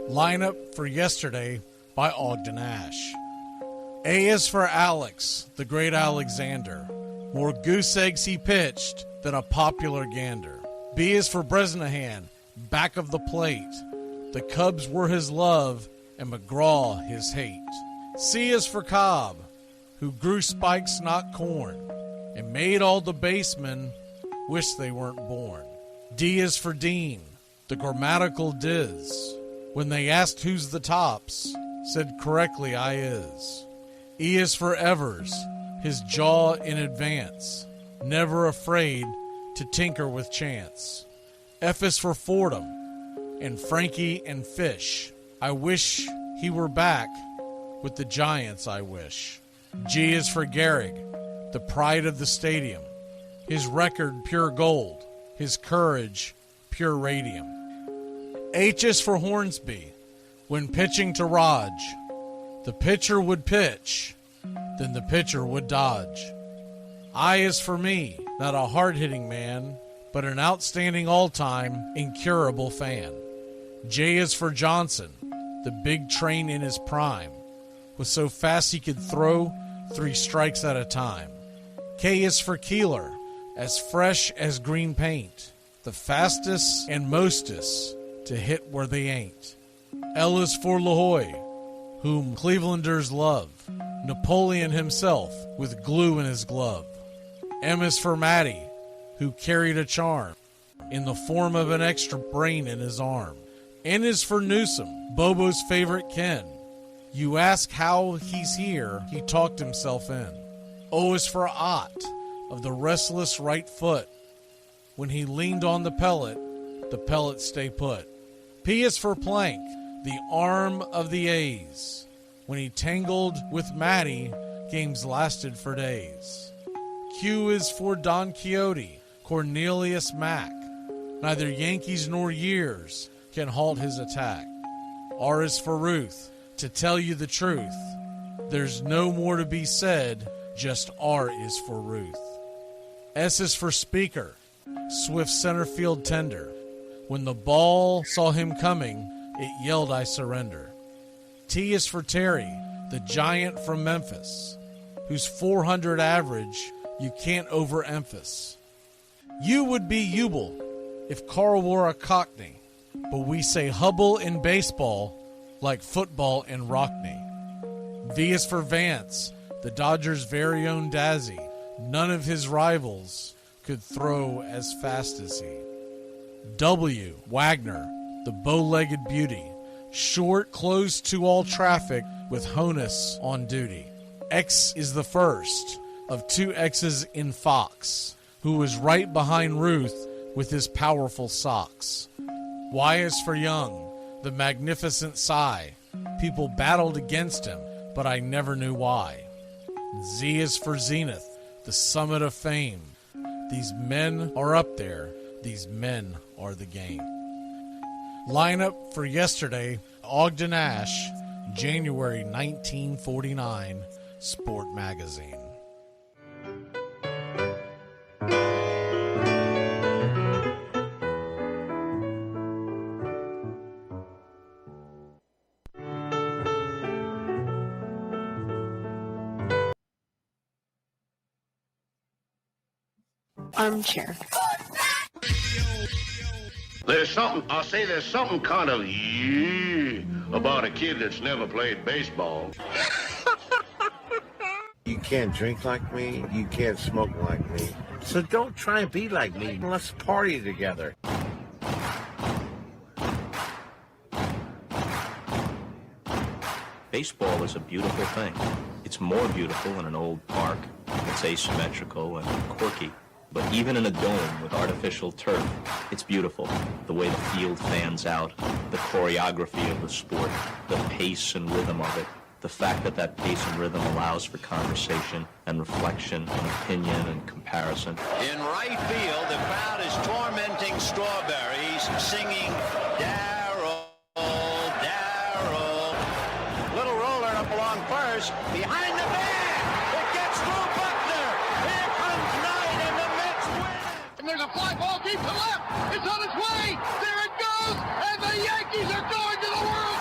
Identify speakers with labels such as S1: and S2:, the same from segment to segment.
S1: Lineup for yesterday by Ogden Ash. A is for Alex, the great Alexander. More goose eggs he pitched than a popular gander. B is for Bresnahan, back of the plate. The Cubs were his love and McGraw his hate. C is for Cobb, who grew spikes not corn, and made all the basemen wish they weren't born. D is for Dean, the grammatical diz. When they asked who's the tops, said correctly I is. E is for Evers, his jaw in advance, never afraid to tinker with chance. F is for Fordham, and Frankie and Fish. I wish he were back with the Giants, I wish. G is for Gehrig, the pride of the stadium. His record pure gold, his courage pure radium. H is for Hornsby. When pitching to Raj, the pitcher would pitch, then the pitcher would dodge. I is for me, not a hard-hitting man, but an outstanding all-time, incurable fan. J is for Johnson, the big train in his prime, was so fast he could throw 3 strikes at a time. K is for Keeler, as fresh as green paint, the fastest and mostest to hit where they ain't. L is for LaHoy, whom Clevelanders love, Napoleon himself with glue in his glove. M is for Matty, who carried a charm in the form of an extra brain in his arm. N is for Newsom, Bobo's favorite Ken. You ask how he's here, he talked himself in. O is for Ott, of the restless right foot. When he leaned on the pellet stay put. P is for Plank, the arm of the A's. When he tangled with Matty, games lasted for days. Q is for Don Quixote, Cornelius Mack. Neither Yankees nor years can halt his attack. R is for Ruth, to tell you the truth. There's no more to be said, just R is for Ruth. S is for Speaker, swift center field tender. When the ball saw him coming, it yelled, I surrender. T is for Terry, the giant from Memphis, whose 400 average you can't overemphasize. U would be Ubel if Carl wore a Cockney, but we say Hubble in baseball like football in Rockney. V is for Vance, the Dodgers' very own Dazzy. None of his rivals could throw as fast as he. W, Wagner, the bow-legged beauty, short, close to all traffic with Honus on duty. X is the first of 2 X's in Fox, who was right behind Ruth with his powerful socks. Y is for Young, the magnificent sigh. People battled against him, but I never knew why. Z is for Zenith, the summit of fame. These men are up there. These men are the game. Lineup for yesterday, Ogden Ash, January 1949, Sport Magazine.
S2: Armchair.
S3: There's something kind of about a kid that's never played baseball.
S4: You can't drink like me, you can't smoke like me. So don't try and be like me. Let's party together.
S5: Baseball is a beautiful thing. It's more beautiful in an old park. It's asymmetrical and quirky. But even in a dome with artificial turf, it's beautiful. The way the field fans out, the choreography of the sport, the pace and rhythm of it, the fact that that pace and rhythm allows for conversation and reflection and opinion and comparison.
S6: In right field, the crowd is tormenting Strawberries, singing Darryl, Darryl. Little roller up along first, behind the bag. It gets through Buckner. Here comes Knight, and the Mets win. And there's a fly ball deep to left. It's on its way. There it goes, and the Yankees are going to the World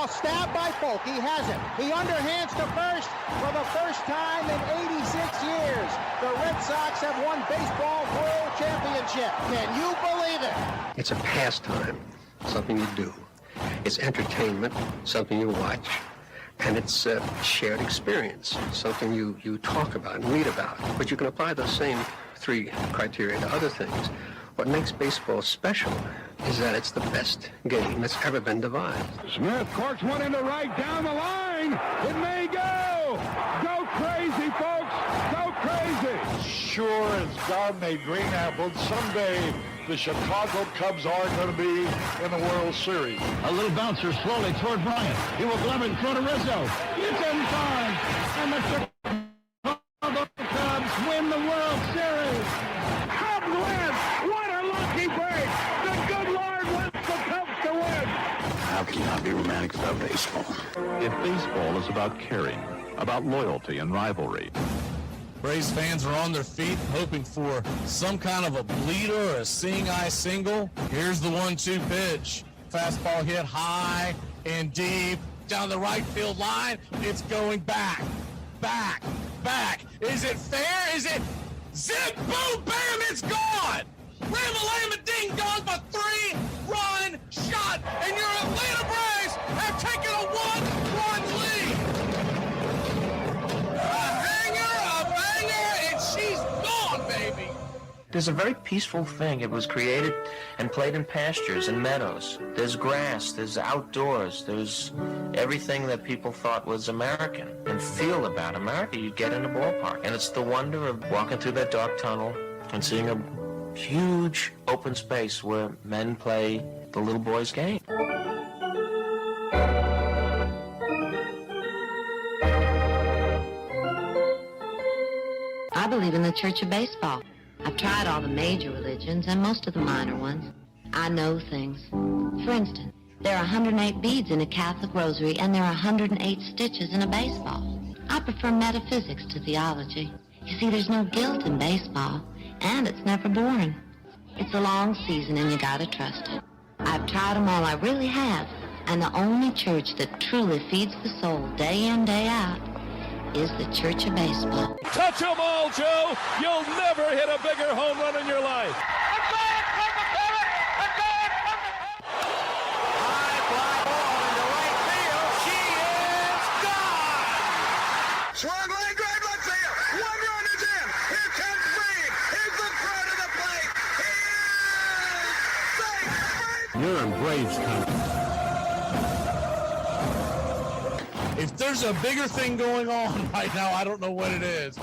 S6: ball stabbed by Polk. He has it. He underhands to first for the first time in 86 years. The Red Sox have won baseball world championship. Can you believe it?
S2: It's a pastime, something you do. It's entertainment, something you watch. And it's a shared experience, something you talk about and read about. But you can apply those same three criteria to other things. What makes baseball special is that it's the best game that's ever been devised.
S7: Smith corks one into right, down the line. It may go. Go crazy, folks. Go crazy.
S8: Sure as God made green apples, someday the Chicago Cubs are going to be in the World Series.
S7: A little bouncer slowly toward Bryant. He will glove it in front of Rizzo. It's inside. And the Chicago Cubs win the World Series. Cubs win. What a lucky break. The good Lord wants the Cubs to win.
S9: How can you not be romantic about baseball?
S10: If baseball is about caring, about loyalty and rivalry,
S1: Braves fans are on their feet hoping for some kind of a bleeder or a seeing-eye single. Here's the 1-2 pitch. Fastball hit high and deep down the right field line. It's going back, back, back. Is it fair? Is it zip, boom, bam, it's gone. Ram-a-lam-a ding-dong, a 3-run shot, and your Atlanta Braves have taken a 1-run lead. She's gone, baby!
S11: There's a very peaceful thing. It was created and played in pastures and meadows. There's grass, there's outdoors, there's everything that people thought was American and feel about America. You get in a ballpark. And it's the wonder of walking through that dark tunnel and seeing a huge open space where men play the little boy's game.
S12: I believe in the Church of Baseball. I've tried all the major religions and most of the minor ones. I know things. For instance, there are 108 beads in a Catholic rosary and there are 108 stitches in a baseball. I prefer metaphysics to theology. You see, there's no guilt in baseball, and it's never boring. It's a long season and you gotta trust it. I've tried them all, I really have. And the only church that truly feeds the soul day in, day out is the Church of Baseball.
S7: Touch them all, Joe. You'll never hit a bigger home run in your life.
S6: High fly ball into right field. She is gone.
S8: Swung line drive left field. One run is in. Here comes Green. Here's the front of the plate. He is safe.
S9: You're in Braves country.
S1: If there's a bigger thing going on right now, I don't know what it is.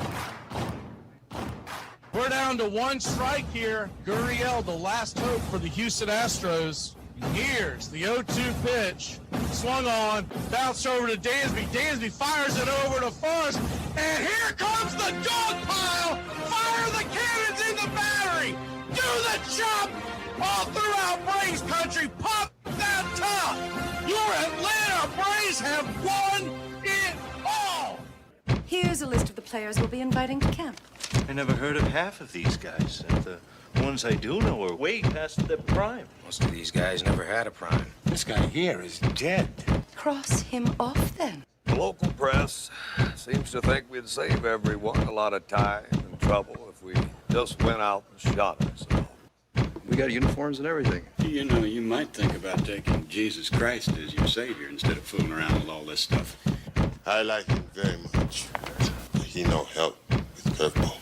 S1: We're down to one strike here. Gurriel, the last hope for the Houston Astros. Here's the 0-2 pitch. Swung on, bounced over to Dansby. Dansby fires it over to first. And here comes the dog pile. Fire the cannons in the battery. Do the chop all throughout Braves country. Pop that top. Your Atlanta Braves have won it all.
S13: Here's a list of the players we'll be inviting to camp.
S14: I never heard of half of these guys. And the ones I do know are way past their prime.
S4: Most of these guys never had a prime. This guy here is dead.
S13: Cross him off, then.
S15: The local press seems to think we'd save everyone a lot of time and trouble if we just went out and shot ourselves.
S16: We got uniforms and everything.
S9: You know, you might think about taking Jesus Christ as your savior instead of fooling around with all this stuff.
S3: I like him very much. He no help with curveball.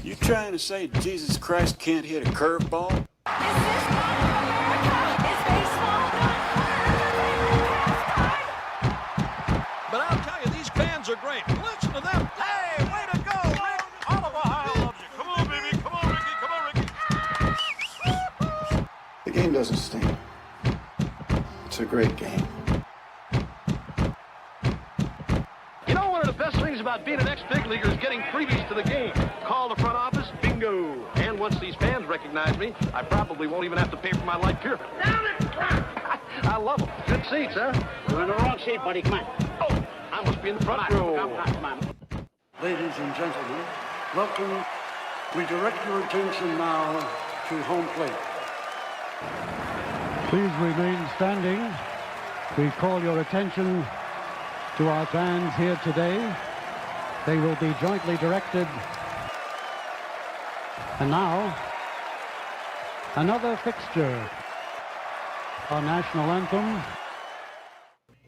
S9: You trying to say Jesus Christ can't hit a curveball?
S13: Is this Is baseball
S7: But I'll tell you, these fans are great. Listen to them. Hey, way to go, Rick. Oliver Ohio loves you. Come on, baby. Come on, Ricky. Come on, Ricky.
S16: The game doesn't stink. It's a great game.
S7: You know, one of the best things about being an ex-big leaguer is getting freebies to the game. Call the front office, bingo. And once these fans recognize me, I probably won't even have to pay for my light pure. Down it! I love them. Good seats, huh?
S6: You're in the wrong seat, buddy. Come on.
S7: Oh, I must be in the front row.
S6: Come on.
S17: Ladies and gentlemen, welcome. We direct your attention now to home plate.
S7: Please remain standing
S17: We call your attention to our bands here today. They will be jointly directed. And now, another fixture, our national anthem.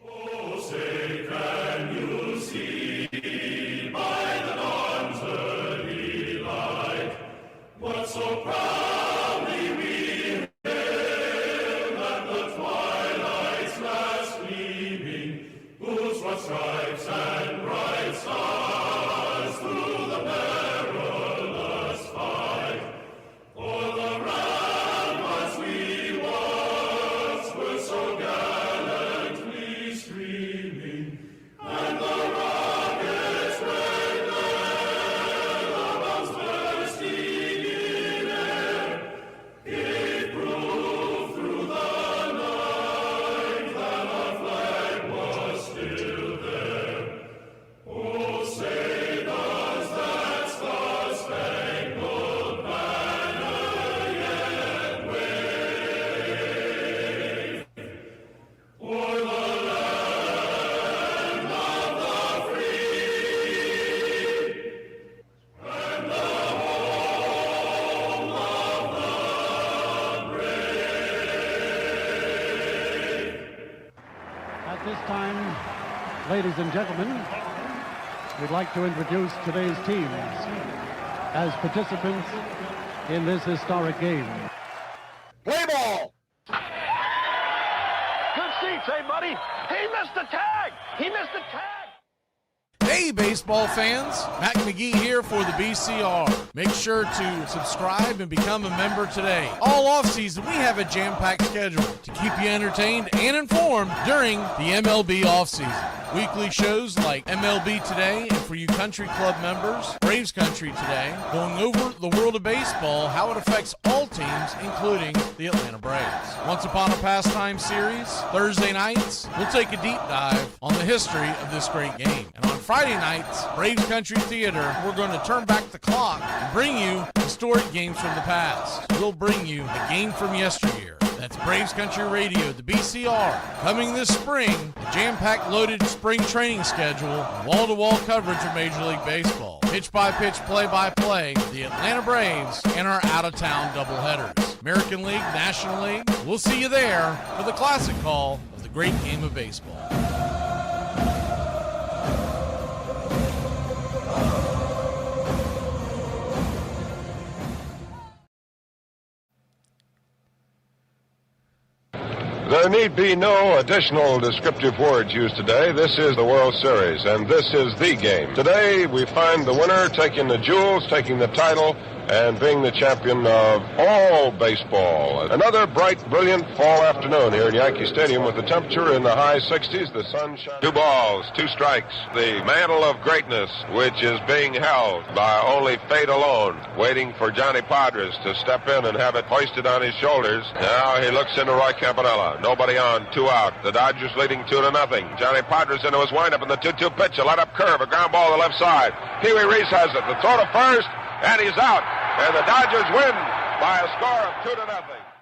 S18: Oh, say, can you see by the dawn's early light what so proudly we hailed at the twilight's last gleaming, whose broad stripes and bright stars through the perilous fight o'er the ramparts we watched were so gallantly streaming, and the rockets' red glare, the bombs bursting in air, gave proof through the night that our flag was still there. Oh, say does that star-spangled banner yet wave o'er the land of the free and the home of the brave?
S17: At this time, ladies and gentlemen, we'd like to introduce today's teams as participants in this historic game.
S7: Play ball! Good seats, hey, buddy. He missed the tag! He missed the tag!
S1: Hey, baseball fans! Mac McGee here for the BCR. Make sure to subscribe and become a member today. All offseason, we have a jam-packed schedule to keep you entertained and informed during the MLB offseason. Weekly shows like MLB Today, and for you country club members, Braves Country Today, going over the world of baseball, how it affects all teams, including the Atlanta Braves. Once Upon a Pastime series, Thursday nights, we'll take a deep dive on the history of this great game. And on Friday nights, Braves Country Theater, we're going to turn back the clock and bring you historic games from the past. We'll bring you a game from yesteryear. That's Braves Country Radio, the BCR. Coming this spring, a jam-packed loaded spring training schedule, wall-to-wall coverage of Major League Baseball. Pitch-by-pitch, play-by-play, the Atlanta Braves, and our out-of-town doubleheaders. American League, National League, we'll see you there for the classic call of the great game of baseball.
S19: There need be no additional descriptive words used today. This is the World Series, and this is the game. Today, we find the winner taking the jewels, taking the title, and being the champion of all baseball. Another bright, brilliant fall afternoon here in Yankee Stadium with the temperature in the high 60s, the sun shining. 2 balls, 2 strikes. The mantle of greatness, which is being held by only fate alone, waiting for Johnny Padres to step in and have it hoisted on his shoulders. Now he looks into Roy Campanella. Nobody on, 2 out. The Dodgers leading 2-0. Johnny Padres into his windup in the 2-2 pitch. A let-up curve, a ground ball to the left side. Pee Wee Reese has it. The throw to first, and he's out. And the Dodgers win by a score of 2-0.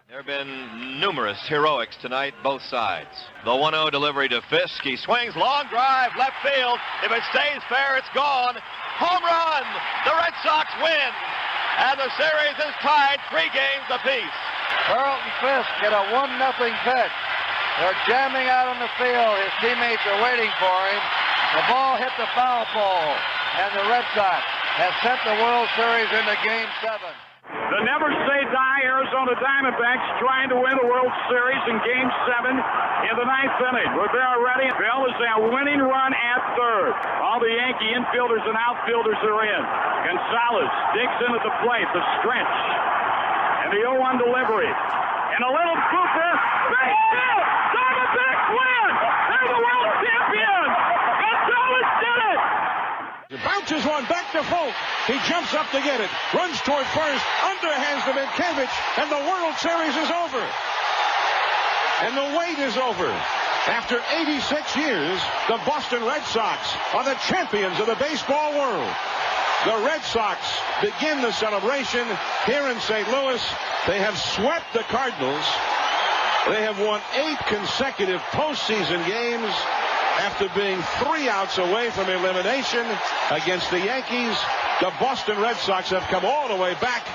S20: There have been numerous heroics tonight, both sides. The 1-0 delivery to Fisk. He swings, long drive, left field. If it stays fair, it's gone. Home run! The Red Sox win. And the series is tied 3 games apiece.
S21: Carlton Fisk hit a 1-0 pitch. They're jamming out on the field. His teammates are waiting for him. The ball hit the foul pole, and the Red Sox have sent the World Series into Game 7.
S22: The never say die Arizona Diamondbacks trying to win the World Series in Game 7 in the 9th inning. Rivera ready. Bell is a winning run at third. All the Yankee infielders and outfielders are in. Gonzalez digs into the plate. The stretch. And the 0-1 delivery. And a little Cooper. Base hit! Diamondbacks win! They're the world champions! Gonzalez did it!
S23: Bounces one back to Folk. He jumps up to get it. Runs toward first. Underhands to Minkevich. And the World Series is over. And the wait is over. After 86 years, the Boston Red Sox are the champions of the baseball world. The Red Sox begin the celebration here in St. Louis. They have swept the Cardinals. They have won 8 consecutive postseason games after being 3 outs away from elimination against the Yankees. The Boston Red Sox have come all the way back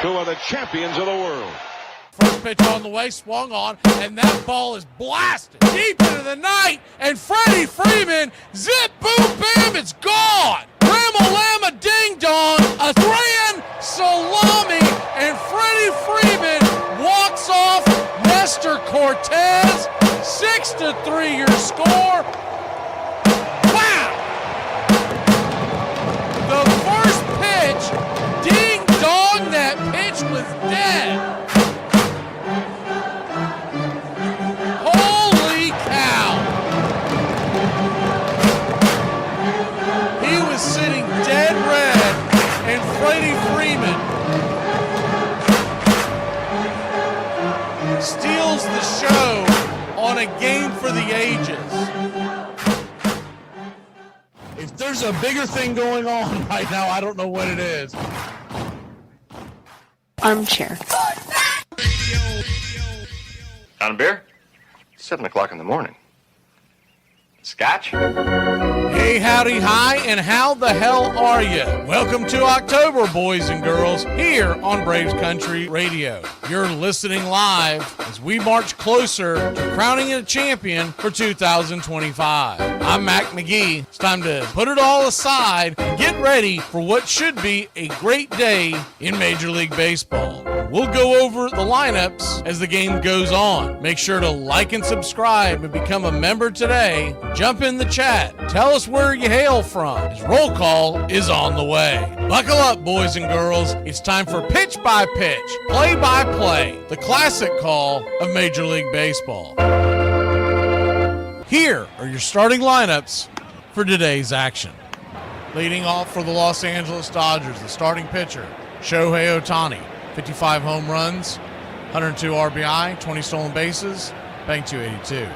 S23: to the champions of the world.
S1: First pitch on the way, swung on, and that ball is blasted deep into the night, and Freddie Freeman, zip, boom, bam, it's gone. Rama ding dong, a grand salami, and Freddie Freeman walks off Nestor Cortez. 6-3 your score. Wow! The first pitch, ding dong, that pitch was dead. Holy cow! He was sitting dead red, and Freddie Freeman steals the show on a game for the ages. If there's a bigger thing going on right now, I don't know what it is.
S2: Armchair.
S20: On a beer? 7 o'clock in the morning. Scotch?
S1: Hey, howdy, hi, and how the hell are you? Welcome to October, boys and girls, here on Braves Country Radio. You're listening live as we march closer to crowning a champion for 2025. I'm Mac McGee. It's time to put it all aside and get ready for what should be a great day in Major League Baseball. We'll go over the lineups as the game goes on. Make sure to like and subscribe and become a member today. Jump in the chat. Tell us where you hail from, as roll call is on the way. Buckle up, boys and girls. It's time for pitch by pitch, play by play, the classic call of Major League Baseball. Here are your starting lineups for today's action. Leading off for the Los Angeles Dodgers, the starting pitcher, Shohei Ohtani. 55 home runs, 102 RBI, 20 stolen bases, batting .282.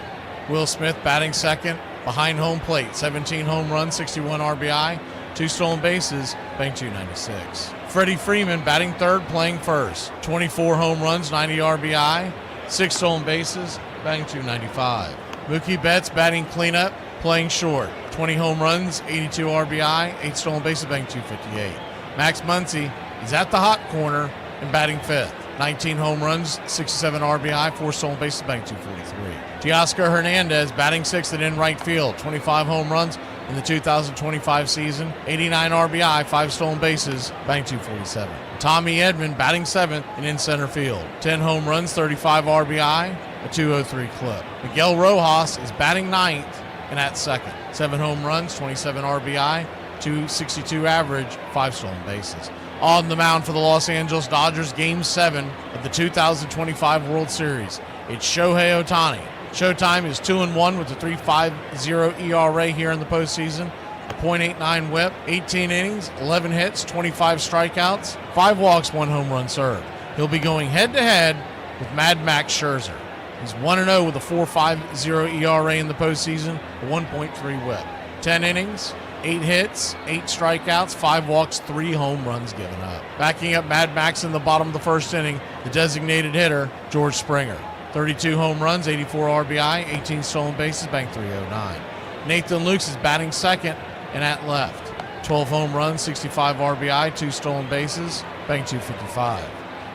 S1: Will Smith batting second, behind home plate, 17 home runs, 61 RBI, 2 stolen bases, batting .296. Freddie Freeman batting third, playing first, 24 home runs, 90 RBI, 6 stolen bases, batting .295. Mookie Betts batting cleanup, playing short, 20 home runs, 82 RBI, 8 stolen bases, batting .258. Max Muncy is at the hot corner and batting fifth. 19 home runs, 67 RBI, 4 stolen bases, batting .243. Teoscar Hernandez batting sixth and in right field. 25 home runs in the 2025 season, 89 RBI, 5 stolen bases, batting .247. Tommy Edman batting seventh and in center field. 10 home runs, 35 RBI, a .203 clip. Miguel Rojas is batting ninth and at second. 7 home runs, 27 RBI, .262 average, 5 stolen bases. On the mound for the Los Angeles Dodgers, Game 7 of the 2025 World Series. It's Shohei Ohtani. Showtime is 2-1 with a 3.50 ERA here in the postseason. A .89 whip, 18 innings, 11 hits, 25 strikeouts, 5 walks, 1 home run served. He'll be going head-to-head with Mad Max Scherzer. He's 1-0 with a 4.50 ERA in the postseason, a 1.3 whip. 10 innings, 8 hits, 8 strikeouts, 5 walks, 3 home runs given up. Backing up Mad Max in the bottom of the first inning, the designated hitter, George Springer. 32 home runs, 84 RBI, 18 stolen bases, batting .309. Nathan Lukes is batting second and at left. 12 home runs, 65 RBI, 2 stolen bases, batting .255.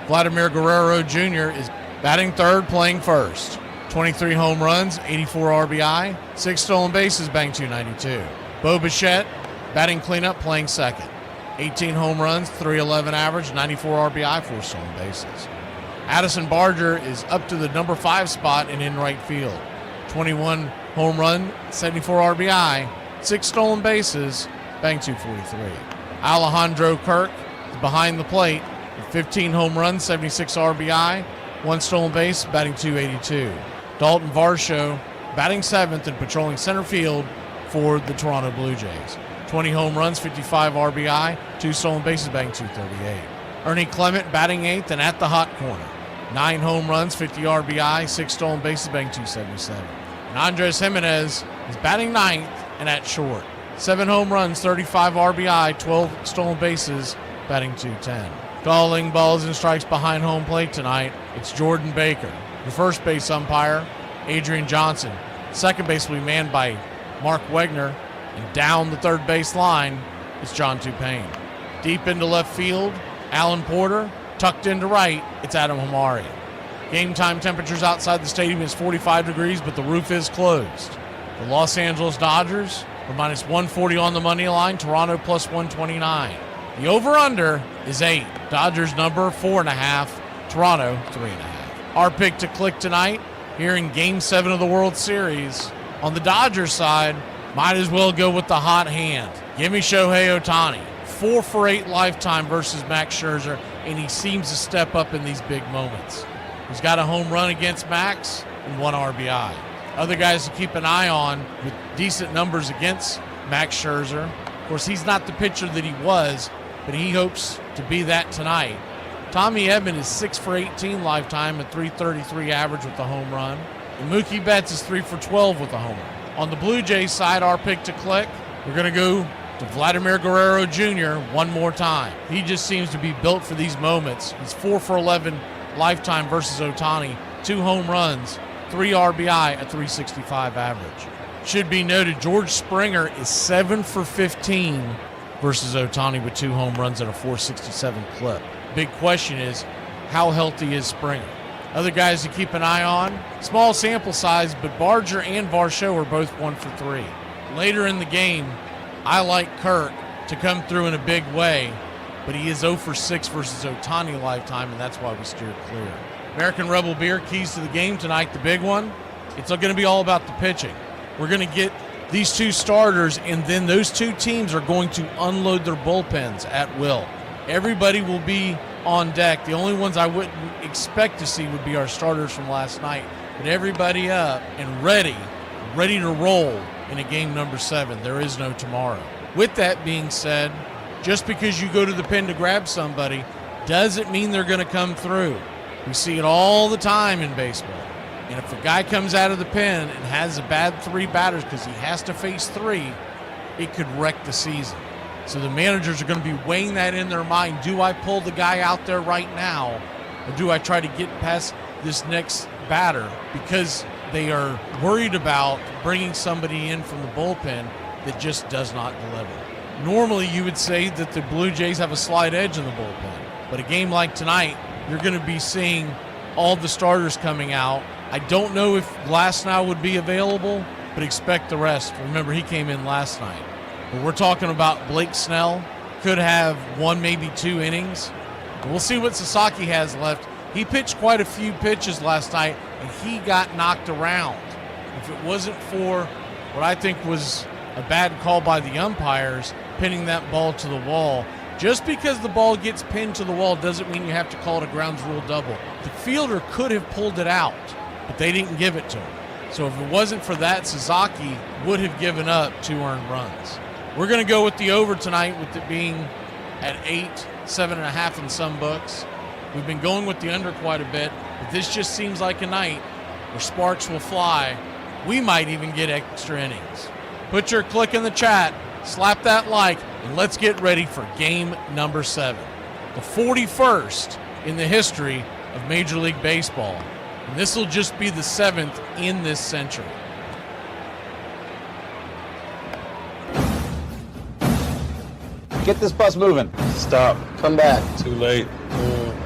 S1: Vladimir Guerrero Jr. is batting third, playing first. 23 home runs, 84 RBI, 6 stolen bases, batting .292. Bo Bichette, batting cleanup, playing second. 18 home runs, .311 average, 94 RBI, 4 stolen bases. Addison Barger is up to the number 5 spot and in right field. 21 home run, 74 RBI, 6 stolen bases, batting .243. Alejandro Kirk is behind the plate with 15 home runs, 76 RBI, 1 stolen base, batting .282. Dalton Varsho batting seventh and patrolling center field for the Toronto Blue Jays. 20 home runs, 55 RBI, 2 stolen bases, batting .238. Ernie Clement batting eighth and at the hot corner. 9 home runs, 50 RBI, 6 stolen bases, batting .277. And Andres Jimenez is batting ninth and at short. 7 home runs, 35 RBI, 12 stolen bases, batting .210. Calling balls and strikes behind home plate tonight, it's Jordan Baker. The first base umpire, Adrian Johnson. Second base will be manned by Mark Wegner. And down the third base line is John Tupain. Deep into left field, Alan Porter. Tucked into right, it's Adam Hamari. Game time temperatures outside the stadium is 45 degrees, but the roof is closed. The Los Angeles Dodgers are minus 140 on the money line, Toronto plus 129. The over-under is 8. Dodgers number 4.5, Toronto 3.5. Our pick to click tonight here in Game 7 of the World Series. On the Dodgers side, might as well go with the hot hand. Give me Shohei Ohtani. 4 for 8 lifetime versus Max Scherzer, and he seems to step up in these big moments. He's got a home run against Max and 1 RBI. Other guys to keep an eye on with decent numbers against Max Scherzer. Of course, he's not the pitcher that he was, but he hopes to be that tonight. Tommy Edman is 6 for 18 lifetime and 333 average with a home run. And Mookie Betts is 3 for 12 with a homer. On the Blue Jays side, our pick to click, we're going to go to Vladimir Guerrero Jr. one more time. He just seems to be built for these moments. He's 4 for 11 lifetime versus Ohtani, 2 home runs, 3 RBI, a 365 average. Should be noted, George Springer is 7 for 15 versus Ohtani with 2 home runs and a 467 clip. Big question is, how healthy is Springer? Other guys to keep an eye on, small sample size, but Barger and Varsho are both 1 for 3. Later in the game, I like Kirk to come through in a big way, but he is 0 for 6 versus Ohtani lifetime, and that's why we steered clear. American Rebel Beer, keys to the game tonight, the big one. It's going to be all about the pitching. We're going to get these 2 starters, and then those 2 teams are going to unload their bullpens at will. Everybody will be on deck. The only ones I wouldn't expect to see would be our starters from last night. But everybody up and ready to roll in a game number 7. There is no tomorrow. With that being said, just because you go to the pen to grab somebody doesn't mean they're going to come through. We see it all the time in baseball. And if a guy comes out of the pen and has a bad 3 batters because he has to face 3, it could wreck the season. So the managers are going to be weighing that in their mind. Do I pull the guy out there right now, or do I try to get past this next batter? Because they are worried about bringing somebody in from the bullpen that just does not deliver. Normally, you would say that the Blue Jays have a slight edge in the bullpen. But a game like tonight, you're going to be seeing all the starters coming out. I don't know if Glasnow would be available, but expect the rest. Remember, he came in last night. But we're talking about Blake Snell. Could have 1, maybe 2 innings. We'll see what Sasaki has left. He pitched quite a few pitches last night, and he got knocked around. If it wasn't for what I think was a bad call by the umpires, pinning that ball to the wall, just because the ball gets pinned to the wall doesn't mean you have to call it a grounds rule double. The fielder could have pulled it out, but they didn't give it to him. So if it wasn't for that, Sasaki would have given up 2 earned runs. We're going to go with the over tonight, with it being at 8, 7.5 in some books. We've been going with the under quite a bit, but this just seems like a night where sparks will fly. We might even get extra innings. Put your click in the chat, slap that like, and let's get ready for game number 7. The 41st in the history of Major League Baseball. And this will just be the 7th in this century.
S2: Get this bus moving. Stop. Come back. Too late.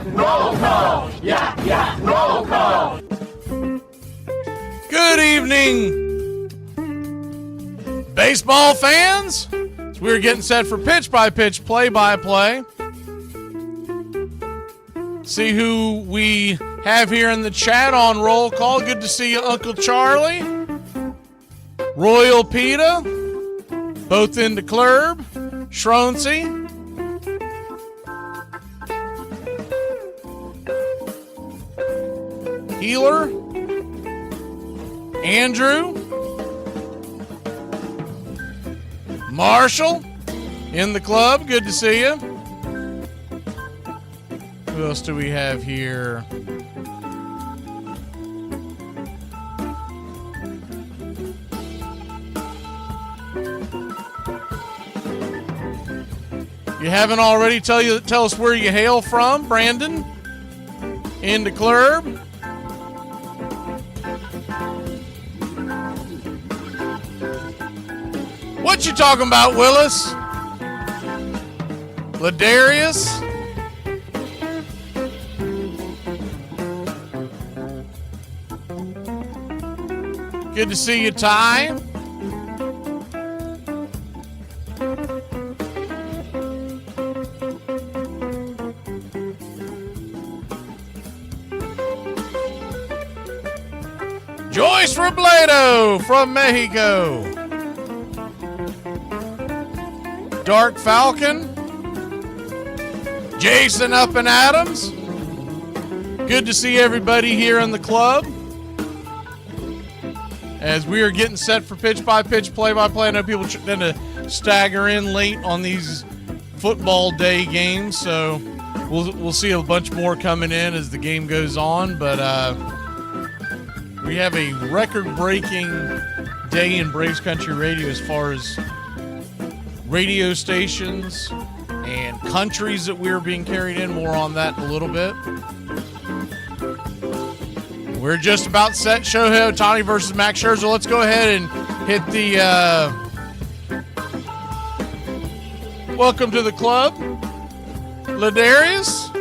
S18: Roll call! Yeah, roll call!
S1: Good evening, baseball fans. As we're getting set for pitch-by-pitch, play-by-play. See who we have here in the chat on roll call. Good to see you, Uncle Charlie. Royal Peta. Both in the club. Shroncy. Healer. Andrew. Marshall in the club. Good to see you. Who else do we have here? You haven't already, tell us where you hail from, Brandon. In the club. What you talking about, Willis? Ladarius? Good to see you, Ty. Joyce Robledo from Mexico. Dark Falcon. Jason Up and Adams. Good to see everybody here in the club. As we are getting set for pitch-by-pitch, play-by-play. I know people tend to stagger in late on these football day games, so we'll see a bunch more coming in as the game goes on. But we have a record-breaking day in Braves Country Radio as far as radio stations and countries that we're being carried in. More on that in a little bit. We're just about set. Shohei Ohtani versus Max Scherzer. Let's go ahead and hit the welcome to the club, Ladarius.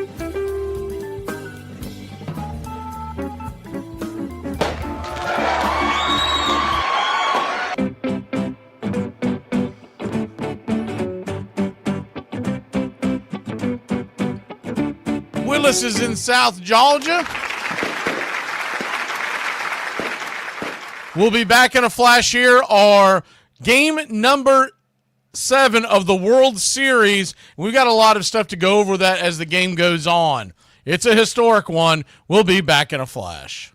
S1: Willis is in South Georgia. We'll be back in a flash here. Our game number 7 of the World Series. We've got a lot of stuff to go over that as the game goes on. It's a historic one. We'll be back in a flash.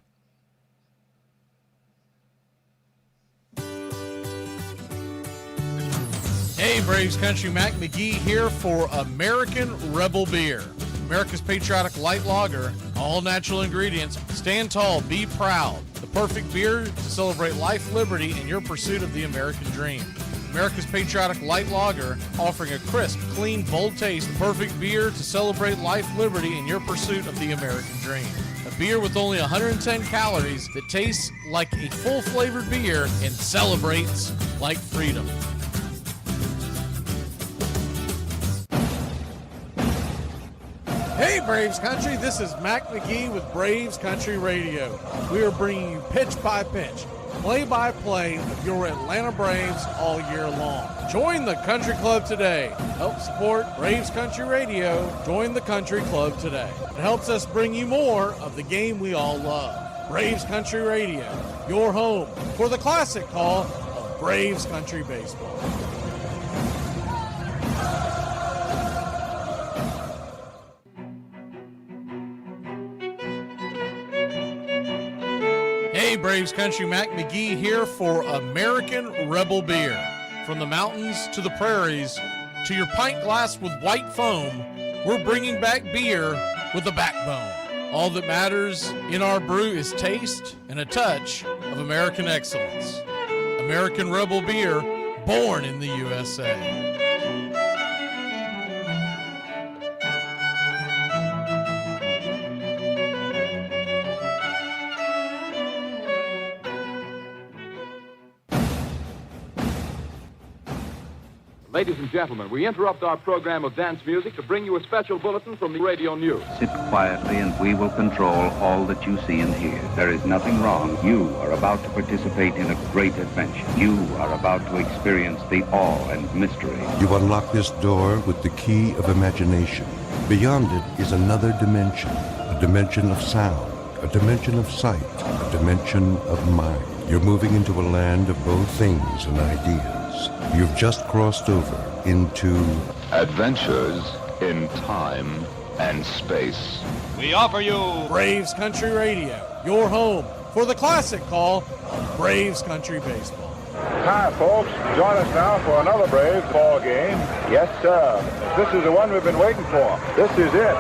S1: Hey, Braves Country, Mac McGee here for American Rebel Beer. America's patriotic light lager, all natural ingredients. Stand tall, be proud. The perfect beer to celebrate life, liberty, and your pursuit of the American dream. America's patriotic light lager, offering a crisp, clean, bold taste. Perfect beer to celebrate life, liberty, and your pursuit of the American dream. A beer with only 110 calories that tastes like a full-flavored beer and celebrates like freedom. Hey, Braves Country, this is Mac McGee with Braves Country Radio. We are bringing you pitch-by-pitch, play-by-play of your Atlanta Braves all year long. Join the Country Club today. Help support Braves Country Radio. Join the Country Club today. It helps us bring you more of the game we all love. Braves Country Radio, your home for the classic call of Braves Country Baseball. Hey, Braves Country, Mac McGee here for American Rebel Beer. From the mountains to the prairies to your pint glass with white foam, we're bringing back beer with a backbone. All that matters in our brew is taste and a touch of American excellence. American Rebel Beer, born in the USA.
S5: Ladies and gentlemen, we interrupt our program of dance music to bring you a special bulletin from the radio news.
S10: Sit quietly and we will control all that you see and hear. There is nothing wrong. You are about to participate in a great adventure. You are about to experience the awe and mystery.
S11: You unlock this door with the key of imagination. Beyond it is another dimension, a dimension of sound, a dimension of sight, a dimension of mind. You're moving into a land of both things and ideas. You've just crossed over into
S24: Adventures in Time and Space.
S1: We offer you Braves Country Radio, your home for the classic call of Braves Country Baseball.
S25: Hi, folks. Join us now for another Braves ball game. Yes, sir. This is the one we've been waiting for. This is it.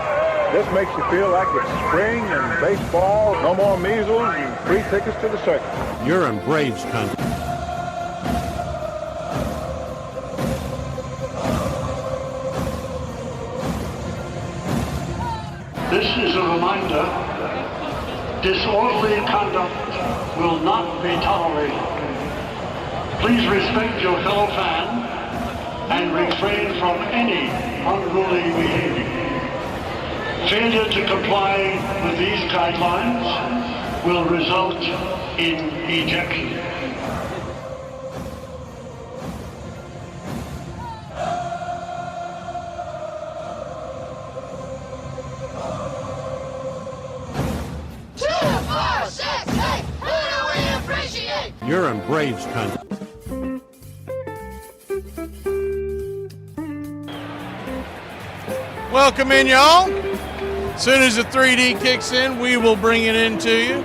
S25: This makes you feel like it's spring and baseball. No more measles and free tickets to the circus.
S26: You're in Braves Country.
S27: This is a reminder, disorderly conduct
S4: will not be tolerated. Please respect your fellow fan and refrain from any unruly behavior. Failure to comply with these guidelines will result in ejection.
S8: You're in Braves country.
S1: Welcome in, y'all. As soon as the 3D kicks in, we will bring it in to you.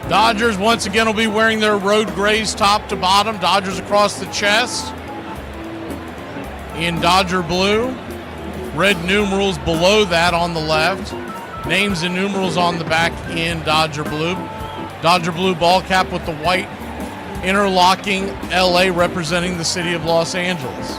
S1: Dodgers once again will be wearing their road grays top to bottom. Dodgers across the chest in Dodger blue. Red numerals below that on the left. Names and numerals on the back in Dodger blue. Dodger blue ball cap with the white interlocking LA representing the city of Los Angeles.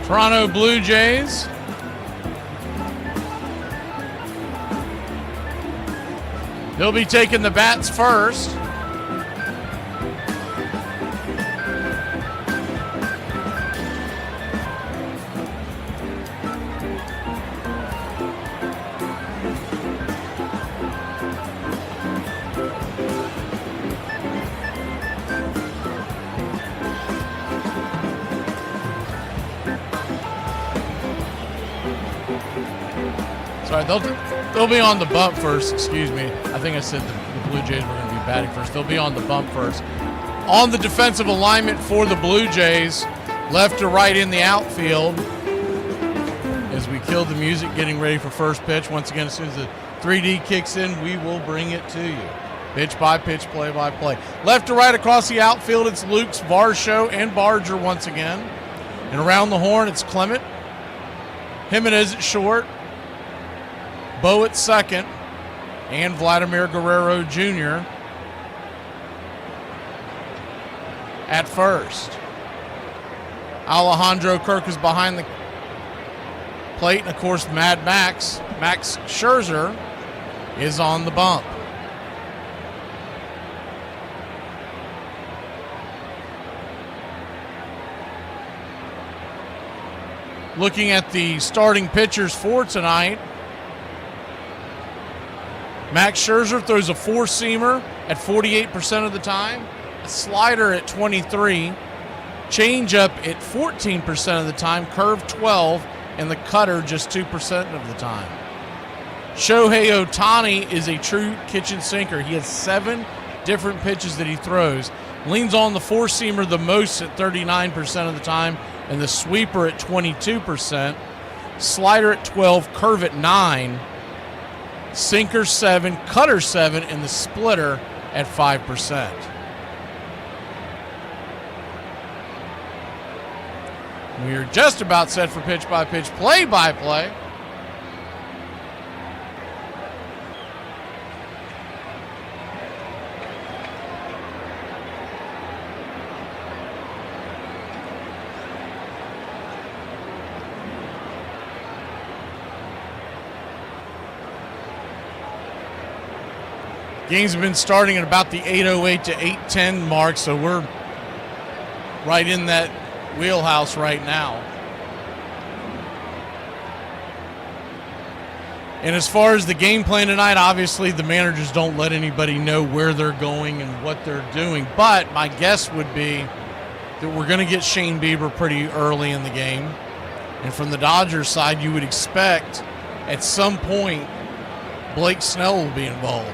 S1: Toronto Blue Jays. They'll be taking the bats first. Sorry, they'll be on the bump first. Excuse me. I think I said the Blue Jays were going to be batting first. They'll be on the bump first. On the defensive alignment for the Blue Jays, left to right in the outfield. As we kill the music, getting ready for first pitch. Once again, as soon as the 3D kicks in, we will bring it to you. Pitch by pitch, play by play. Left to right across the outfield, it's Lukes, Varsho, and Barger once again. And around the horn, it's Clement. Jimenez at short. Bo at second, and Vladimir Guerrero Jr. at first. Alejandro Kirk is behind the plate, and of course Mad Max Scherzer, is on the bump. Looking at the starting pitchers for tonight, Max Scherzer throws a four-seamer at 48% of the time, a slider at 23%, changeup at 14% of the time, curve 12%, and the cutter just 2% of the time. Shohei Ohtani is a true kitchen sinker. He has 7 different pitches that he throws. Leans on the four-seamer the most at 39% of the time, and the sweeper at 22%, slider at 12%, curve at 9%, sinker 7%, cutter 7%, and the splitter at 5%. We are just about set for pitch by pitch, play by play. Games have been starting at about the 8:08 to 8:10 mark, so we're right in that wheelhouse right now. And as far as the game plan tonight, obviously the managers don't let anybody know where they're going and what they're doing. But my guess would be that we're going to get Shane Bieber pretty early in the game. And from the Dodgers side, you would expect at some point Blake Snell will be involved.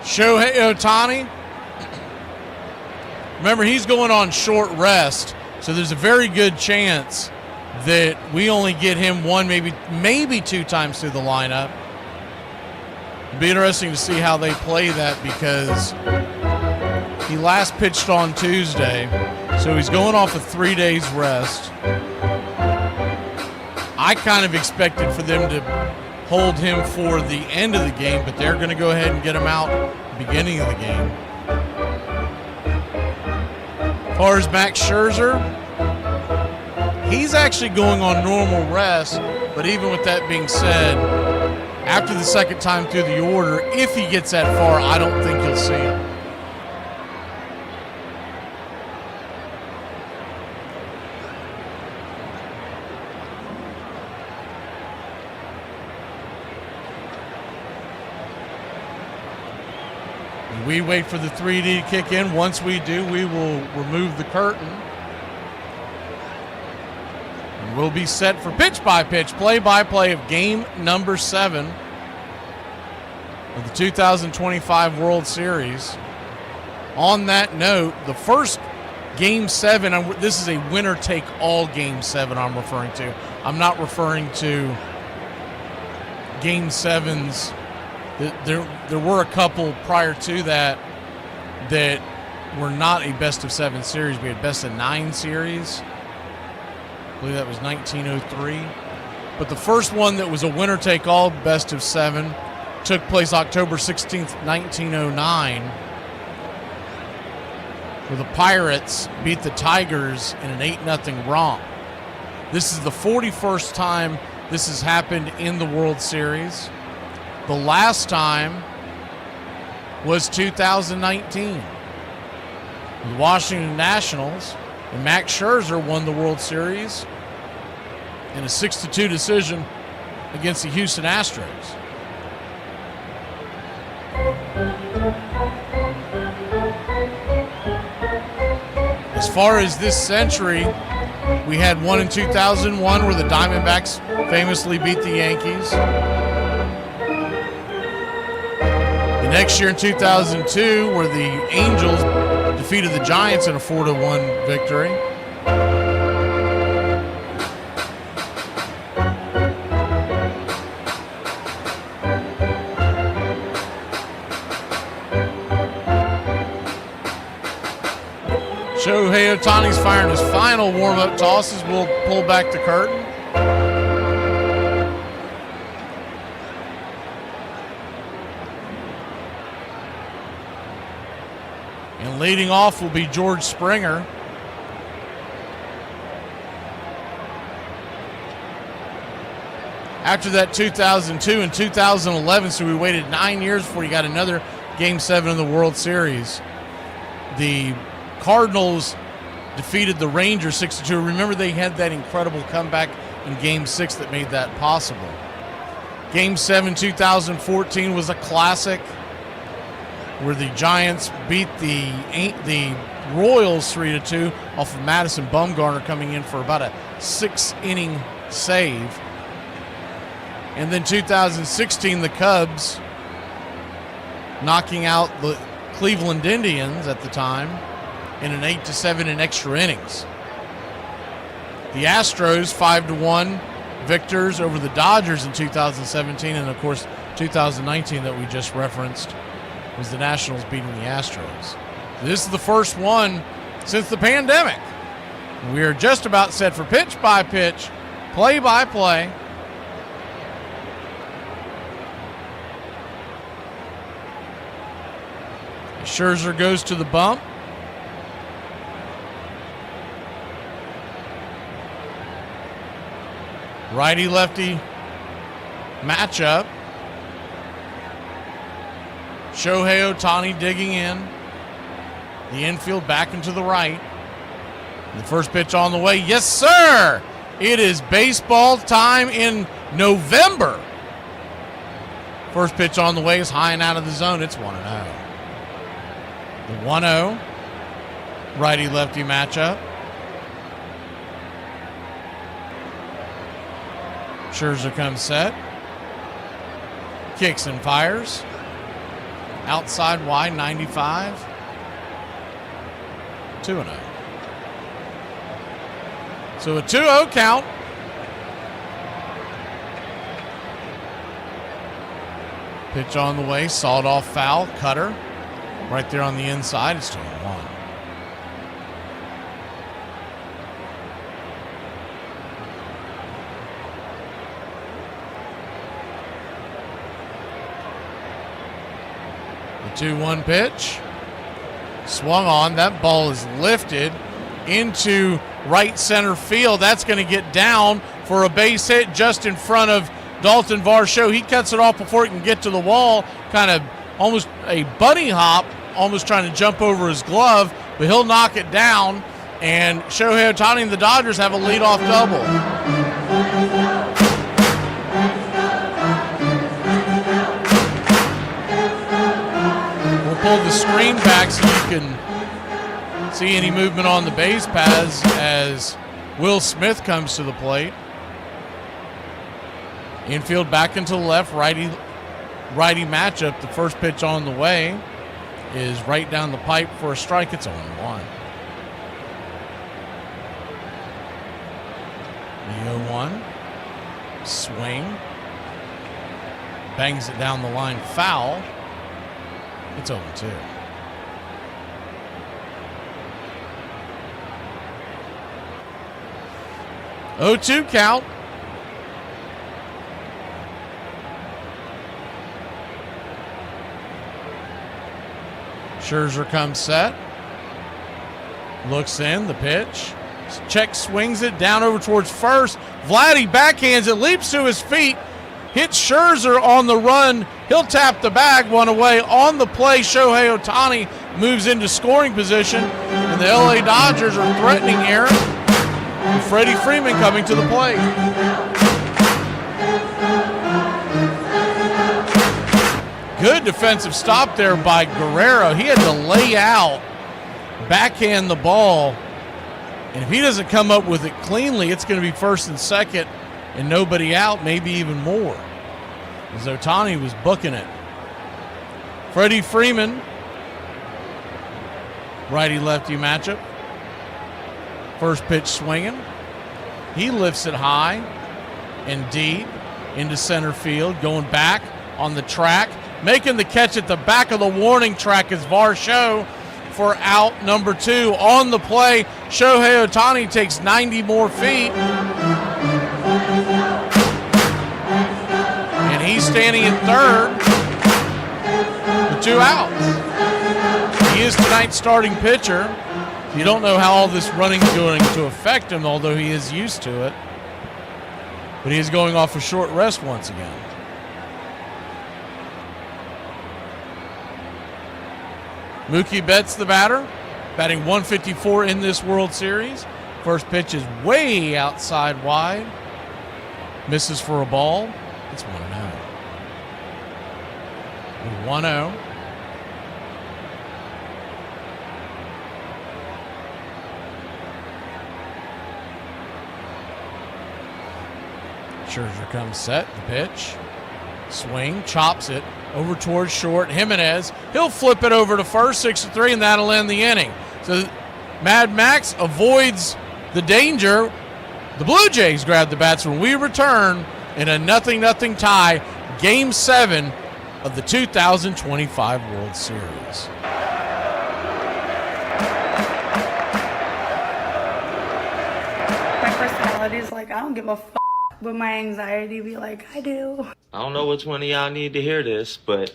S1: Shohei Ohtani, remember he's going on short rest, so there's a very good chance that we only get him one, maybe two times through the lineup. It'll be interesting to see how they play that because he last pitched on Tuesday, so he's going off of 3 days rest. I kind of expected for them to hold him for the end of the game, but they're going to go ahead and get him out beginning of the game. As far as Max Scherzer, he's actually going on normal rest, but even with that being said, after the second time through the order, if he gets that far, I don't think you'll see him. We wait for the 3D to kick in. Once we do, we will remove the curtain. And we'll be set for pitch-by-pitch, play-by-play of game number 7 of the 2025 World Series. On that note, the first game 7, this is a winner-take-all game 7 I'm referring to. I'm not referring to game 7s. There were a couple prior to that were not a best-of-7 series. We had best-of-9 series. I believe that was 1903. But the first one that was a winner-take-all best-of-7 took place October 16th, 1909, where the Pirates beat the Tigers in an 8-0 romp. This is the 41st time this has happened in the World Series. The last time was 2019. The Washington Nationals and Max Scherzer won the World Series in a 6-2 decision against the Houston Astros. As far as this century, we had one in 2001 where the Diamondbacks famously beat the Yankees. Next year in 2002, where the Angels defeated the Giants in a 4-1 victory. Shohei Ohtani's firing his final warm-up tosses. We'll pull back the curtain. And leading off will be George Springer. After that 2002 and 2011, so we waited 9 years before he got another Game 7 of the World Series. The Cardinals defeated the Rangers 6-2. Remember, they had that incredible comeback in Game 6 that made that possible. Game 7 2014 was a classic, where the Giants beat the Royals 3-2 off of Madison Bumgarner coming in for about a 6-inning save. And then 2016, the Cubs knocking out the Cleveland Indians at the time in an 8-7 in extra innings. The Astros 5-1 victors over the Dodgers in 2017, and of course 2019 that we just referenced was the Nationals beating the Astros. This is the first one since the pandemic. We are just about set for pitch-by-pitch, play-by-play. Scherzer goes to the bump. Righty-lefty matchup. Shohei Ohtani digging in. The infield back into the right. The first pitch on the way. Yes, sir! It is baseball time in November. First pitch on the way is high and out of the zone. It's 1-0. The 1-0 righty-lefty matchup. Scherzer comes set. Kicks and fires. Outside wide, 95. 2-0. So a 2-0 count. Pitch on the way, sawed off foul, cutter. Right there on the inside, it's 2-1. The 2-1 pitch. Swung on. That ball is lifted into right center field. That's going to get down for a base hit just in front of Dalton Varsho. He cuts it off before it can get to the wall. Kind of almost a bunny hop, almost trying to jump over his glove, but he'll knock it down. And Shohei Ohtani and the Dodgers have a leadoff double. Pull the screen back so you can see any movement on the base paths as Will Smith comes to the plate. Infield back into the left, righty matchup. The first pitch on the way is right down the pipe for a strike. It's 0-1. The 0-1 swing, bangs it down the line, foul. It's 0-2. Oh-2 count. Scherzer comes set. Looks in, the pitch. Check swings it down over towards first. Vladdy backhands it, leaps to his feet. Hits Scherzer on the run. He'll tap the bag, one away. On the play, Shohei Ohtani moves into scoring position. And the LA Dodgers are threatening here. And Freddie Freeman coming to the plate. Good defensive stop there by Guerrero. He had to lay out, backhand the ball. And if he doesn't come up with it cleanly, it's going to be first and second and nobody out, maybe even more. As Ohtani was booking it. Freddie Freeman, righty-lefty matchup. First pitch swinging. He lifts it high and deep into center field, going back on the track. Making the catch at the back of the warning track is Varsho for out number 2. On the play, Shohei Ohtani takes 90 more feet. And he's standing in third with 2 outs. He is tonight's starting pitcher. You don't know how all this running is going to affect him, although he is used to it. But he is going off a short rest once again. Mookie Betts, the batter, batting 154 in this World Series. First pitch is way outside wide. Misses for a ball. It's 1-0. 1-0. Scherzer comes set, the pitch. Swing, chops it over towards short. Jimenez, he'll flip it over to first, 6-3, and that'll end the inning. So Mad Max avoids the danger. The Blue Jays grab the bats when we return in a 0-0 tie, Game 7 of the 2025 World Series.
S3: My personality is like, I don't give a f***, but my anxiety be like, I do.
S9: I don't know which one of y'all need to hear this, but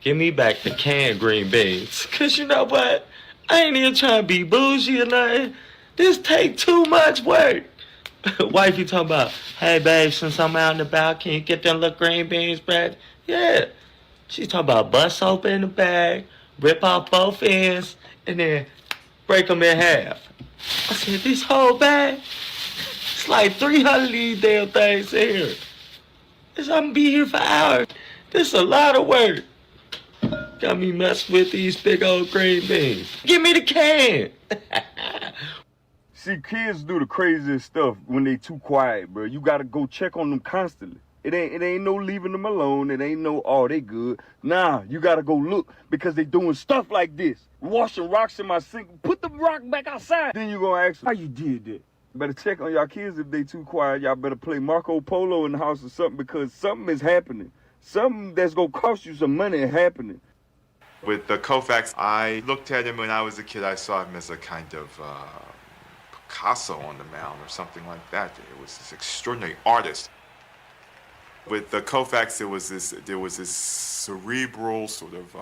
S9: give me back the canned green beans. Because you know what? I ain't even trying to be bougie or nothing. This take too much work. Wifey talking about, hey, babe, since I'm out and about, can you get them little green beans back? Yeah. She's talking about bust open the bag, rip off both ends, and then break them in half. I said, this whole bag? It's like 300 of these damn things in here. I'm going to be here for hours. This is a lot of work. Got me messing with these big old green beans. Give me the can.
S12: See, kids do the craziest stuff when they too quiet, bro. You gotta go check on them constantly. It ain't no leaving them alone. It ain't no, oh, they good. Nah, you gotta go look because they doing stuff like this. Washing rocks in my sink. Put the rock back outside. Then you gonna ask how you did that. Better check on y'all kids if they too quiet. Y'all better play Marco Polo in the house or something because something is happening. Something that's gonna cost you some money is happening.
S14: With the Koufax, I looked at him when I was a kid. I saw him as a kind of Picasso on the mound or something like that. It was this extraordinary artist. With the Koufax, there was this cerebral sort of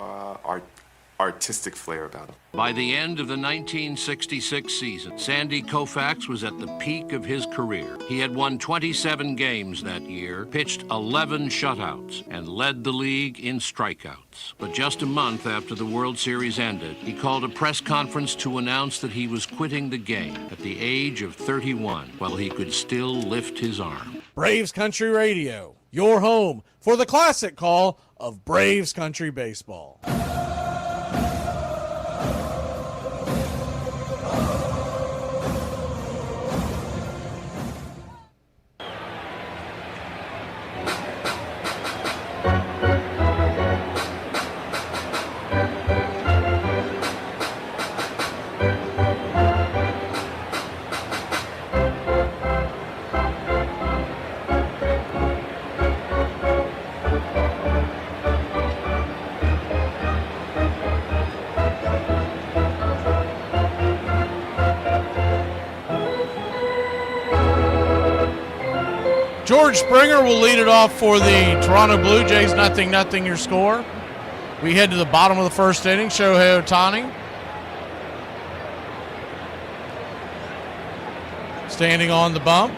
S14: artistic flair about him.
S8: By the end of the 1966 season, Sandy Koufax was at the peak of his career. He had won 27 games that year, pitched 11 shutouts, and led the league in strikeouts. But just a month after the World Series ended, he called a press conference to announce that he was quitting the game at the age of 31, while he could still lift his arm.
S1: Braves Country Radio, your home for the classic call of Braves Country Baseball. George Springer will lead it off for the Toronto Blue Jays, 0-0 your score. We head to the bottom of the first inning. Shohei Ohtani standing on the bump.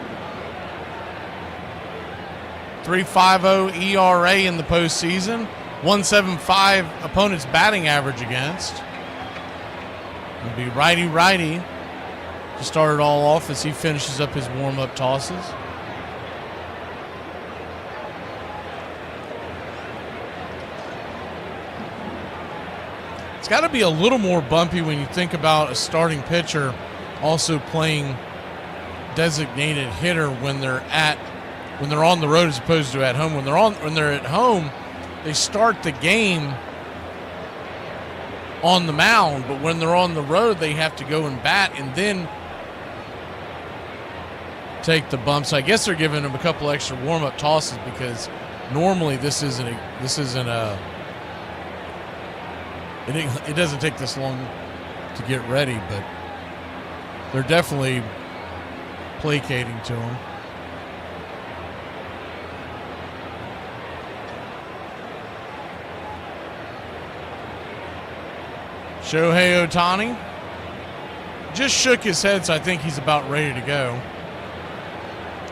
S1: 3.50 ERA in the postseason. 1.75 opponent's batting average against. It'll be righty-righty to start it all off as he finishes up his warm-up tosses. It's got to be a little more bumpy when you think about a starting pitcher also playing designated hitter when they're on the road as opposed to at home. When they're at home, they start the game on the mound, but when they're on the road, they have to go and bat and then take the bump. So I guess they're giving them a couple extra warm-up tosses because normally this isn't a It doesn't take this long to get ready, but they're definitely placating to him. Shohei Ohtani just shook his head, so I think he's about ready to go.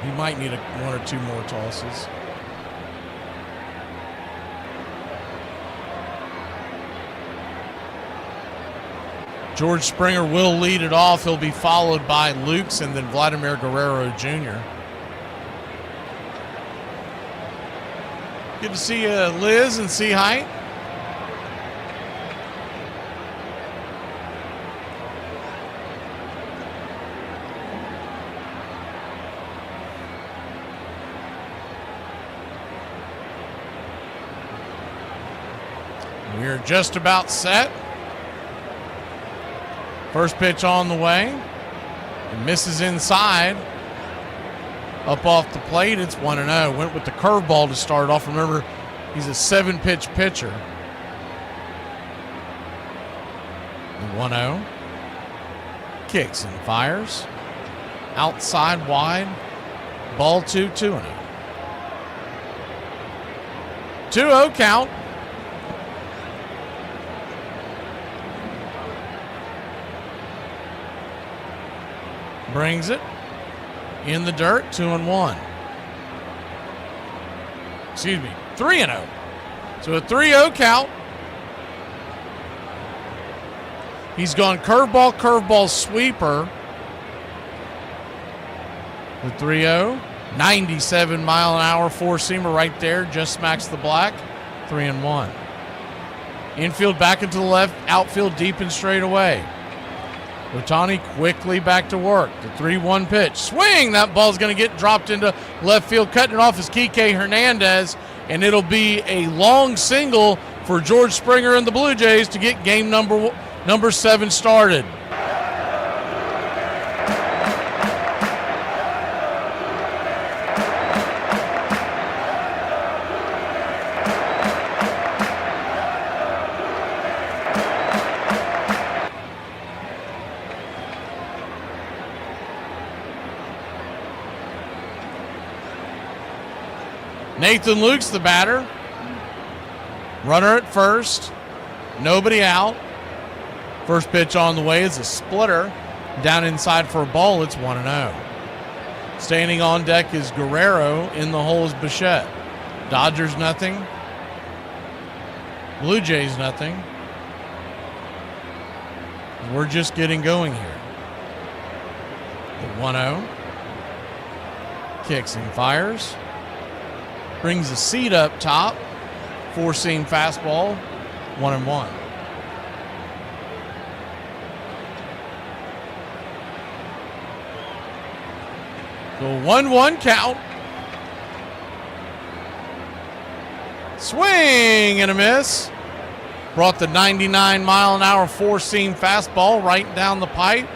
S1: He might need one or two more tosses. George Springer will lead it off. He'll be followed by Lukes and then Vladimir Guerrero Jr. Good to see Liz and see Height. We're just about set. First pitch on the way. It misses inside. Up off the plate, it's 1-0. Went with the curveball to start off. Remember, he's a 7-pitch pitcher. 1-0. Kicks and fires. Outside wide. Ball 2-0. 2-0 count. Brings it in the dirt, 2-1. Excuse me, 3-0. So a 3-0 count. He's gone curveball, curveball, sweeper. The 3-0. 97-mile-an-hour four-seamer right there. Just smacks the black. 3-1. Infield back into the left. Outfield deep and straight away. Ohtani quickly back to work. The 3-1 pitch. Swing! That ball's going to get dropped into left field. Cutting it off is Kike Hernandez. And it'll be a long single for George Springer and the Blue Jays to get game number 7 started. Nathan Luke's the batter. Runner at first. Nobody out. First pitch on the way is a splitter. Down inside for a ball, it's 1-0. Standing on deck is Guerrero. In the hole is Bichette. Dodgers nothing. Blue Jays nothing. We're just getting going here. The 1-0. Kicks and fires. Brings the seat up top. Four-seam fastball. 1-1. So 1-1 count. Swing and a miss. Brought the 99-mile-an-hour four-seam fastball right down the pipe.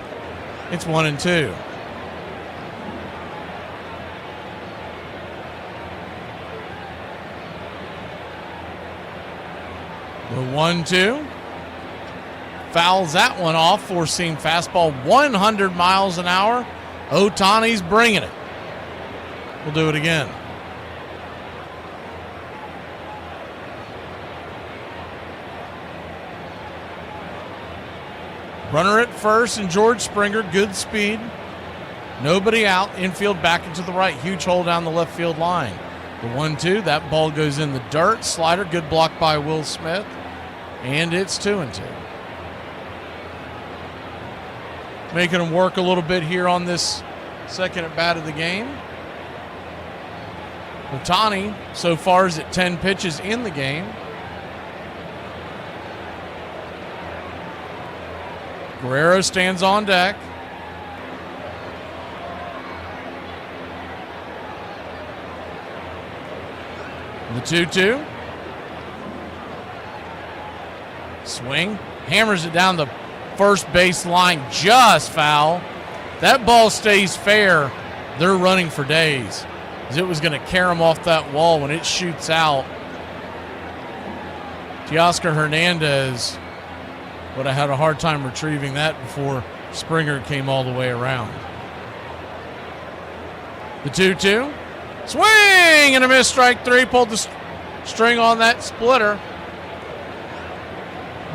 S1: It's 1-2. The 1-2. Fouls that one off. Four-seam fastball, 100 miles an hour. Ohtani's bringing it. We'll do it again. Runner at first and George Springer. Good speed. Nobody out. Infield back into the right. Huge hole down the left field line. The 1-2. That ball goes in the dirt. Slider. Good block by Will Smith. And it's 2-2. Making him work a little bit here on this second at bat of the game. Ohtani so far is at 10 pitches in the game. Guerrero stands on deck. The 2-2. Swing. Hammers it down the first base line. Just foul. That ball stays fair. They're running for days. As it was going to carry him off that wall when it shoots out. Teoscar Hernandez would have had a hard time retrieving that before Springer came all the way around. The 2-2. Swing and a miss, strike 3. Pulled the string on that splitter.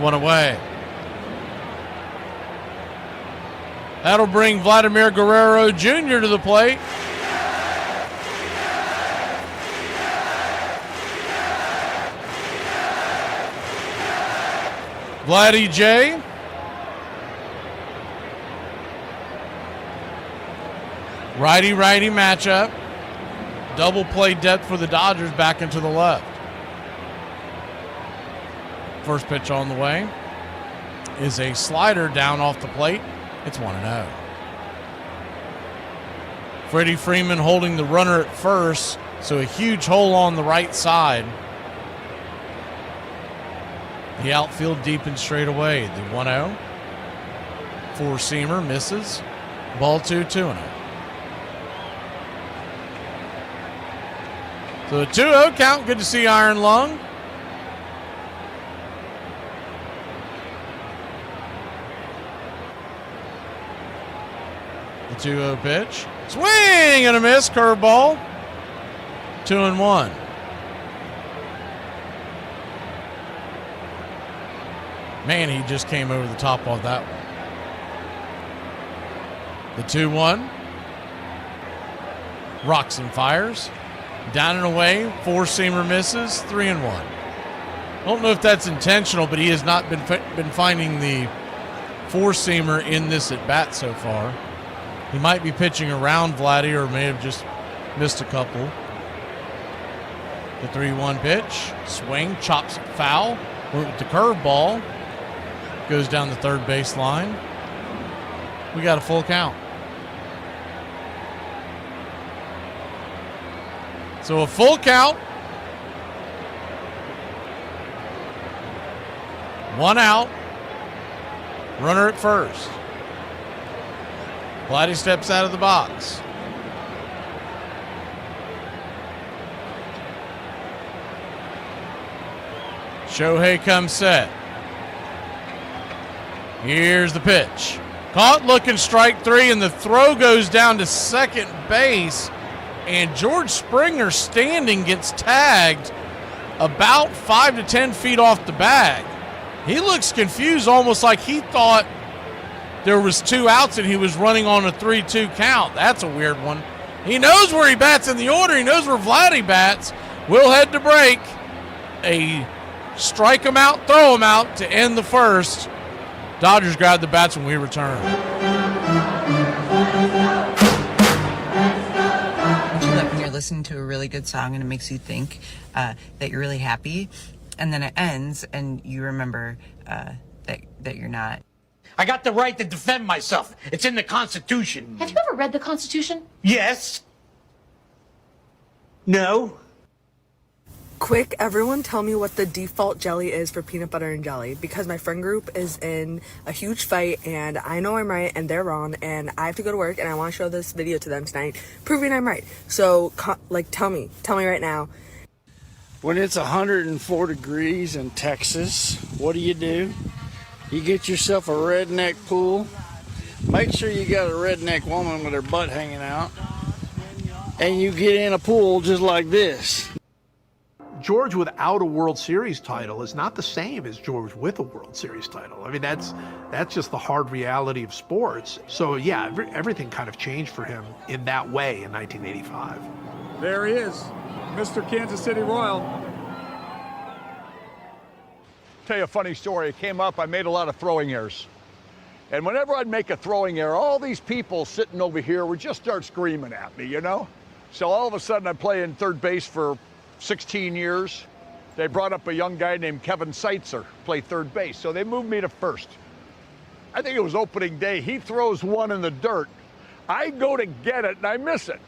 S1: One away. That'll bring Vladimir Guerrero Jr. to the plate. Vladdy J. Righty-righty matchup. Double play depth for the Dodgers back into the left. First pitch on the way is a slider down off the plate. It's 1-0. Freddie Freeman holding the runner at first, so a huge hole on the right side. The outfield deep and straight away. The 1-0. Four-seamer misses. Ball 2, 2-0. So a 2-0 count. Good to see Iron Lung. The 2-0 pitch. Swing and a miss. Curveball. 2-1. Man, he just came over the top on that one. The 2-1. Rocks and fires. Down and away. Four-seamer misses. 3-1. I don't know if that's intentional, but he has not been finding the four-seamer in this at-bat so far. He might be pitching around Vladdy or may have just missed a couple. The 3-1 pitch. Swing. Chops it foul. Went with the curveball. Goes down the third base line. We got a full count. So a full count. 1 out. Runner at first. Vladdy steps out of the box. Shohei comes set. Here's the pitch. Caught looking, strike 3, and the throw goes down to second base. And George Springer standing gets tagged about 5 to 10 feet off the bag. He looks confused, almost like he thought there was 2 outs and he was running on a 3-2 count. That's a weird one. He knows where he bats in the order. He knows where Vladdy bats. We'll head to break. A strike him out, throw him out to end the first. Dodgers grab the bats when we return.
S6: When you're listening to a really good song and it makes you think that you're really happy, and then it ends and you remember that you're not.
S13: I got the right to defend myself. It's in the Constitution.
S15: Have you ever read the Constitution?
S13: Yes. No.
S16: Quick, everyone tell me what the default jelly is for peanut butter and jelly, because my friend group is in a huge fight and I know I'm right and they're wrong and I have to go to work and I want to show this video to them tonight proving I'm right. So tell me right now.
S17: When it's 104 degrees in Texas, what do? You get yourself a redneck pool. Make sure you got a redneck woman with her butt hanging out. And you get in a pool just like this.
S26: George without a World Series title is not the same as George with a World Series title. I mean, that's just the hard reality of sports. So yeah, everything kind of changed for him in that way in 1985.
S27: There he is, Mr. Kansas City Royal.
S25: Tell you a funny story. It came up, I made a lot of throwing errors. And whenever I'd make a throwing error, all these people sitting over here would just start screaming at me, you know? So all of a sudden I'm playing third base for 16 years. They brought up a young guy named Kevin Seitzer, play third base. So they moved me to first. I think it was opening day. He throws one in the dirt. I go to get it and I miss it.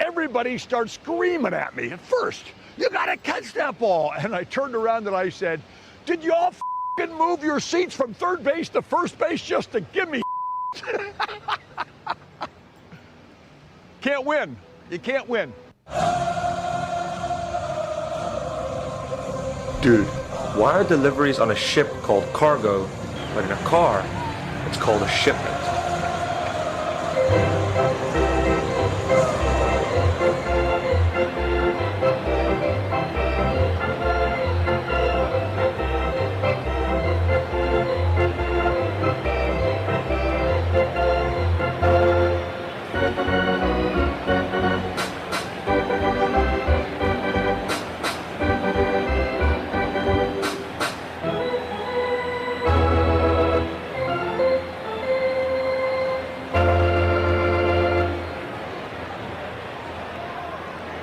S25: Everybody starts screaming at me at first. You gotta catch that ball. And I turned around and I said, did you all f***ing move your seats from third base to first base just to give me Can't win. You can't win.
S28: Dude, why are deliveries on a ship called cargo, but in a car, it's called a shipment?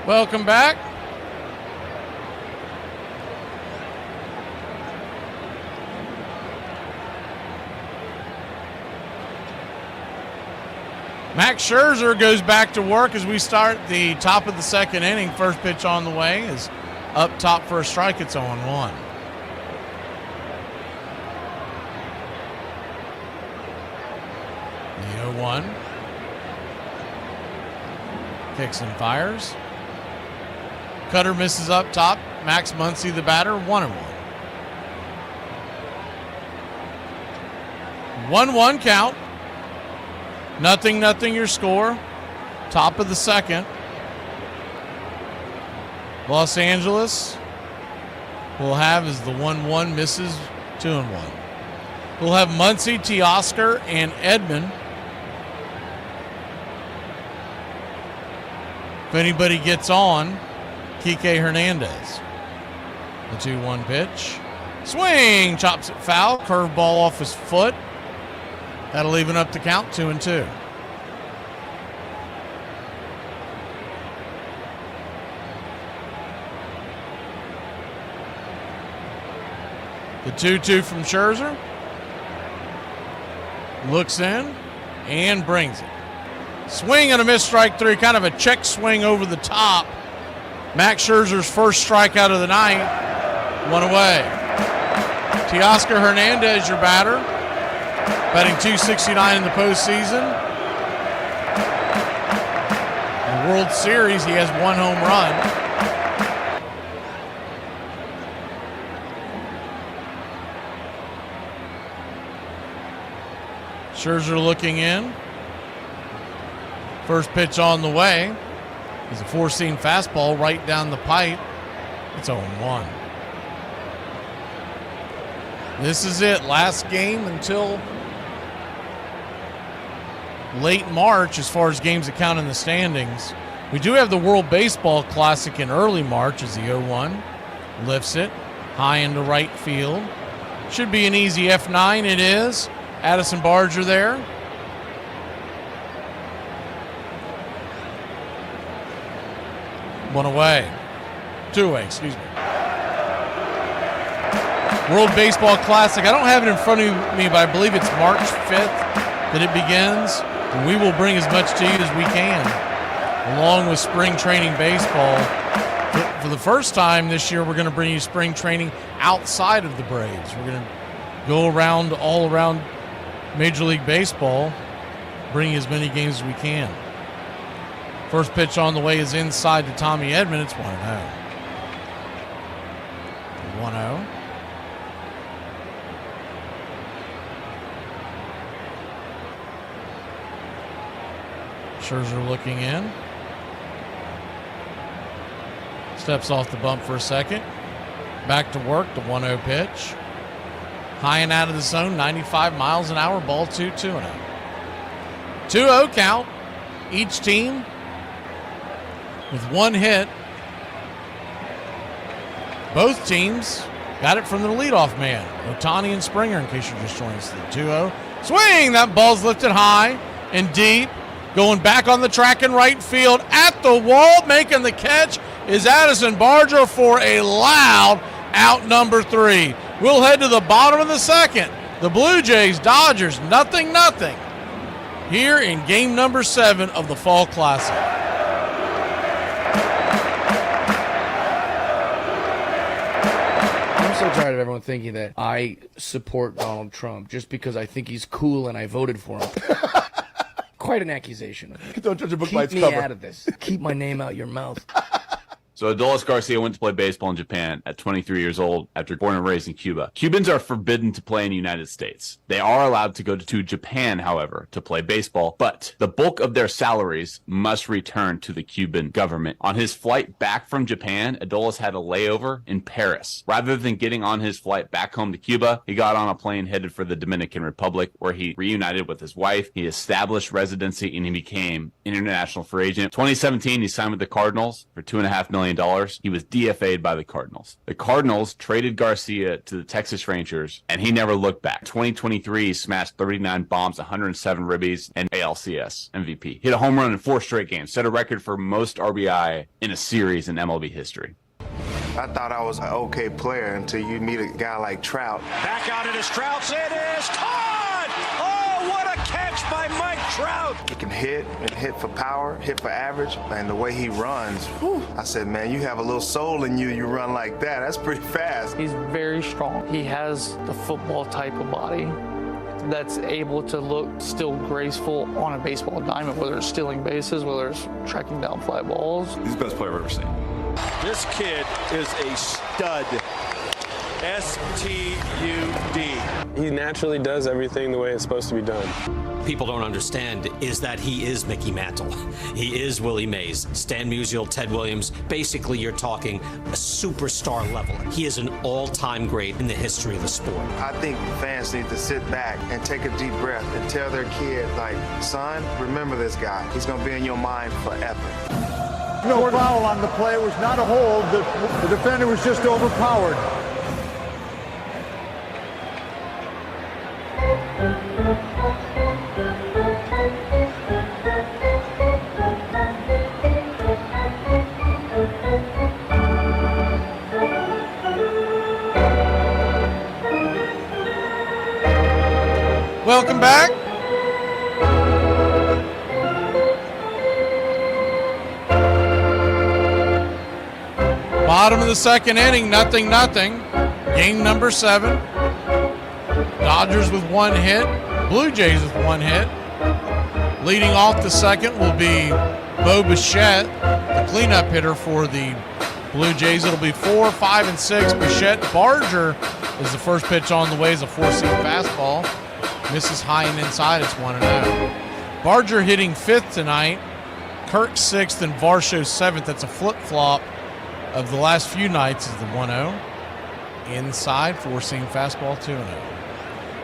S1: Welcome back. Max Scherzer goes back to work as we start the top of the second inning. First pitch on the way is up top for a strike. It's 0-1. The 0-1. Kicks and fires. Cutter misses up top. Max Muncy, the batter, 1-1. 1-1 count. 0-0 your score. Top of the second. Los Angeles will have as the 1-1 misses 2-1. We'll have Muncy, Teoscar, and Edman. If anybody gets on, Kike Hernandez. The 2-1 pitch. Swing! Chops it foul. Curveball off his foot. That'll even up the count, 2-2. The 2-2 from Scherzer. Looks in and brings it. Swing and a miss, strike three. Kind of a check swing over the top. Max Scherzer's first strikeout of the night. 1 away. Teoscar Hernandez, your batter. Batting .269 in the postseason. In the World Series, he has 1 home run. Scherzer looking in. First pitch on the way is a 4-seam fastball right down the pipe. It's 0-1. This is it. Last game until late March as far as games that count in the standings. We do have the World Baseball Classic in early March as the 0-1 lifts it high into right field. Should be an easy F9. It is. Addison Barger there. One away. 2 away, excuse me. World Baseball Classic. I don't have it in front of me, but I believe it's March 5th that it begins. And we will bring as much to you as we can, along with spring training baseball. For the first time this year, we're going to bring you spring training outside of the Braves. We're going to go around all around Major League Baseball, bringing as many games as we can. First pitch on the way is inside to Tommy Edman. It's 1-0. 1-0. Scherzer looking in. Steps off the bump for a second. Back to work, the 1-0 pitch. High and out of the zone, 95 miles an hour, ball 2-0. 2-0 count. Each team with 1 hit. Both teams got it from the leadoff man, Ohtani and Springer, in case you're just joining us. The 2-0. Swing! That ball's lifted high and deep. Going back on the track in right field. At the wall, making the catch is Addison Barger for a loud out number 3. We'll head to the bottom of the second. The Blue Jays, Dodgers, 0-0 here in game number 7 of the Fall Classic.
S2: I'm so tired of everyone thinking that I support Donald Trump just because I think he's cool and I voted for him. Quite an accusation.
S7: Don't judge a book by its
S2: Keep
S7: cover.
S2: me out of this. Keep my name out your mouth.
S15: So Adolis Garcia went to play baseball in Japan at 23 years old after born and raised in Cuba. Cubans are forbidden to play in the United States. They are allowed to go to Japan, however, to play baseball, but the bulk of their salaries must return to the Cuban government. On his flight back from Japan, Adolis had a layover in Paris. Rather than getting on his flight back home to Cuba, he got on a plane headed for the Dominican Republic, where he reunited with his wife. He established residency and he became international free agent. 2017, he signed with the Cardinals for $2.5 million. He was DFA'd by the Cardinals. The Cardinals traded Garcia to the Texas Rangers, and he never looked back. 2023, he smashed 39 bombs, 107 ribbies, and ALCS MVP. Hit a home run in 4 straight games, set a record for most RBI in a series in MLB history.
S19: I thought I was an okay player until you meet a guy like Trout.
S18: Back out it is Trout. It is caught! Oh, what a catch by Mike Trout!
S19: He can hit and hit for power, hit for average, and the way he runs, whew, I said, man, you have a little soul in you. You run like that. That's pretty fast.
S20: He's very strong. He has the football type of body that's able to look still graceful on a baseball diamond, whether it's stealing bases, whether it's tracking down fly balls.
S21: He's the best player I've ever seen.
S18: This kid is a stud. S-T-U-D.
S28: He naturally does everything the way it's supposed to be done.
S13: People don't understand is that he is Mickey Mantle. He is Willie Mays, Stan Musial, Ted Williams. Basically, you're talking a superstar level. He is an all-time great in the history of the sport.
S19: I think fans need to sit back and take a deep breath and tell their kid, like, son, remember this guy. He's going to be in your mind forever.
S25: No foul on the play. It was not a hold. The defender was just overpowered.
S1: Welcome back. Bottom of the second inning, 0-0. Game number 7. Dodgers with 1 hit. Blue Jays with 1 hit. Leading off the second will be Bo Bichette, the cleanup hitter for the Blue Jays. It'll be 4, 5, and 6. Bichette. Barger is the first pitch on the way as a 4-seam fastball. Misses high and inside. It's 1-0. Barger hitting 5th tonight. Kirk 6th and Varsho 7th. That's a flip-flop of the last few nights is the 1-0. Inside, 4-seam fastball, 2-0.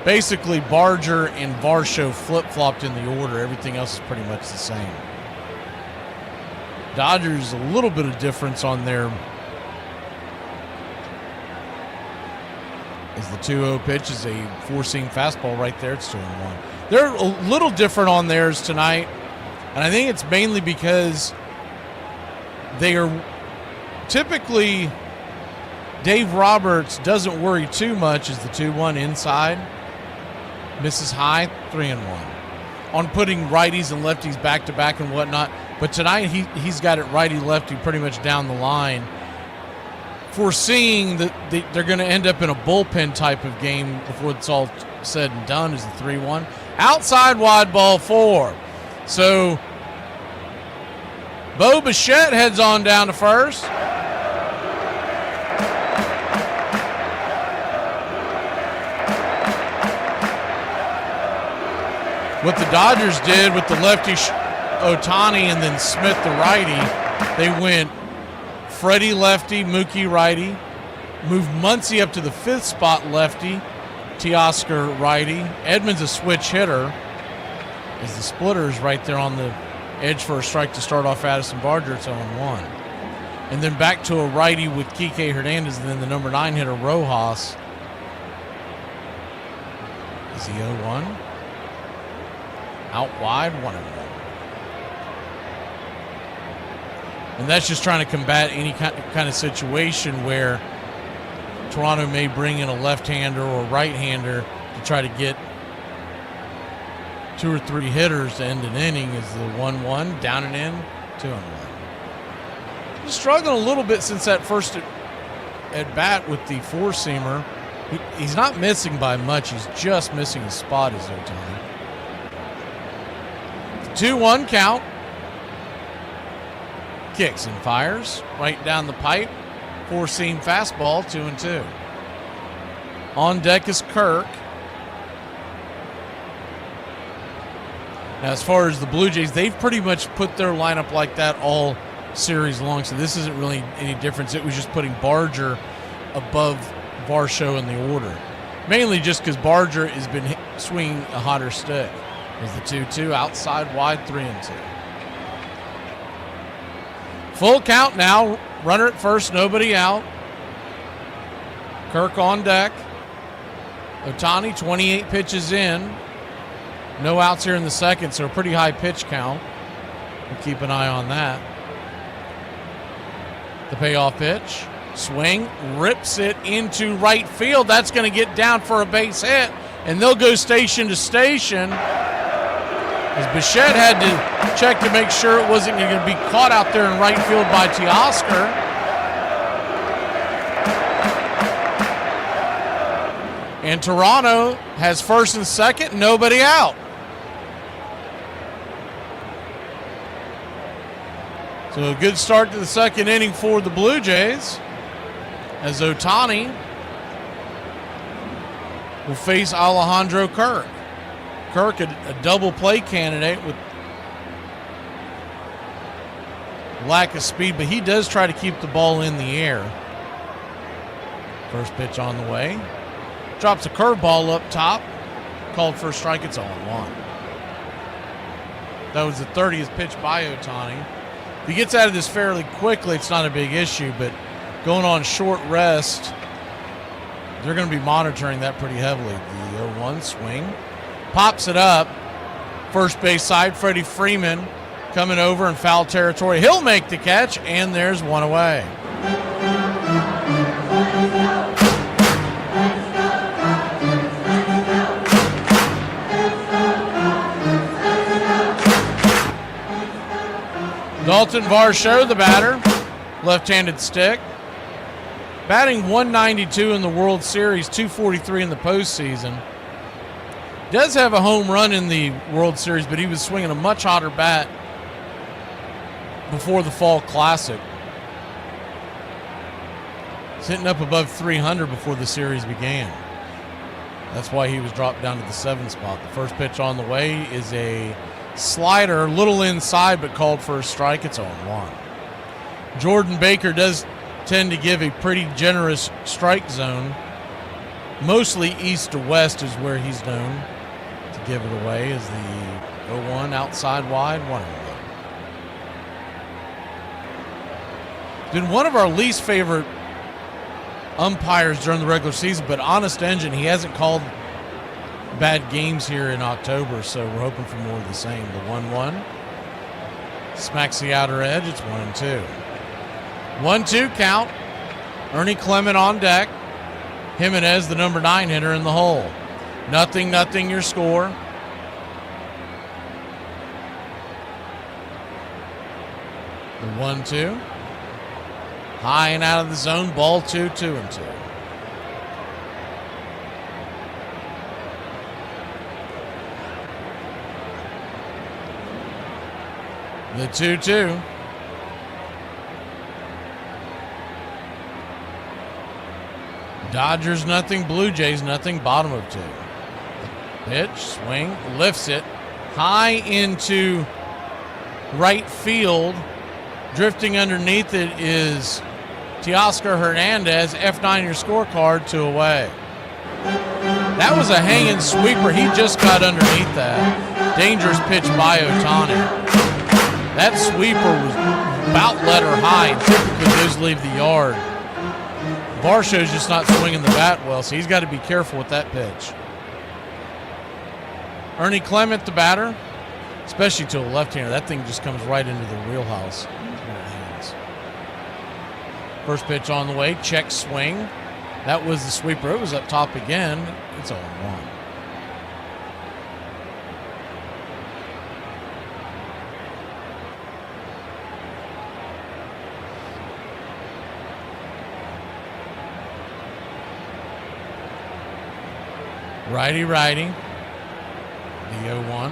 S1: Basically, Barger and Varsho flip-flopped in the order. Everything else is pretty much the same. Dodgers, a little bit of difference on their as the 2-0 pitch is a 4-seam fastball right there. It's 2-1. They're a little different on theirs tonight, and I think it's mainly because they are typically Dave Roberts doesn't worry too much as the 2-1 inside. Misses high, 3-1. On putting righties and lefties back-to-back and whatnot. But tonight he's got it righty-lefty pretty much down the line. Foreseeing that they're going to end up in a bullpen type of game before it's all said and done is the 3-1. Outside wide ball 4. So Bo Bichette heads on down to first. What the Dodgers did with the lefty Ohtani and then Smith the righty, they went Freddie lefty, Mookie righty, moved Muncy up to the 5th spot lefty, Teoscar righty. Edmonds a switch hitter as the splitter is right there on the edge for a strike to start off Addison Barger. It's 0-1. And then back to a righty with Kike Hernandez and then the number 9 hitter Rojas. Is he 0-1? Out wide, 1-1. And that's just trying to combat any kind of situation where Toronto may bring in a left-hander or a right-hander to try to get 2 or 3 hitters to end an inning. Is the 1-1, down and in, 2-1. He's struggling a little bit since that first at bat with the 4-seamer. He's not missing by much. He's just missing a spot as Ohtani. 2-1 count. Kicks and fires right down the pipe. 4-seam fastball, 2-2. On deck is Kirk. Now, as far as the Blue Jays, they've pretty much put their lineup like that all series long, so this isn't really any difference. It was just putting Barger above Varsho in the order. Mainly just because Barger has been swinging a hotter stick. Is the 2-2 outside wide, 3-2. Full count now. Runner at first, nobody out. Kirk on deck. Ohtani, 28 pitches in. No outs here in the second, so a pretty high pitch count. We'll keep an eye on that. The payoff pitch. Swing, rips it into right field. That's going to get down for a base hit, and they'll go station to station. As Bichette had to check to make sure it wasn't going to be caught out there in right field by Teoscar. And Toronto has first and second, nobody out. So So a good start to the second inning for the Blue Jays, as Ohtani will face Alejandro Kirk. Kirk, a double play candidate with lack of speed, but he does try to keep the ball in the air. First pitch on the way. Drops a curveball up top. Called for a strike. It's 0-1. That was the 30th pitch by Ohtani. If he gets out of this fairly quickly, it's not a big issue, but going on short rest, they're going to be monitoring that pretty heavily. The 0-1 swing. Pops it up. First base side, Freddie Freeman coming over in foul territory. He'll make the catch, and there's one away. Dalton Varsho, the batter, left-handed stick. Batting 192 in the World Series, 243 in the postseason. Does have a home run in the World Series, but he was swinging a much hotter bat before the Fall Classic. He's hitting up above 300 before the series began. That's why he was dropped down to the 7th spot. The first pitch on the way is a slider, a little inside, but called for a strike. It's 0-1. Jordan Baker does tend to give a pretty generous strike zone. Mostly east to west is where he's known to give it away, as the 0-1 outside wide, 1-1. Been one of our least favorite umpires during the regular season, but honest engine, he hasn't called bad games here in October, so we're hoping for more of the same. The 1-1 smacks the outer edge. It's 1-2. 1-2 count. Ernie Clement on deck. Jimenez, the number 9 hitter, in the hole. 0-0 your score. The 1-2. High and out of the zone. Ball 2, 2-2. The 2-2. Dodgers nothing, Blue Jays nothing, bottom of 2. Pitch, swing, lifts it. High into right field. Drifting underneath it is Teoscar Hernandez. F9 your scorecard, 2 away. That was a hanging sweeper. He just got underneath that. Dangerous pitch by Ohtani. That sweeper was about letter high, and typically those leave the yard. Varsho's just not swinging the bat well, so he's got to be careful with that pitch. Ernie Clement, the batter, especially to a left-hander. That thing just comes right into the wheelhouse. First pitch on the way, check swing. That was the sweeper. It was up top again. It's 0-1. Righty. The 0-1.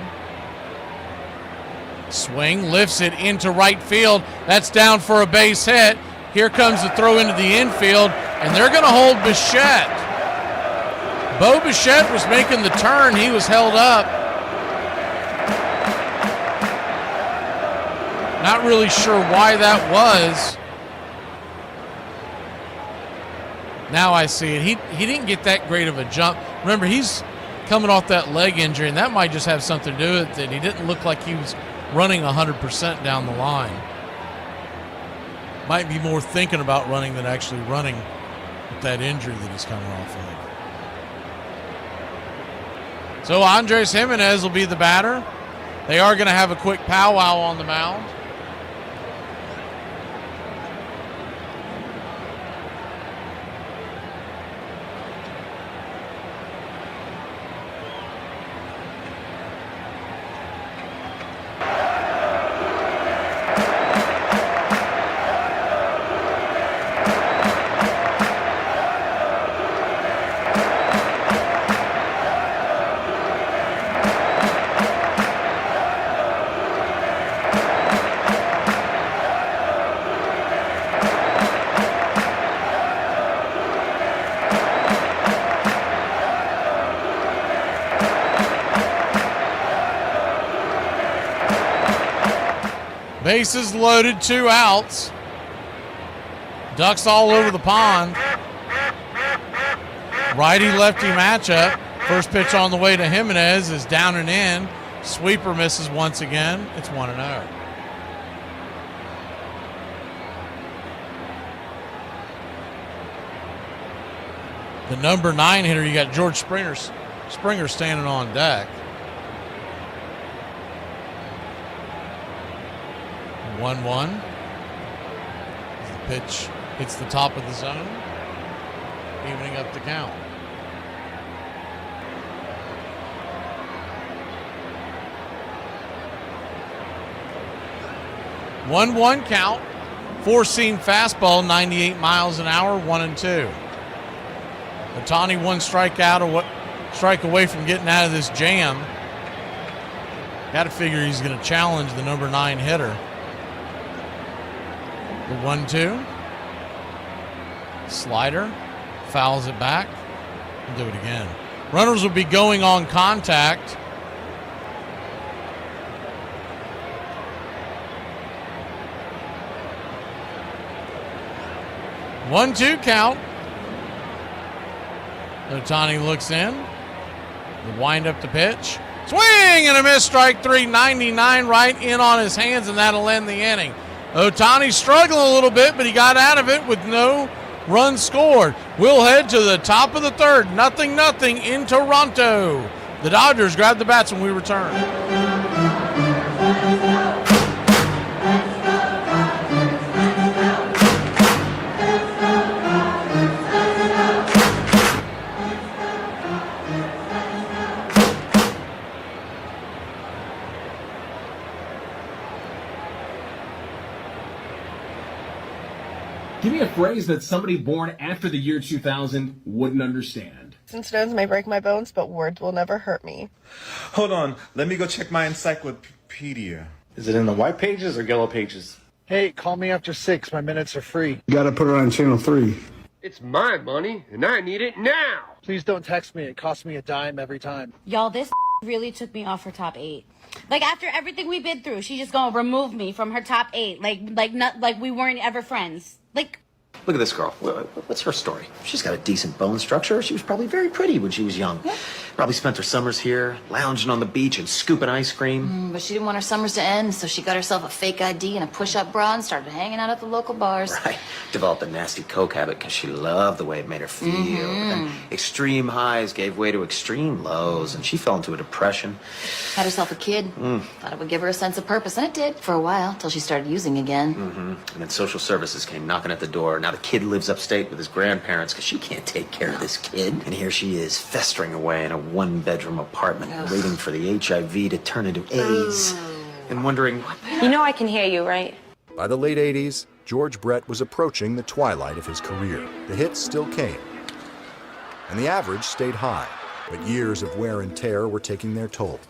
S1: Swing, lifts it into right field. That's down for a base hit. Here comes the throw into the infield, and they're going to hold Bichette. Bo Bichette was making the turn. He was held up. Not really sure why that was. Now I see it. He didn't get that great of a jump. Remember, he's coming off that leg injury, and that might just have something to do with it, that he didn't look like he was running 100% down the line. Might be more thinking about running than actually running with that injury that he's coming off of. So Andres Jimenez will be the batter. They are going to have a quick powwow on the mound. Bases loaded, 2 outs. Ducks all over the pond. Righty-lefty matchup. First pitch on the way to Jimenez is down and in. Sweeper misses once again. It's 1-0. The number 9 hitter, you got George Springer standing on deck. 1-1. The pitch hits the top of the zone, evening up the count. One count. 4-seam fastball, 98 miles an hour, 1-2. Ohtani one strike away from getting out of this jam. Got to figure he's going to challenge the number 9 hitter. The 1-2. Slider. Fouls it back. We'll do it again. Runners will be going on contact. One-two count. Ohtani looks in. The wind up the pitch. Swing and a miss, strike 3, 99 right in on his hands, and that'll end the inning. Ohtani struggling a little bit, but he got out of it with no runs scored. We'll head to the top of the third, 0-0 in Toronto. The Dodgers grab the bats when we return.
S5: Give me a phrase that somebody born after the year 2000 wouldn't understand.
S7: Stones may break my bones, but words will never hurt me.
S10: Hold on, let me go check my encyclopedia.
S11: Is it in the white pages or yellow pages?
S21: Hey, call me after 6. My minutes are free.
S11: You gotta put it on channel 3.
S21: It's my money, and I need it now. Please don't text me. It costs me a dime every time.
S22: Y'all, this really took me off her top 8. Like, after everything we've been through, she's just gonna remove me from her top 8. Like we weren't ever friends. Like,
S23: look at this girl. What's her story? She's got a decent bone structure. She was probably very pretty when she was young. Probably spent her summers here, lounging on the beach and scooping ice cream.
S24: But she didn't want her summers to end, so she got herself a fake ID and a push-up bra and started hanging out at the local bars.
S23: Right. Developed a nasty coke habit because she loved the way it made her feel. But then extreme highs gave way to extreme lows, and she fell into a depression.
S24: Had herself a kid. Thought it would give her a sense of purpose, and it did for a while, till she started using again.
S23: And then social services came knocking at the door. Now the kid lives upstate with his grandparents because she can't take care of this kid. And here she is, festering away in a one-bedroom apartment, waiting for the HIV to turn into AIDS, and wondering,
S29: You know I can hear you, right?
S30: By the late 80s, George Brett was approaching the twilight of his career. The hits still came, and the average stayed high, but years of wear and tear were taking their toll.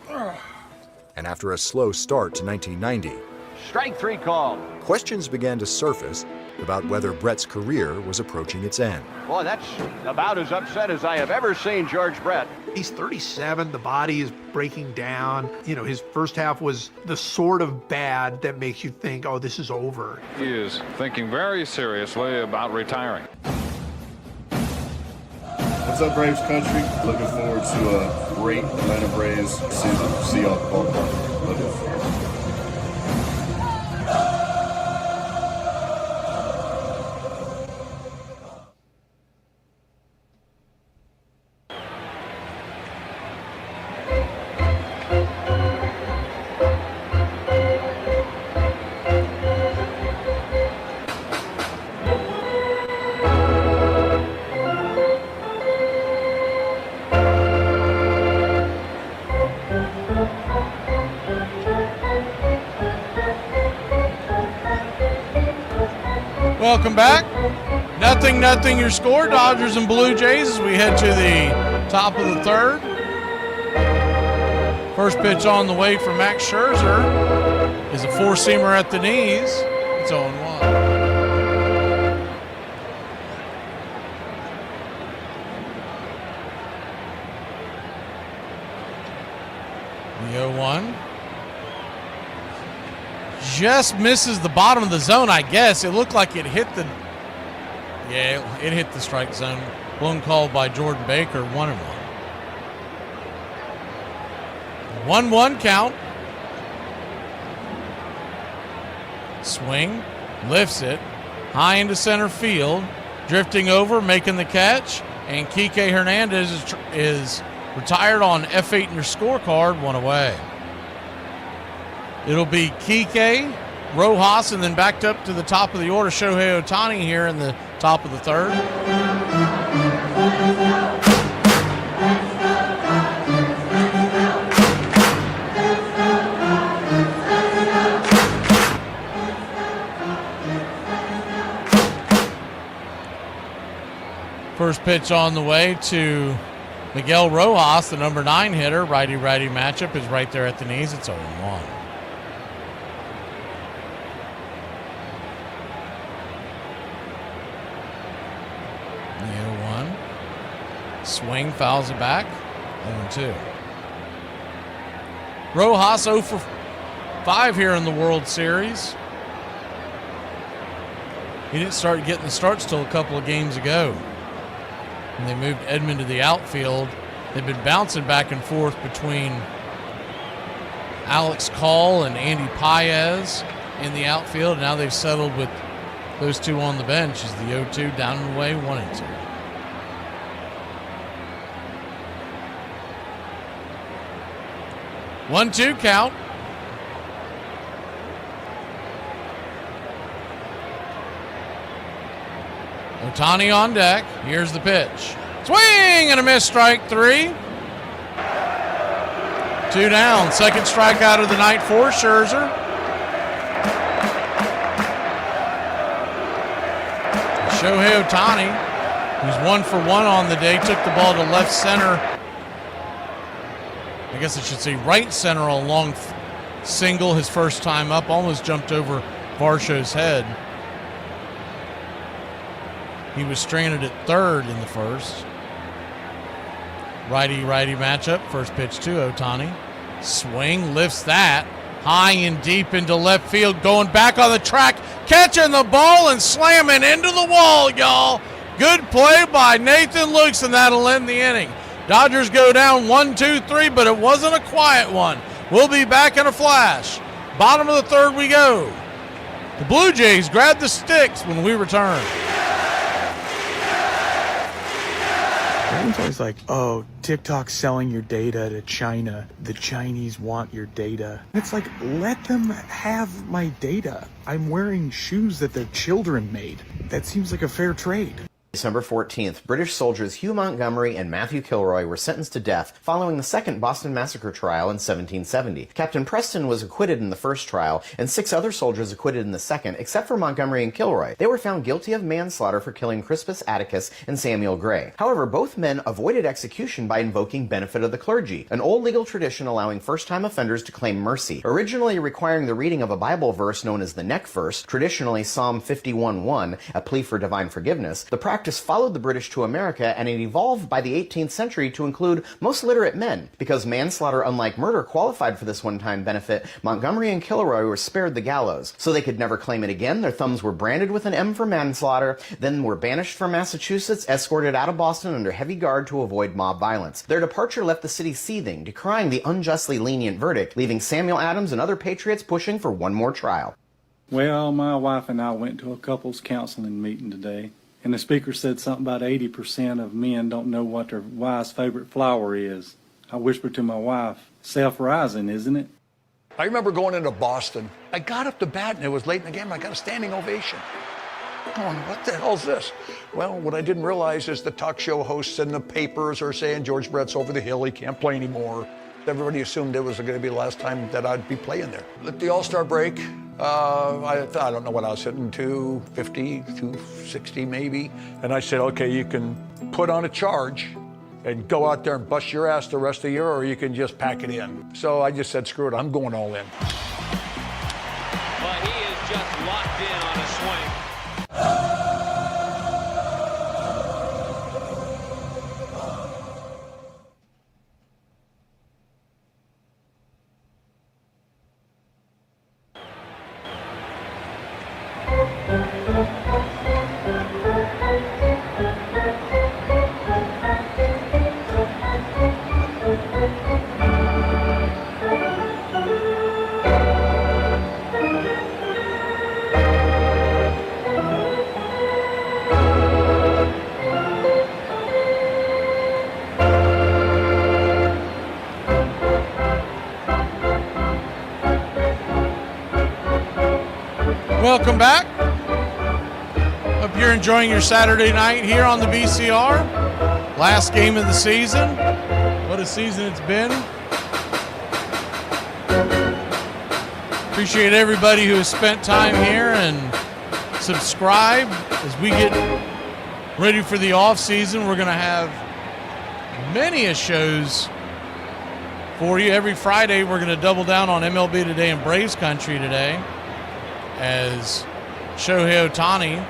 S30: And after a slow start to 1990,
S18: Strike 3 called.
S30: questions began to surface about whether Brett's career was approaching its end.
S18: Boy, that's about as upset as I have ever seen George Brett.
S26: He's 37, the body is breaking down. You know, his first half was the sort of bad that makes you think, oh, this is over.
S27: He is thinking very seriously about retiring.
S10: What's up, Braves country? Looking forward to a great Atlanta Braves season. See y'all at the ballpark. Love you.
S1: Welcome back. 0-0 your score, Dodgers and Blue Jays, as we head to the top of the third. First pitch on the way from Max Scherzer is a four-seamer at the knees. It's 0-1. The 0-1. just misses the bottom of the zone, I guess. It looked like it hit the... Yeah, it hit the strike zone. Blown call by Jordan Baker, 1-1. 1-1 count. Swing, lifts it, high into center field, drifting over, making the catch, and Kike Hernandez is retired on F8 in your scorecard, 1 away. It'll be Kike, Rojas, and then backed up to the top of the order, Shohei Ohtani here in the top of the third. First pitch on the way to Miguel Rojas, the number 9 hitter. Righty-righty matchup is right there at the knees. It's 0-1. The 0-1. Swing, fouls it back. 0-2. Rojas 0 for 5 here in the World Series. He didn't start getting the starts till a couple of games ago. And they moved Edman to the outfield. They've been bouncing back and forth between Alex Call and Andy Paez in the outfield. Now they've settled with those two on the bench as the 0-2 down and away, 1-2. One-two count. Ohtani on deck. Here's the pitch. Swing and a miss, strike 3. 2 down. Second strikeout of the night for Scherzer. Shohei Ohtani, who's 1 for 1 on the day, took the ball to left center. I guess I should say right center on a long single his first time up. Almost jumped over Varsho's head. He was stranded at third in the first. Righty-righty matchup. First pitch to Ohtani. Swing, lifts that. High and deep into left field. Going back on the track. Catching the ball and slamming into the wall, y'all. Good play by Nathan Lukes, and that'll end the inning. Dodgers go down 1-2-3, but it wasn't a quiet one. We'll be back in a flash. Bottom of the third we go. The Blue Jays grab the sticks when we return.
S2: Everyone's always like, oh, TikTok's selling your data to China. The Chinese want your data. It's like, let them have my data. I'm wearing shoes that their children made. That seems like a fair trade.
S3: December 14th, British soldiers Hugh Montgomery and Matthew Kilroy were sentenced to death following the second Boston Massacre trial in 1770. Captain Preston was acquitted in the first trial, and 6 other soldiers acquitted in the second, except for Montgomery and Kilroy. They were found guilty of manslaughter for killing Crispus Atticus and Samuel Gray. However, both men avoided execution by invoking benefit of the clergy, an old legal tradition allowing first-time offenders to claim mercy. Originally requiring the reading of a Bible verse known as the neck verse, traditionally Psalm 51:1, a plea for divine forgiveness, the practice followed the British to America, and it evolved by the 18th century to include most literate men. Because manslaughter, unlike murder, qualified for this one-time benefit, Montgomery and Kilroy were spared the gallows. So they could never claim it again, their thumbs were branded with an M for manslaughter, then were banished from Massachusetts, escorted out of Boston under heavy guard to avoid mob violence. Their departure left the city seething, decrying the unjustly lenient verdict, leaving Samuel Adams and other patriots pushing for one more trial.
S4: Well, my wife and I went to a couples counseling meeting today. And the speaker said something about 80% of men don't know what their wife's favorite flower is. I whispered to my wife, self-rising, isn't it?
S6: I remember going into Boston. I got up to bat and it was late in the game. I got a standing ovation. Going, what the hell's this? Well, what I didn't realize is the talk show hosts and the papers are saying George Brett's over the hill. He can't play anymore. Everybody assumed it was going to be the last time that I'd be playing there. At the All-Star break, I don't know what I was hitting, 250, 260 maybe. And I said, okay, you can put on a charge and go out there and bust your ass the rest of the year, or you can just pack it in. So I just said, screw it, I'm going all in.
S18: But he is just locked in on a swing.
S1: Welcome back. Hope you're enjoying your Saturday night here on the VCR. Last game of the season. What a season it's been. Appreciate everybody who has spent time here and subscribed. As we get ready for the off season, we're going to have many a shows for you. Every Friday, we're going to double down on MLB Today and Braves Country today as Shohei Ohtani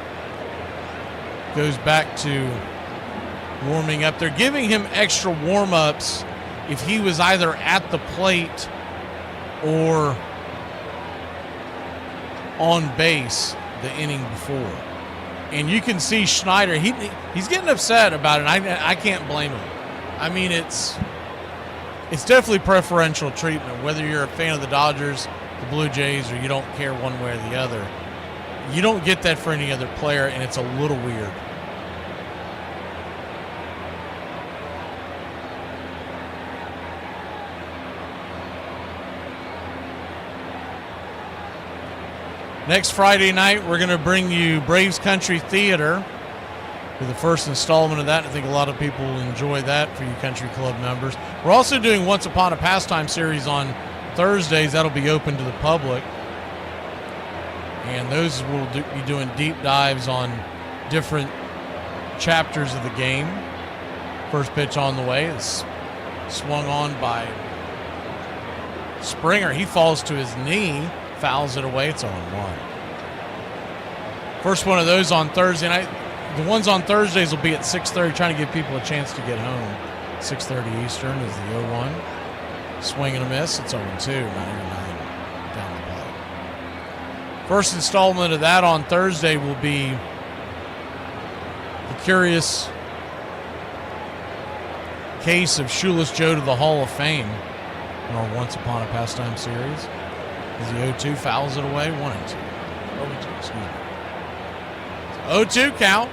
S1: goes back to warming up. They're giving him extra warm-ups if he was either at the plate or on base the inning before. And you can see Schneider, he's getting upset about it. I can't blame him. I mean, it's definitely preferential treatment, whether you're a fan of the Dodgers, the Blue Jays, or you don't care one way or the other. You don't get that for any other player, and it's a little weird. Next Friday night, we're going to bring you Braves Country Theater for the first installment of that. I think a lot of people will enjoy that for you country club members. We're also doing Once Upon a Pastime series on Thursdays. That'll be open to the public. And those will be doing deep dives on different chapters of the game. First pitch on the way is swung on by Springer. He falls to his knee. Fouls it away. It's 0-1. First one of those on Thursday night. The ones on Thursdays will be at 6:30, trying to give people a chance to get home. 6:30 Eastern is the 0-1. Swing and a miss. It's 0-2. 9-9 down the plate. First installment of that on Thursday will be the curious case of Shoeless Joe to the Hall of Fame in our Once Upon a Pastime series. As the 0-2 fouls it away, 1-2. 0-2, excuse me. 0-2 count.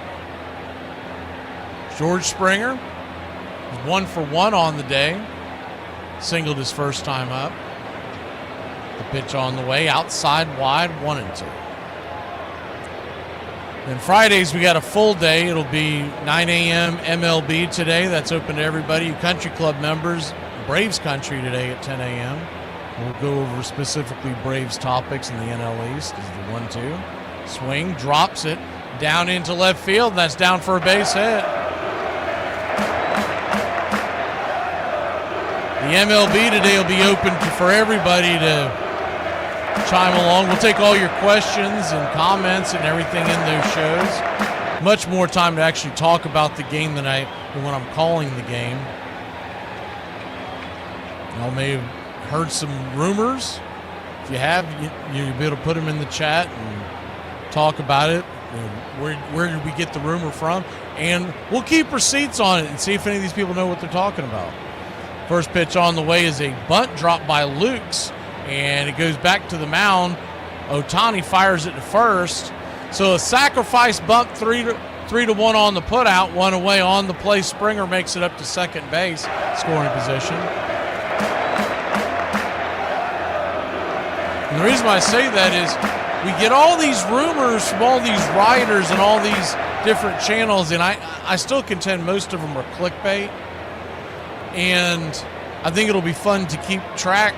S1: George Springer is 1 for 1 on the day. Singled his first time up. The pitch on the way, outside wide, 1-2. Then Fridays, we got a full day. It'll be 9 a.m. MLB today. That's open to everybody. You country club members, Braves Country today at 10 a.m. We'll go over specifically Braves topics in the NL East. This is the 1-2. Swing, drops it down into left field, and that's down for a base hit. The MLB today will be open for everybody to chime along. We'll take all your questions and comments and everything in those shows. Much more time to actually talk about the game than when I'm calling the game. Y'all may have heard some rumors. If you have, you'll be able to put them in the chat and talk about it. Where did we get the rumor from? And we'll keep receipts on it and see if any of these people know what they're talking about. First pitch on the way is a bunt drop by Lukes, and it goes back to the mound. Ohtani fires it to first. So a sacrifice bunt, 3-1 on the putout, 1 away on the play. Springer makes it up to second base, scoring position. And the reason why I say that is we get all these rumors from all these writers and all these different channels, and I still contend most of them are clickbait. And I think it'll be fun to keep track.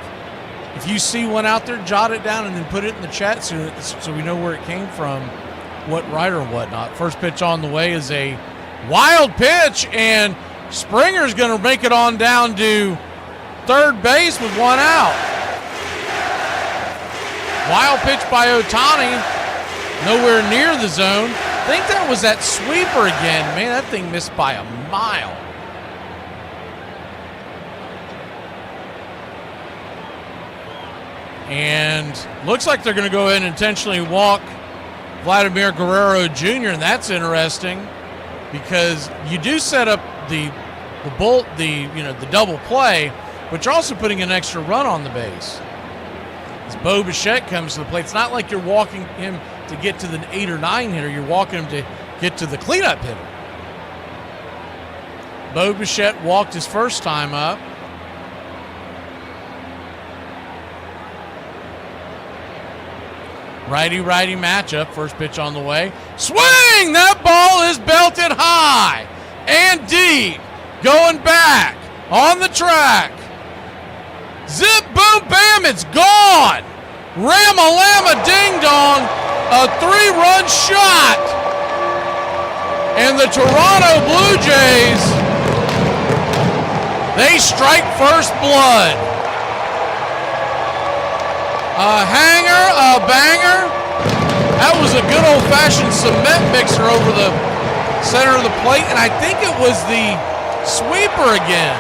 S1: If you see one out there, jot it down and then put it in the chat so we know where it came from, what writer and whatnot. First pitch on the way is a wild pitch, and Springer's going to make it on down to third base with 1 out. Wild pitch by Ohtani, nowhere near the zone. I think that was that sweeper again. Man, that thing missed by a mile. And looks like they're going to go ahead and intentionally walk Vladimir Guerrero Jr., and that's interesting because you do set up the double play, but you're also putting an extra run on the base. As Bo Bichette comes to the plate, it's not like you're walking him to get to the 8 or 9 hitter. You're walking him to get to the cleanup hitter. Bo Bichette walked his first time up. Righty-righty matchup. First pitch on the way. Swing! That ball is belted high and deep. Going back on the track. Zip, boom, bam, it's gone. Ram-a-lama, ding-dong. A 3-run shot. And the Toronto Blue Jays, they strike first blood. A hanger, a banger. That was a good old-fashioned cement mixer over the center of the plate, and I think it was the sweeper again.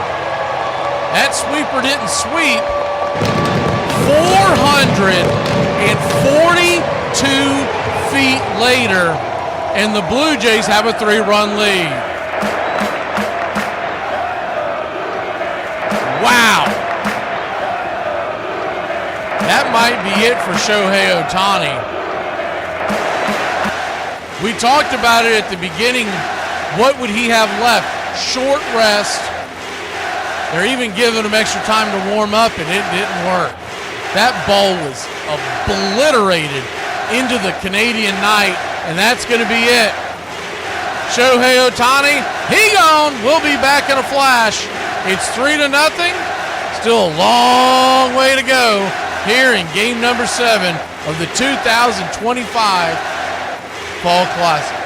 S1: That sweeper didn't sweep. 442 feet later, and the Blue Jays have a 3-run lead. Wow. That might be it for Shohei Ohtani. We talked about it at the beginning. What would he have left? Short rest. They're even giving him extra time to warm up, and it didn't work. That ball was obliterated into the Canadian night, and that's going to be it. Shohei Ohtani, he gone. We'll be back in a flash. It's 3-0. Still a long way to go here in game number 7 of the 2025 Fall Classic.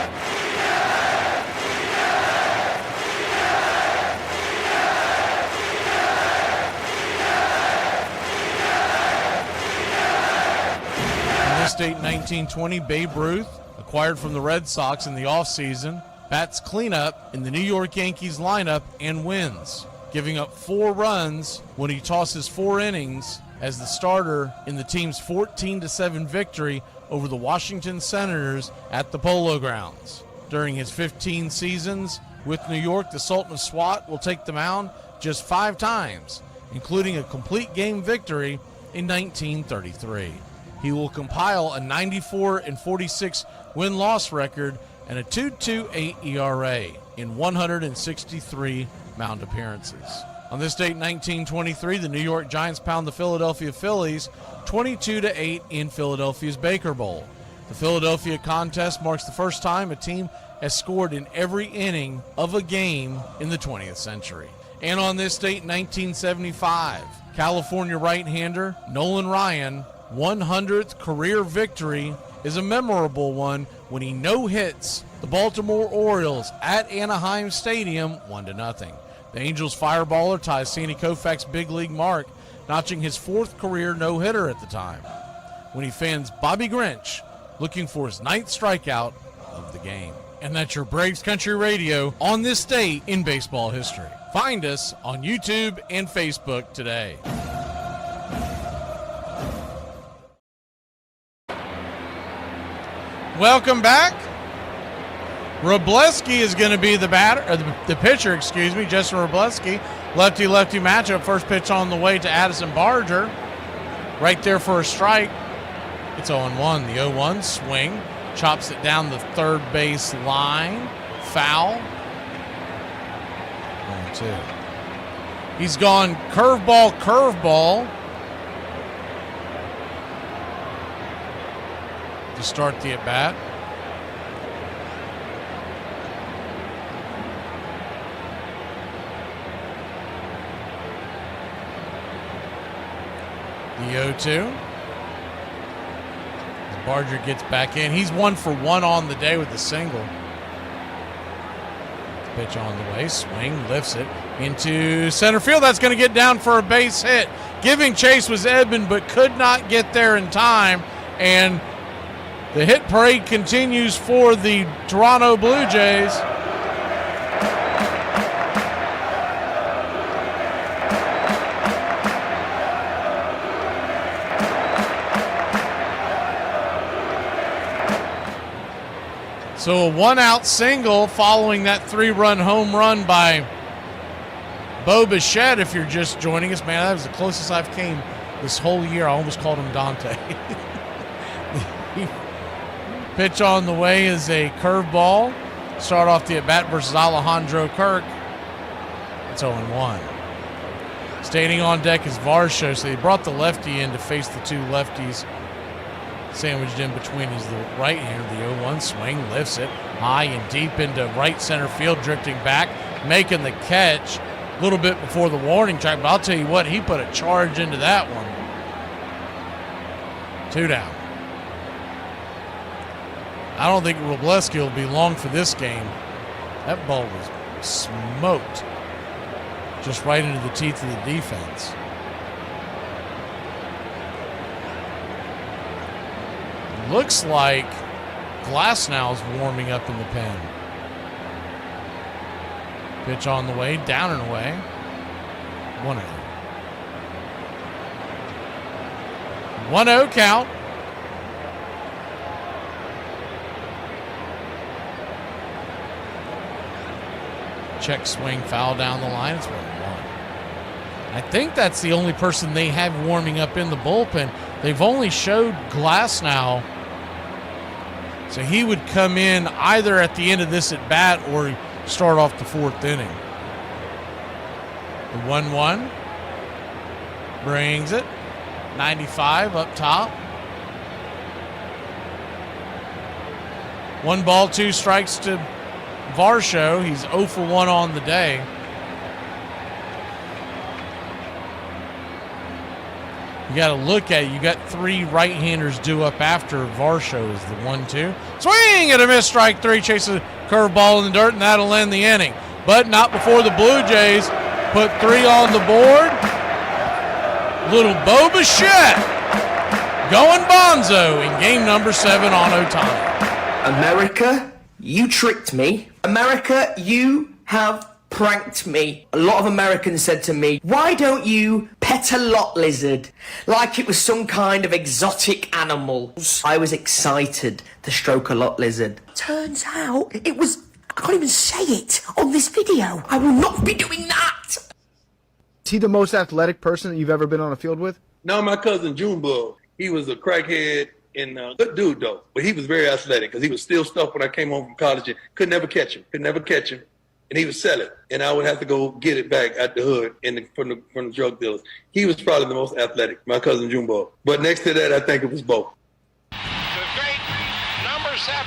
S1: In this date, 1920, Babe Ruth, acquired from the Red Sox in the offseason, bats cleanup in the New York Yankees lineup and wins, giving up 4 runs when he tosses 4 innings as the starter in the team's 14-7 victory over the Washington Senators at the Polo Grounds. During his 15 seasons with New York, the Sultan of Swat will take the mound just 5 times, including a complete game victory in 1933. He will compile a 94-46 win-loss record and a 2.28 ERA in 163 mound appearances. On this date, 1923, the New York Giants pound the Philadelphia Phillies 22-8 in Philadelphia's Baker Bowl. The Philadelphia contest marks the first time a team has scored in every inning of a game in the 20th century. And on this date, 1975, California right-hander Nolan Ryan 100th career victory is a memorable one when he no-hits the Baltimore Orioles at Anaheim Stadium 1-0. The Angels fireballer ties Sandy Koufax's big league mark, notching his 4th career no-hitter at the time, when he fans Bobby Grinch looking for his 9th strikeout of the game. And that's your Braves Country Radio on this date in baseball history. Find us on YouTube and Facebook today. Welcome back. Robleski is going to be the pitcher, Justin Robleski. Lefty-lefty matchup. First pitch on the way to Addison Barger. Right there for a strike. It's 0-1. The 0-1 swing. Chops it down the third base line. Foul. 0-2. He's gone curveball. To start the at-bat. The 0-2. Barger gets back in. He's 1 for 1 on the day with a single. Pitch on the way. Swing. Lifts it into center field. That's going to get down for a base hit. Giving chase was Edman, but could not get there in time. And the hit parade continues for the Toronto Blue Jays. So a 1-out single following that 3-run home run by Bo Bichette. If you're just joining us, man, that was the closest I've came this whole year. I almost called him Dante. Pitch on the way is a curveball. Start off the at-bat versus Alejandro Kirk. It's 0-1. Standing on deck is Varsho, so they brought the lefty in to face the 2 lefties Sandwiched in between is the right hander. The 0-1 swing, lifts it high and deep into right center field, drifting back, making the catch a little bit before the warning track. But I'll tell you what, he put a charge into that one. 2 down. I don't think Robleski will be long for this game. That ball was smoked just right into the teeth of the defense. Looks like Glasnow's warming up in the pen. Pitch on the way, down and away. 1-0. 1-0 count. Check swing, foul down the line. It's 1-1. I think that's the only person they have warming up in the bullpen. They've only showed Glasnow. So he would come in either at the end of this at bat or start off the 4th inning. The 1-1 brings it. 95 up top. 1 ball, 2 strikes to Varsho. He's 0 for 1 on the day. You got to look at it. You got 3 right-handers due up after Varsho is the 1-2. Swing and a miss, strike 3. Chases a curveball in the dirt, and that'll end the inning. But not before the Blue Jays put 3 on the board. Little Bo Bichette going bonzo in game number 7 on Otani.
S8: America, you tricked me. America, you have pranked me. A lot of Americans said to me, why don't you pet a lot lizard? Like it was some kind of exotic animal. I was excited to stroke a lot lizard. Turns out it was, I can't even say it on this video. I will not be doing that.
S9: Is he the most athletic person that you've ever been on a field with?
S12: No, my cousin Junebug. He was a crackhead and a good dude though. But he was very athletic because he was still stuff when I came home from college and could never catch him. And he would sell it, and I would have to go get it back at the hood from the drug dealers. He was probably the most athletic, my cousin Jumbo. But next to that, I think it was Bo.
S18: The great number 7,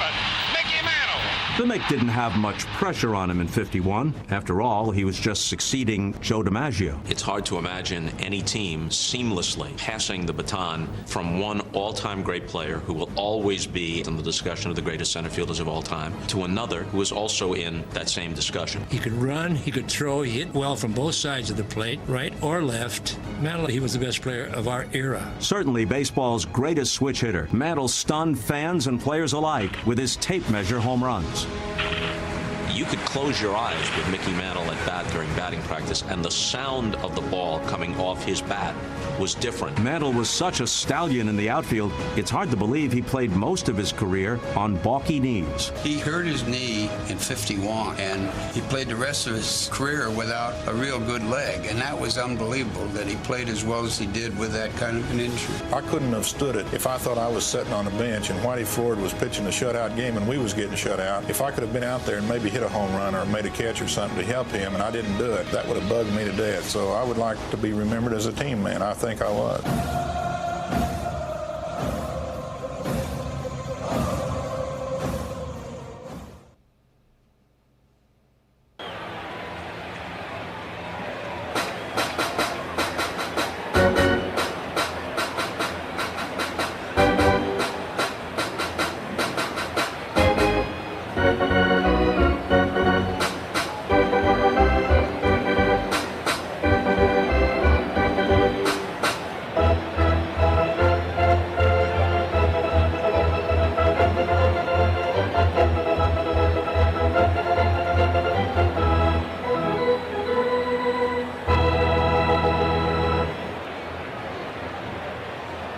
S18: Mickey Mantle.
S13: The Mick didn't have much pressure on him in 51. After all, he was just succeeding Joe DiMaggio.
S14: It's hard to imagine any team seamlessly passing the baton from one all-time great player who will always be in the discussion of the greatest center fielders of all time to another who is also in that same discussion.
S15: He could run, he could throw, he hit well from both sides of the plate, right or left. Mantle, he was the best player of our era.
S13: Certainly baseball's greatest switch hitter. Mantle stunned fans and players alike with his tape measure home runs.
S14: You could close your eyes with Mickey Mantle at bat during batting practice, and the sound of the ball coming off his bat was different.
S13: Mantle was such a stallion in the outfield, it's hard to believe he played most of his career on balky knees.
S16: He hurt his knee in 51, and he played the rest of his career without a real good leg, and that was unbelievable that he played as well as he did with that kind of an injury.
S10: I couldn't have stood it if I thought I was sitting on the bench and Whitey Ford was pitching a shutout game and we was getting shut out. If I could have been out there and maybe hit a home run or made a catch or something to help him and I didn't do it, that would have bugged me to death. So I would like to be remembered as a team man. I think I was.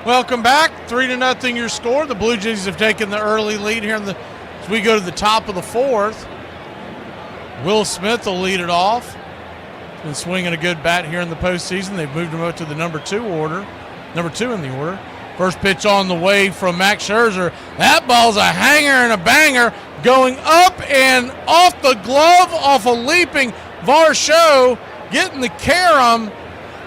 S1: Welcome back. 3-0 your score. The Blue Jays have taken the early lead here as we go to the top of the 4th. Will Smith will lead it off. He's been swinging a good bat here in the postseason. They've moved him up to the number 2 in the order. First pitch on the way from Max Scherzer. That ball's a hanger and a banger going up and off the glove off a leaping Varsho. Getting the carom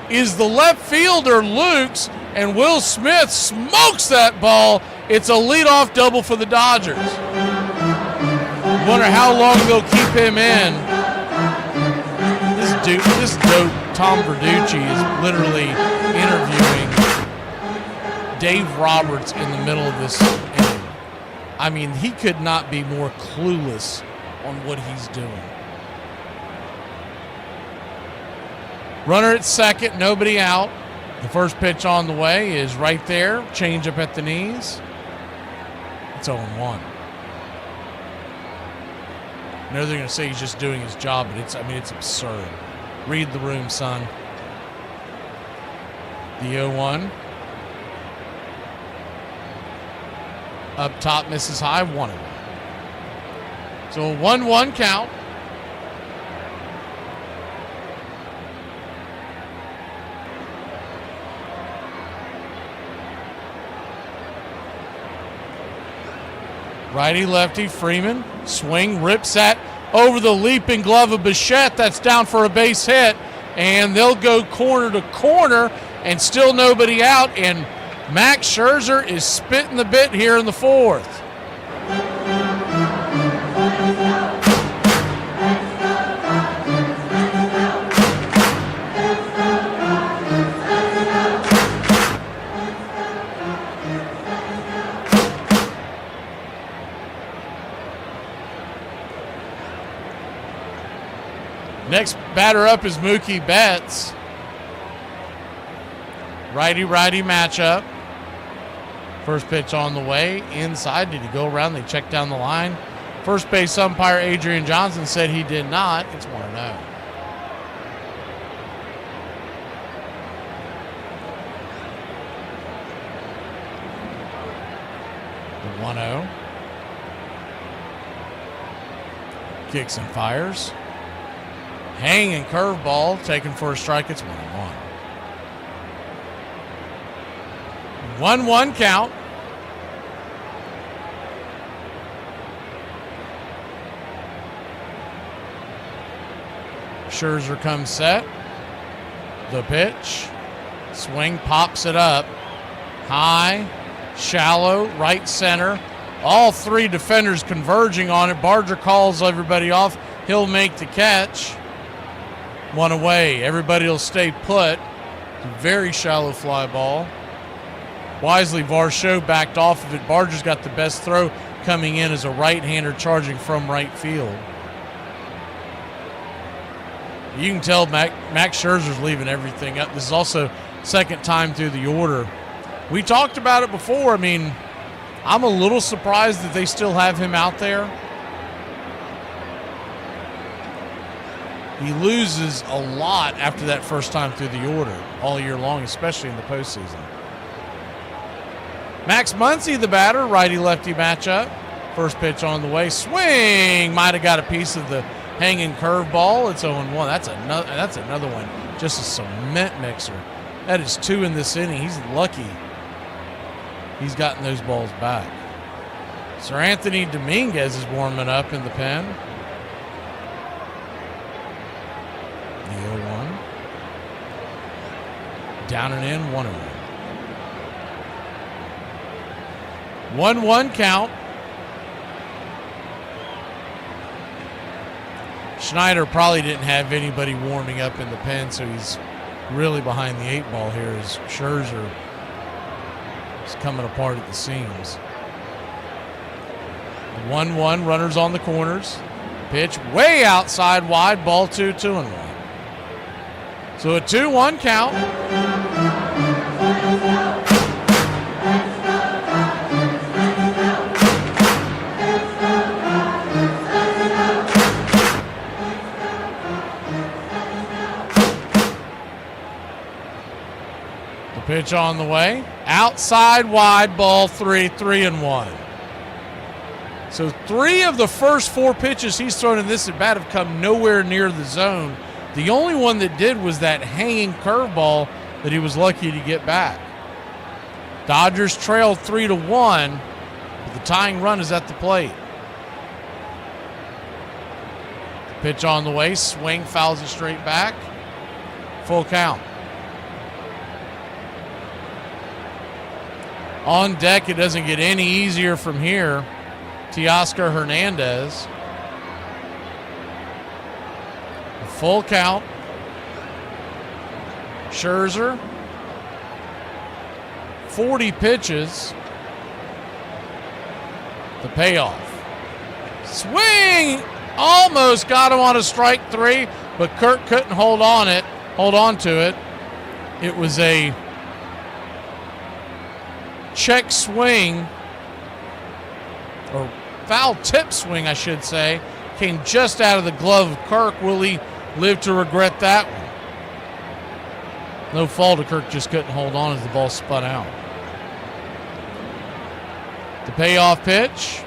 S1: is the left fielder, Lukes, and Will Smith smokes that ball. It's a leadoff double for the Dodgers. Wonder how long they'll keep him in. This dope Tom Verducci is literally interviewing Dave Roberts in the middle of this inning. I mean, he could not be more clueless on what he's doing. Runner at second, nobody out. The first pitch on the way is right there. Change up at the knees. It's 0-1. I know they're going to say he's just doing his job, but it's absurd. Read the room, son. The 0-1. Up top, misses high, 1-1. So a 1-1 count. Righty, lefty, Freeman. Swing, rips that over the leaping glove of Bichette. That's down for a base hit. And they'll go corner to corner and still nobody out. And Max Scherzer is spitting the bit here in the fourth. Next batter up is Mookie Betts. Righty-righty matchup. First pitch on the way. Inside. Did he go around? They checked down the line. First base umpire Adrian Johnson said he did not. It's 1-0. The 1-0. Kicks and fires. Hanging curveball, taken for a strike. It's 1-1. 1-1 count. Scherzer comes set. The pitch. Swing, pops it up. High, shallow, right center. All three defenders converging on it. Barger calls everybody off. He'll make the catch. One away. Everybody will stay put. Very shallow fly ball. Wisely, Varsho backed off of it. Barger's got the best throw coming in as a right-hander charging from right field. You can tell Max Scherzer's leaving everything up. This is also second time through the order. We talked about it before. I mean, I'm a little surprised that they still have him out there. He loses a lot after that first time through the order all year long, especially in the postseason. Max Muncy, the batter, righty-lefty matchup. First pitch on the way. Swing! Might have got a piece of the hanging curveball. It's 0-1. That's another one. Just a cement mixer. That is 2 in this inning. He's lucky he's gotten those balls back. Sir Anthony Dominguez is warming up in the pen. The 0-1. Down and in, 1-0. 1-1 count. Schneider probably didn't have anybody warming up in the pen, so he's really behind the 8 ball here as Scherzer is coming apart at the seams. 1-1, runners on the corners. Pitch way outside, wide, ball 2, 2-1. So a 2-1 count. The pitch on the way. Outside, wide, ball 3, 3-1. So 3 of the first 4 pitches he's thrown in this at bat have come nowhere near the zone. The only one that did was that hanging curveball that he was lucky to get back. Dodgers trail 3-1, but the tying run is at the plate. Pitch on the way, swing, fouls it straight back. Full count. On deck, it doesn't get any easier from here. Teoscar Hernandez. Full count. Scherzer. 40 pitches. The payoff. Swing! Almost got him on a strike 3, but Kirk couldn't hold on to it. It was a check swing, or foul tip swing, I should say. Came just out of the glove of Kirk. Will he live to regret that one? No fault of Kirk, just couldn't hold on as the ball spun out. The payoff pitch.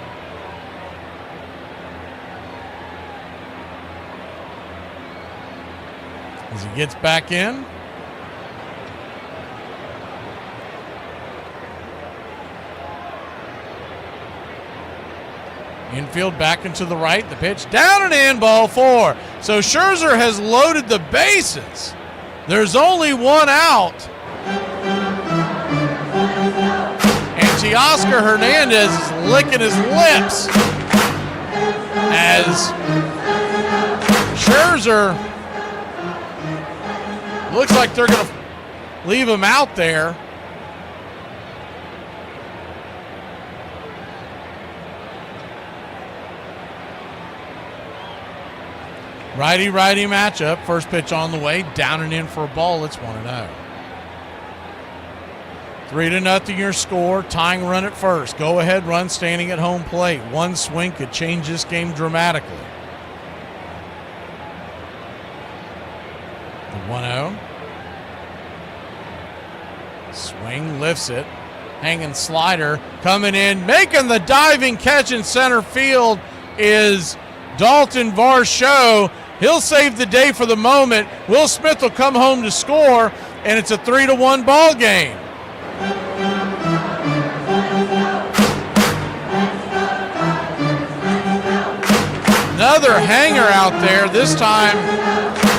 S1: As he gets back in. Infield back into the right. The pitch down and in, ball 4. So Scherzer has loaded the bases. There's only one out. And Teoscar Hernandez is licking his lips as Scherzer looks like they're going to leave him out there. Righty-righty matchup. First pitch on the way. Down and in for a ball. It's 1-0. 3-0 your score. Tying run at first. Go-ahead run standing at home plate. One swing could change this game dramatically. The 1-0. Swing, lifts it. Hanging slider. Coming in. Making the diving catch in center field is Dalton Varsho. He'll save the day for the moment. Will Smith will come home to score, and it's a 3-1 ball game. Another hanger out there. This time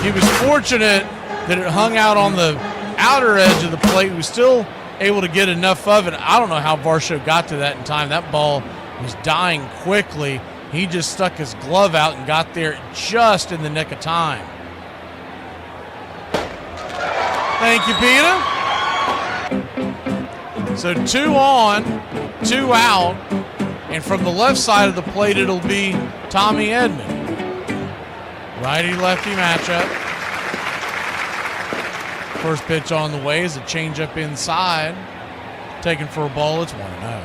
S1: he was fortunate that it hung out on the outer edge of the plate. He was still able to get enough of it. I don't know how Varsho got to that in time. That ball was dying quickly. He just stuck his glove out and got there just in the nick of time. Thank you, Peter. So 2 on, 2 out. And from the left side of the plate, it'll be Tommy Edman. Righty-lefty matchup. First pitch on the way is a changeup inside. Taken for a ball, it's 1-0.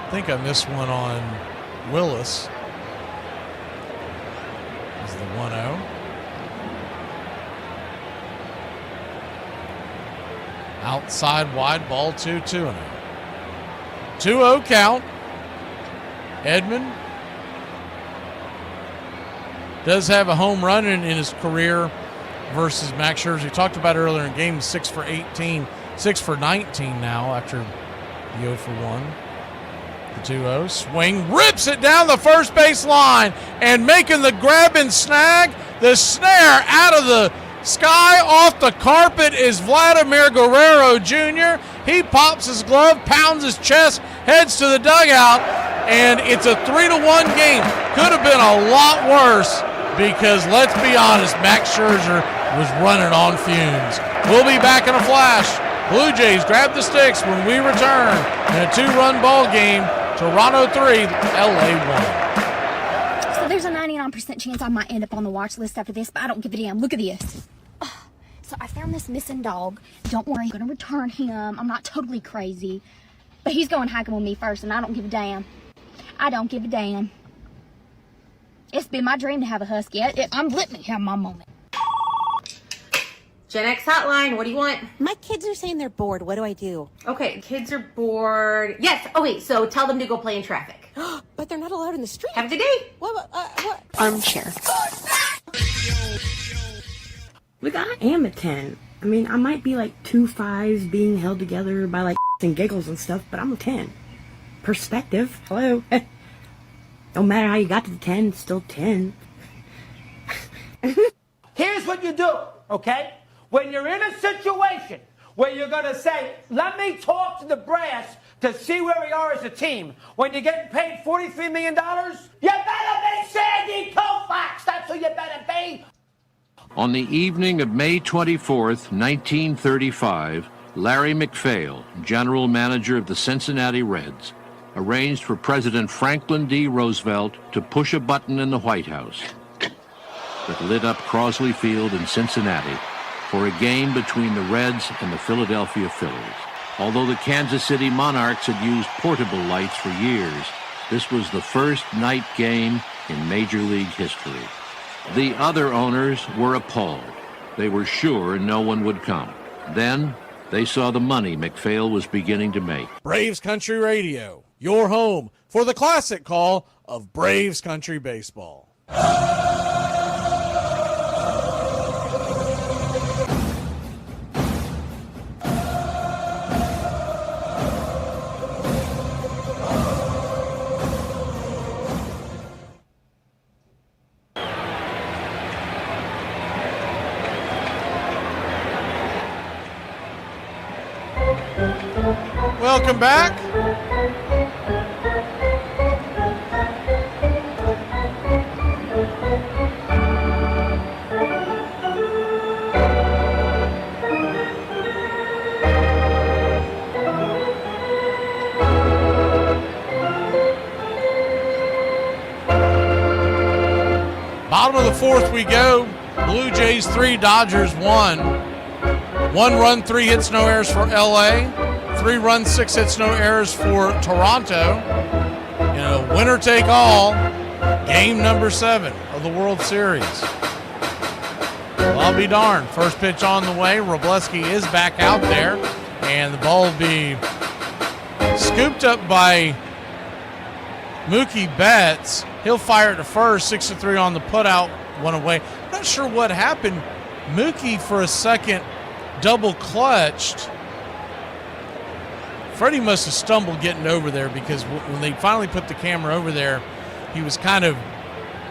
S1: I think I missed one on Willis. This is the 1-0. Outside wide ball 2-0. 2-0 count. Edman does have a home run in his career versus Max Scherzer. We talked about earlier in game, 6 for 18, 6 for 19 now after the 0 for 1. The 2-0 swing, rips it down the first base line, and making the grab and snag, the snare out of the sky off the carpet is Vladimir Guerrero Jr. He pops his glove, pounds his chest, heads to the dugout, and it's a 3-1 game. Could have been a lot worse because, let's be honest, Max Scherzer was running on fumes. We'll be back in a flash. Blue Jays grab the sticks when we return in a 2-run ball game. Toronto 3, LA 1.
S5: So there's a 99% chance I might end up on the watch list after this, but I don't give a damn. Look at this. So I found this missing dog. Don't worry, I'm going to return him. I'm not totally crazy. But he's going hiking with me first, and I don't give a damn. I don't give a damn. It's been my dream to have a husky. Let me have my moment.
S7: Gen X hotline, what do you want?
S11: My kids are saying they're bored. What do I do?
S7: Okay, kids are bored. Yes, okay, so tell them to go play in traffic.
S11: But they're not allowed in the street.
S7: Have a good day.
S11: What? Armchair.
S17: Look, I am a 10. I mean, I might be like 2 5s being held together by like and giggles and stuff, but I'm a 10. Perspective. Hello. No matter how you got to the 10, it's still 10.
S19: Here's what you do, okay? when you're in a situation where you're going to say, let me talk to the brass to see where we are as a team, when you're getting paid $43 million, you better be Sandy Koufax. That's who you better be.
S20: On the evening of May 24th, 1935, Larry McPhail, general manager of the Cincinnati Reds, arranged for President Franklin D. Roosevelt to push a button in the White House that lit up Crosley Field in Cincinnati for a game between the Reds and the Philadelphia Phillies. Although the Kansas City Monarchs had used portable lights for years, this was the first night game in Major League history. The other owners were appalled. They were sure no one would come. Then they saw the money McPhail was beginning to make.
S1: Braves Country Radio, your home for the classic call of Braves Country Baseball. Welcome back. Bottom of the fourth we go. Blue Jays 3, Dodgers 1. 1 run, 3 hits, no errors for LA. 3 runs, 6 hits, no errors for Toronto. In a winner-take-all, game number 7 of the World Series. Well, I'll be darned. First pitch on the way. Robleski is back out there, and the ball will be scooped up by Mookie Betts. He'll fire it to first. 6-3 on the putout. 1 away. Not sure what happened. Mookie, for a second, double clutched. Freddie must have stumbled getting over there, because when they finally put the camera over there, he was kind of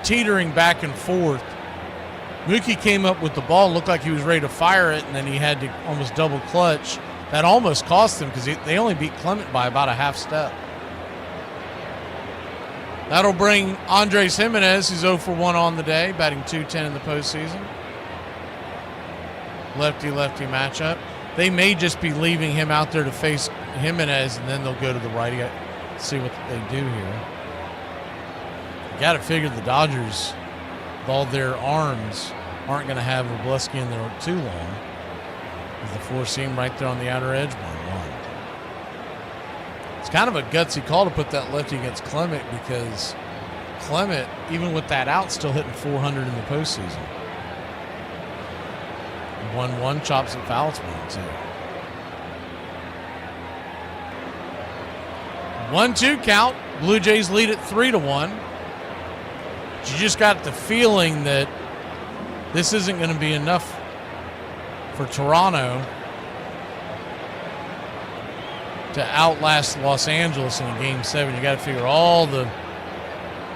S1: teetering back and forth. Mookie came up with the ball, looked like he was ready to fire it, and then he had to almost double clutch. That almost cost them, because they only beat Clement by about a half step. That'll bring Andres Jimenez, who's 0 for 1 on the day, batting .210 in the postseason. Lefty-lefty matchup. They may just be leaving him out there to face Jimenez, and then they'll go to the righty. See what they do here. You got to figure the Dodgers, with all their arms, aren't going to have Robleski in there too long. With the 4-seam right there on the outer edge, 1-1. It's kind of a gutsy call to put that lefty against Clement, because Clement, even with that out, still hitting .400 in the postseason. 1-1, chops and fouls, 1-2. 1-2 count. Blue Jays lead at 3-1. You just got the feeling that this isn't going to be enough for Toronto to outlast Los Angeles in a Game 7. You got to figure all the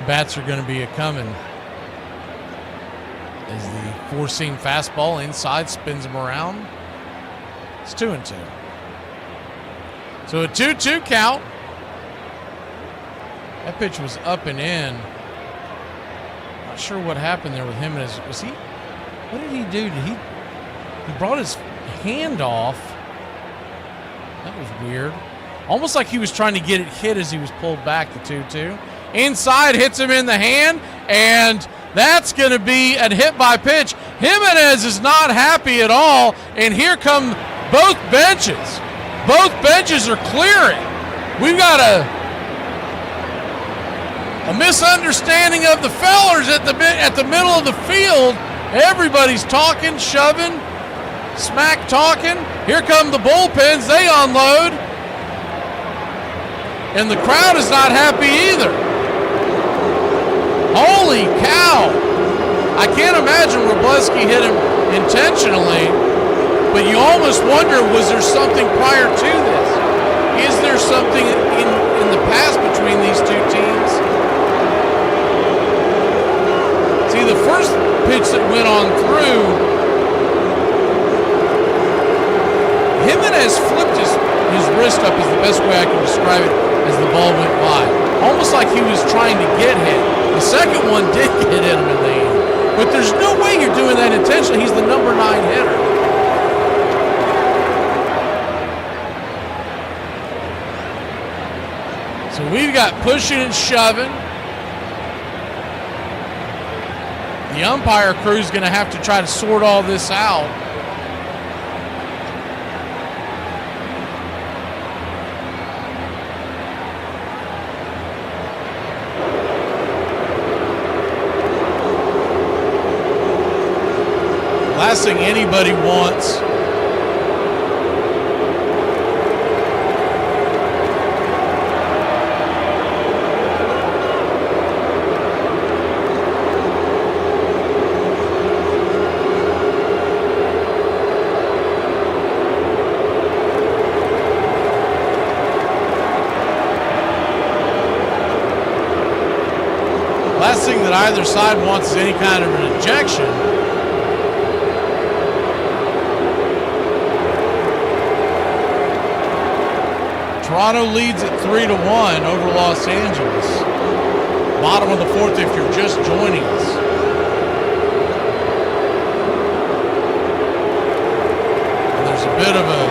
S1: bats are going to be a-coming. As the 4-seam fastball inside spins him around. It's 2-2. So a 2-2 count. That pitch was up and in. Not sure what happened there with him. Was he? What did he do? He brought his hand off. That was weird. Almost like he was trying to get it hit as he was pulled back, the 2-2. Inside, hits him in the hand, and that's going to be a hit by pitch. Jimenez is not happy at all, and here come both benches. Both benches are clearing. We've got a misunderstanding of the fellers at the middle of the field. Everybody's talking, shoving, smack talking. Here come the bullpens. They unload. And the crowd is not happy either. Holy cow. I can't imagine Robleski hit him intentionally, but you almost wonder, was there something prior to this? Is there something in the past between these two teams? See, the first pitch that went on through Jimenez flipped his wrist up is the best way I can describe it as the ball went by. Almost like he was trying to get hit. The second one did get him in the hand. But there's no way you're doing that intentionally. He's the number 9 hitter. So we've got pushing and shoving. The umpire crew is going to have to try to sort all this out. Last thing anybody wants that either side wants is any kind of an ejection. Toronto leads at 3-1 over Los Angeles. Bottom of the 4th if you're just joining us. And there's a bit of a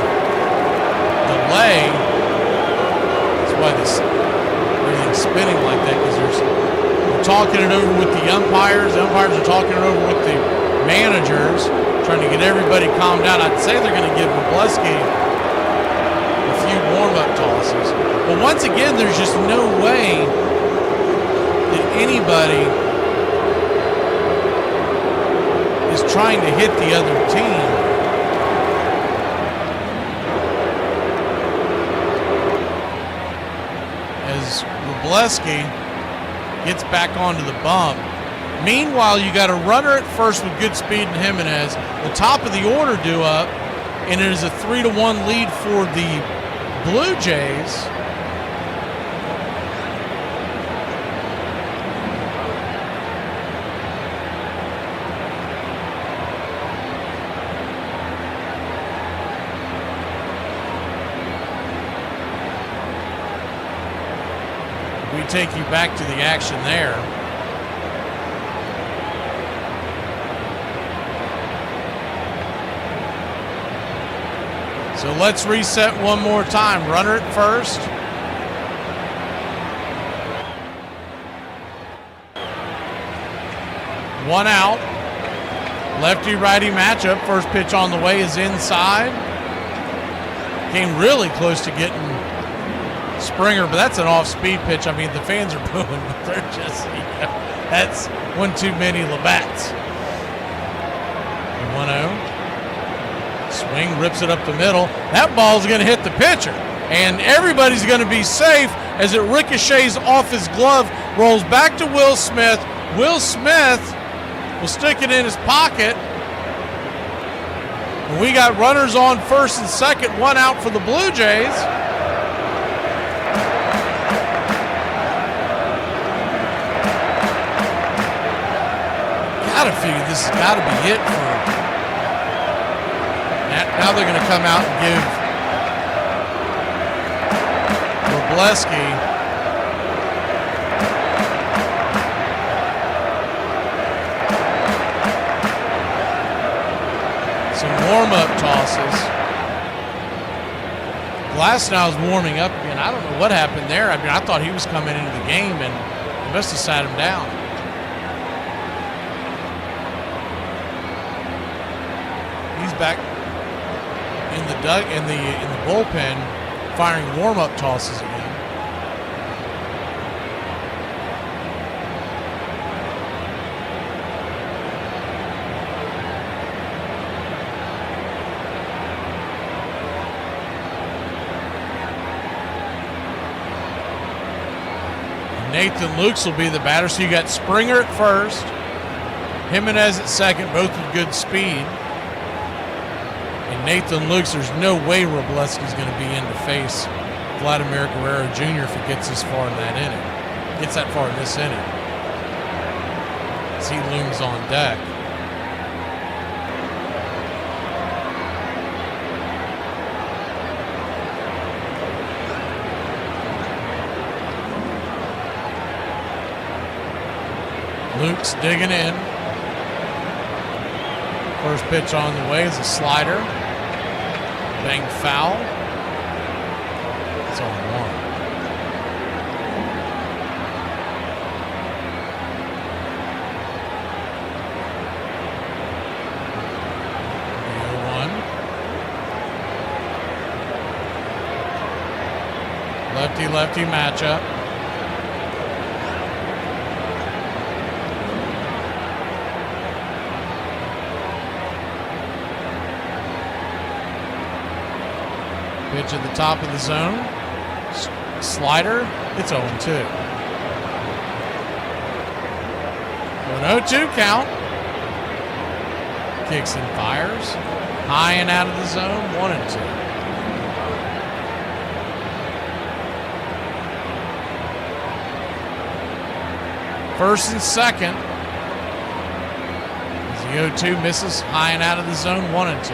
S1: delay. That's why everything's spinning like that, because we're talking it over with the umpires. The umpires are talking it over with the managers, trying to get everybody calmed down. I'd say they're going to give Wrobleski warm-up tosses. But once again, there's just no way that anybody is trying to hit the other team. As Wrobleski gets back onto the bump. Meanwhile, you got a runner at first with good speed and Jimenez. The top of the order due up, and it is a 3-1 lead for the Blue Jays. We take you back to the action there. So let's reset one more time. Runner at first. One out. Lefty-righty matchup. First pitch on the way is inside. Came really close to getting Springer, but that's an off-speed pitch. I mean, the fans are booing, but they're just, that's one too many Labatt's. 1-0. Swing, rips it up the middle. That ball's going to hit the pitcher. And everybody's going to be safe as it ricochets off his glove, rolls back to Will Smith. Will Smith will stick it in his pocket. And we got runners on first and second, one out for the Blue Jays. Gotta figure this has got to be it for. Now they're going to come out and give Wrobleski some warm-up tosses. Glasnow is warming up again. I don't know what happened there. I mean, I thought he was coming into the game, and they must have sat him down. He's back in the bullpen, firing warm-up tosses again. Nathan Lukes will be the batter. So you got Springer at first, Jimenez at second, both with good speed. And Nathan Lukes, there's no way Wrobleski's going to be in to face Vladimir Guerrero Jr. if he gets this far in that inning. Gets that far in this inning. As he looms on deck. Luke's digging in. First pitch on the way is a slider. Bang foul. It's on 1. Lefty-lefty matchup. Pitch at the top of the zone. Slider. It's 0-2. An 0-2 count. Kicks and fires. High and out of the zone. 1-2. First and second. As the 0-2 misses high and out of the zone, 1-2.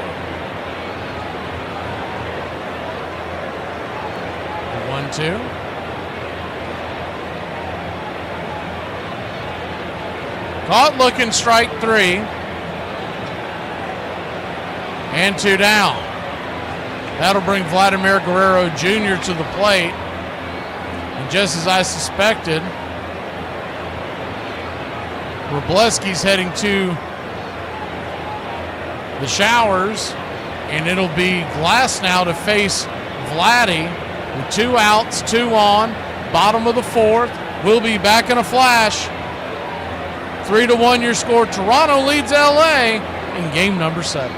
S1: 1-2. Caught looking, strike 3. And 2 down. That'll bring Vladimir Guerrero Jr. to the plate. And just as I suspected, Wroblewski's heading to the showers, and it'll be Glass now to face Vladdy with 2 outs, 2 on, bottom of the 4th. We'll be back in a flash. 3-1 your score. Toronto leads LA in game number 7.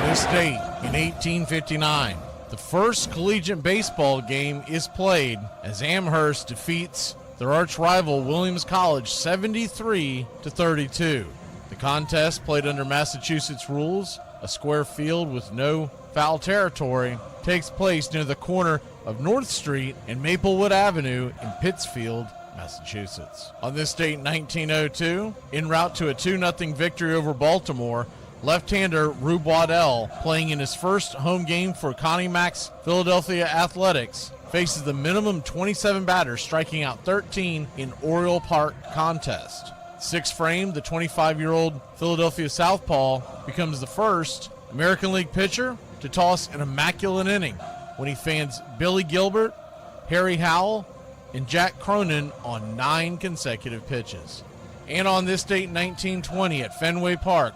S1: This date in 1859, the first collegiate baseball game is played as Amherst defeats their arch rival Williams College 73-32. The contest, played under Massachusetts rules, a square field with no foul territory, takes place near the corner of North Street and Maplewood Avenue in Pittsfield, Massachusetts. On this date in 1902, en route to a 2-0 victory over Baltimore, left-hander Rube Waddell, playing in his first home game for Connie Mack's Philadelphia Athletics, faces the minimum 27 batters, striking out 13 in Oriole Park contest. 6th frame, the 25-year-old Philadelphia southpaw becomes the first American League pitcher to toss an immaculate inning when he fans Billy Gilbert, Harry Howell, and Jack Cronin on 9 consecutive pitches. And on this date in 1920 at Fenway Park,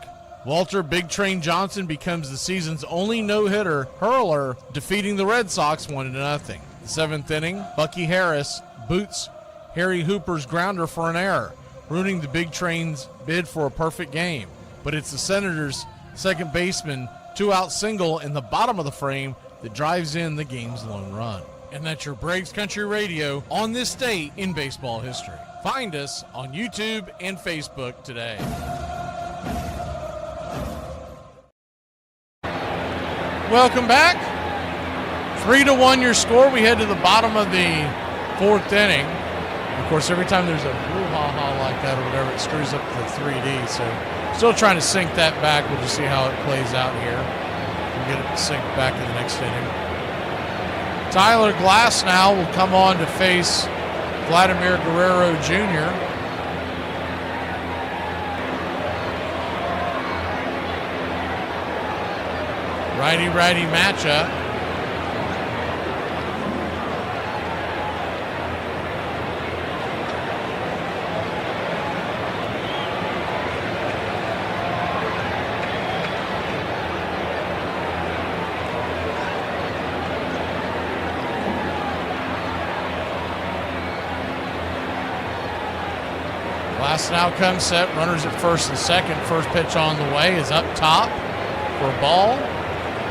S1: Walter Big Train Johnson becomes the season's only no-hitter hurler, defeating the Red Sox 1-0. The 7th inning, Bucky Harris boots Harry Hooper's grounder for an error, ruining the Big Train's bid for a perfect game. But it's the Senators' second baseman 2-out single in the bottom of the frame that drives in the game's lone run. And that's your Braves Country Radio on this date in baseball history. Find us on YouTube and Facebook today. Welcome back. 3-1 your score. We head to the bottom of the 4th inning. Of course, every time there's a boo-ha-ha like that or whatever, it screws up the 3D. So still trying to sync that back. We'll just see how it plays out here. We'll get it synced back in the next inning. Tyler Glass now will come on to face Vladimir Guerrero Jr. Righty-righty matchup. Glass now comes set, runners at first and second. First pitch on the way is up top for a ball.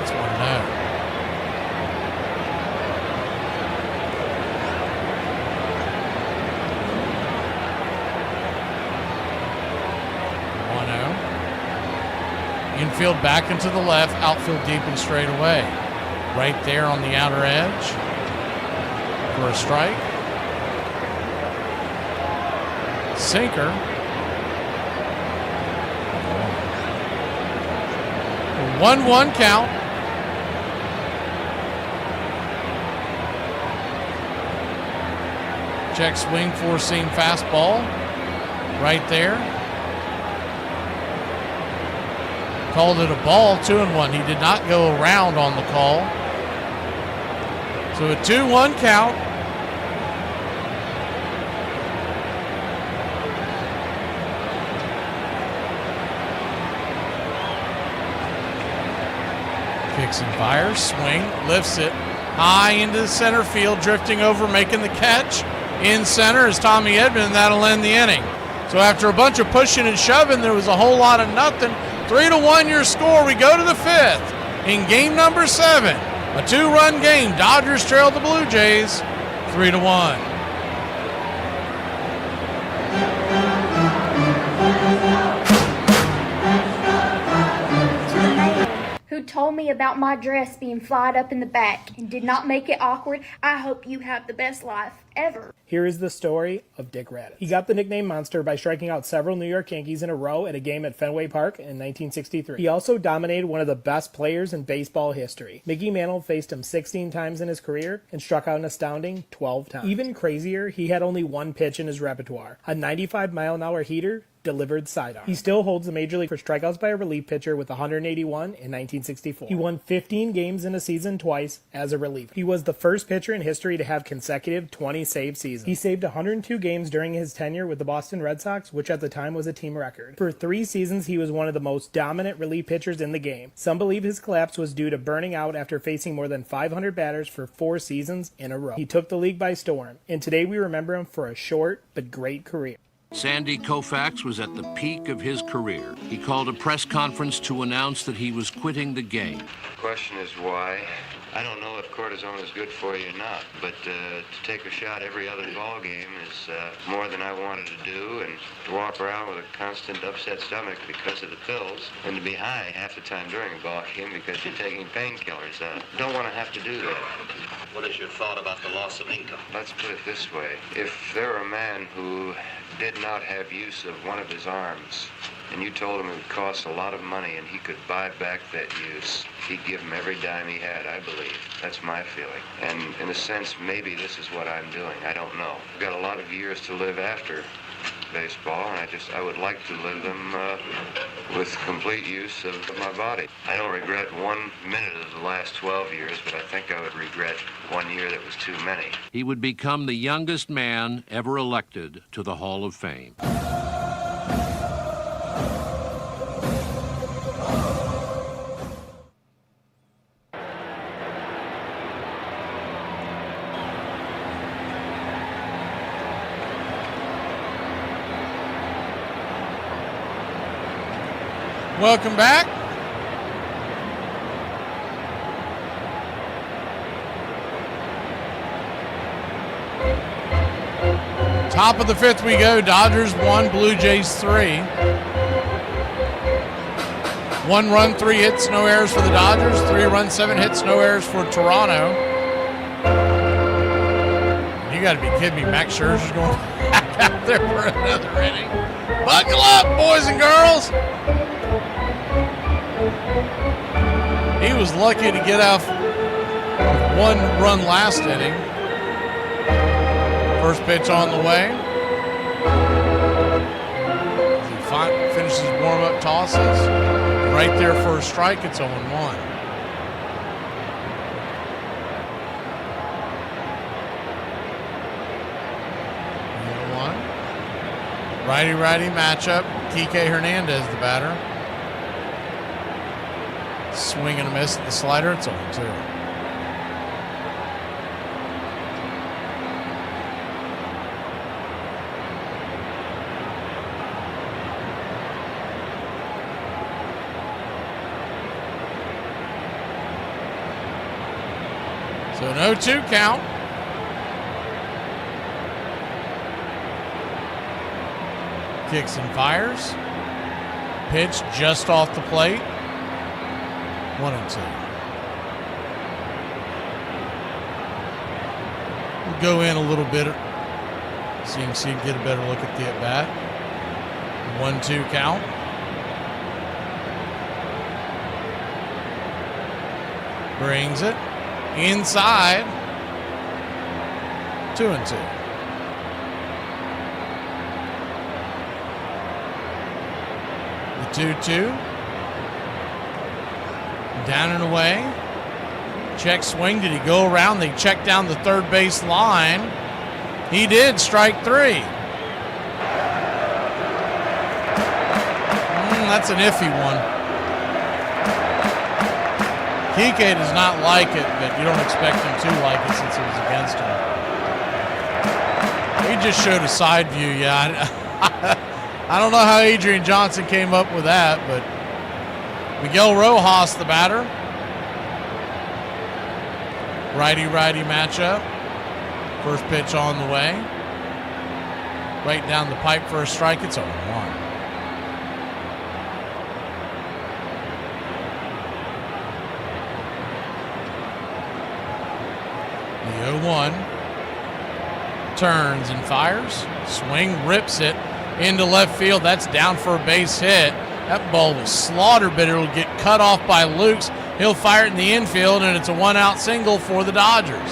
S1: It's 1-0. Infield back into the left, outfield deep and straight away. Right there on the outer edge for a strike. Sinker. 1-1 count. Check swing, four-seam fastball. Right there. Called it a ball, 2-1. He did not go around on the call. So a 2-1 count. Kicks and fires, swing, lifts it high into the center field, drifting over, making the catch. In center is Tommy Edman, and that'll end the inning. So after a bunch of pushing and shoving, there was a whole lot of nothing. 3-1 your score. We go to the fifth in game number 7. A 2-run game. Dodgers trail the Blue Jays 3-1.
S5: Who told me about my dress being flyed up in the back and did not make it awkward. I hope you have the best life ever.
S21: Here is the story of Dick Raddatz. He got the nickname Monster by striking out several New York Yankees in a row at a game at Fenway Park in 1963. He also dominated one of the best players in baseball history. Mickey Mantle faced him 16 times in his career and struck out an astounding 12 times. Even crazier, he had only one pitch in his repertoire, a 95-mile-an-hour heater delivered sidearm. He still holds the major league for strikeouts by a relief pitcher with 181 in 1964. He won 15 games in a season twice as a reliever. He was the first pitcher in history to have consecutive 20 save seasons. He saved 102 games during his tenure with the Boston Red Sox, which at the time was a team record. For 3 seasons, he was one of the most dominant relief pitchers in the game. Some believe his collapse was due to burning out after facing more than 500 batters for 4 seasons in a row. He took the league by storm, and today we remember him for a short but great career.
S20: Sandy Koufax was at the peak of his career. He called a press conference to announce that he was quitting the game.
S22: The question is why. I don't know if cortisone is good for you or not, but to take a shot every other ball game is more than I wanted to do, and to walk around with a constant upset stomach because of the pills, and to be high half the time during a ball game because you're taking painkillers. Don't want to have to do that.
S23: What is your thought about the loss of income?
S22: Let's put it this way. If there were a man who did not have use of one of his arms, and you told him it would cost a lot of money and he could buy back that use, he'd give him every dime he had, I believe. That's my feeling. And in a sense, maybe this is what I'm doing. I don't know. I've got a lot of years to live after baseball, and I would like to live them with complete use of my body. I don't regret 1 minute of the last 12 years, but I think I would regret 1 year that was too many.
S20: He would become the youngest man ever elected to the Hall of Fame.
S1: Welcome back. Top of the fifth we go. Dodgers 1, Blue Jays 3. 1 run, 3 hits, no errors for the Dodgers. 3 runs, 7 hits, no errors for Toronto. You got to be kidding me. Max Scherzer's going back out there for another inning. Buckle up, boys and girls. He was lucky to get off 1 run last inning. First pitch on the way. He finishes warm-up tosses. Right there for a strike, it's 0-1. Righty-righty matchup. Kike Hernandez, the batter. Swing and a miss at the slider. It's 0-2. So an 0-2 count. Kicks and fires. Pitch just off the plate. 1-2. We'll go in a little bit so you can see, get a better look at the at-bat. 1-2 count. Brings it inside. 2-2. The 2-2. Down and away. Check swing. Did he go around? They checked down the third base line. He did. Strike 3. That's an iffy one. Kike does not like it, but you don't expect him to like it since it was against him. He just showed a side view. Yeah, I don't know how Adrian Johnson came up with that, but Miguel Rojas, the batter. Righty-righty matchup. First pitch on the way. Right down the pipe for a strike. It's 0-1. The 0-1. Turns and fires. Swing, rips it into left field. That's down for a base hit. That ball was slaughtered, but it'll get cut off by Lukes. He'll fire it in the infield, and it's a one-out single for the Dodgers.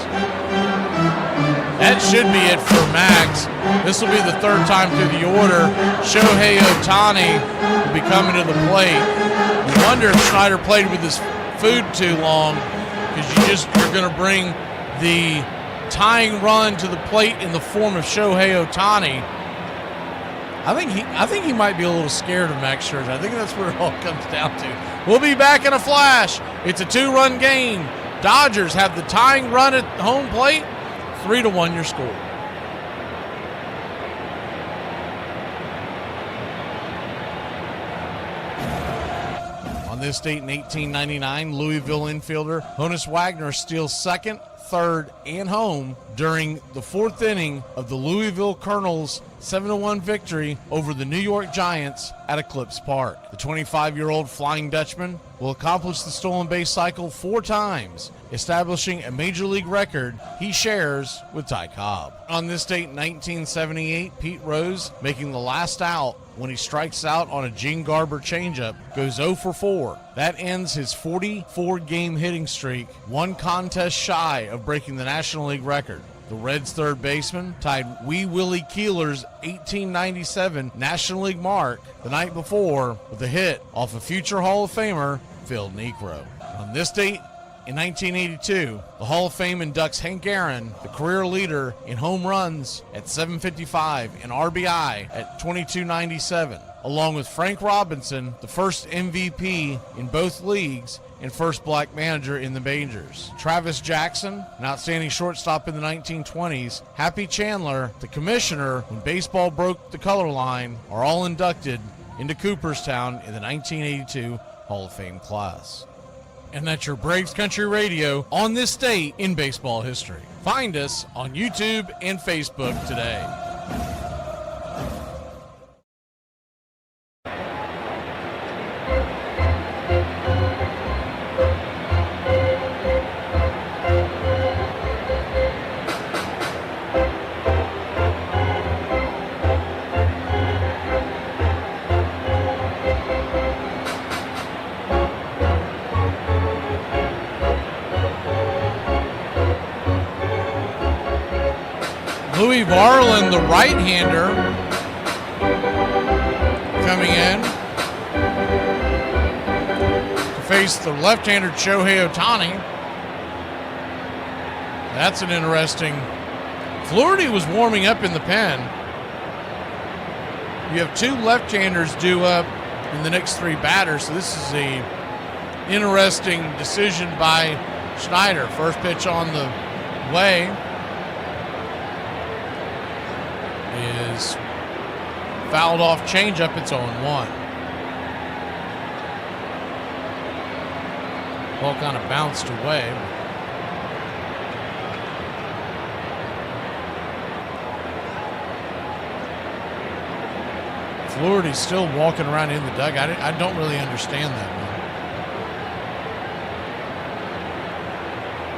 S1: That should be it for Max. This will be the third time through the order. Shohei Ohtani will be coming to the plate. You wonder if Schneider played with his food too long, because you're going to bring the tying run to the plate in the form of Shohei Ohtani. I think he might be a little scared of Max Scherzer. I think that's where it all comes down to. We'll be back in a flash. It's a 2-run game. Dodgers have the tying run at home plate. 3-1 your score. On this date in 1899, Louisville infielder Honus Wagner steals second, third, and home during the fourth inning of the Louisville Colonels' 7-1 victory over the New York Giants at Eclipse Park. The 25-year-old Flying Dutchman will accomplish the stolen base cycle 4 times, establishing a major league record he shares with Ty Cobb. On this date in 1978, Pete Rose, making the last out when he strikes out on a Gene Garber changeup, goes 0 for 4. That ends his 44-game hitting streak, 1 contest shy of breaking the National League record. The Reds' third baseman tied Wee Willie Keeler's 1897 National League mark the night before with a hit off of future Hall of Famer Phil Niekro. On this date in 1982, the Hall of Fame inducts Hank Aaron, the career leader in home runs at 755 and RBI at 2297, along with Frank Robinson, the first MVP in both leagues and first black manager in the majors. Travis Jackson, an outstanding shortstop in the 1920s, Happy Chandler, the commissioner when baseball broke the color line, are all inducted into Cooperstown in the 1982 Hall of Fame class. And that's your Braves Country Radio on this date in baseball history. Find us on YouTube and Facebook today. Louis Varland, the right-hander, coming in to face the left-hander Shohei Ohtani. That's an interesting. Flaherty was warming up in the pen. You have 2 left-handers due up in the next 3 batters, so this is a interesting decision by Schneider. First pitch on the way is fouled off changeup. It's 0-1. Ball kind of bounced away. Flaherty's still walking around in the dugout. I don't really understand that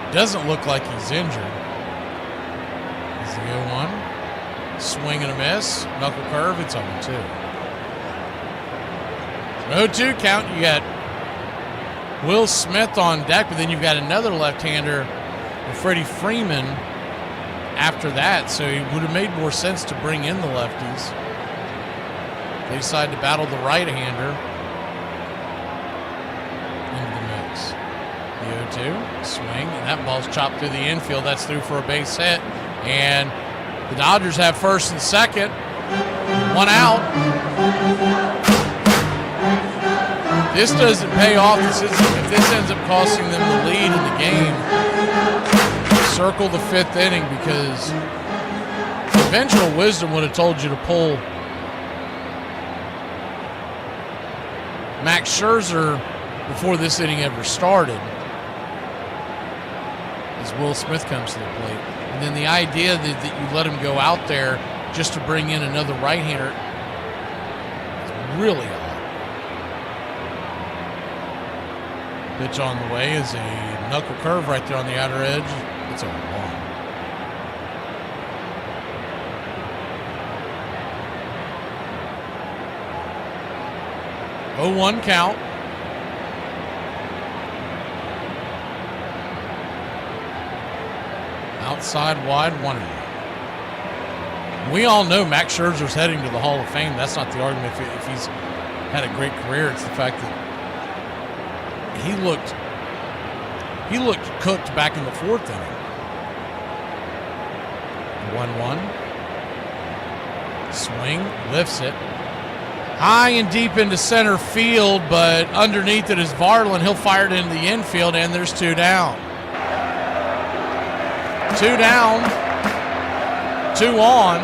S1: one. Doesn't look like he's injured. Is the 0-1. Swing and a miss. Knuckle curve. It's 0-2. 0-2 count. You got Will Smith on deck, but then you've got another left-hander, Freddie Freeman, after that, so it would have made more sense to bring in the lefties. They decide to battle the right-hander into the mix. The 0-2, swing, and that ball's chopped through the infield. That's through for a base hit, and the Dodgers have first and second. One out. This doesn't pay off. If this ends up costing them the lead in the game, circle the fifth inning, because conventional wisdom would have told you to pull Max Scherzer before this inning ever started, as Will Smith comes to the plate. And then the idea that you let him go out there just to bring in another right-hander is really odd. Pitch on the way is a knuckle curve right there on the outer edge. It's a 1. Oh, 1 count. Outside wide, 1. We all know Max Scherzer's heading to the Hall of Fame. That's not the argument. If he's had a great career, it's the fact that he looked cooked back in the 4th inning. 1-1. Swing, lifts it. High and deep into center field, but underneath it is Varland. He'll fire it into the infield, and there's 2 down. 2 down, 2 on.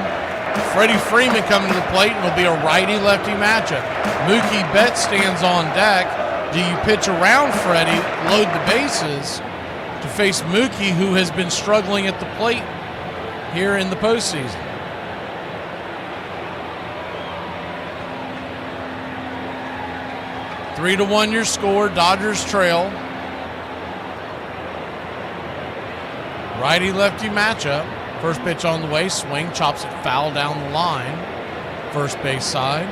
S1: Freddie Freeman coming to the plate, and it'll be a righty-lefty matchup. Mookie Betts stands on deck. Do you pitch around Freddie, load the bases, to face Mookie, who has been struggling at the plate here in the postseason? Three to 1 your score. Dodgers trail. Righty-lefty matchup. First pitch on the way. Swing. Chops it foul down the line. First base side.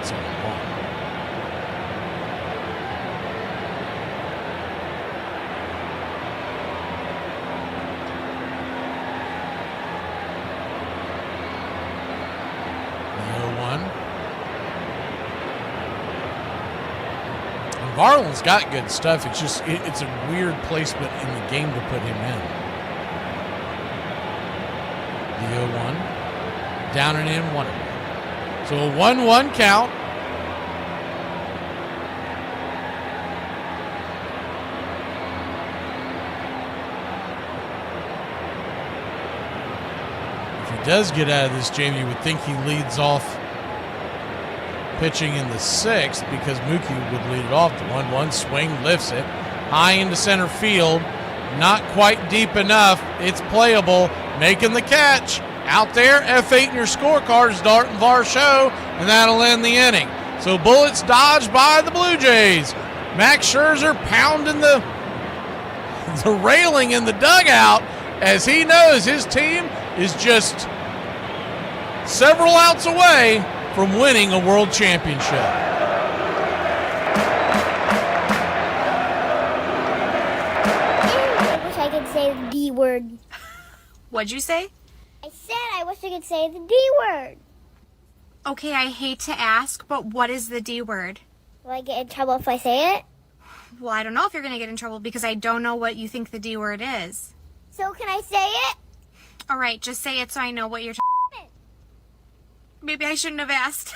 S1: It's on 1. Varland's got good stuff. It's just it's a weird placement in the game to put him in. The 0-1. Down and in, 1. So a 1-1 count. If he does get out of this, Jamie, you would think he leads off pitching in the 6th, because Mookie would lead it off. The 1-1 swing, lifts it high into center field, not quite deep enough. It's playable, making the catch out there. F8 in your scorecard is Dart and Varsho, and that'll end the inning. So bullets dodged by the Blue Jays. Max Scherzer pounding the railing in the dugout, as he knows his team is just several outs away from winning a world championship.
S2: I wish I could say the D word.
S5: What'd you say?
S2: I said I wish I could say the D word.
S5: Okay, I hate to ask, but what is the D word?
S2: Will I get in trouble if I say it?
S5: Well, I don't know if you're going to get in trouble, because I don't know what you think the D word is.
S2: So can I say it?
S5: All right, just say it so I know what you're Maybe I shouldn't have asked.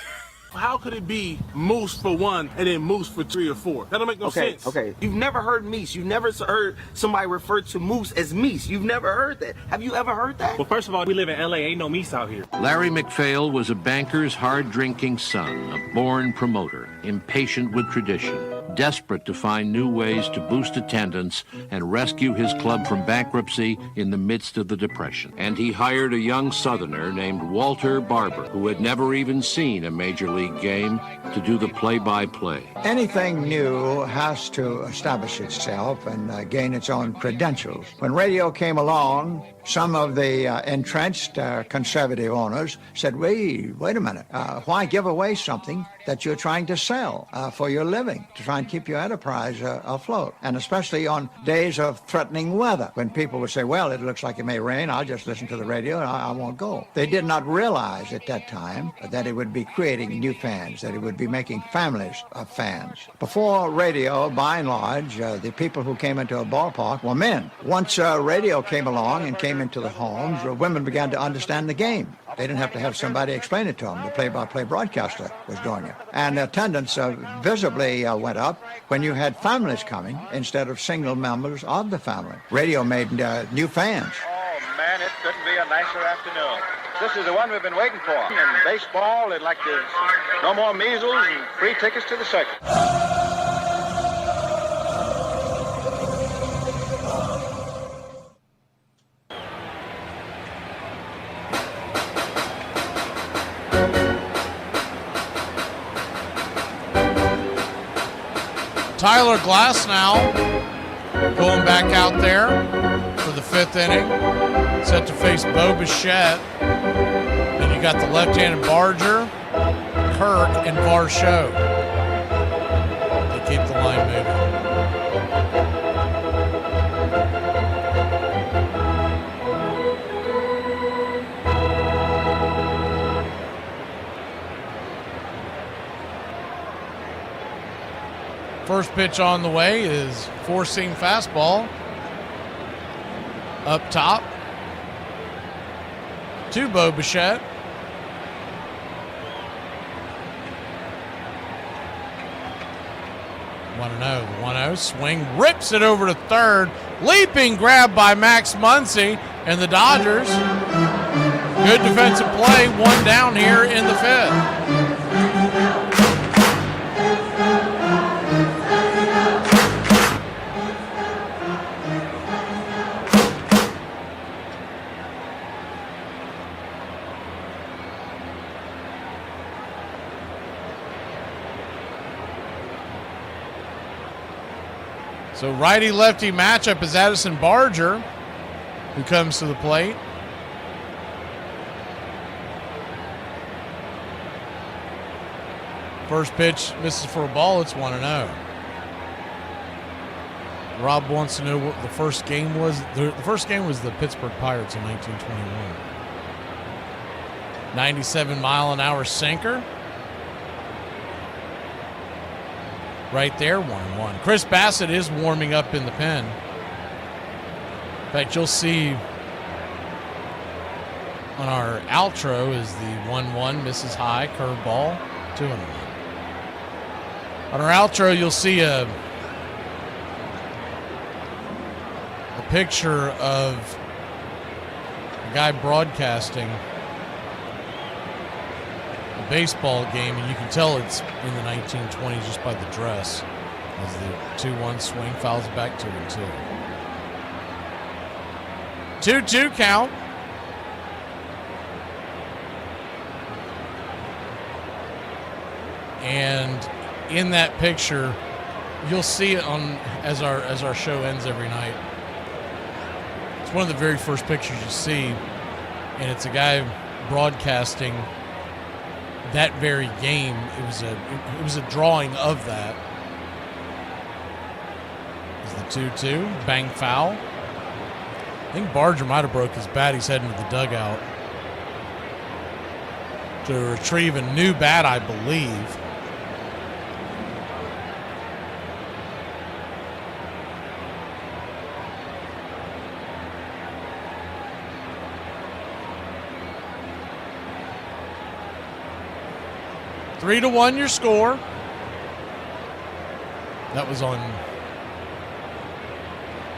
S3: How could it be moose for 1 and then moose for 3 or 4? That don't make no sense.
S8: Okay. You've never heard meese. You've never heard somebody refer to moose as meese. You've never heard that. Have you ever heard that?
S3: Well, first of all, we live in L.A. Ain't no meese out here.
S20: Larry McPhail was a banker's hard-drinking son, a born promoter, impatient with tradition, desperate to find new ways to boost attendance and rescue his club from bankruptcy in the midst of the Depression. And he hired a young Southerner named Walter Barber, who had never even seen a major league game, to do the play-by-play.
S4: Anything new has to establish itself and gain its own credentials. When radio came along, Some of the entrenched conservative owners said, wait a minute, why give away something that you're trying to sell for your living, to try and keep your enterprise afloat? And especially on days of threatening weather, when people would say, well, it looks like it may rain, I'll just listen to the radio and I won't go. They did not realize at that time that it would be creating new fans, that it would be making families of fans. Before radio, by and large, the people who came into a ballpark were men. Once radio came along and came into the homes, women began to understand the game. They didn't have to have somebody explain it to them. The play-by-play broadcaster was doing it. And attendance visibly went up when you had families coming instead of single members of the family. Radio made new fans.
S6: Oh, man, it couldn't be a nicer afternoon. This is the one we've been waiting for. In baseball, they'd like to no more measles and free tickets to the circus.
S1: Tyler Glasnow going back out there for the 5th inning, set to face Bo Bichette. Then you got the left-handed Barger, Kirk, and Varsho. They keep the line moving. First pitch on the way is four-seam fastball. Up top to Bo Bichette. The 1-0 swing, rips it over to third. Leaping grab by Max Muncy and the Dodgers. Good defensive play, one down here in the 5th. So righty-lefty matchup is Addison Barger, who comes to the plate. First pitch misses for a ball. It's 1-0. Rob wants to know what the first game was. The first game was the Pittsburgh Pirates in 1921. 97-mile-an-hour sinker. Right there, 1-1. Chris Bassett is warming up in the pen. In fact, you'll see on our outro is the 1-1, misses high, curveball, 2-1. On our outro, you'll see a picture of a guy broadcasting baseball game, and you can tell it's in the 1920s just by the dress. As the 2-1 swing, fouls it back 2-2. 2-2 count. And in that picture, you'll see it on as our show ends every night. It's one of the very first pictures you see, and it's a guy broadcasting that very game. It was a drawing of that. Is the 2-2 bang foul. I think Barger might have broke his bat. He's heading to the dugout to retrieve a new bat, I believe. Three to 1 your score. That was on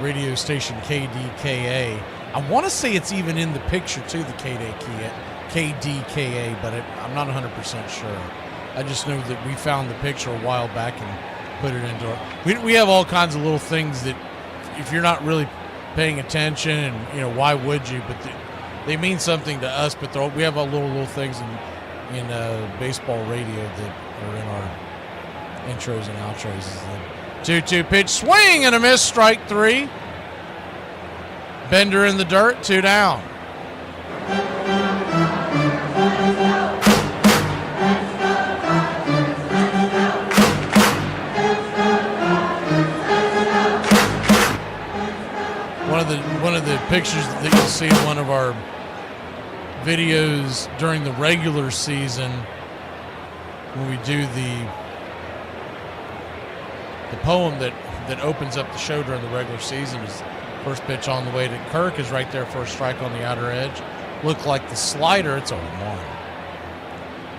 S1: radio station KDKA. I want to say it's even in the picture too, the KDKA, but I'm not 100% sure. I just know that we found the picture a while back and put it into our... We have all kinds of little things that if you're not really paying attention, and why would you? But they mean something to us, but we have all little things in baseball radio that are in our intros and outros. 2-2 pitch, swing and a miss, strike 3. Bender in the dirt, 2 down. One of the pictures that you'll see in one of our videos during the regular season when we do the poem that opens up the show during the regular season is first pitch on the way to Kirk is right there for a strike on the outer edge. Looked like the slider, it's 0-1.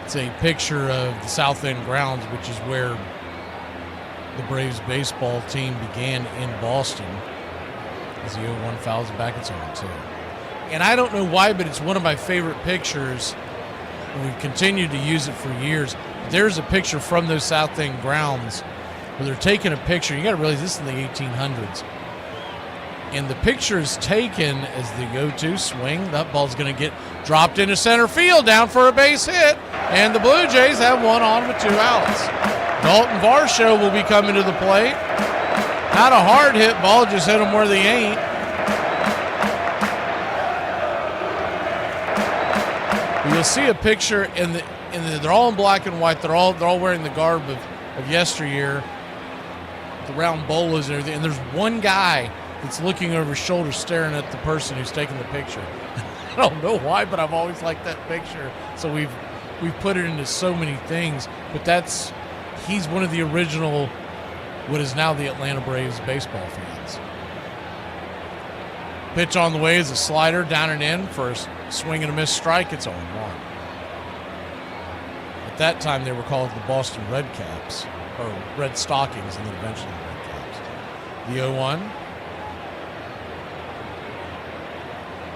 S1: It's a picture of the South End grounds, which is where the Braves baseball team began in Boston. As the 0-1 fouls it back, it's 0-2. And I don't know why, but it's one of my favorite pictures, and we've continued to use it for years. There's a picture from those South End grounds where they're taking a picture. You got to realize this is in the 1800s. And the picture is taken as the 0-2 swing. That ball's going to get dropped into center field, down for a base hit. And the Blue Jays have one on with 2 outs. Dalton Varsho will be coming to the plate. Not a hard hit ball, just hit them where they ain't. You'll see a picture they're all in black and white. They're all wearing the garb of yesteryear, the round bolas and everything. And there's one guy that's looking over his shoulder, staring at the person who's taking the picture. I don't know why, but I've always liked that picture. So we've put it into so many things. But he's one of the original, what is now the Atlanta Braves baseball fans. Pitch on the way is a slider, down and in for a swing and a miss strike. It's 0-1. At that time, they were called the Boston Red Caps, or Red Stockings, and then eventually the Red Caps. The 0-1.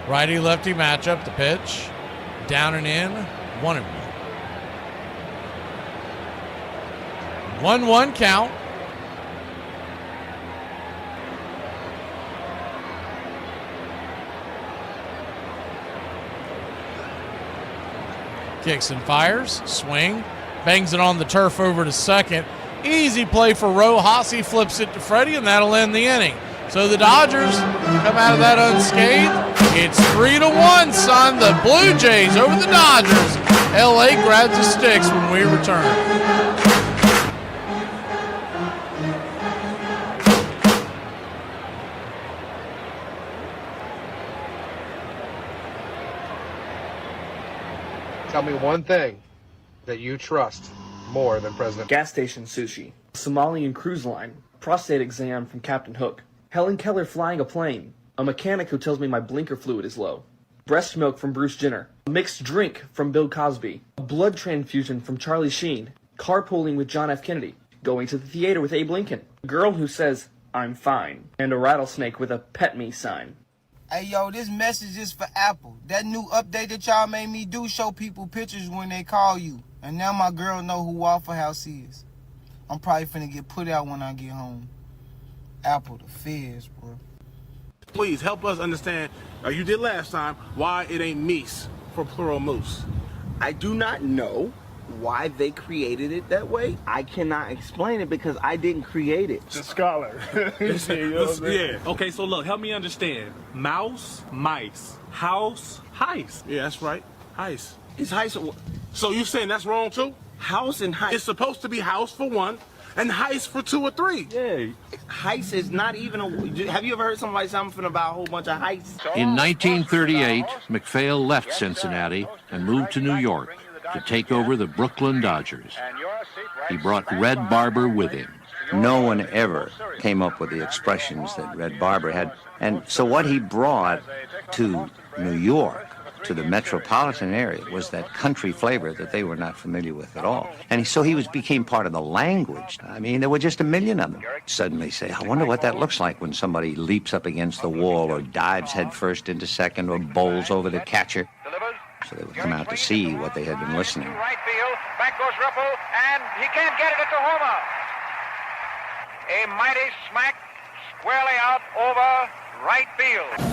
S1: Righty-lefty matchup, the pitch. Down and in, 1-1. 1-1 count. Kicks and fires, swing, bangs it on the turf over to second. Easy play for Rowe. Haase flips it to Freddie, and that'll end the inning. So the Dodgers come out of that unscathed. It's 3-1, son. The Blue Jays over the Dodgers. LA grabs the sticks when we return.
S9: Tell me one thing that you trust more than President.
S8: Gas station sushi, Somalian cruise line, prostate exam from Captain Hook, Helen Keller flying a plane, a mechanic who tells me my blinker fluid is low, breast milk from Bruce Jenner, a mixed drink from Bill Cosby, a blood transfusion from Charlie Sheen, carpooling with John F. Kennedy, going to the theater with Abe Lincoln, a girl who says, I'm fine, and a rattlesnake with a pet me sign.
S12: Hey, yo, this message is for Apple. That new update that y'all made me do show people pictures when they call you. And now my girl know who Waffle House is. I'm probably finna get put out when I get home. Apple the fizz, bro.
S3: Please help us understand, you did last time, why it ain't meese for plural moose.
S18: I do not know why they created it that way. I cannot explain it because I didn't create it.
S3: The scholar. Yeah. Okay, so look, help me understand. Mouse, mice. House, heist. Yeah, that's right. Heist.
S18: Is heist...
S3: So you saying that's wrong too?
S18: House and heist.
S3: It's supposed to be house for 1 and heist for 2 or 3.
S18: Yeah. Heist is not even a... Have you ever heard somebody say something about a whole bunch of heists?
S20: In 1938, MacPhail left Cincinnati and moved to New York to take over the Brooklyn Dodgers. He brought Red Barber with him.
S24: No one ever came up with the expressions that Red Barber had. And so what he brought to New York, to the metropolitan area, was that country flavor that they were not familiar with at all. And so he became part of the language. I mean, there were just a million of them. Suddenly say, I wonder what that looks like when somebody leaps up against the wall or dives headfirst into second or bowls over the catcher. So they would come out to see what they had been listening.
S6: Right field, back goes Ruppel, and he can't get it at the homer. A mighty smack squarely out over right field.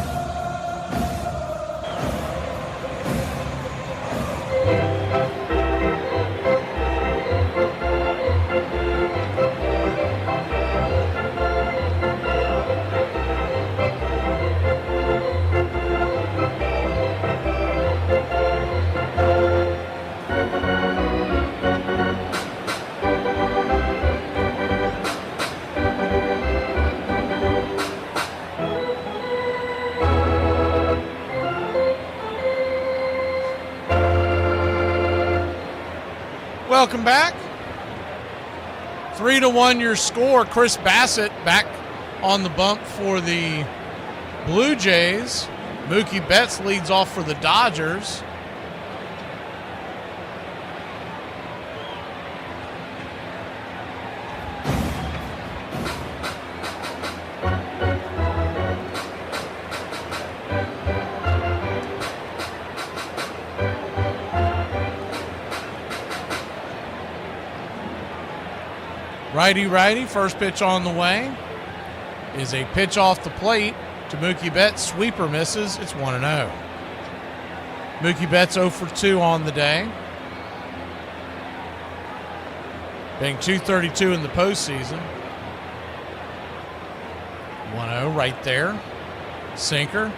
S1: welcome back. 3-1 your score. Chris Bassett back on the bump for the Blue Jays. Mookie Betts leads off for the Dodgers. Righty, first pitch on the way is a pitch off the plate to Mookie Betts. Sweeper misses. It's 1-0. Mookie Betts 0 for 2 on the day. Being .232 in the postseason. 1-0 right there. Sinker.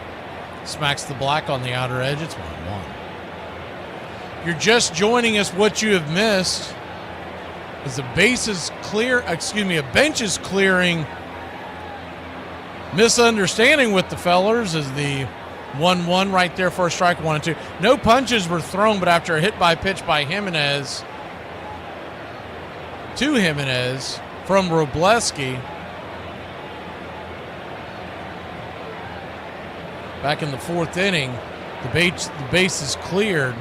S1: Smacks the black on the outer edge. It's 1-1. You're just joining us. What you have missed is a bench is clearing misunderstanding with the fellers is the 1-1 right there for a strike, 1-2. No punches were thrown, but after a hit by pitch by Jimenez to Jimenez from Robleski back in the fourth inning, the base is cleared.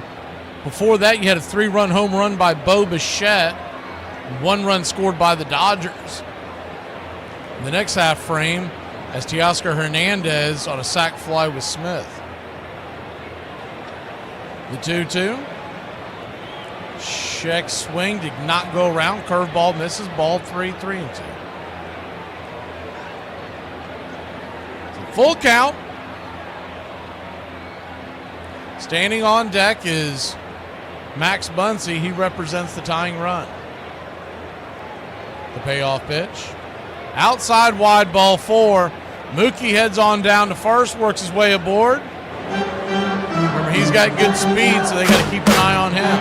S1: Before that, you had a 3-run home run by Bo Bichette. 1 run scored by the Dodgers. In the next half frame, as Teoscar Hernandez on a sac fly with Smith. The 2-2. Check swing, did not go around. Curveball misses. Ball 3-2. So full count. Standing on deck is Max Muncy. He represents the tying run. The payoff pitch. Outside wide, ball 4. Mookie heads on down to first, works his way aboard. Remember, he's got good speed, so they got to keep an eye on him.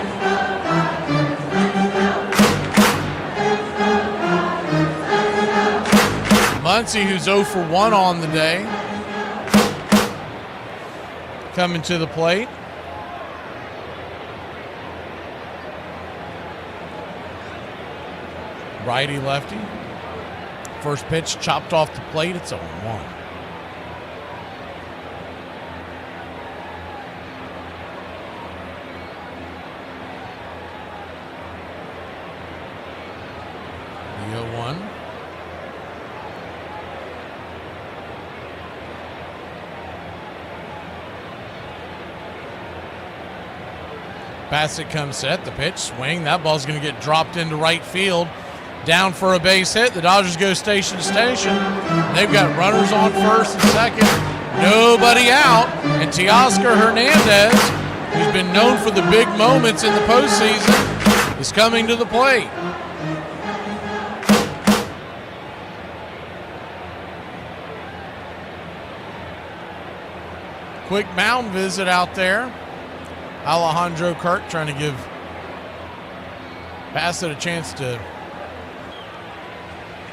S1: Muncy, who's 0 for 1 on the day, coming to the plate. Righty, lefty. First pitch chopped off the plate. It's 0-1. The 0-1. Bassett comes set. The pitch, swing. That ball's going to get dropped into right field. Down for a base hit. The Dodgers go station to station. They've got runners on first and second. Nobody out. And Teoscar Hernandez, who's been known for the big moments in the postseason, is coming to the plate. Quick mound visit out there. Alejandro Kirk trying to give Bassett a chance to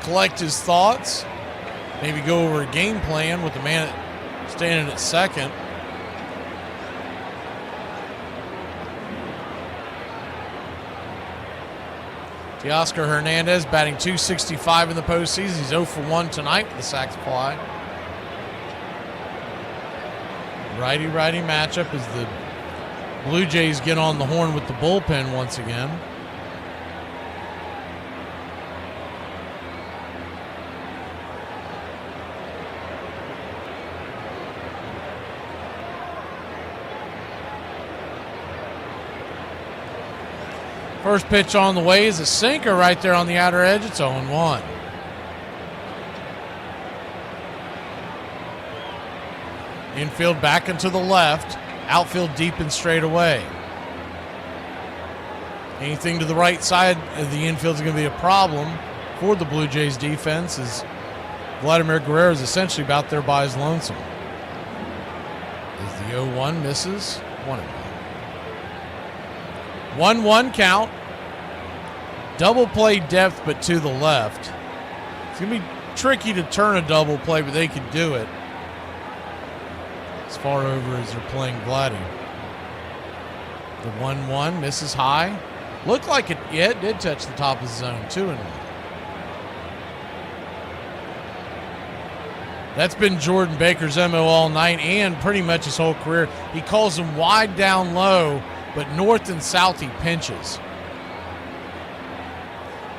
S1: collect his thoughts, maybe go over a game plan with the man standing at second. Teoscar Hernandez batting .265 in the postseason. He's 0 for 1 tonight with the sac fly. Righty-righty matchup as the Blue Jays get on the horn with the bullpen once again. First pitch on the way is a sinker right there on the outer edge. It's 0-1. Infield back and to the left. Outfield deep and straight away. Anything to the right side of the infield is going to be a problem for the Blue Jays defense, as Vladimir Guerrero is essentially about there by his lonesome. As the 0-1 misses. 1-1. 1-1 count. Double play depth, but to the left. It's going to be tricky to turn a double play, but they can do it. As far over as they're playing Vladdy. The 1-1 misses high. Looked like it, yeah, it did touch the top of the zone. 2-1. That's been Jordan Baker's MO all night and pretty much his whole career. He calls them wide down low, but north and south he pinches.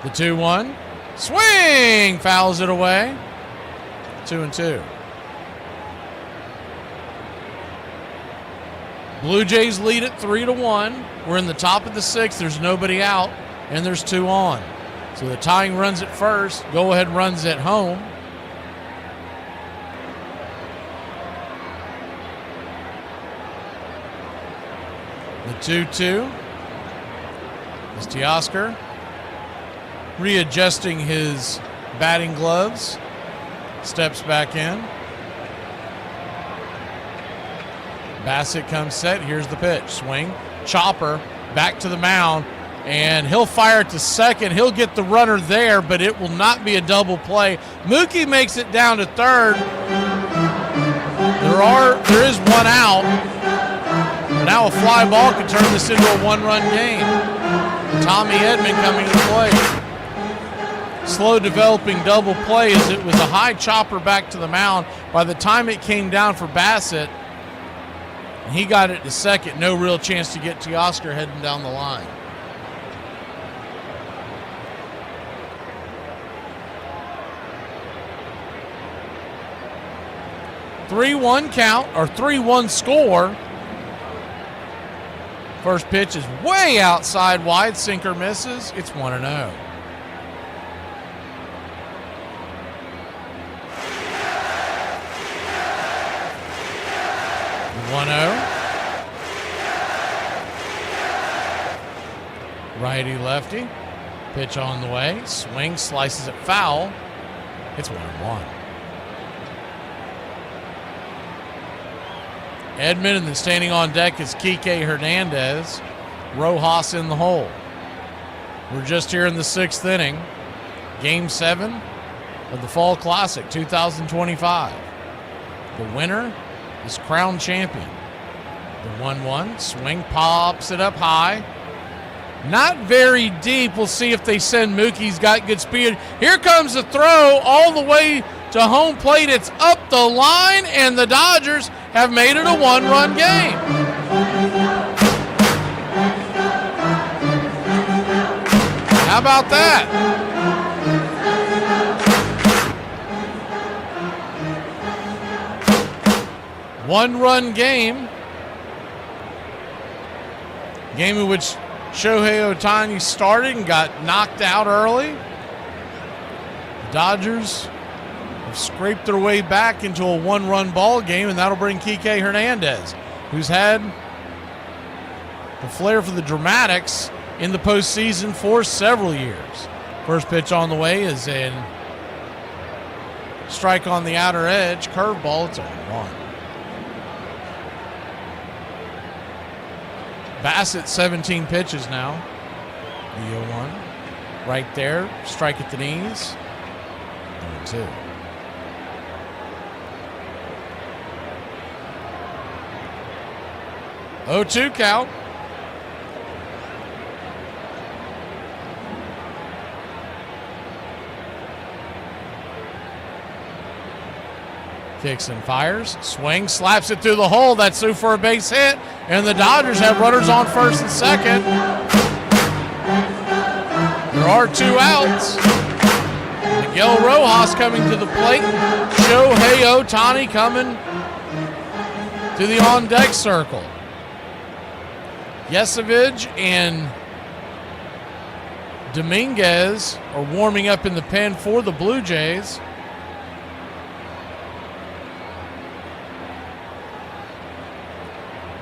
S1: The 2-1. Swing! Fouls it away. 2-2. Blue Jays lead it 3-1. We're in the top of the 6th. There's nobody out, and there's 2 on. So the tying runs at first. Go-ahead runs at home. The 2-2 is Teoscar readjusting his batting gloves. Steps back in. Bassett comes set. Here's the pitch. Swing. Chopper back to the mound. And he'll fire it to second. He'll get the runner there, but it will not be a double play. Mookie makes it down to third. There is 1 out. But now a fly ball could turn this into a 1-run game. Tommy Edman coming to the plate. Slow developing double play as it was a high chopper back to the mound. By the time it came down for Bassett, he got it to second. No real chance to get Teoscar heading down the line. (3-1) count, or 3-1 score. First pitch is way outside wide. Sinker misses. It's 1-0. 1-0. Righty lefty. Pitch on the way. Swing, slices it foul. It's 1-1. Edman, and then standing on deck is Kike Hernandez. Rojas in the hole. We're just here in the 6th inning. Game 7 of the Fall Classic 2025. The winner is crowned champion. The 1-1 swing, pops it up high. Not very deep. We'll see if they send Mookie. He's got good speed. Here comes the throw all the way to home plate. It's up the line, and the Dodgers have made it a 1-run game. How about that? One-run game. Game in which Shohei Ohtani started and got knocked out early. The Dodgers have scraped their way back into a 1-run ball game, and that'll bring Kike Hernandez, who's had the flair for the dramatics in the postseason for several years. First pitch on the way is in strike on the outer edge, curveball. It's 0-1. Bassett, 17 pitches now. The 0-1. Right there, strike at the knees. 0-2. (0-2) count. Kicks and fires. Swing, slaps it through the hole. That's through for a base hit. And the Dodgers have runners on first and second. There are 2 outs. Miguel Rojas coming to the plate. Shohei Ohtani coming to the on-deck circle. Yesevich and Dominguez are warming up in the pen for the Blue Jays.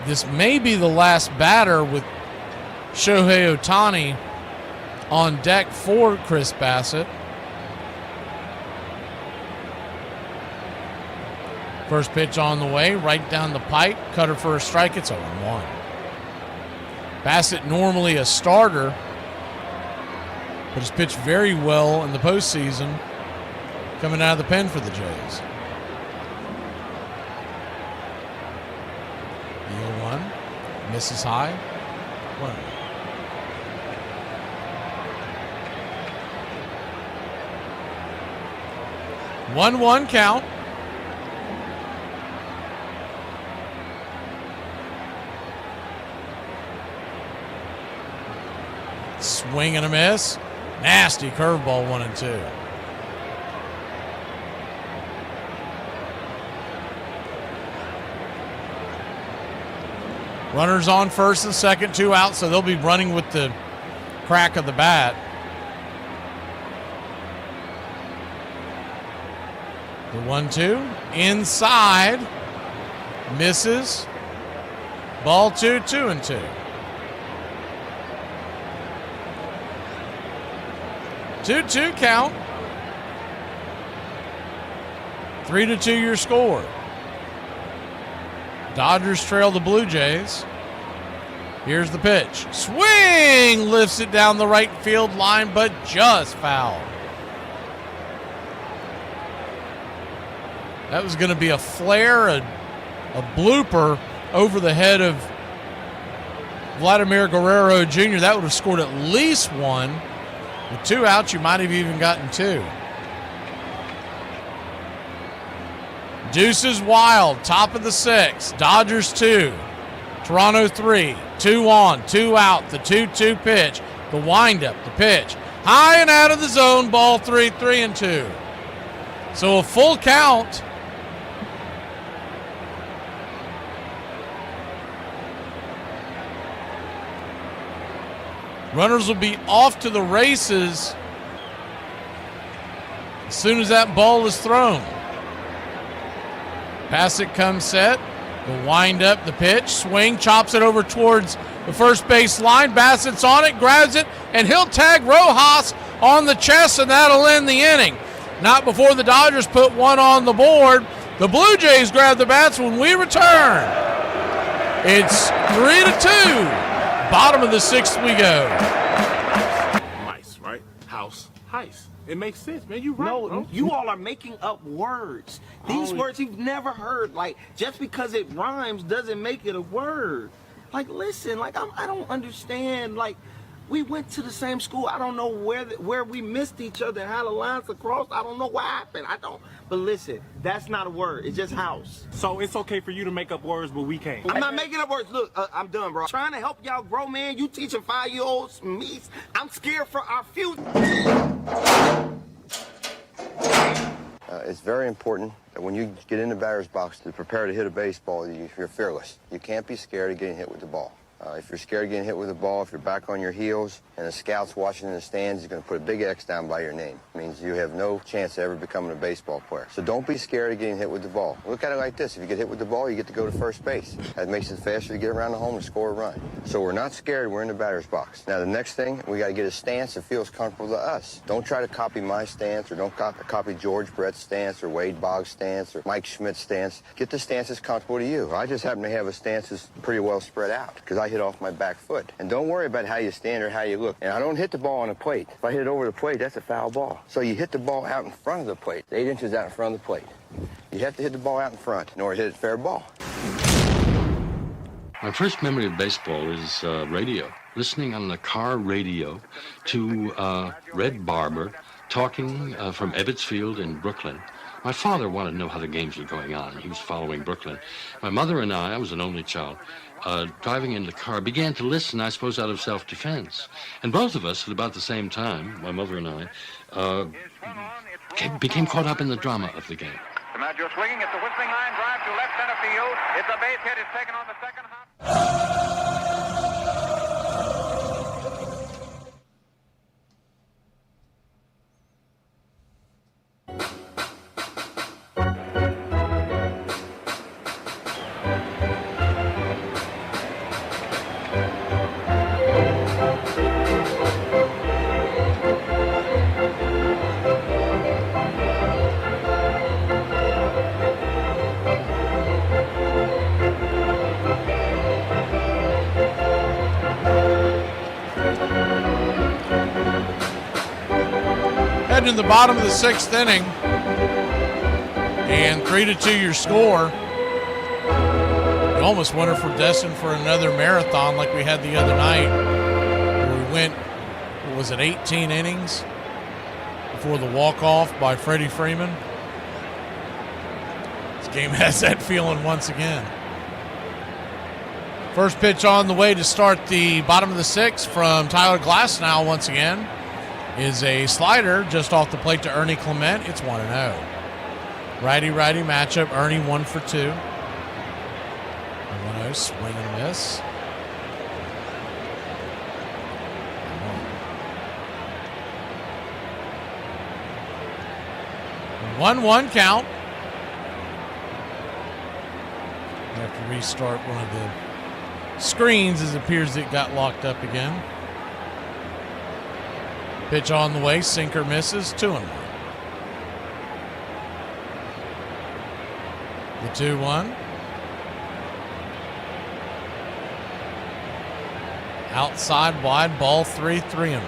S1: This may be the last batter with Shohei Ohtani on deck for Chris Bassett. First pitch on the way, right down the pipe. Cutter for a strike. It's 0-1. Bassett, normally a starter, but has pitched very well in the postseason, coming out of the pen for the Jays. The 0-1 misses high. 1. 1-1 count. Swing and a miss. Nasty curveball, 1-2. Runners on first and second, 2 out, so they'll be running with the crack of the bat. The 1-2 inside, misses. Ball 2, 2-2. 2-2 count. 3-2 your score. Dodgers trail the Blue Jays. Here's the pitch. Swing! Lifts it down the right field line, but just foul. That was going to be a flare, a blooper over the head of Vladimir Guerrero Jr. That would have scored at least one. With 2 outs, you might have even gotten 2. Deuces wild, top of the 6th. Dodgers 2, Toronto 3. 2 on, 2 out. The 2-2 pitch, the windup, the pitch, high and out of the zone. Ball 3, 3-2. So a full count. Runners will be off to the races as soon as that ball is thrown. Bassett comes set. The wind up, the pitch, swing, chops it over towards the first base line. Bassett's on it, grabs it, and he'll tag Rojas on the chest, and that'll end the inning. Not before the Dodgers put one on the board. The Blue Jays grab the bats when we return. It's 3-2. Bottom of the 6th we go.
S3: Mice, right? House, heist. It makes sense, man. You right.
S18: No,
S3: bro.
S18: you all are making up words. These words you've never heard. Like, just because it rhymes doesn't make it a word. Like, listen, like, I don't understand. Like, we went to the same school. I don't know where we missed each other and how the lines crossed. I don't know what happened. I don't. But listen, that's not a word. It's just house.
S3: So it's okay for you to make up words, but we can't.
S18: I'm not making up words. Look, I'm done, bro. Trying to help y'all grow, man. You teaching 5-year-olds me. I'm scared for our future.
S13: It's very important that when you get in the batter's box to prepare to hit a baseball, you're fearless. You can't be scared of getting hit with the ball. If you're scared of getting hit with the ball, if you're back on your heels, and the scout's watching in the stands, he's going to put a big X down by your name. It means you have no chance of ever becoming a baseball player. So don't be scared of getting hit with the ball. Look at it like this. If you get hit with the ball, you get to go to first base. That makes it faster to get around the home and score a run. So we're not scared. We're in the batter's box. Now, the next thing, we got to get a stance that feels comfortable to us. Don't try to copy my stance, or don't copy George Brett's stance, or Wade Boggs' stance, or Mike Schmidt's stance. Get the stance that's comfortable to you. I just happen to have a stance that's pretty well spread out because I hit off my back foot. And don't worry about how you stand or how you look. And I don't hit the ball on the plate. If I hit it over the plate, that's a foul ball. So you hit the ball out in front of the plate, 8 inches out in front of the plate. You have to hit the ball out in front in order to hit it fair ball.
S20: My first memory of baseball is radio. Listening on the car radio to Red Barber talking from Ebbets Field in Brooklyn. My father wanted to know how the games were going on. He was following Brooklyn. My mother and I was an only child, driving in the car, began to listen, I suppose, out of self-defense. And both of us, at about the same time, my mother and I, became caught up in the drama of the game.
S6: DiMaggio swinging. It's a whistling line drive to left center field. It's a base hit. It's taken on the second hop.
S1: In the bottom of the 6th inning, and 3-2 your score. You almost wonder if we're destined for another marathon like we had the other night, where we went, what was it, 18 innings before the walk-off by Freddie Freeman. The game has that feeling once again. First pitch on the way to start the bottom of the sixth from Tyler Glasnow once again is a slider just off the plate to Ernie Clement. It's 1-0. Righty-righty matchup. Ernie 1 for 2. 1-0, swing and miss. 1-1 count. We have to restart one of the screens as it appears it got locked up again. Pitch on the way, sinker misses, 2-1. The 2-1. Outside wide, ball 3, 3-1.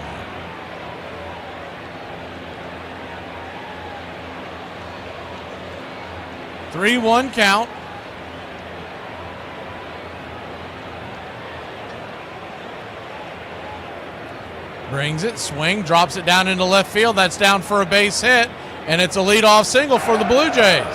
S1: Three-one count. Brings it, swing, drops it down into left field. That's down for a base hit, and it's a leadoff single for the Blue Jays.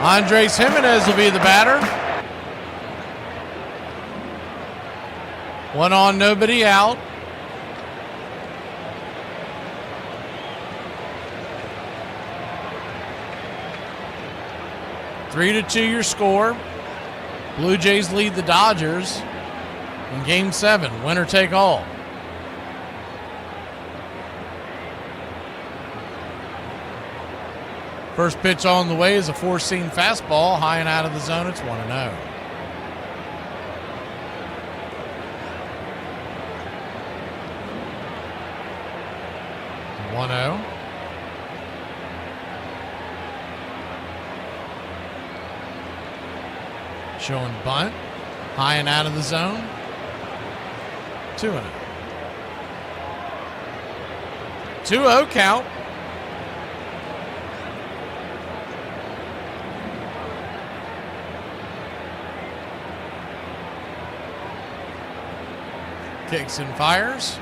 S1: Andres Jimenez will be the batter. 1 on, nobody out. Three to 2 your score. Blue Jays lead the Dodgers in Game 7. Winner take all. First pitch on the way is a four-seam fastball, high and out of the zone. It's 1-0. Showing bunt, high and out of the zone. 2-0. 2-0 count. Kicks and fires.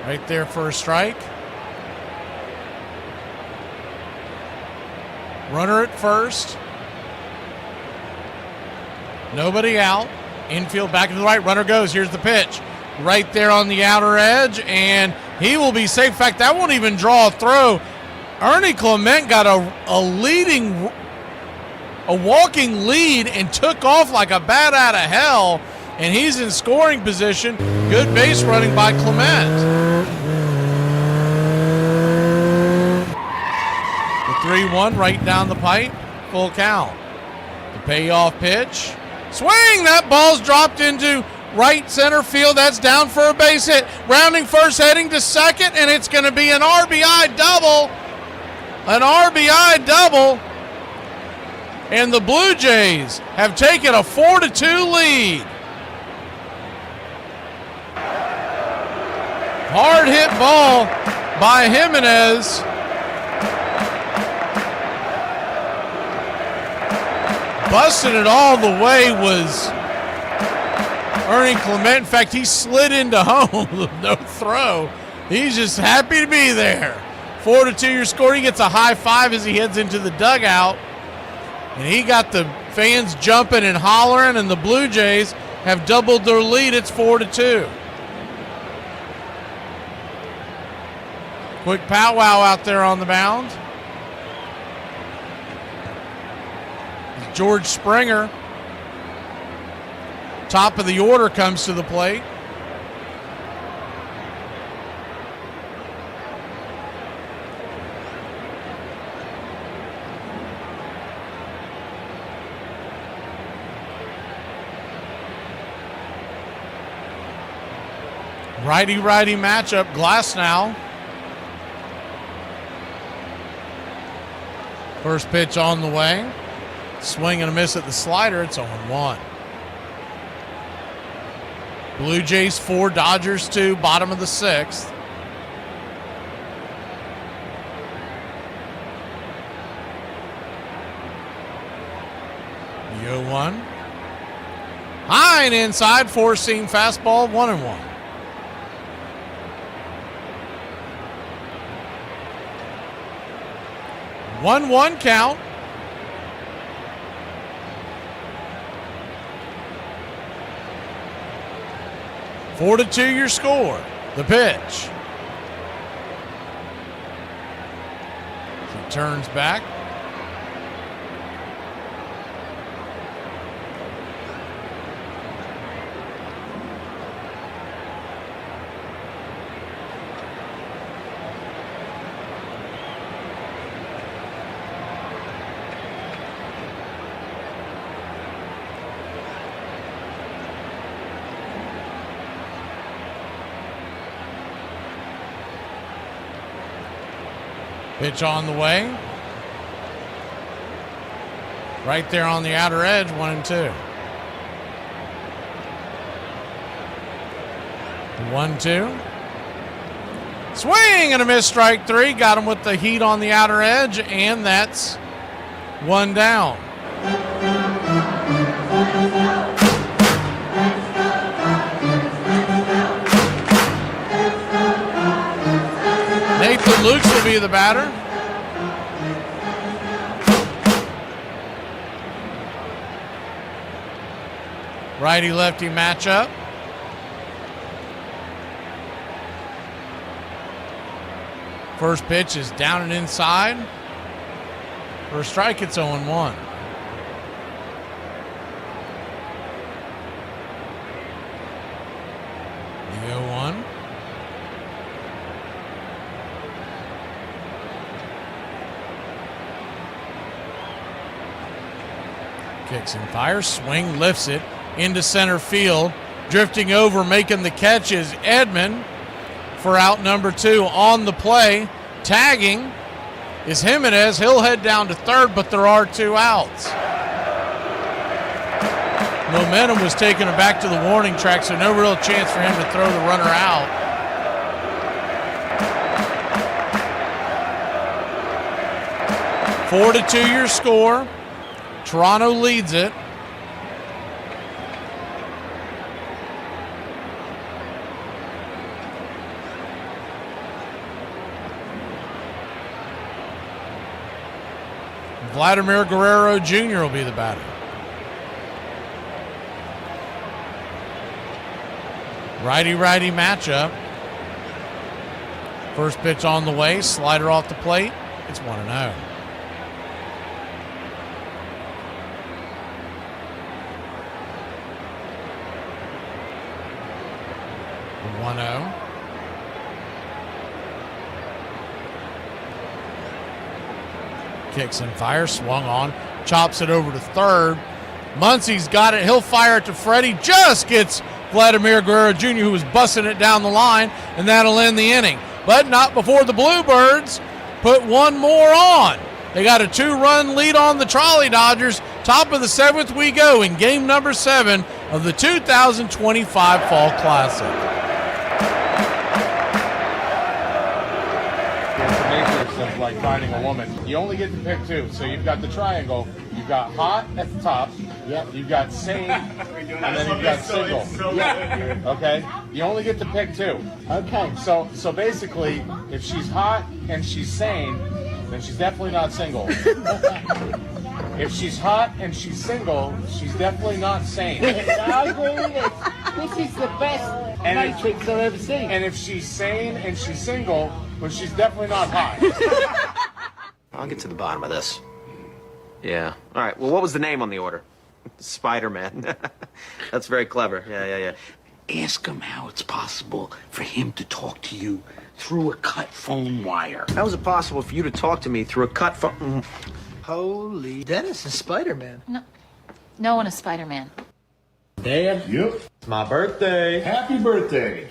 S1: Right there for a strike. Runner at first. Nobody out. Infield back to the right. Runner goes. Here's the pitch. Right there on the outer edge, and he will be safe. In fact, that won't even draw a throw. Ernie Clement got a walking lead and took off like a bat out of hell, and he's in scoring position. Good base running by Clement. 3-1 right down the pipe, full count. The payoff pitch. Swing! That ball's dropped into right center field. That's down for a base hit. Rounding first, heading to second, and it's going to be an RBI double. An RBI double. And the Blue Jays have taken a 4-2 lead. Hard hit ball by Jimenez. Busting it all the way was Ernie Clement. In fact, he slid into home with no throw. He's just happy to be there. 4-2 your score. He gets a high five as he heads into the dugout. And he got the fans jumping and hollering, and the Blue Jays have doubled their lead. It's 4-2. Quick powwow out there on the mound. George Springer, top of the order, comes to the plate. Righty-righty matchup, Glasnow. First pitch on the way. Swing and a miss at the slider. It's 0-1. Blue Jays 4, Dodgers 2, bottom of the sixth. The 0-1. High and inside, four-seam fastball, 1-1. One count. Four to 2 your score. The pitch. He turns back. Pitch on the way. Right there on the outer edge, 1-2. 1-2. Swing and a miss, strike three. Got him with the heat on the outer edge, and that's one down. Nathan Lukes will be the batter. Righty-lefty matchup. First pitch is down and inside. For a strike, it's 0-1. The 0-1. Kicks and fires, swing, lifts it into center field. Drifting over, making the catch is Edman for out number 2 on the play. Tagging is Jimenez. He'll head down to third, but there are 2 outs. Momentum was taking him back to the warning track, so no real chance for him to throw the runner out. Four to 2 your score. Toronto leads it. Vladimir Guerrero Jr. will be the batter. Righty-righty matchup. First pitch on the way, slider off the plate. It's 1-0. Kicks and fires, swung on, chops it over to third. Muncie's got it. He'll fire it to Freddie. Just gets Vladimir Guerrero Jr., who was busting it down the line, and that'll end the inning. But not before the Bluebirds put one more on. They got a 2-run lead on the Trolley Dodgers. Top of the 7th we go in game number 7 of the 2025 Fall Classic.
S9: Like finding a woman. You only get to pick 2. So you've got the triangle. You've got hot at the top. Yep. You've got sane. And then you've got single. Yeah. Okay? You only get to pick 2. Okay. So basically, if she's hot and she's sane, then she's definitely not single. If she's hot and she's single, she's definitely not sane.
S10: I agree with this. This is the best matrix I've ever seen.
S9: And if she's sane and she's single, well, she's definitely not hot.
S14: I'll get to the bottom of this. Yeah. All right. Well, what was the name on the order? Spider-Man. That's very clever. Yeah.
S10: Ask him how it's possible for him to talk to you through a cut phone wire.
S14: How is it possible for you to talk to me through a cut phone?
S10: Holy. Dennis is Spider-Man.
S15: No one is Spider-Man.
S14: Dad?
S16: Yep.
S14: It's my birthday.
S16: Happy birthday.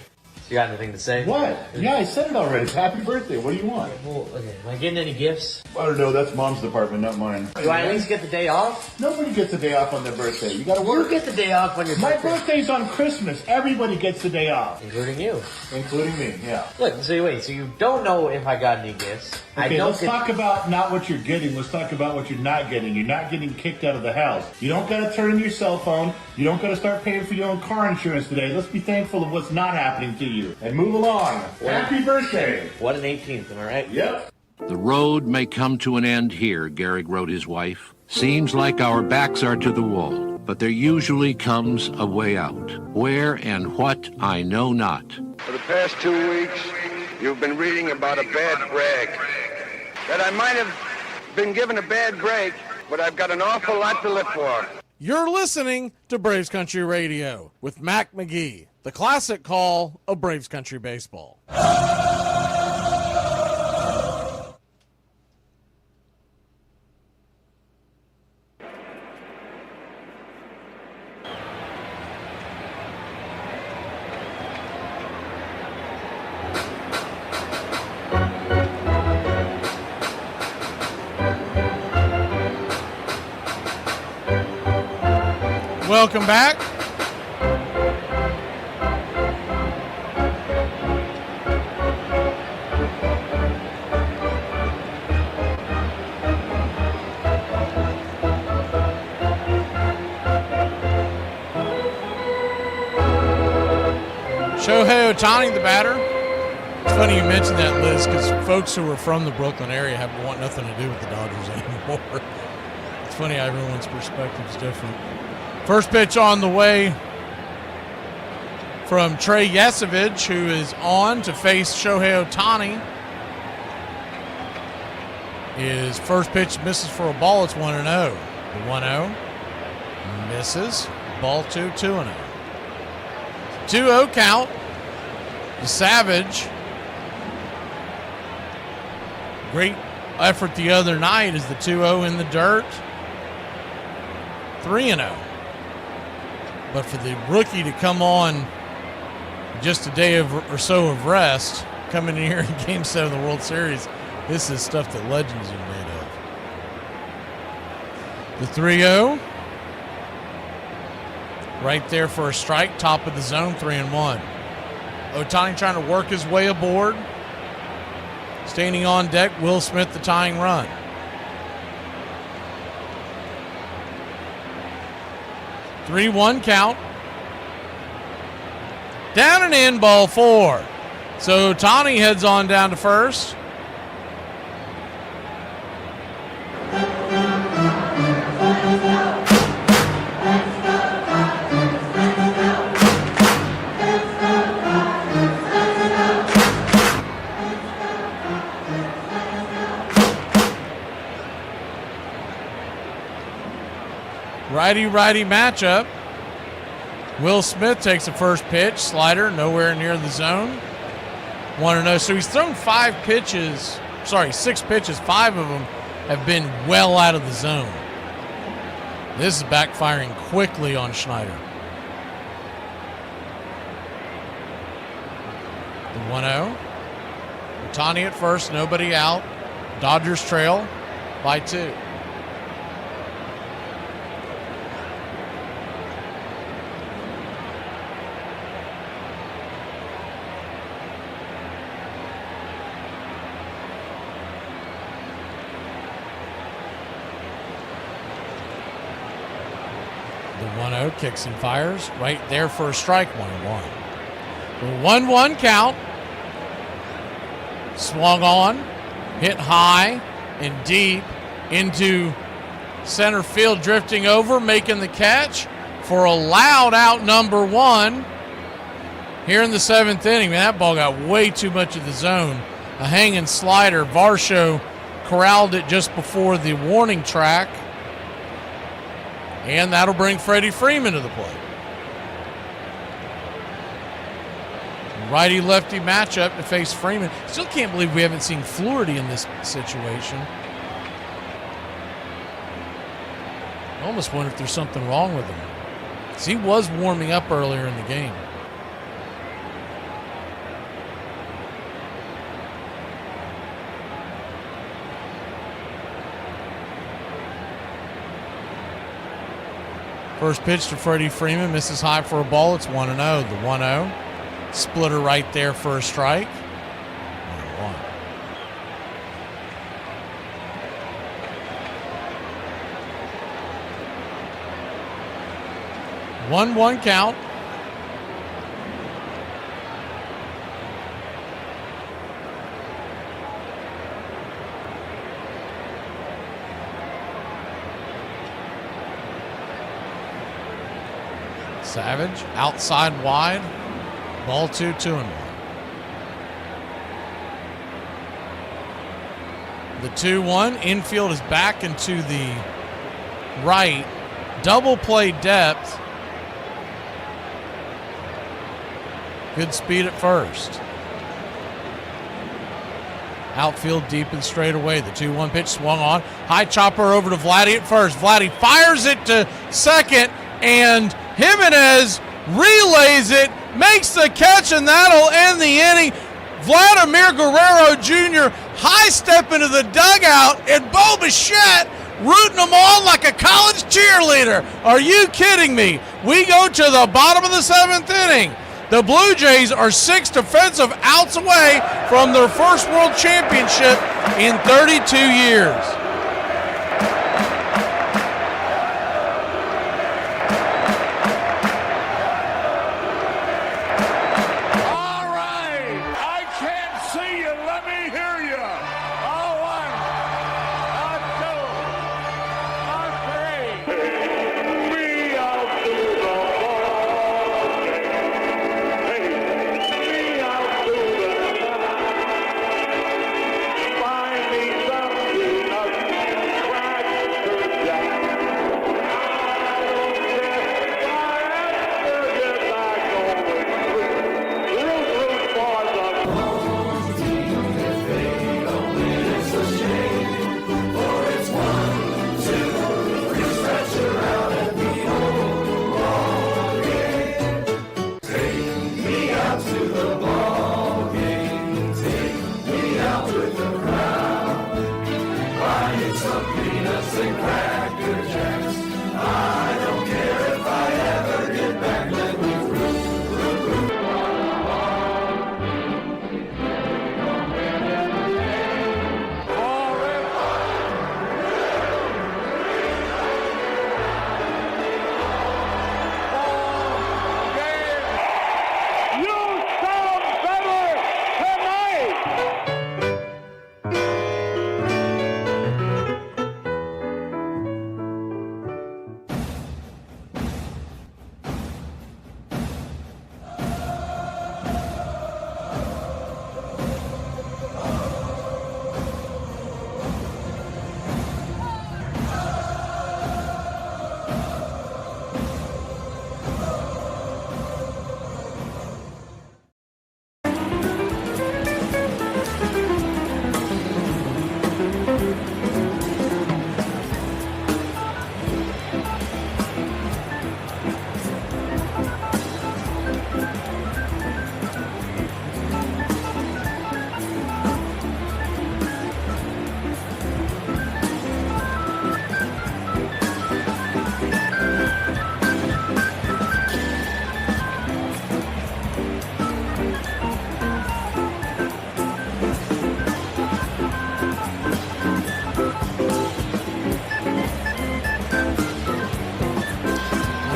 S14: You got anything to say?
S16: What? Yeah, I said it already. It's happy birthday. What do you want?
S14: Well, okay. Am I getting any gifts?
S16: I don't know. That's Mom's department, not mine.
S14: Do I at least get the day off?
S16: Nobody gets a day off on their birthday. You gotta work.
S14: You get the day off when your
S16: My birthday's on Christmas. Everybody gets the day off.
S14: Including you.
S16: Including me, yeah.
S14: Look, so wait, so you don't know if I got any gifts,
S16: Okay, let's talk about not what you're getting. Let's talk about what you're not getting. You're not getting kicked out of the house. You don't got to turn in your cell phone. You don't got to start paying for your own car insurance today. Let's be thankful of what's not happening to you. And move along. Happy birthday.
S14: What an 18th, am I right?
S16: Yep.
S20: The road may come to an end here, Gehrig wrote his wife. Seems like our backs are to the wall, but there usually comes a way out. Where and what, I know not.
S6: For the past 2 weeks, you've been reading about a bad break. That I might have been given a bad break, but I've got an awful lot to live for.
S1: You're listening to Braves Country Radio with Mac McGee, the classic call of Braves Country baseball. Welcome back. Shohei Ohtani, the batter. It's funny you mentioned that, Liz, because folks who are from the Brooklyn area want nothing to do with the Dodgers anymore. It's funny how everyone's perspective is different. First pitch on the way from Trey Yesevich, who is on to face Shohei Ohtani. His first pitch misses for a ball. It's 1-0. The 1-0 misses. Ball 2, 2-0. 2-0 count to Savage. Great effort the other night as the 2-0 in the dirt. 3-0. But for the rookie to come on just a day or so of rest, coming in here in Game 7 of the World Series, this is stuff that legends are made of. The 3-0. Right there for a strike, top of the zone, 3-1. Ohtani trying to work his way aboard. Standing on deck, Will Smith, the tying run. Three-one count. Down and in, ball 4. So Ohtani heads on down to first. Righty-righty matchup. Will Smith takes the first pitch. Slider nowhere near the zone. 1-0. So he's thrown 6 pitches. 5 of them have been well out of the zone. This is backfiring quickly on Schneider. The 1-0. Ohtani at first, nobody out. Dodgers trail by 2. The 1-0 kicks and fires right there for a strike, 1-1. The 1-1 count. Swung on, hit high and deep into center field, drifting over, making the catch for a loud out number 1 here in the 7th inning. Man, that ball got way too much of the zone. A hanging slider. Varsho corralled it just before the warning track. And that'll bring Freddie Freeman to the plate. Righty-lefty matchup to face Freeman. Still can't believe we haven't seen Fluharty in this situation. I almost wonder if there's something wrong with him. Because he was warming up earlier in the game. First pitch to Freddie Freeman, misses high for a ball. It's 1-0. The 1-0. Splitter right there for a strike. 1-1. 1-1 count. Savage, outside wide. Ball 2-1. The 2-1. Infield is back into the right. Double play depth. Good speed at first. Outfield deep and straight away. The 2-1 pitch swung on. High chopper over to Vladdy at first. Vladdy fires it to second, and Jimenez relays it, makes the catch, and that'll end the inning. Vladimir Guerrero Jr. high step into the dugout, and Bo Bichette rooting them on like a college cheerleader. Are you kidding me? We go to the bottom of the 7th inning. The Blue Jays are 6 defensive outs away from their first world championship in 32 years.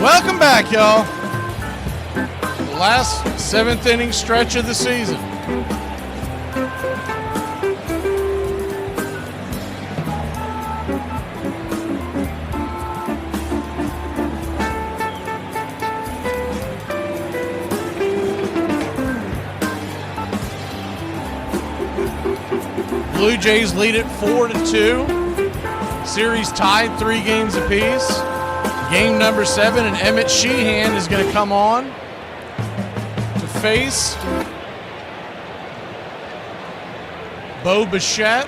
S1: Welcome back, y'all. The last 7th inning stretch of the season. Blue Jays lead it 4-2. Series tied 3 games apiece. Game number 7, and Emmett Sheehan is going to come on to face Bo Bichette,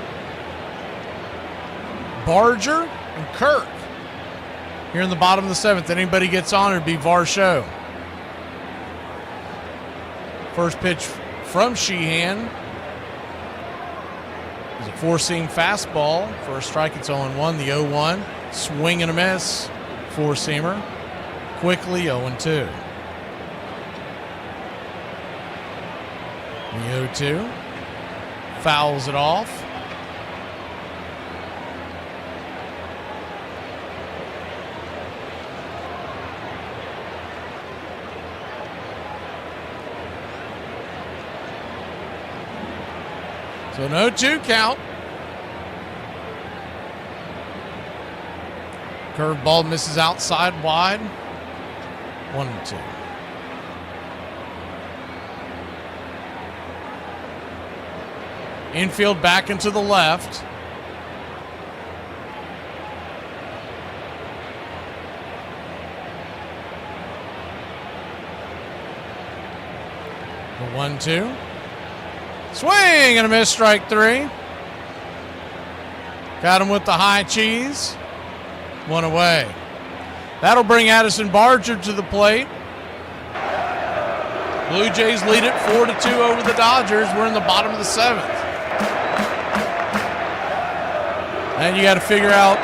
S1: Barger, and Kirk. Here in the bottom of the 7th, anybody gets on, it'd be Varsho. First pitch from Sheehan is a 4-seam fastball. For a strike, it's 0-1. The 0-1, swing and a miss. 4-seamer. Quickly 0-2. The 0-2. Fouls it off. So no 2 count. Curveball misses outside wide. 1-2. Infield back into the left. The 1-2. Swing and a miss, strike 3. Got him with the high cheese. 1 away. That'll bring Addison Barger to the plate. Blue Jays lead it 4-2 over the Dodgers. We're in the bottom of the 7th. And you got to figure out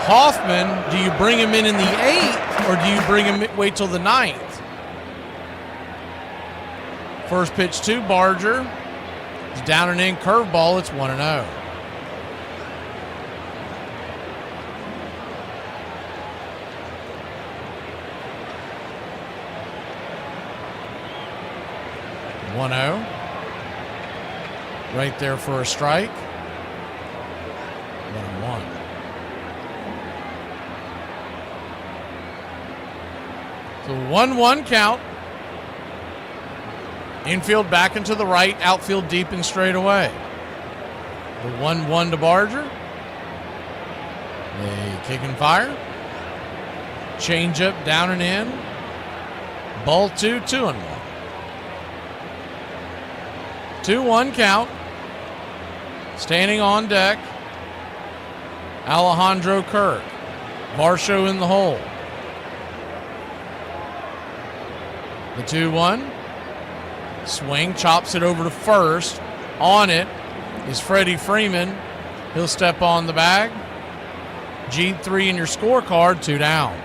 S1: Hoffman. Do you bring him in the 8th, or do you bring him wait till the 9th? First pitch to Barger. It's down and in, curveball. It's 1-0. Right there for a strike. 1-1. So 1-1 count. Infield back into the right, outfield deep and straight away. The 1-1 to Barger. A kick and fire. Change up down and in. Ball 2, 2-1. 2-1 count. Standing on deck, Alejandro Kirk. Varsho in the hole. The 2-1. Swing, chops it over to first. On it is Freddie Freeman. He'll step on the bag. G3 in your scorecard, 2 down.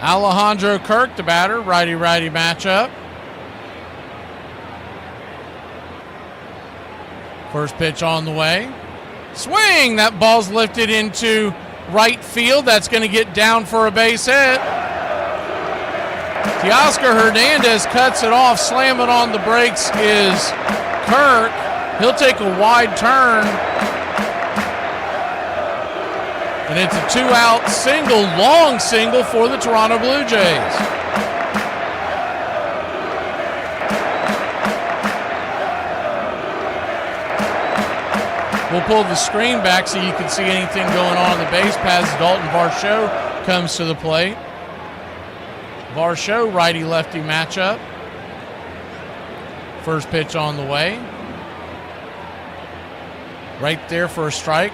S1: Alejandro Kirk, the batter, righty-righty matchup. First pitch on the way. Swing! That ball's lifted into right field. That's going to get down for a base hit. Teoscar Hernandez cuts it off. Slamming on the brakes is Kirk. He'll take a wide turn. And it's a 2-out single, long single for the Toronto Blue Jays. We'll pull the screen back so you can see anything going on the base paths. Dalton Varsho comes to the plate. Varsho, righty-lefty matchup. First pitch on the way. Right there for a strike.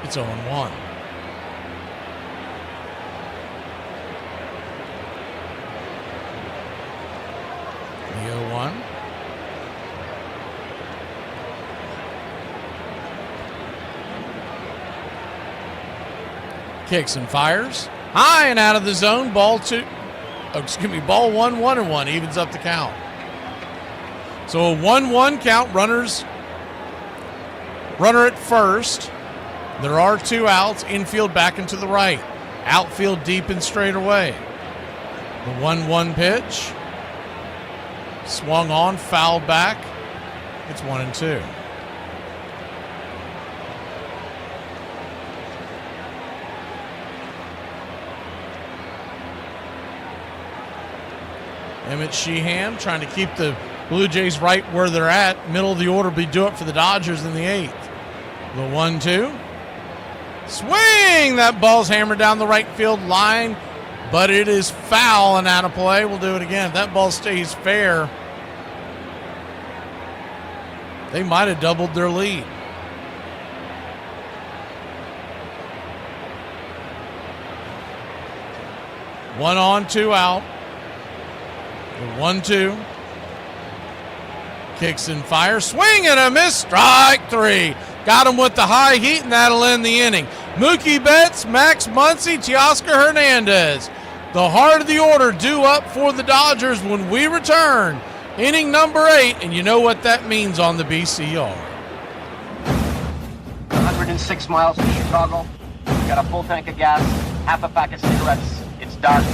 S1: It's 0-1. The 0-1. Kicks and fires. High and out of the zone. Ball 1, 1-1. Evens up the count. So a 1-1 count. Runner at first. There are 2 outs. Infield back and to the right. Outfield deep and straight away. The 1-1 pitch. Swung on, fouled back. It's 1-2. Emmett Sheehan trying to keep the Blue Jays right where they're at. Middle of the order will be due up for the Dodgers in the 8th. The 1-2. Swing! That ball's hammered down the right field line, but it is foul and out of play. We'll do it again. If that ball stays fair, they might have doubled their lead. One on, 2 out. The 1-2. Kicks and fires. Swing and a miss. Strike 3. Got him with the high heat, and that'll end the inning. Mookie Betts, Max Muncy, Teoscar Hernandez. The heart of the order due up for the Dodgers when we return. Inning number 8, and you know what that means on the BCR.
S7: 106 miles to Chicago. We got a full tank of gas, half a pack of cigarettes. It's dark,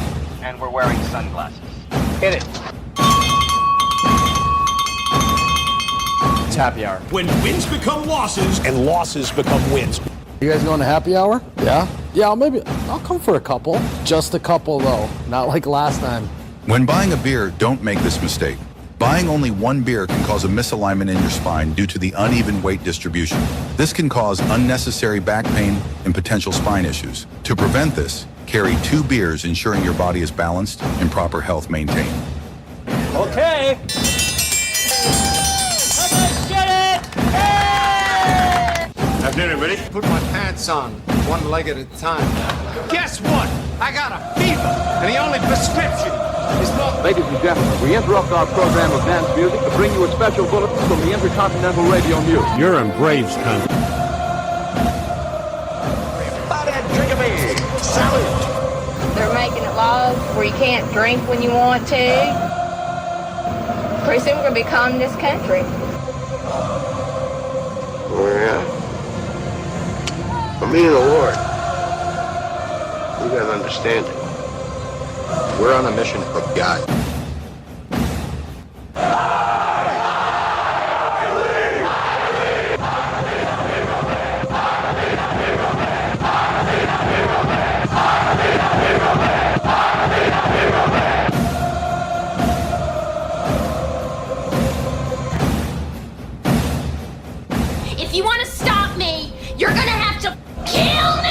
S7: and we're wearing sunglasses. Hit it.
S11: It's happy hour. When wins become losses and losses become wins.
S17: You guys going to happy hour? Yeah? Yeah, I'll come for a couple. Just a couple, though. Not like last time.
S19: When buying a beer, don't make this mistake. Buying only one beer can cause a misalignment in your spine due to the uneven weight distribution. This can cause unnecessary back pain and potential spine issues. To prevent this, carry 2 beers, ensuring your body is balanced and proper health maintained.
S11: Okay.
S25: Have dinner, buddy.
S26: Put my pants on, one leg at a time. Guess what? I got a fever, and the only prescription is not...
S27: Ladies and gentlemen, we interrupt our program of dance music to bring you a special bulletin from the Intercontinental Radio News.
S11: You're in Braves country.
S26: Drink a beer. Salute.
S28: They're making it laws where you can't drink when you want to. Pretty soon we're going to be communist country.
S25: For me and the Lord, you gotta understand it. We're on a mission from God.
S29: If you want to stop me, you're gonna have to kill me!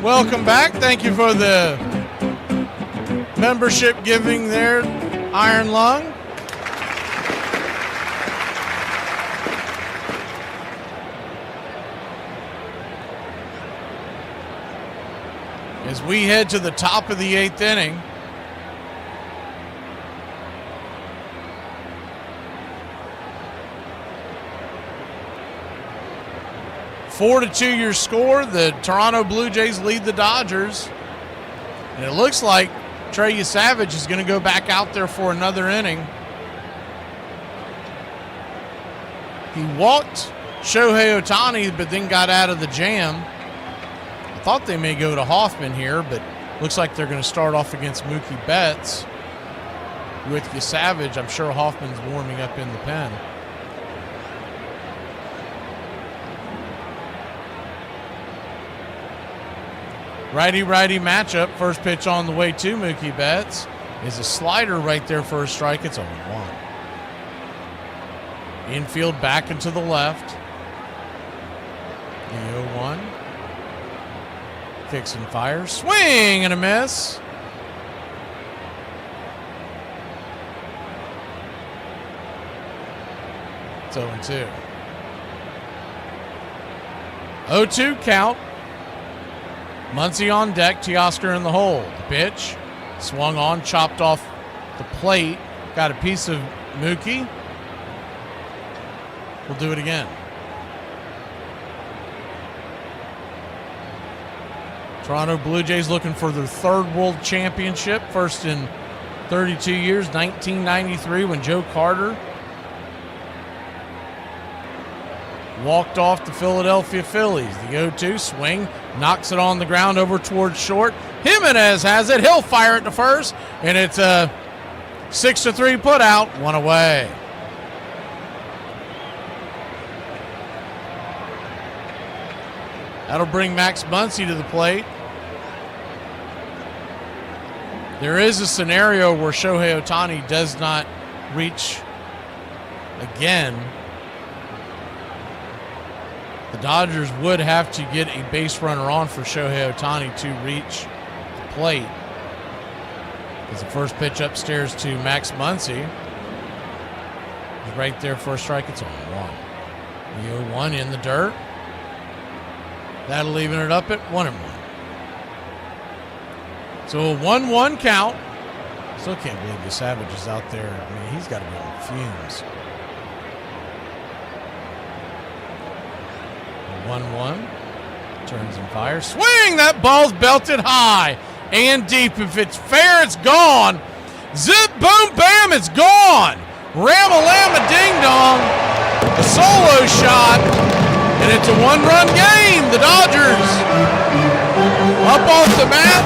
S1: Welcome back. Thank you for the membership giving there, Iron Lung. As we head to the top of the 8th inning. Four to 2 your score. The Toronto Blue Jays lead the Dodgers. And it looks like Trey Savage is going to go back out there for another inning. He walked Shohei Ohtani, but then got out of the jam. I thought they may go to Hoffman here, but looks like they're going to start off against Mookie Betts with Savage. I'm sure Hoffman's warming up in the pen. Righty-righty matchup. First pitch on the way to Mookie Betts is a slider right there for a strike. It's 0-1. Infield back and to the left. The 0-1. Kicks and fires. Swing and a miss. It's 0-2. 0-2 count. Muncy on deck, Teoscar in the hole. The pitch, swung on, chopped off the plate. Got a piece of Mookie. We'll do it again. Toronto Blue Jays looking for their 3rd World Championship. First in 32 years, 1993 when Joe Carter walked off the Philadelphia Phillies. The 0-2 swing, knocks it on the ground over towards short. Jimenez has it. He'll fire it to first, and it's a 6-3 put out, 1 away. That'll bring Max Muncy to the plate. There is a scenario where Shohei Ohtani does not reach again. The Dodgers would have to get a base runner on for Shohei Ohtani to reach the plate. As the first pitch upstairs to Max Muncy. He's right there for a strike. It's on 1. The 0-1 in the dirt. That'll leaving it up at 1-1. So a 1-1 count. Still can't believe the Savage is out there. I mean, he's got to be on fumes. 1-1. Turns and fires. Swing! That ball's belted high and deep. If it's fair, it's gone. Zip, boom, bam, it's gone. Ram-a-lam-a ding-dong. A solo shot. And it's a 1-run game. The Dodgers up off the mat.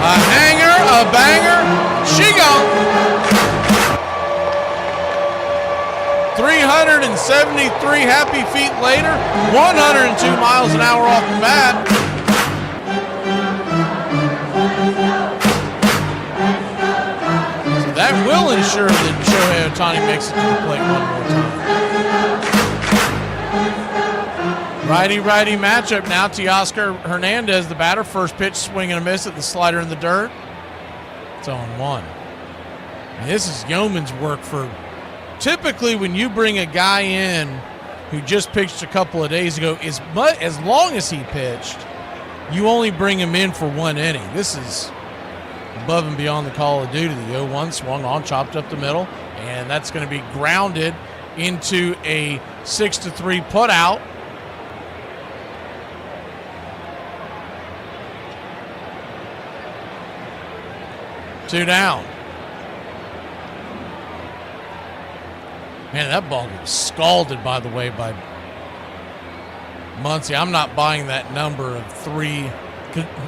S1: A hanger, a banger. She gone. 373 happy feet later, 102 miles an hour off the bat. So that will ensure that Shohei Ohtani makes it to the plate one more time. Righty-righty matchup now. Teoscar Hernandez, the batter, first pitch, swing and a miss at the slider in the dirt. It's on 1. And this is yeoman's work for. Typically, when you bring a guy in who just pitched a couple of days ago, as long as he pitched, you only bring him in for 1 inning. This is above and beyond the call of duty. The 0-1 swung on, chopped up the middle, and that's going to be grounded into a 6-3 putout. Two down. Man, that ball was scalded, by the way, by Muncy. I'm not buying that number of 3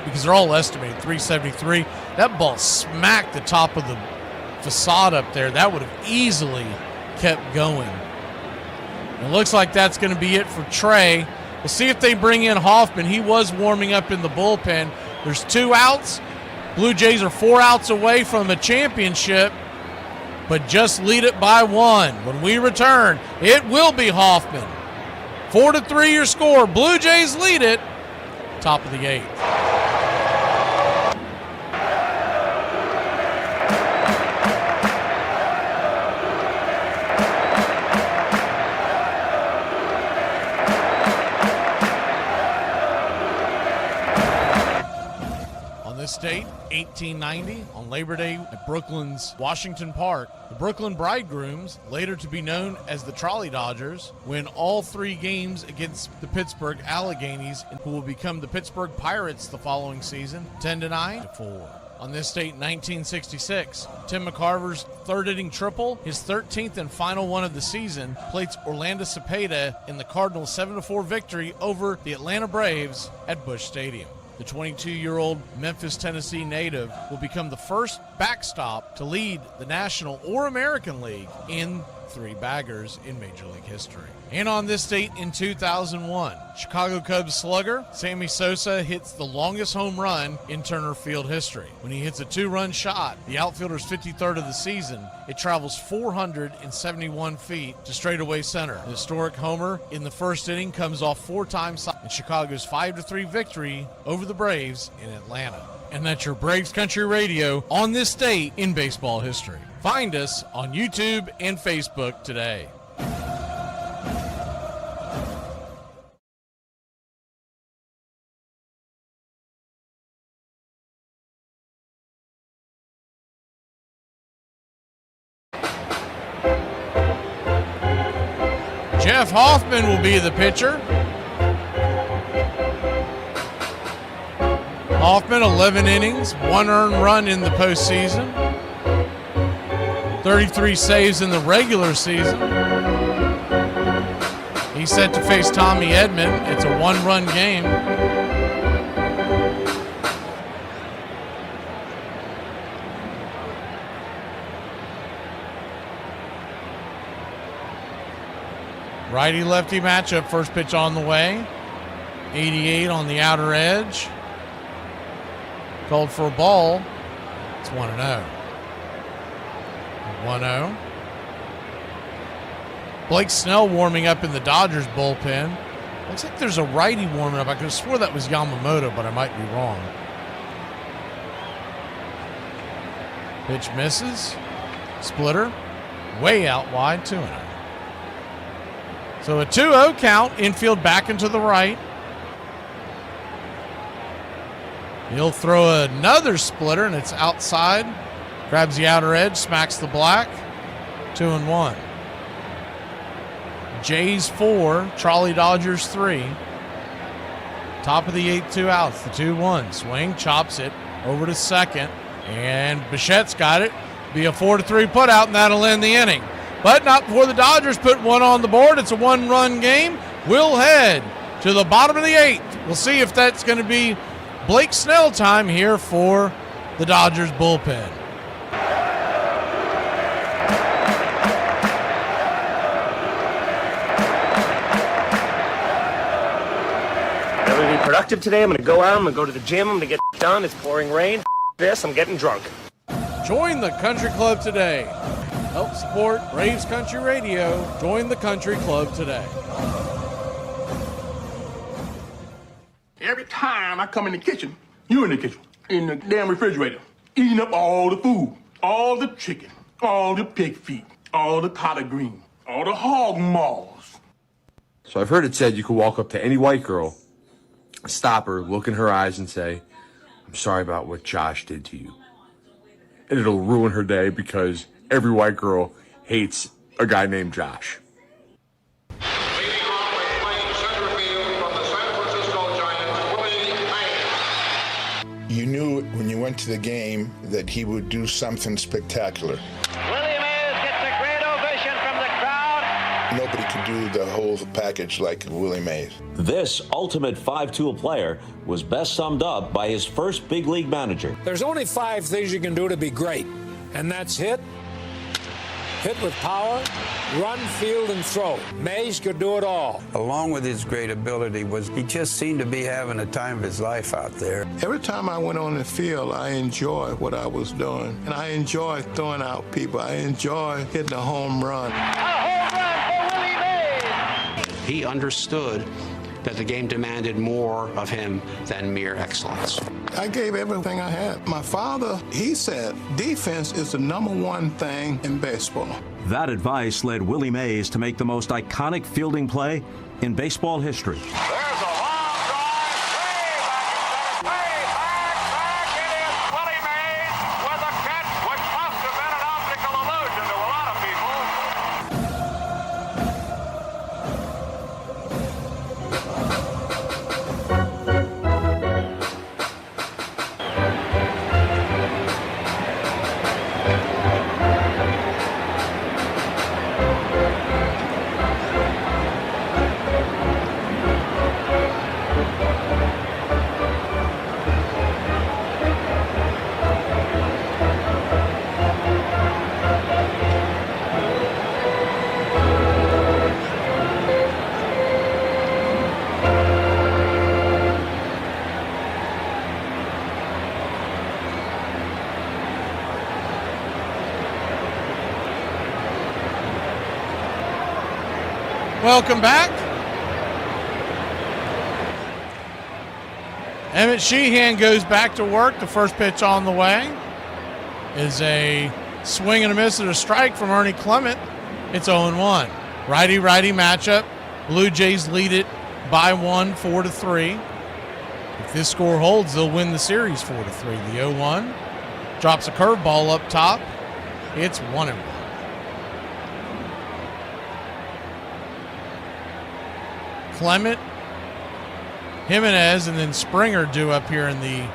S1: because they're all estimated, 373. That ball smacked the top of the facade up there. That would have easily kept going. It looks like that's going to be it for Trey. We'll see if they bring in Hoffman. He was warming up in the bullpen. There's 2 outs. Blue Jays are 4 outs away from a championship, but just lead it by 1. When we return, it will be Hoffman. 4-3 your score. Blue Jays lead it. Top of the 8th. Date 1890 on Labor Day at Brooklyn's Washington Park. The Brooklyn Bridegrooms, later to be known as the Trolley Dodgers, win all 3 games against the Pittsburgh Alleghenies, who will become the Pittsburgh Pirates the following season, 10-9-4. On this date, 1966, Tim McCarver's 3rd inning triple, his 13th and final one of the season, plates Orlando Cepeda in the Cardinals' 7-4 victory over the Atlanta Braves at Busch Stadium. The 22-year-old Memphis, Tennessee native will become the first backstop to lead the National or American League in 3 baggers in Major League history. And on this date in 2001, Chicago Cubs slugger Sammy Sosa hits the longest home run in Turner Field history. When he hits a 2-run shot, the outfielder's 53rd of the season, it travels 471 feet to straightaway center. The historic homer in the first inning comes off 4 times in Chicago's 5-3 victory over the Braves in Atlanta. And that's your Braves Country Radio on this date in baseball history. Find us on YouTube and Facebook today. Jeff Hoffman will be the pitcher. Hoffman, 11 innings, 1 earned run in the postseason, 33 saves in the regular season. He's set to face Tommy Edman. It's a 1-run game. Righty-lefty matchup. First pitch on the way. 88 on the outer edge. Called for a ball. It's 1-0. 1-0. Blake Snell warming up in the Dodgers bullpen. Looks like there's a righty warming up. I could have swore that was Yamamoto, but I might be wrong. Pitch misses. Splitter. Way out wide, 2-0. So a 2-0 count. Infield back into the right. He'll throw another splitter, and it's outside. Grabs the outer edge, smacks the black. 2-1. Jays 4, Trolley Dodgers 3. Top of the 8th, 2 outs. The 2-1. Swing, chops it over to second. And Bichette's got it. Be a 4-3 put out, and that'll end the inning. But not before the Dodgers put one on the board. It's a 1-run game. We'll head to the bottom of the 8th. We'll see if that's going to be Blake Snell time here for the Dodgers bullpen.
S2: I'm going to be productive today. I'm going to go out. I'm going to go to the gym. I'm going to get done. It's pouring rain. This. I'm getting drunk.
S1: Join the Country Club today. Help support Braves Country Radio. Join the Country Club today.
S4: Every time I come in the kitchen, you in the kitchen, in the damn refrigerator, eating up all the food, all the chicken, all the pig feet, all the collard green, all the hog maws.
S5: So I've heard it said you could walk up to any white girl, stop her, look in her eyes and say, "I'm sorry about what Josh did to you." And it'll ruin her day because every white girl hates a guy named Josh.
S8: You knew when you went to the game that he would do something spectacular.
S6: Willie Mays gets a great ovation from the crowd.
S8: Nobody could do the whole package like Willie Mays.
S12: This ultimate 5-tool player was best summed up by his first big league manager.
S21: There's only 5 things you can do to be great, and that's hit with power, run, field, and throw. Mays could do it all.
S22: Along with his great ability was he just seemed to be having a time of his life out there.
S8: Every time I went on the field, I enjoyed what I was doing. And I enjoyed throwing out people. I enjoyed hitting a home run.
S23: He understood that the game demanded more of him than mere excellence.
S8: I gave everything I had. My father, he said, defense is the #1 thing in baseball.
S24: That advice led Willie Mays to make the most iconic fielding play in baseball history.
S1: Welcome back. Emmett Sheehan goes back to work. The first pitch on the way is a swing and a miss and a strike from Ernie Clement. It's 0-1. Righty-righty matchup. Blue Jays lead it by 1, 4-3. If this score holds, they'll win the series 4-3. The 0-1 drops a curveball up top. It's 1-1. Clement, Jimenez, and then Springer due up here in the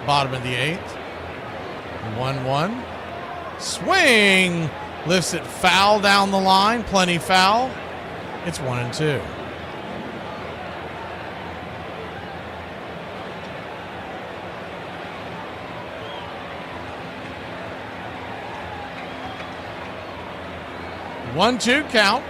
S1: bottom of the 8th. 1-1. Swing. Lifts it foul down the line. Plenty foul. It's 1-2. One-two count.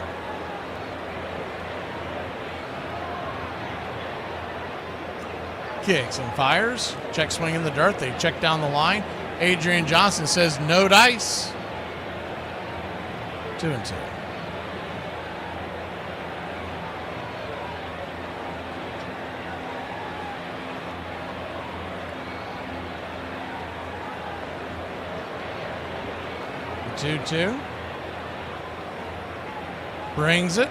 S1: Kicks and fires. Check swing in the dirt. They check down the line. Adrian Johnson says no dice. 2-2. 2-2. Brings it.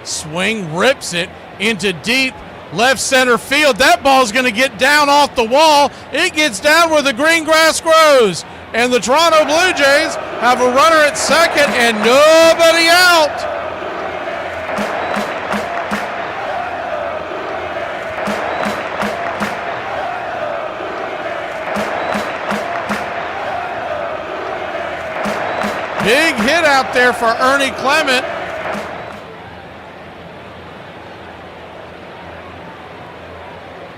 S1: Swing, rips it into deep left center field. That ball's going to get down off the wall. It gets down where the green grass grows. And the Toronto Blue Jays have a runner at second and nobody out. Big hit out there for Ernie Clement.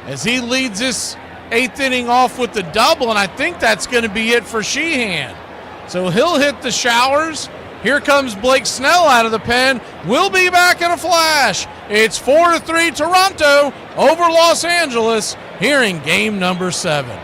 S1: As he leads this 8th inning off with the double, and I think that's going to be it for Sheehan. So he'll hit the showers. Here comes Blake Snell out of the pen. We'll be back in a flash. It's 4-3 Toronto over Los Angeles here in game number 7.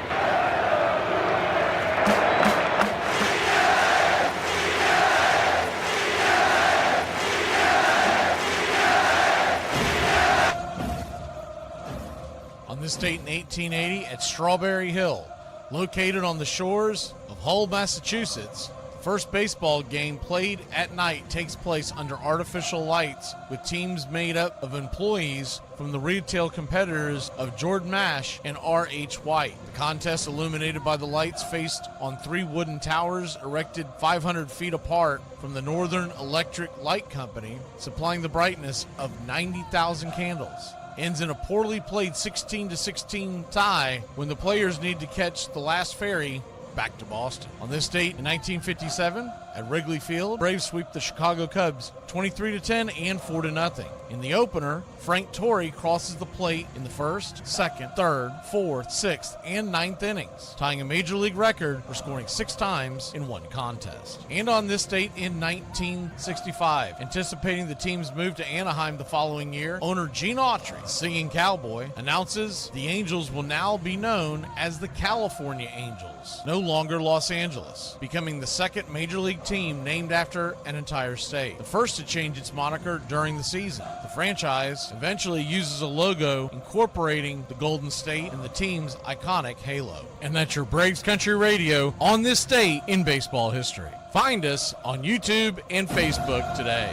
S1: This date in 1880 at Strawberry Hill, located on the shores of Hull, Massachusetts. The first baseball game played at night takes place under artificial lights with teams made up of employees from the retail competitors of Jordan Mash and R.H. White. The contest, illuminated by the lights, faced on 3 wooden towers erected 500 feet apart from the Northern Electric Light Company, supplying the brightness of 90,000 candles. Ends in a poorly played 16-16 tie when the players need to catch the last ferry back to Boston. On this date in 1957, at Wrigley Field, Braves sweep the Chicago Cubs 23-10 and 4-0. In the opener, Frank Torrey crosses the plate in the 1st, 2nd, 3rd, 4th, 6th, and 9th innings, tying a major league record for scoring 6 times in one contest. And on this date in 1965, anticipating the team's move to Anaheim the following year, owner Gene Autry, the singing cowboy, announces the Angels will now be known as the California Angels, no longer Los Angeles, becoming the 2nd major league team named after an entire state, the first to change its moniker during the season. The franchise eventually uses a logo incorporating the Golden State and the team's iconic halo. And that's your Braves Country Radio on this date in baseball history. Find us on YouTube and Facebook today.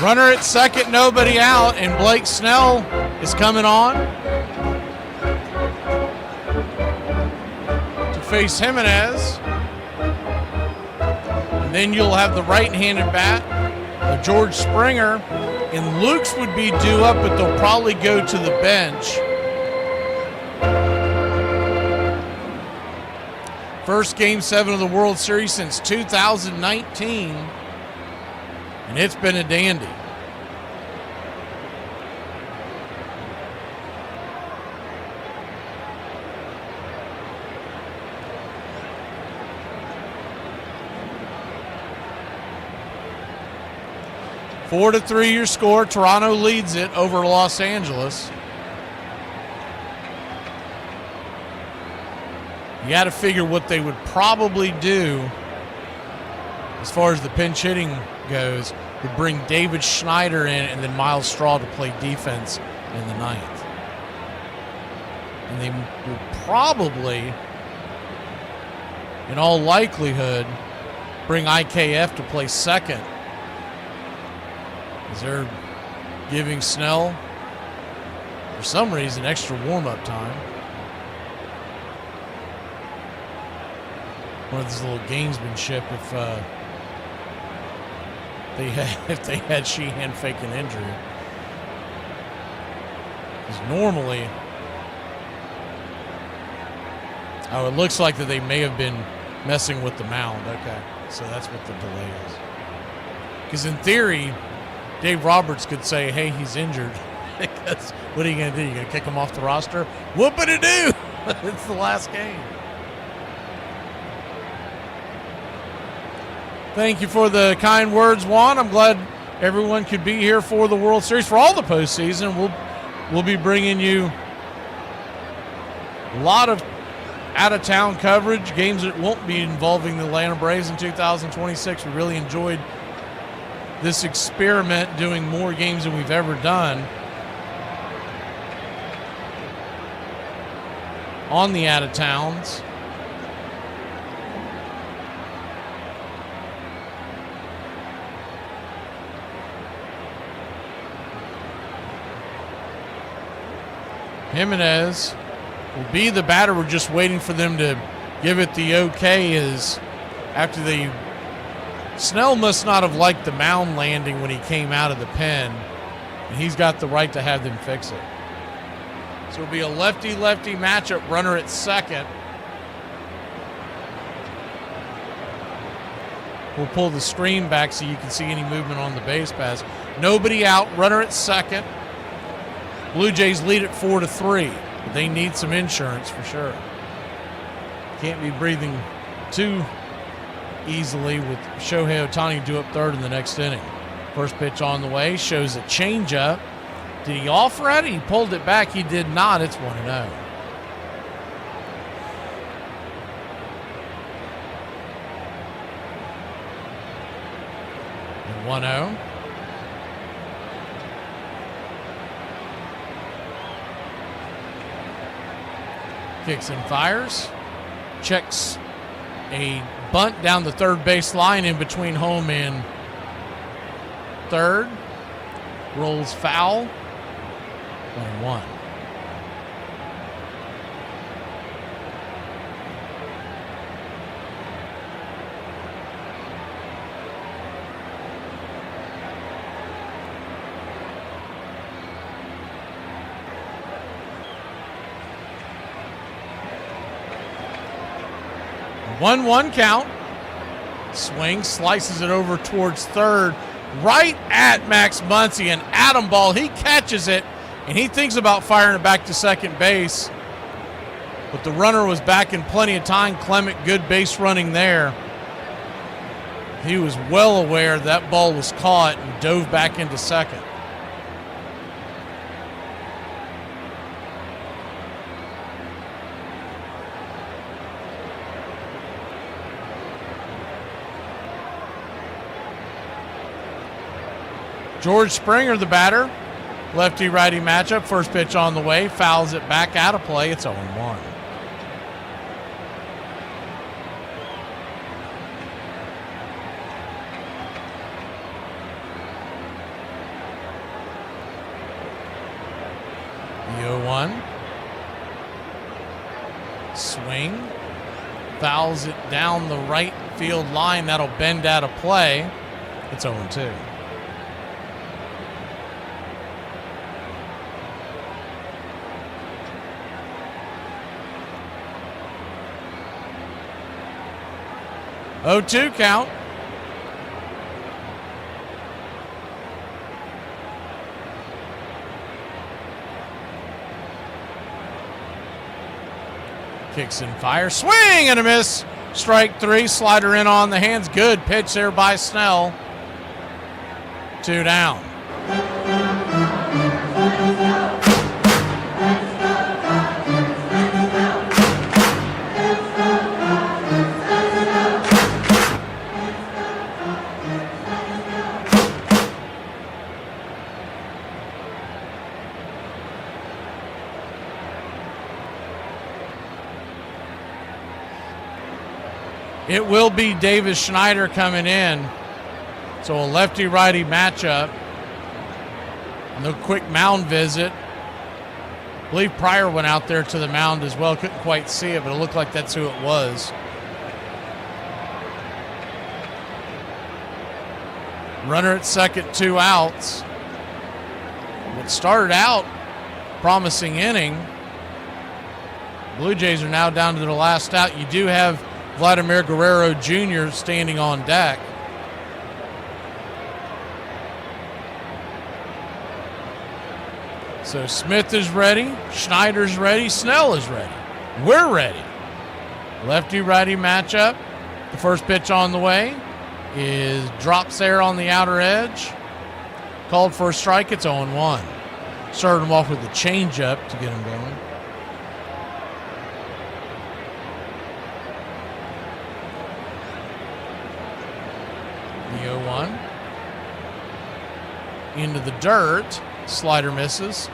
S1: Runner at second, nobody out, and Blake Snell is coming on to face Jimenez. And then you'll have the right-handed bat of George Springer, and Luke's would be due up, but they'll probably go to the bench. First Game 7 of the World Series since 2019. And it's been a dandy. Four to 3 your score. Toronto leads it over Los Angeles. You got to figure what they would probably do as far as the pinch hitting goes, would bring David Schneider in and then Miles Straw to play defense in the 9th. And they will probably, in all likelihood, bring IKF to play second, as they're giving Snell, for some reason, extra warm-up time. One of these little gamesmanship if they had Sheehan fake an injury. Because normally, it looks like that they may have been messing with the mound. Okay, so that's what the delay is. Because in theory, Dave Roberts could say, hey, he's injured. Because what are you going to do? You're going to kick him off the roster? Whoop-a-doo! It's the last game. Thank you for the kind words, Juan. I'm glad everyone could be here for the World Series, for all the postseason. We'll be bringing you a lot of out-of-town coverage, games that won't be involving the Atlanta Braves in 2026. We really enjoyed this experiment, doing more games than we've ever done on the out-of-towns. Jimenez will be the batter. We're just waiting for them to give it the okay. Is after Snell must not have liked the mound landing when he came out of the pen, and he's got the right to have them fix it. So it'll be a lefty-lefty matchup, runner at second. We'll pull the screen back so you can see any movement on the base pass. Nobody out, runner at second. Blue Jays lead it 4-3. But they need some insurance for sure. Can't be breathing too easily with Shohei Ohtani due up third in the next inning. First pitch on the way, shows a changeup. Did he offer at it? He pulled it back. He did not. It's 1-0. And 1-0. Kicks and fires. Checks a bunt down the third base line in between home and third. Rolls foul. 1-1. One count. Swing, slices it over towards third, right at Max Muncy, and Adam Ball, he catches it, and he thinks about firing it back to second base. But the runner was back in plenty of time. Clement, good base running there. He was well aware that ball was caught and dove back into second. George Springer, the batter. Lefty-righty matchup. First pitch on the way. Fouls it back out of play. It's 0-1. The 0-1. Swing. Fouls it down the right field line. That'll bend out of play. It's 0-2. Oh, 2 count. Kicks and fire. Swing and a miss. Strike 3. Slider in on the hands. Good pitch there by Snell. 2 down. It will be Davis Schneider coming in. So a lefty-righty matchup. No quick mound visit. I believe Pryor went out there to the mound as well. Couldn't quite see it, but it looked like that's who it was. Runner at second, 2 outs. What started out promising inning. Blue Jays are now down to their last out. You do have Vladimir Guerrero Jr. standing on deck. So Smith is ready, Schneider's ready, Snell is ready. We're ready. Lefty-righty matchup. The first pitch on the way is drops there on the outer edge. Called for a strike. It's 0-1. Started him off with a changeup to get him going. The 0-1. into the dirt. Slider misses.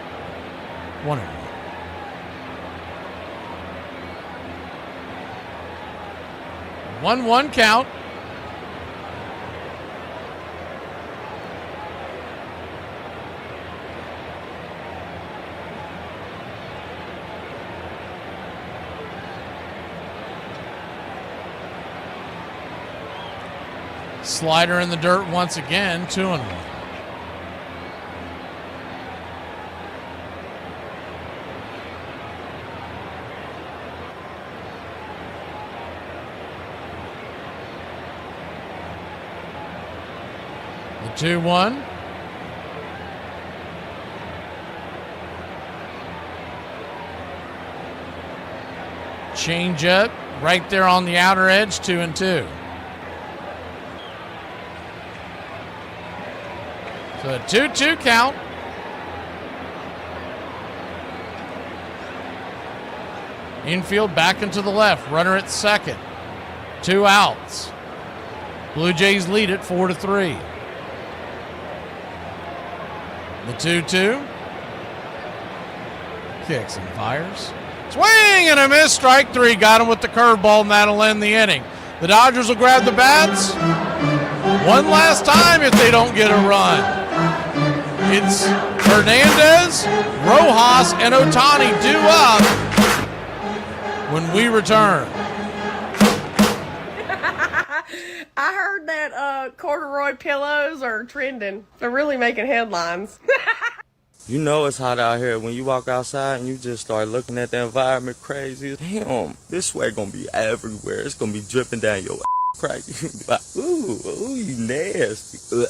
S1: 1-1. One count. Slider in the dirt once again, 2-1. The 2-1. Change up right there on the outer edge, 2-2. So a 2-2 count. Infield back into the left. Runner at second. 2 outs. Blue Jays lead it 4-3. The 2-2. Kicks and fires. Swing and a miss. Strike 3. Got him with the curveball, and that'll end the inning. The Dodgers will grab the bats one last time if they don't get a run. It's Hernandez, Rojas, and Ohtani due up when we return.
S3: I heard that corduroy pillows are trending. They're really making headlines.
S9: You know it's hot out here when you walk outside and you just start looking at the environment crazy. Damn, this sweat gonna be everywhere. It's gonna be dripping down your crack. Like, ooh, you nasty. Ugh.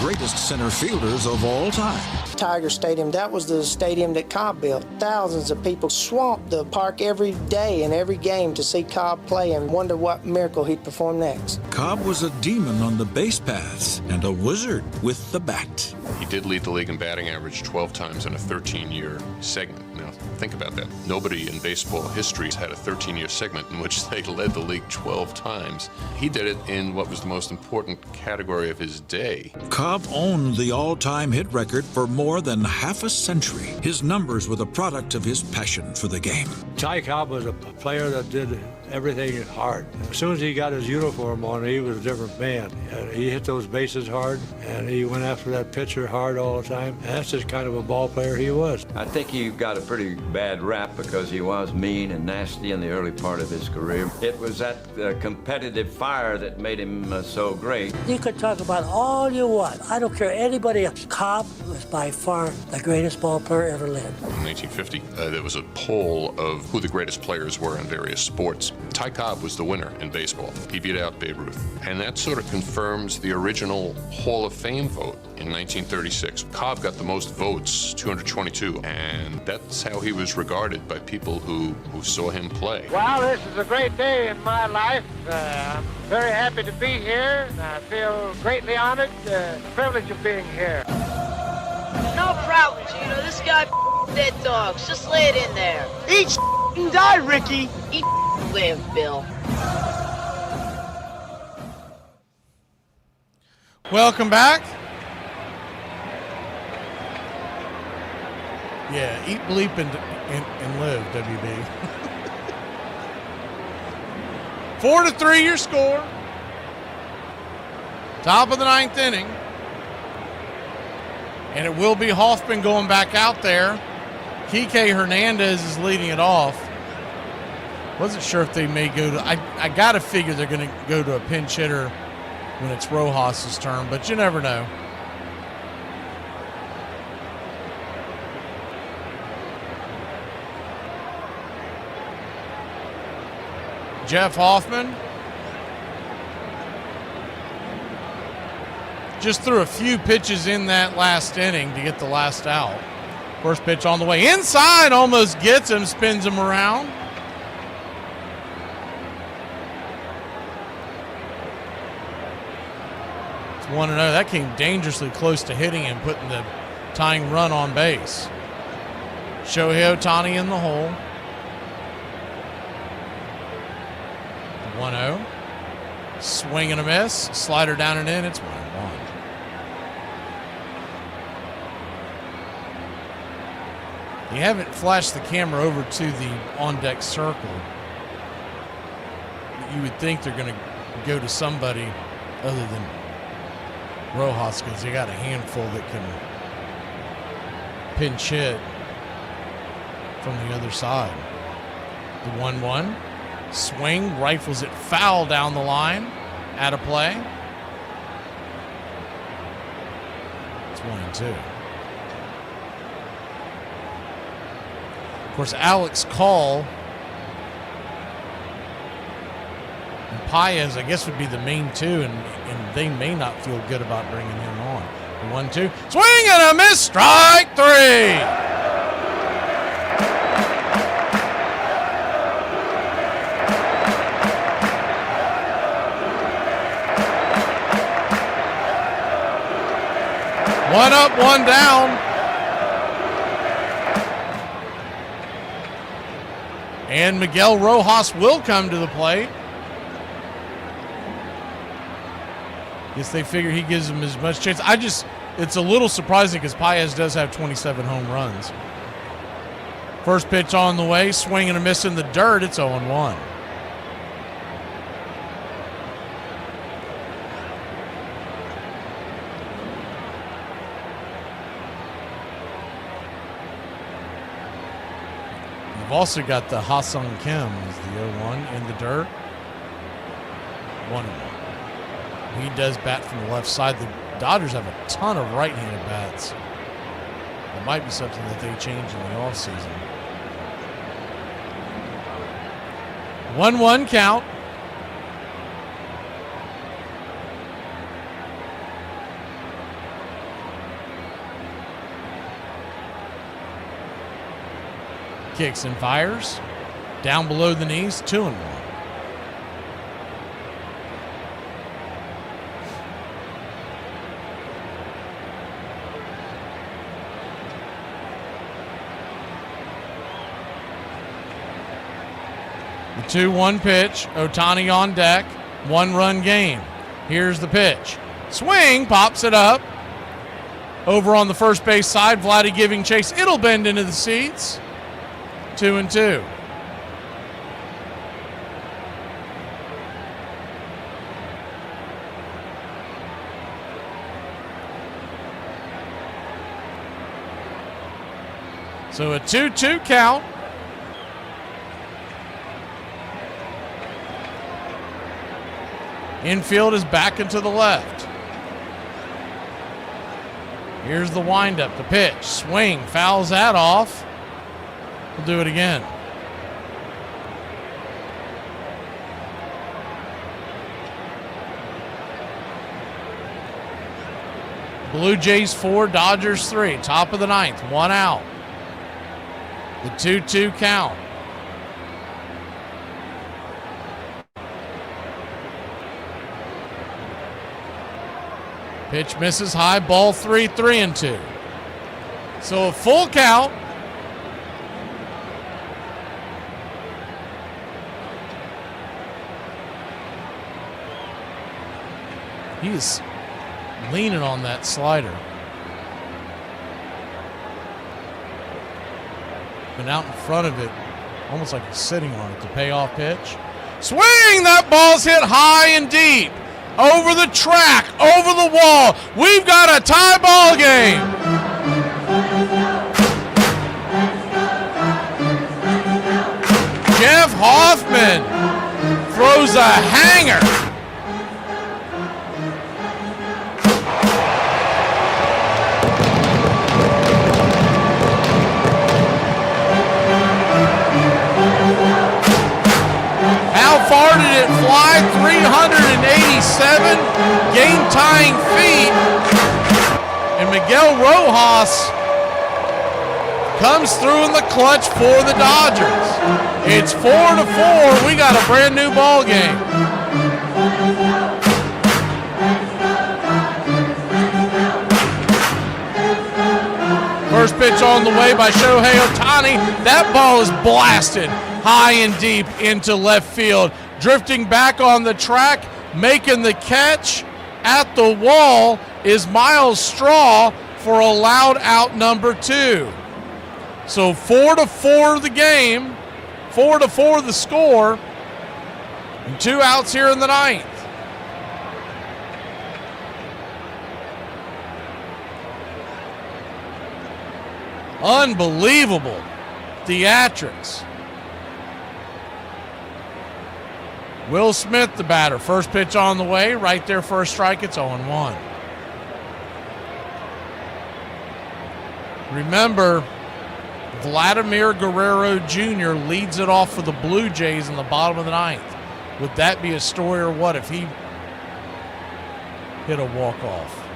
S10: Greatest center fielders of all time.
S13: Tiger Stadium, that was the stadium that Cobb built. Thousands of people swamped the park every day and every game to see Cobb play and wonder what miracle he'd perform next.
S10: Cobb was a demon on the base paths and a wizard with the bat.
S14: He did lead the league in batting average 12 times in a 13-year segment. Now, think about that. Nobody in baseball history has had a 13-year segment in which they led the league 12 times. He did it in what was the most important category of his day.
S10: Cobb owned the all-time hit record for more than half a century. His numbers were the product of his passion for the game.
S21: Ty Cobb was a player that did everything hard. As soon as he got his uniform on, he was a different man. He hit those bases hard, and he went after that pitcher hard all the time. And that's just kind of a ball player he was.
S15: I think he got a pretty bad rap because he was mean and nasty in the early part of his career. It was that competitive fire that made him so great.
S16: You could talk about all you want. I don't care anybody else. Cobb was by far the greatest ball player ever lived.
S14: In 1950, there was a poll of who the greatest players were in various sports. Ty Cobb was the winner in baseball. He beat out Babe Ruth. And that sort of confirms the original Hall of Fame vote in 1936. Cobb got the most votes, 222, and that's how he was regarded by people who saw him play.
S6: Well, this is a great day in my life. I'm very happy to be here. I feel greatly honored, the privilege of being here.
S18: No problem, Gino. This guy dead dogs. Just lay it in there.
S6: Eat and die, Ricky.
S18: Eat live, Bill.
S1: Welcome back. Yeah, eat, bleep, and live, WB. 4-3 your score. Top of the 9th inning. And it will be Hoffman going back out there. Kike Hernandez is leading it off. Wasn't sure if they may go to... I got to figure they're going to go to a pinch hitter when it's Rojas' turn, but you never know. Jeff Hoffman just threw a few pitches in that last inning to get the last out. First pitch on the way inside, almost gets him, spins him around. It's 1-0. That came dangerously close to hitting him, putting the tying run on base. Shohei Ohtani in the hole. 1-0. Swing and a miss. Slider down and in. It's 1-1. They haven't flashed the camera over to the on-deck circle. But you would think they're going to go to somebody other than Rojas because they got a handful that can pinch hit from the other side. The 1-1. Swing, rifles it foul down the line. Out of play. It's 1-2. Of course, Alex Call and Paez, I guess, would be the main two, and they may not feel good about bringing him on. The 1-2. Swing and a miss. Strike 3. One up, one down. And Miguel Rojas will come to the plate. Guess they figure he gives them as much chance. It's a little surprising because Paez does have 27 home runs. First pitch on the way, swing and a miss in the dirt. It's 0-1. You've also got the Ha-Sung Kim as the 0-1 in the dirt. 1-1. He does bat from the left side. The Dodgers have a ton of right-handed bats. It might be something that they change in the offseason. 1-1 count. Kicks and fires. Down below the knees, 2-1. The 2-1 pitch. Ohtani on deck. 1-run game. Here's the pitch. Swing, pops it up. Over on the first base side, Vladdy giving chase. It'll bend into the seats. 2-2. So a 2-2 count. Infield is back and to the left. Here's the windup, the pitch. Swing, fouls that off. We'll do it again. Blue Jays 4, Dodgers 3. Top of the ninth, 1 out. The 2-2 count. Pitch misses high, ball 3, 3-2. So a full count. He is leaning on that slider. Been out in front of it, almost like he's sitting on it. The payoff pitch. Swing! That ball's hit high and deep. Over the track, over the wall. We've got a tie ball game. Jeff Hoffman throws a hanger. How far did it fly? 387 game-tying feet. And Miguel Rojas comes through in the clutch for the Dodgers. It's 4-4. We got a brand new ball game. First pitch on the way by Shohei Ohtani. That ball is blasted high and deep into left field. Drifting back on the track, making the catch at the wall is Miles Straw for a loud out number 2. So 4-4 the game, 4-4 the score, and 2 outs here in the ninth. Unbelievable theatrics. Will Smith, the batter. First pitch on the way. Right there for a strike. It's 0-1. Remember, Vladimir Guerrero Jr. leads it off for the Blue Jays in the bottom of the ninth. Would that be a story or what if he hit a walk-off?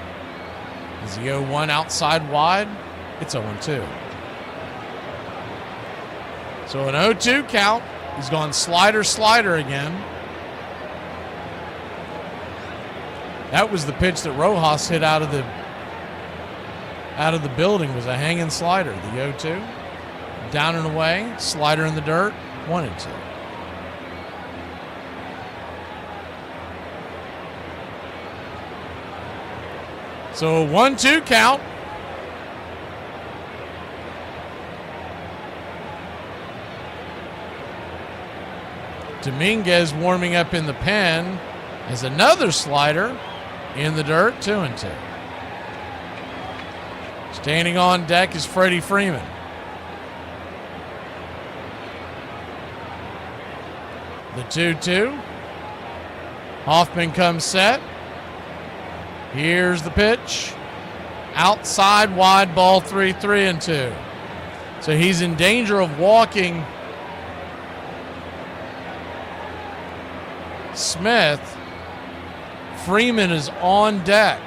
S1: Is he 0-1 outside wide? It's 0-2. So an 0-2 count. He's gone slider again. That was the pitch that Rojas hit out of the building, was a hanging slider. The 0-2. Down and away. Slider in the dirt. 1-2. So a 1-2 count. Dominguez warming up in the pen as another slider in the dirt, 2-2. Standing on deck is Freddie Freeman. The 2-2. Hoffman comes set. Here's the pitch. Outside, wide ball, 3-2. So he's in danger of walking Smith. Freeman is on deck.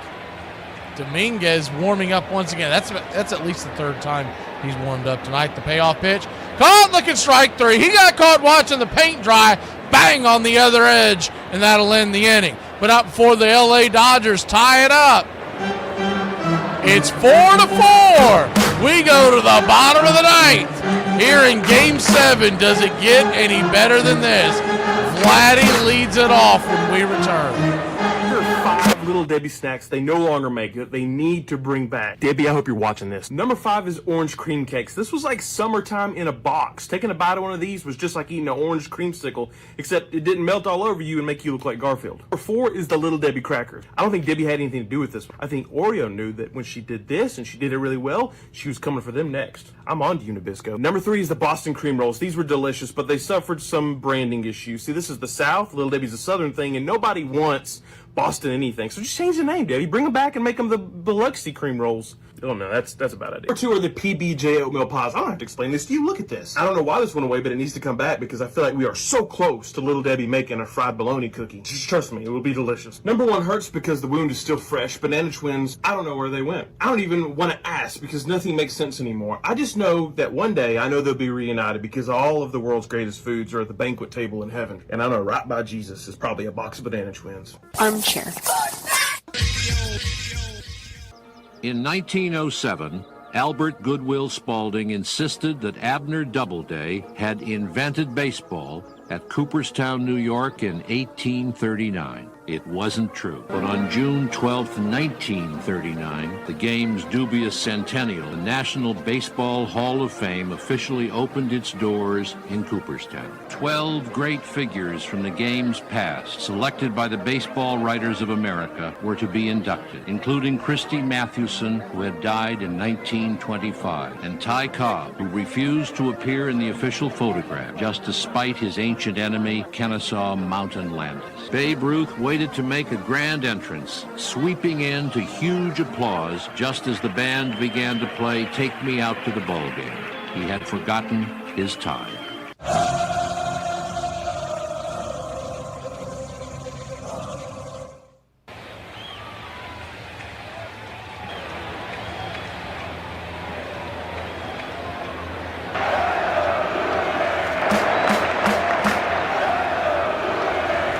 S1: Dominguez warming up once again. That's at least the third time he's warmed up tonight. The payoff pitch. Caught looking strike 3. He got caught watching the paint dry. Bang on the other edge, and that'll end the inning. But not before the LA Dodgers tie it up. It's 4-4. We go to the bottom of the ninth. Here in Game 7, does it get any better than this? Vladdy leads it off when we return.
S2: There are 5 Little Debbie snacks they no longer make that they need to bring back. Debbie, I hope you're watching this. Number 5 is orange cream cakes. This was like summertime in a box. Taking a bite of one of these was just like eating an orange creamsicle, except it didn't melt all over you and make you look like Garfield. Number 4 is the Little Debbie cracker. I don't think Debbie had anything to do with this. I think Oreo knew that when she did this, and she did it really well, she was coming for them next. I'm on to you, Nabisco. Number 3 is the Boston cream rolls. These were delicious, but they suffered some branding issues. See, this is the South. Little Debbie's a Southern thing, and nobody wants Boston anything. So just change the name, Debbie. Bring them back and make them the Biloxi cream rolls. Oh no, that's a bad idea. Number 2 are the PBJ oatmeal pies. I don't have to explain this to you. Look at this. I don't know why this went away, but it needs to come back because I feel like we are so close to Little Debbie making a fried bologna cookie. Just trust me, it will be delicious. Number 1 hurts because the wound is still fresh. Banana Twins, I don't know where they went. I don't even want to ask because nothing makes sense anymore. I just know that one day I know they'll be reunited because all of the world's greatest foods are at the banquet table in heaven. And I know right by Jesus is probably a box of Banana Twins.
S7: Armchair.
S11: In 1907, Albert Goodwill Spaulding insisted that Abner Doubleday had invented baseball at Cooperstown, New York in 1839. It wasn't true. But on June 12, 1939, the game's dubious centennial, the National Baseball Hall of Fame officially opened its doors in Cooperstown. 12 great figures from the game's past, selected by the Baseball Writers of America, were to be inducted, including Christy Mathewson, who had died in 1925, and Ty Cobb, who refused to appear in the official photograph, just to spite his ancient enemy, Kennesaw Mountain Landis. Babe Ruth waited to make a grand entrance, sweeping in to huge applause just as the band began to play Take Me Out to the Ball Game. He had forgotten his time.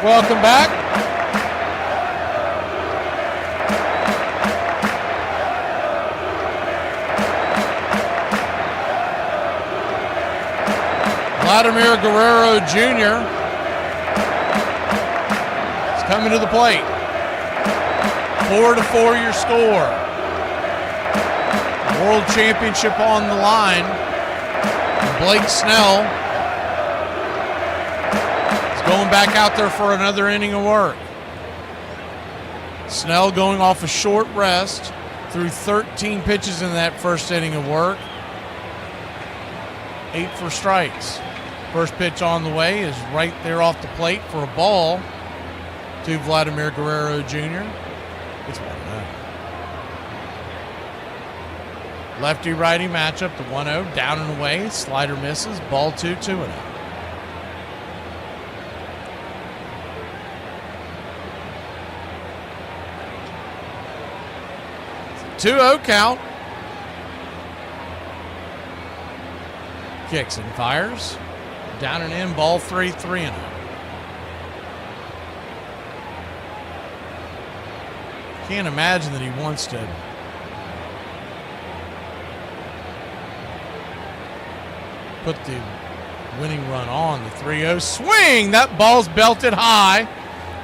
S1: Welcome back. Vladimir Guerrero Jr. is coming to the plate. 4-4 your score. World Championship on the line. Blake Snell is going back out there for another inning of work. Snell going off a short rest, threw 13 pitches in that first inning of work. 8 for strikes. First pitch on the way is right there off the plate for a ball to Vladimir Guerrero Jr. It's 1-0. Lefty-righty matchup, the 1-0, down and away, slider misses, ball 2-0. 2-0 count. Kicks and fires. Down and in, ball 3, 3-0. Can't imagine that he wants to put the winning run on. The 3-0 swing. That ball's belted high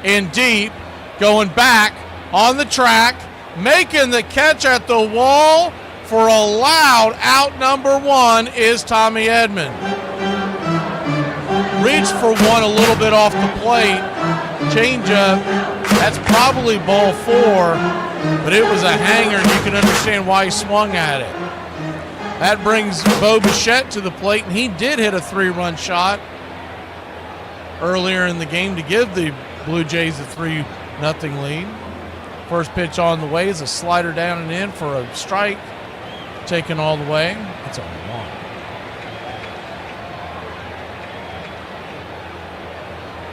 S1: and deep. Going back on the track. Making the catch at the wall for a loud out. Number 1 is Tommy Edman. Reached for one a little bit off the plate. Changeup. That's probably ball 4, but it was a hanger, and you can understand why he swung at it. That brings Bo Bichette to the plate, and he did hit a 3-run shot earlier in the game to give the Blue Jays a 3-0 lead. First pitch on the way is a slider down and in for a strike. Taken all the way. It's on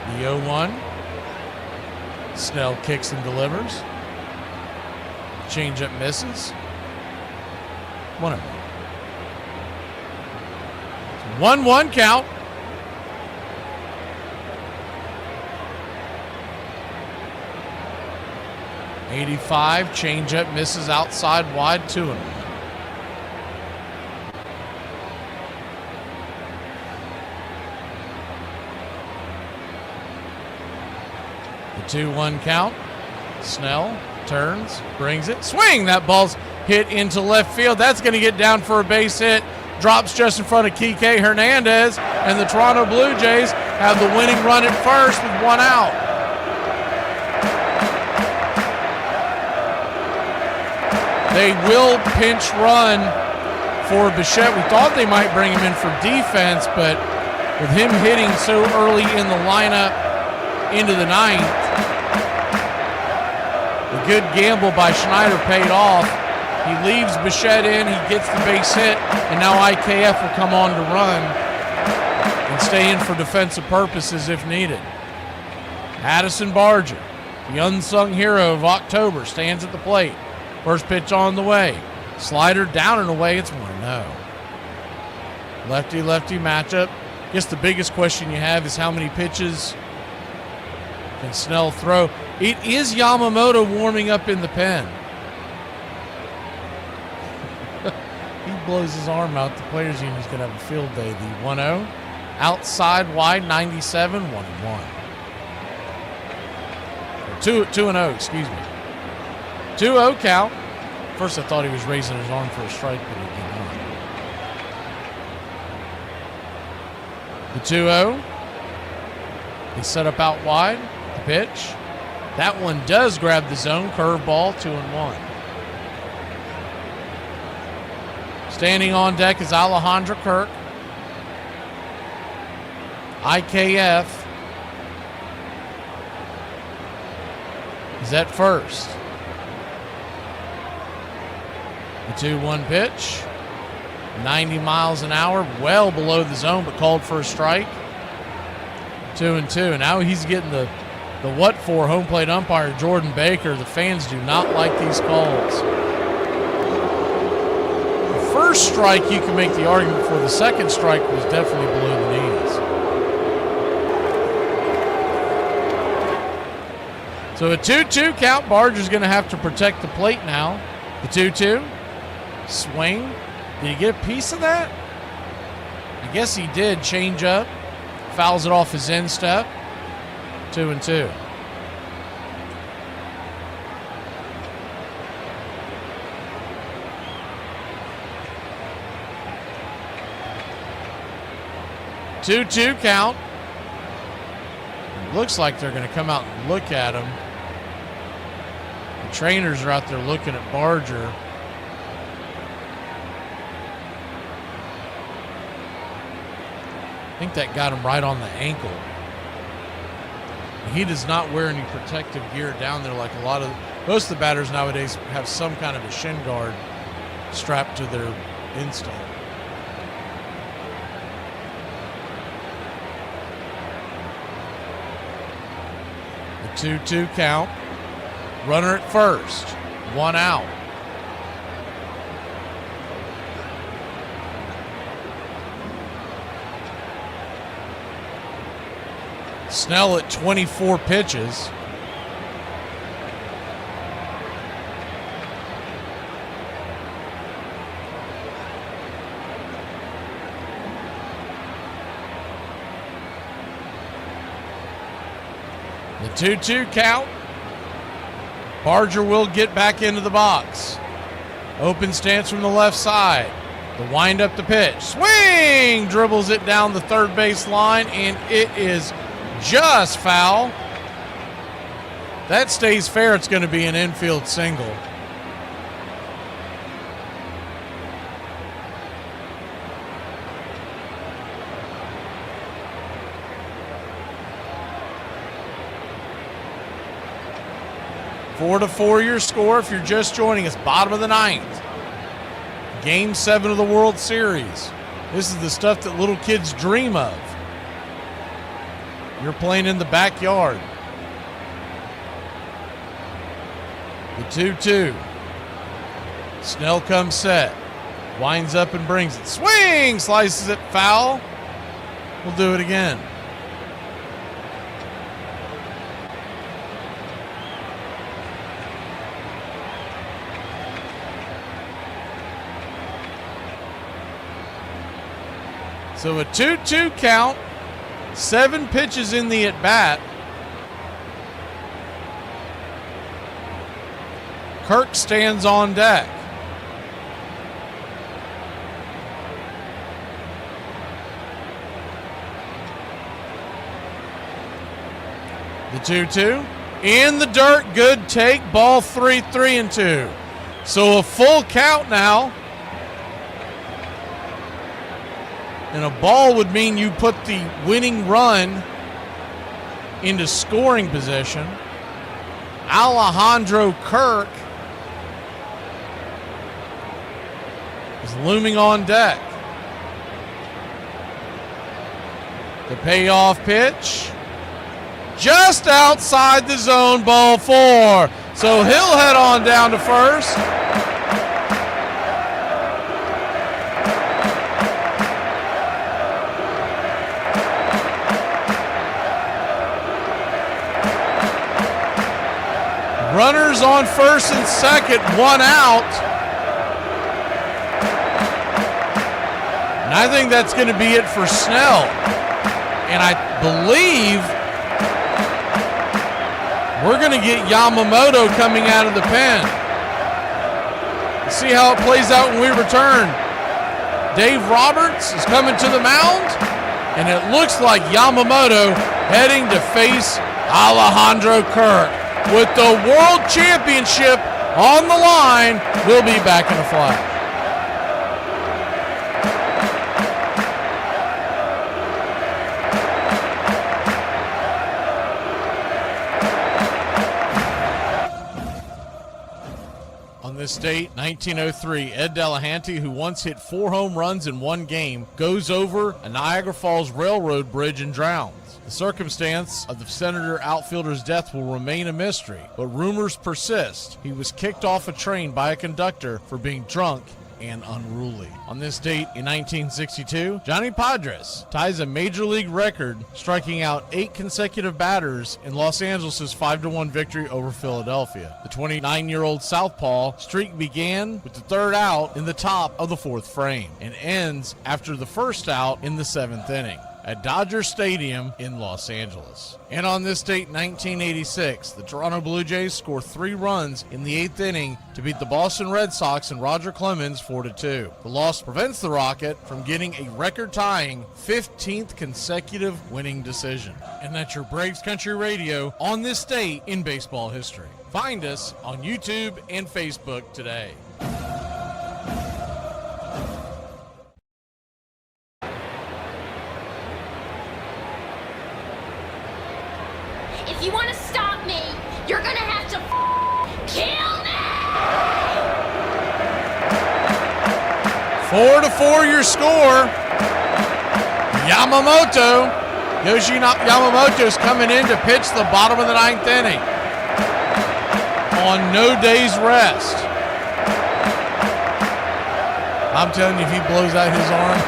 S1: 1. The 0-1. Snell kicks and delivers. Changeup misses. 1-0. 1-1 count. '85 changeup misses outside wide, 2-1. The 2-1 count. Snell turns, brings it, swing. That ball's hit into left field. That's going to get down for a base hit. Drops just in front of Kike Hernandez, and the Toronto Blue Jays have the winning run at first with 1 out. They will pinch run for Bichette. We thought they might bring him in for defense, but with him hitting so early in the lineup into the 9th, the good gamble by Schneider paid off. He leaves Bichette in, he gets the base hit, and now IKF will come on to run and stay in for defensive purposes if needed. Addison Barger, the unsung hero of October, stands at the plate. First pitch on the way. Slider down and away. It's 1-0. Lefty-lefty matchup. I guess the biggest question you have is how many pitches can Snell throw? It is Yamamoto warming up in the pen. He blows his arm out. The players' union's going to have a field day. The 1-0. Outside wide, 97, 1-1. 2-0, excuse me. 2-0 count. First I thought he was raising his arm for a strike, but he did not. The 2-0. He set up out wide. The pitch. That one does grab the zone. Curveball, 2-1. Standing on deck is Alejandro Kirk. IKF is at first. The 2-1 pitch. 90 miles an hour, well below the zone, but called for a strike. 2-2. And now he's getting the what for home plate umpire Jordan Baker. The fans do not like these calls. The first strike you can make the argument for. The second strike was definitely below the knees. So a 2-2 count. Barger's going to have to protect the plate now. The 2-2. Swing. Did he get a piece of that? I guess he did. Change up. Fouls it off his end step. 2-2. 2-2 count. It looks like they're going to come out and look at him. The trainers are out there looking at Barger. I think that got him right on the ankle. He does not wear any protective gear down there like most of the batters nowadays have some kind of a shin guard strapped to their install. The 2-2 count. Runner at first. 1 out. Snell at 24 pitches. The 2-2 count. Barger will get back into the box. Open stance from the left side. The wind up the pitch. Swing! Dribbles it down the third base line, and it is just foul. That stays fair. It's going to be an infield single. Four to 4 your score if you're just joining us. Bottom of the ninth. Game 7 of the World Series. This is the stuff that little kids dream of. You're playing in the backyard. The 2-2. Snell comes set. Winds up and brings it. Swing! Slices it foul. We'll do it again. So a 2-2 count. 7 pitches in the at-bat. Kirk stands on deck. The 2-2. In the dirt, good take. Ball 3, 3-2. So a full count now. And a ball would mean you put the winning run into scoring position. Alejandro Kirk is looming on deck. The payoff pitch. Just outside the zone, ball 4. So he'll head on down to first. Runners on first and second, 1 out. And I think that's going to be it for Snell. And I believe we're going to get Yamamoto coming out of the pen. Let's see how it plays out when we return. Dave Roberts is coming to the mound, and it looks like Yamamoto heading to face Alejandro Kirk. With the World Championship on the line, we'll be back in a flash. On this date, 1903, Ed Delahanty, who once hit 4 home runs in one game, goes over a Niagara Falls Railroad bridge and drowns. The circumstance of the Senator outfielder's death will remain a mystery, but rumors persist. He was kicked off a train by a conductor for being drunk and unruly. On this date in 1962, Johnny Padres ties a major league record, striking out 8 consecutive batters in Los Angeles' 5-1 victory over Philadelphia. The 29-year-old southpaw streak began with the 3rd out in the top of the 4th frame and ends after the 1st out in the 7th inning. at Dodger Stadium in Los Angeles. And on this date, 1986, the Toronto Blue Jays score 3 runs in the 8th inning to beat the Boston Red Sox and Roger Clemens 4-2. The loss prevents the Rocket from getting a record-tying 15th consecutive winning decision. And that's your Braves Country Radio on this date in baseball history. Find us on YouTube and Facebook today.
S7: If you want to stop me, you're gonna have to kill me!
S1: 4-4 your score. Yamamoto. Yoshi Yamamoto's coming in to pitch the bottom of the 9th inning on no day's rest. I'm telling you, if he blows out his arm.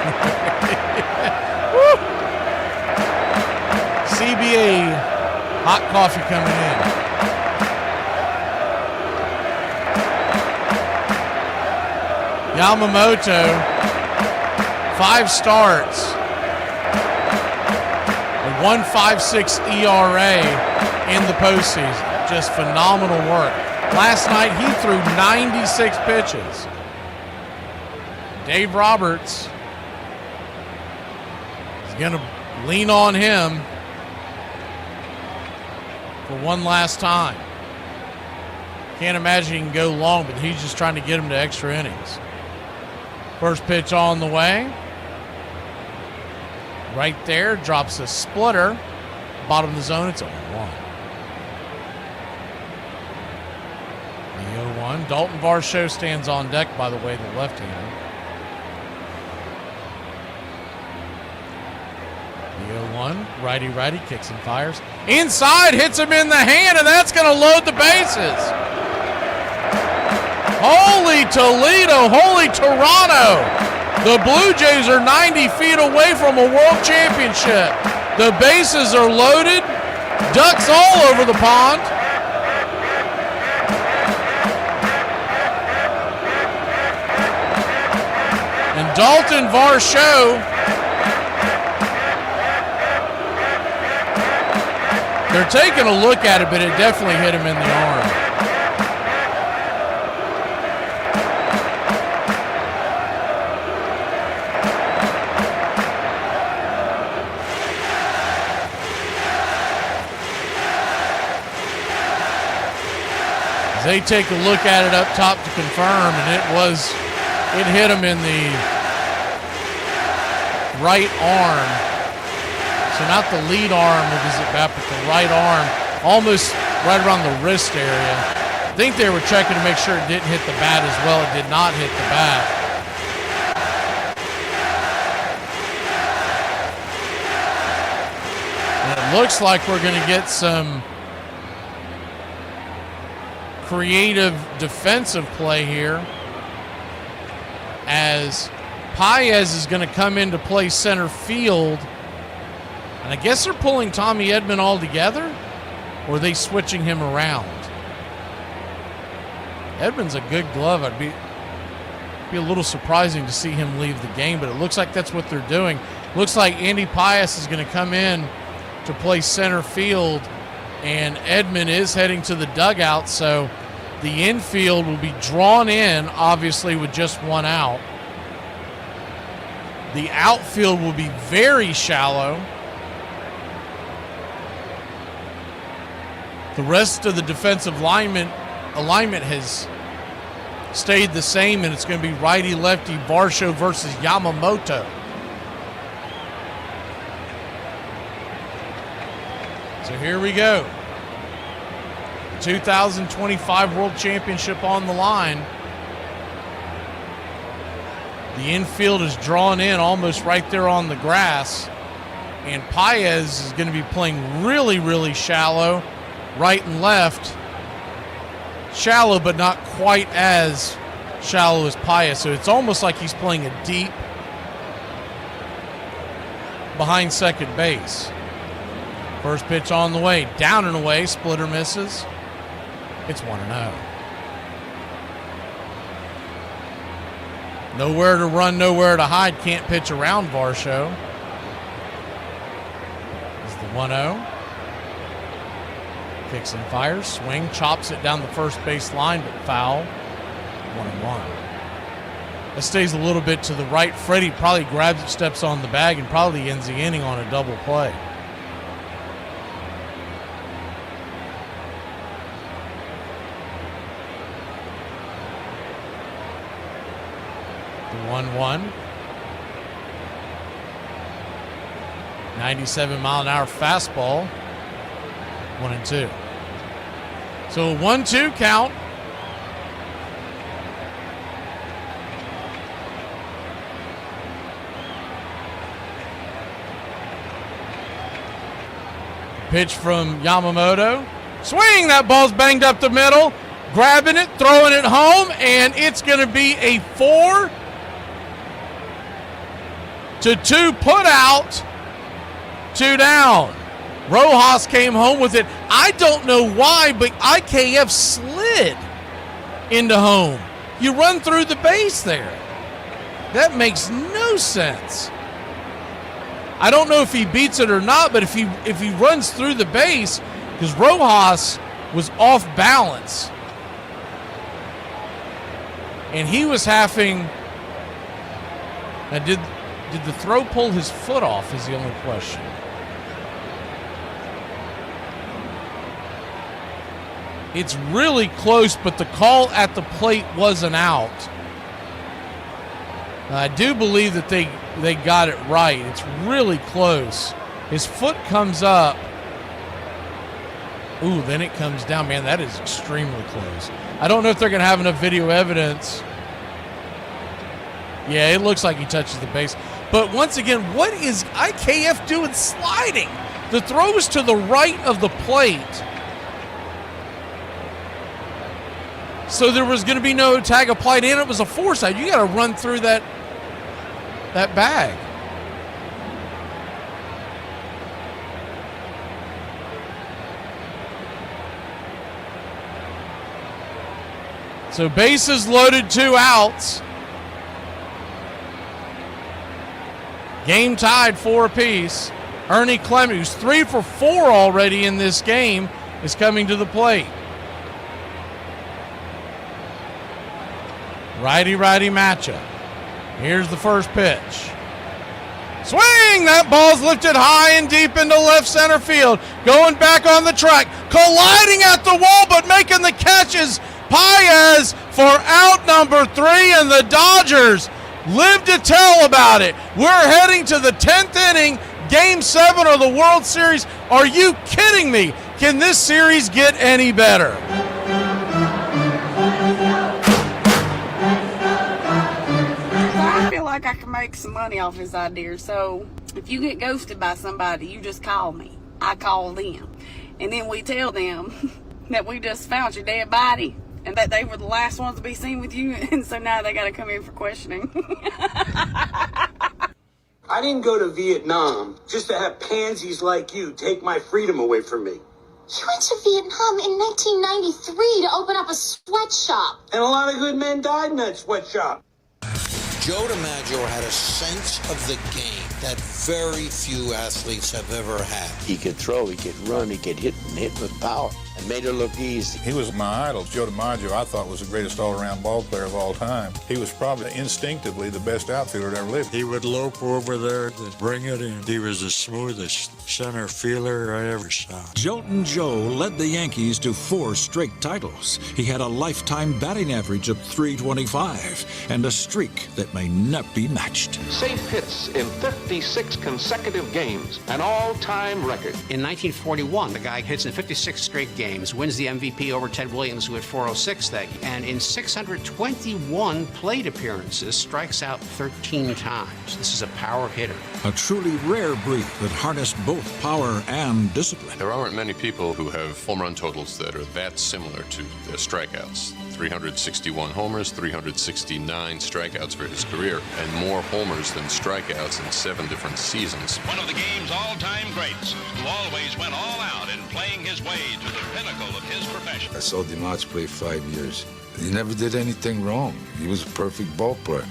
S1: CBA hot coffee coming in. Yamamoto, 5 starts, a 1.56 ERA in the postseason. Just phenomenal work. Last night he threw 96 pitches. Dave Roberts is going to lean on him for one last time. Can't imagine he can go long, but he's just trying to get him to extra innings. First pitch on the way. Right there, drops a splitter. Bottom of the zone, it's 0-1. The 0-1. Dalton Varsho stands on deck, by the way, the left-hander. The 0-1. Righty, kicks and fires. Inside, hits him in the hand, and that's going to load the bases. Holy Toledo, holy Toronto. The Blue Jays are 90 feet away from a world championship. The bases are loaded. Ducks all over the pond. And Dalton Varsho, they're taking a look at it, but it definitely hit him in the arm. They take a look at it up top to confirm, and it hit him in the right arm. So not the lead arm of his at bat, but the right arm, almost right around the wrist area. I think they were checking to make sure it didn't hit the bat as well. It did not hit the bat. And it looks like we're going to get some creative defensive play here as Paez is going to come in to play center field. And I guess they're pulling Tommy Edman all together, or are they switching him around? Edman's a good glove. I'd be a little surprising to see him leave the game, but it looks like that's what they're doing. Looks like Andy Paez is going to come in to play center field, and Edman is heading to the dugout, so the infield will be drawn in, obviously, with just one out. The outfield will be very shallow. The rest of the defensive alignment has stayed the same, and it's going to be righty-lefty Varsho versus Yamamoto. So here we go. 2025 World Championship on the line. The infield is drawn in almost right there on the grass. And Paez is going to be playing really, really shallow, right and left. Shallow, but not quite as shallow as Paez. So it's almost like he's playing a deep behind second base. First pitch on the way, down and away, splitter misses. It's 1-0. Nowhere to run, nowhere to hide. Can't pitch around Varsho. 1-0. Kicks and fires. Swing. Chops it down the first base line, but foul. 1-1. It stays a little bit to the right. Freddie probably grabs it, steps on the bag, and probably ends the inning on a double play. The 1-1. 97-mile-an-hour fastball. 1-2. So a 1-2 count. Pitch from Yamamoto. Swing! That ball's banged up the middle. Grabbing it, throwing it home, and it's going to be a 4-2 put out. 2 down. Rojas came home with it. I don't know why, but IKF slid into home. You run through the base there. That makes no sense. I don't know if he beats it or not, but if he runs through the base, because Rojas was off balance, and he was having. Now, did the throw pull his foot off? Is the only question. It's really close, but the call at the plate wasn't out. I do believe that they got it right. It's really close. His foot comes up. Ooh, then it comes down. Man, that is extremely close. I don't know if they're going to have enough video evidence. Yeah, it looks like he touches the base. But once again, what is IKF doing sliding? The throw is to the right of the plate. So there was going to be no tag applied in. It was a foresight. You got to run through that bag. So bases loaded, 2 outs. Game tied 4 apiece. Ernie Clement, who's 3 for 4 already in this game, is coming to the plate. Righty-righty matchup. Here's the first pitch. Swing! That ball's lifted high and deep into left center field. Going back on the track. Colliding at the wall, but making the catches. Paez for out number 3, and the Dodgers live to tell about it. We're heading to the 10th inning, Game 7 of the World Series. Are you kidding me? Can this series get any better?
S4: I feel like I can make some money off his idea. So if you get ghosted by somebody, you just call me. I call them. And then we tell them that we just found your dead body and that they were the last ones to be seen with you. And so now they got to come in for questioning.
S17: I didn't go to Vietnam just to have pansies like you take my freedom away from me.
S7: You went to Vietnam in 1993 to open up a sweatshop.
S17: And a lot of good men died in that sweatshop.
S19: Joe DiMaggio had a sense of the game that very few athletes have ever had.
S20: He could throw, he could run, he could hit and hit with power. And made it look easy.
S25: He was my idol. Joe DiMaggio, I thought, was the greatest all-around ball player of all time. He was probably instinctively the best outfielder that ever lived.
S21: He would lope over there to bring it in. He was the smoothest center fielder I ever saw.
S10: Joltin' Joe led the Yankees to 4 straight titles. He had a lifetime batting average of .325 and a streak that may not be matched.
S26: Safe hits in 56 consecutive games, an all-time record.
S23: In 1941, the guy hits in 56 straight games, wins the MVP over Ted Williams, who had 406 that year, and in 621 plate appearances, strikes out 13 times. This is a power hitter.
S10: A truly rare breed that harnessed both power and discipline.
S14: There aren't many people who have home run totals that are that similar to their strikeouts. 361 homers, 369 strikeouts for his career, and more homers than strikeouts in 7 different seasons.
S27: One of the game's all-time greats, who always went all out in playing his way to the pinnacle of his profession.
S28: I saw DiMaggio play 5 years. He never did anything wrong. He was a perfect ball player.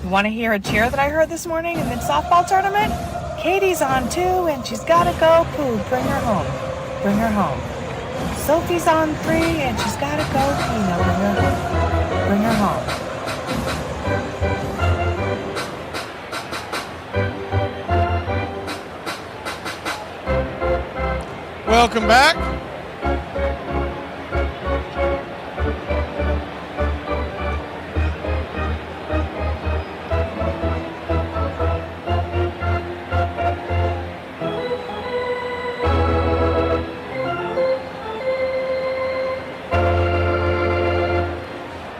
S3: You want to hear a cheer that I heard this morning in the softball tournament? Katie's on too, and she's got to go poo. Bring her home. Bring her home. Sophie's on 3, and she's got to go pee. Now bring her home. Bring her home.
S1: Welcome back.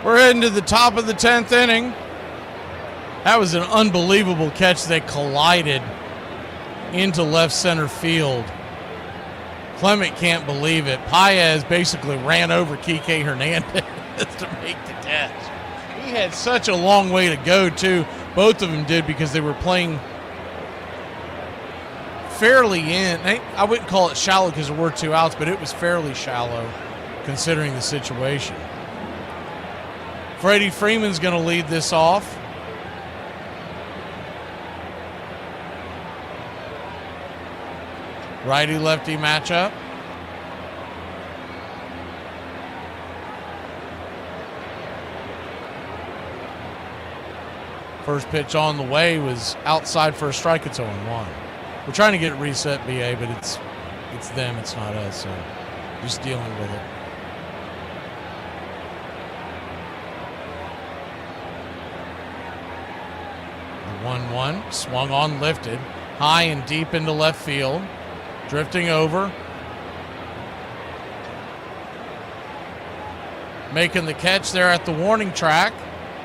S1: We're heading to the top of the 10th inning. That was an unbelievable catch. They collided into left center field. Clement can't believe it. Paez basically ran over Kike Hernandez to make the catch. He had such a long way to go, too. Both of them did, because they were playing fairly in. I wouldn't call it shallow because there were 2 outs, but it was fairly shallow considering the situation. Freddie Freeman's going to lead this off. Righty-lefty matchup. First pitch on the way was outside for a strike. It's 0-1. We're trying to get it reset, BA, but it's them, it's not us, so just dealing with it. The 1-1, swung on, lifted, high and deep into left field. Drifting over. Making the catch there at the warning track.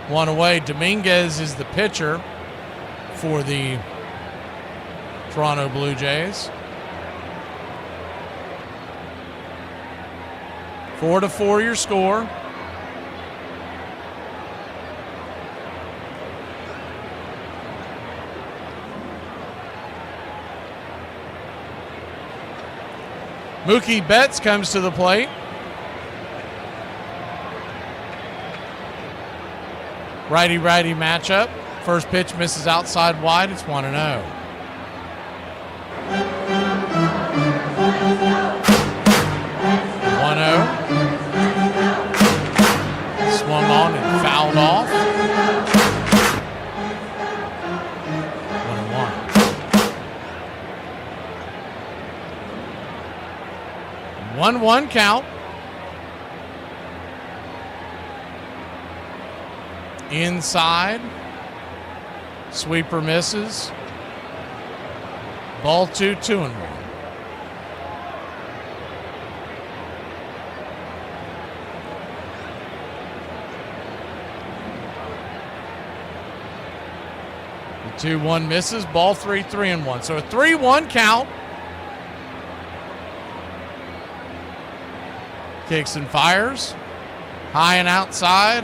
S1: 1 away. Dominguez is the pitcher for the Toronto Blue Jays. 4-4 your score. Mookie Betts comes to the plate. Righty-righty matchup. First pitch misses outside wide. It's 1-0. 1-0. Swung on and fouled off. 1-1 count. Inside. Sweeper misses. Ball 2, 2-1. The 2-1 misses. Ball 3, 3-1. So a 3-1 count. Kicks and fires. High and outside.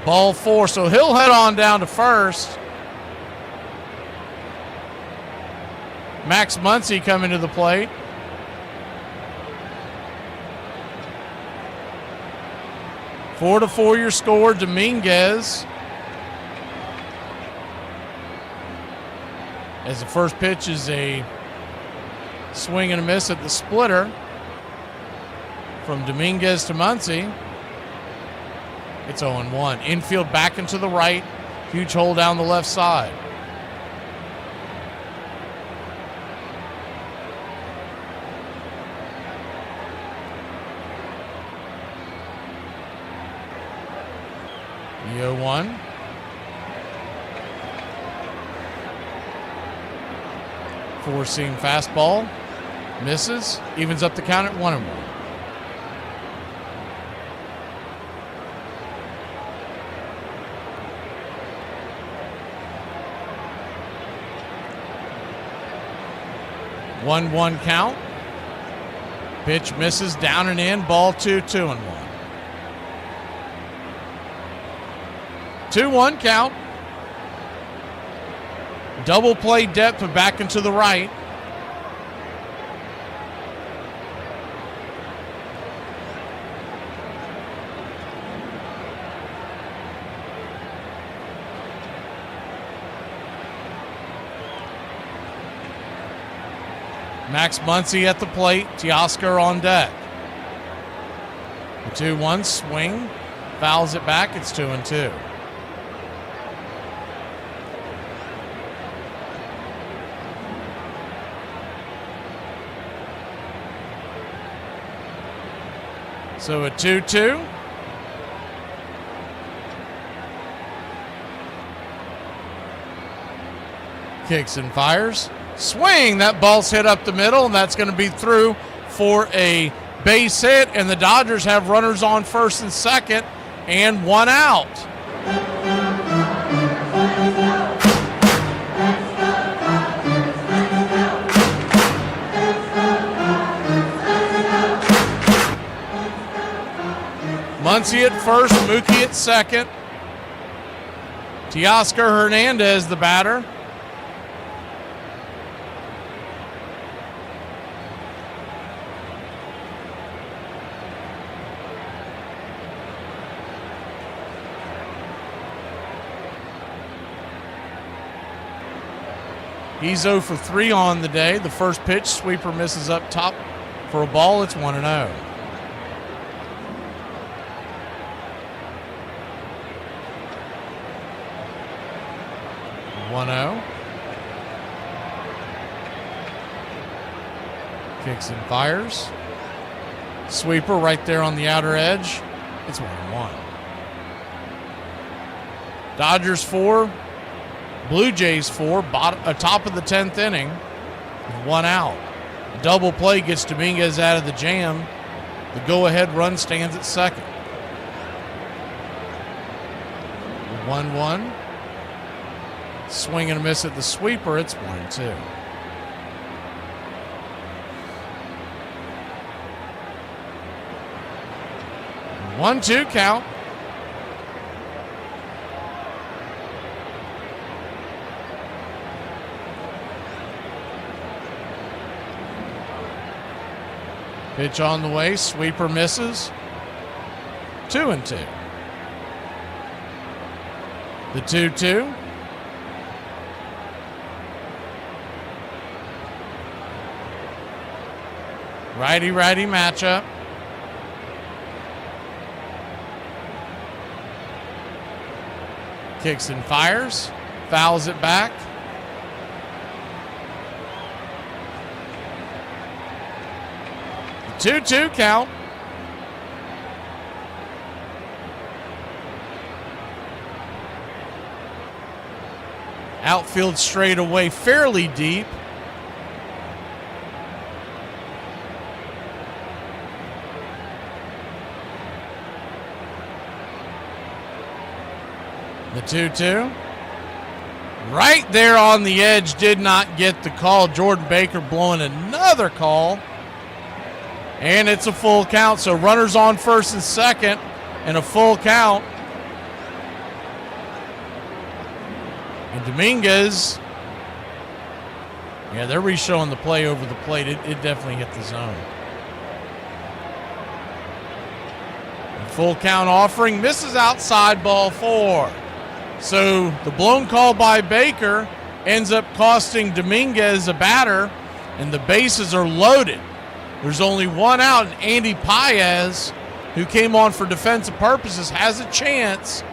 S1: Ball 4. So he'll head on down to first. Max Muncy coming to the plate. Four to 4 your score. Dominguez. As the first pitch is a swing and a miss at the splitter. From Dominguez to Muncy. It's 0-1. Infield back into the right. Huge hole down the left side. The 0-1. Four-seam fastball. Misses. Evens up the count at 1-1. One count. Pitch misses, down and in. Ball 2, 2-1. 2-1 count. Double play depth, but back into the right. Max Muncy at the plate. Teoscar on deck. The 2-1 swing. Fouls it back. It's 2-2. So a 2-2. Kicks and fires. Swing. That ball's hit up the middle, and that's going to be through for a base hit. And the Dodgers have runners on first and second, and one out. Muncy at first, Mookie at second. Teoscar Hernandez, the batter. He's 0 for 3 on the day. The first pitch, sweeper misses up top for a ball. It's 1-0. Kicks and fires. Sweeper right there on the outer edge. It's 1-1. Dodgers 4, Blue Jays 4, top of the 10th inning, with one out. A double play gets Dominguez out of the jam. The go-ahead run stands at second. 1-1. Swing and a miss at the sweeper. It's 1-2. One-two count. Pitch on the way. Sweeper misses. 2-2. The 2-2. Righty-righty matchup. Kicks and fires. Fouls it back. The 2-2 count. Outfield straight away, fairly deep. The 2-2. Right there on the edge, did not get the call. Jordan Baker blowing another call. And it's a full count. So runners on first and second and a full count. And Dominguez, yeah, they're re-showing the play over the plate. It definitely hit the zone. And full count offering, misses outside, ball 4. So the blown call by Baker ends up costing Dominguez a batter, and the bases are loaded. There's only one out, and Andy Paez, who came on for defensive purposes, has a chance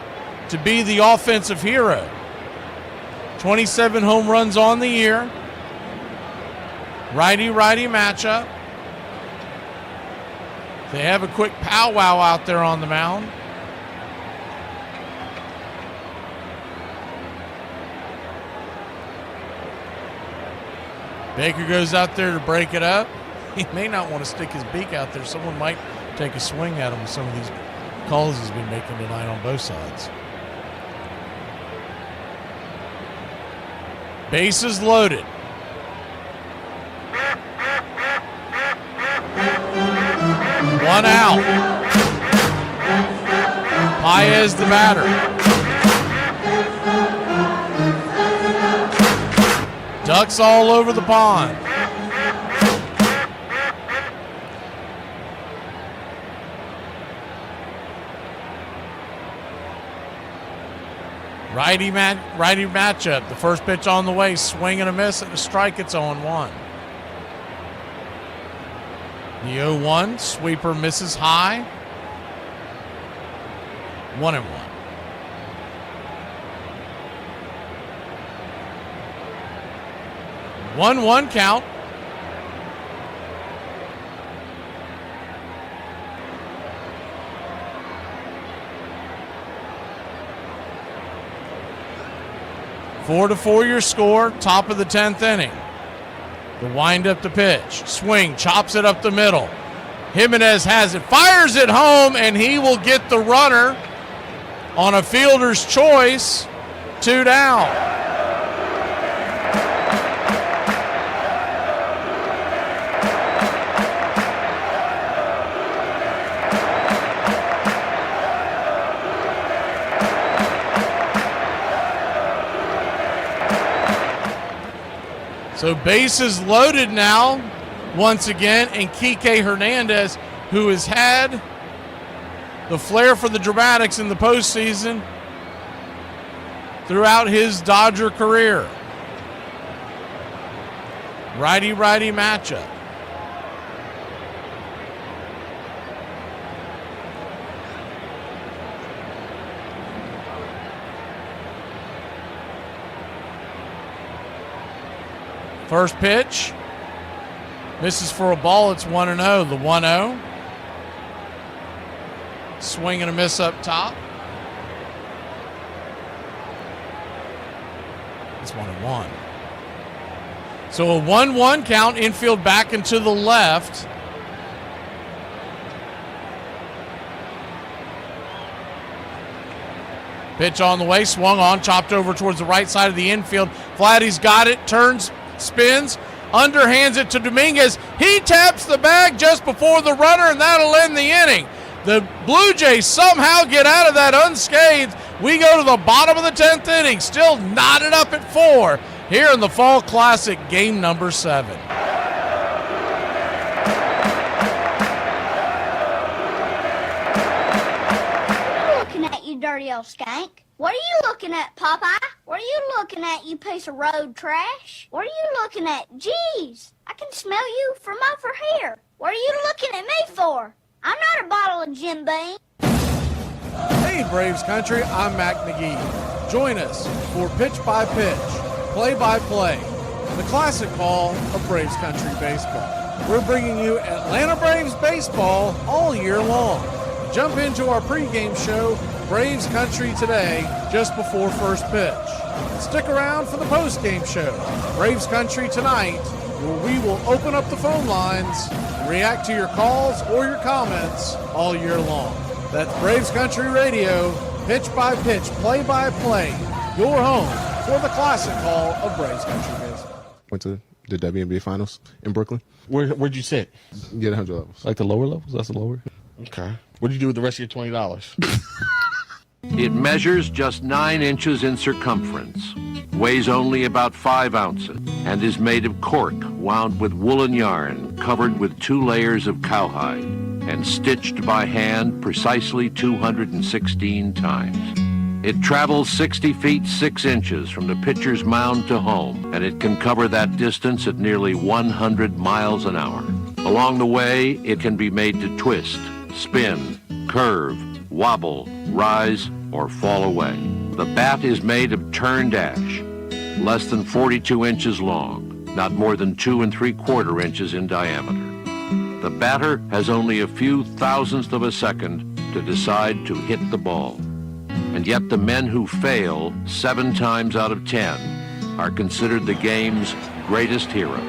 S1: to be the offensive hero. 27 home runs on the year. Righty-righty matchup. They have a quick powwow out there on the mound. Baker goes out there to break it up. He may not want to stick his beak out there. Someone might take a swing at him with some of these calls he's been making tonight on both sides. Bases loaded. One out. Paez the batter. Ducks all over the pond. Righty matchup. The first pitch on the way. Swing and a miss at the strike. It's 0-1. The 0-1, sweeper misses high. 1-1. One count. Four to 4 your score, top of the 10th inning. The wind up the pitch. Swing, chops it up the middle. Jimenez has it, fires it home, and he will get the runner on a fielder's choice. 2 down. So bases loaded now once again, and Kike Hernandez, who has had the flair for the dramatics in the postseason throughout his Dodger career. Righty-righty matchup. First pitch, misses for a ball. It's 1-0. The 1-0. Swing and a miss up top. It's 1-1. So a 1-1 count, infield back and to the left. Pitch on the way, swung on, chopped over towards the right side of the infield. Vladdy's got it, turns, spins, underhands it to Dominguez. He taps the bag just before the runner, and that'll end the inning. The Blue Jays somehow get out of that unscathed. We go to the bottom of the 10th inning, still knotted up at 4 here in the Fall Classic, game number 7.
S7: Looking at, you dirty old skank. What are you looking at, Popeye? What are you looking at, you piece of road trash? What are you looking at? Jeez, I can smell you from over here. What are you looking at me for? I'm not a bottle of Jim Beam.
S1: Hey, Braves Country, I'm Mac McGee. Join us for Pitch by Pitch, Play by Play, the classic call of Braves Country baseball. We're bringing you Atlanta Braves baseball all year long. Jump into our pregame show, Braves Country Today, just before first pitch. Stick around for the postgame show, Braves Country Tonight, where we will open up the phone lines and react to your calls or your comments all year long. That's Braves Country Radio, pitch by pitch, play by play, your home for the classic call of Braves Country baseball.
S5: Went to the WNBA Finals in Brooklyn.
S8: Where'd you sit?
S5: Get 100 levels.
S8: Like the lower levels? That's the lower? Okay. What'd you do with the rest of your $20?
S11: It measures just 9 inches in circumference, weighs only about 5 ounces, and is made of cork wound with woolen yarn covered with 2 layers of cowhide and stitched by hand precisely 216 times. It travels 60 feet 6 inches from the pitcher's mound to home, and it can cover that distance at nearly 100 miles an hour. Along the way, it can be made to twist, spin, curve, wobble, rise, or fall away. The bat is made of turned ash, less than 42 inches long, not more than 2 3/4 inches in diameter. The batter has only a few thousandths of a second to decide to hit the ball. And yet the men who fail 7 times out of 10 are considered the game's greatest hero.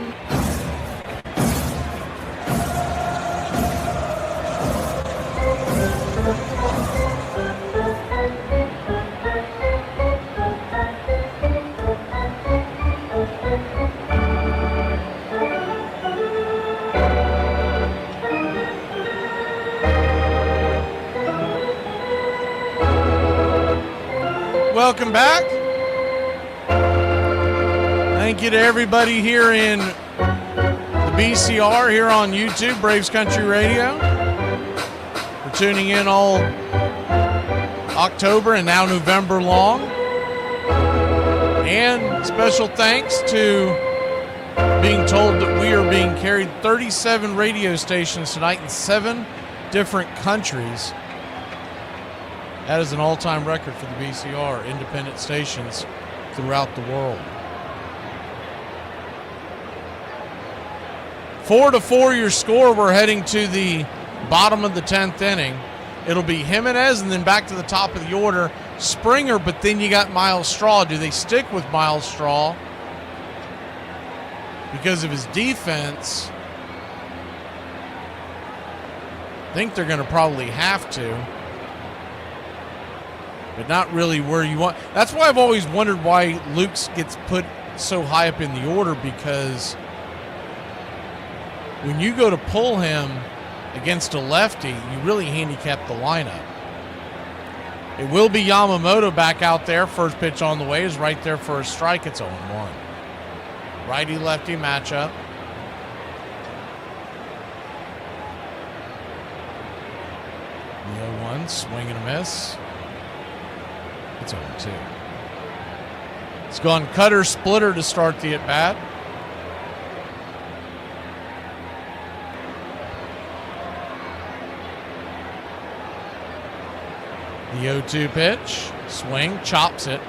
S1: Welcome back. Thank you to everybody here in the BCR here on YouTube, Braves Country Radio, for tuning in all October and now November long. And special thanks to Being told that we are being carried 37 radio stations tonight in 7 different countries. That is an all-time record for the BCR, independent stations throughout the world. 4-4 your score. We're heading to the bottom of the 10th inning. It'll be Jimenez and then back to the top of the order, Springer, but then you got Miles Straw. Do they stick with Miles Straw because of his defense? I think they're going to probably have to, but not really where you want. That's why I've always wondered why Luke gets put so high up in the order, because when you go to pull him against a lefty, you really handicap the lineup. It will be Yamamoto back out there. First pitch on the way is right there for a strike. It's 0-1. Righty-lefty matchup. The 0-1, swing and a miss. It's 0-2. It's gone cutter splitter to start the at-bat. The 0-2 pitch, swing, chops it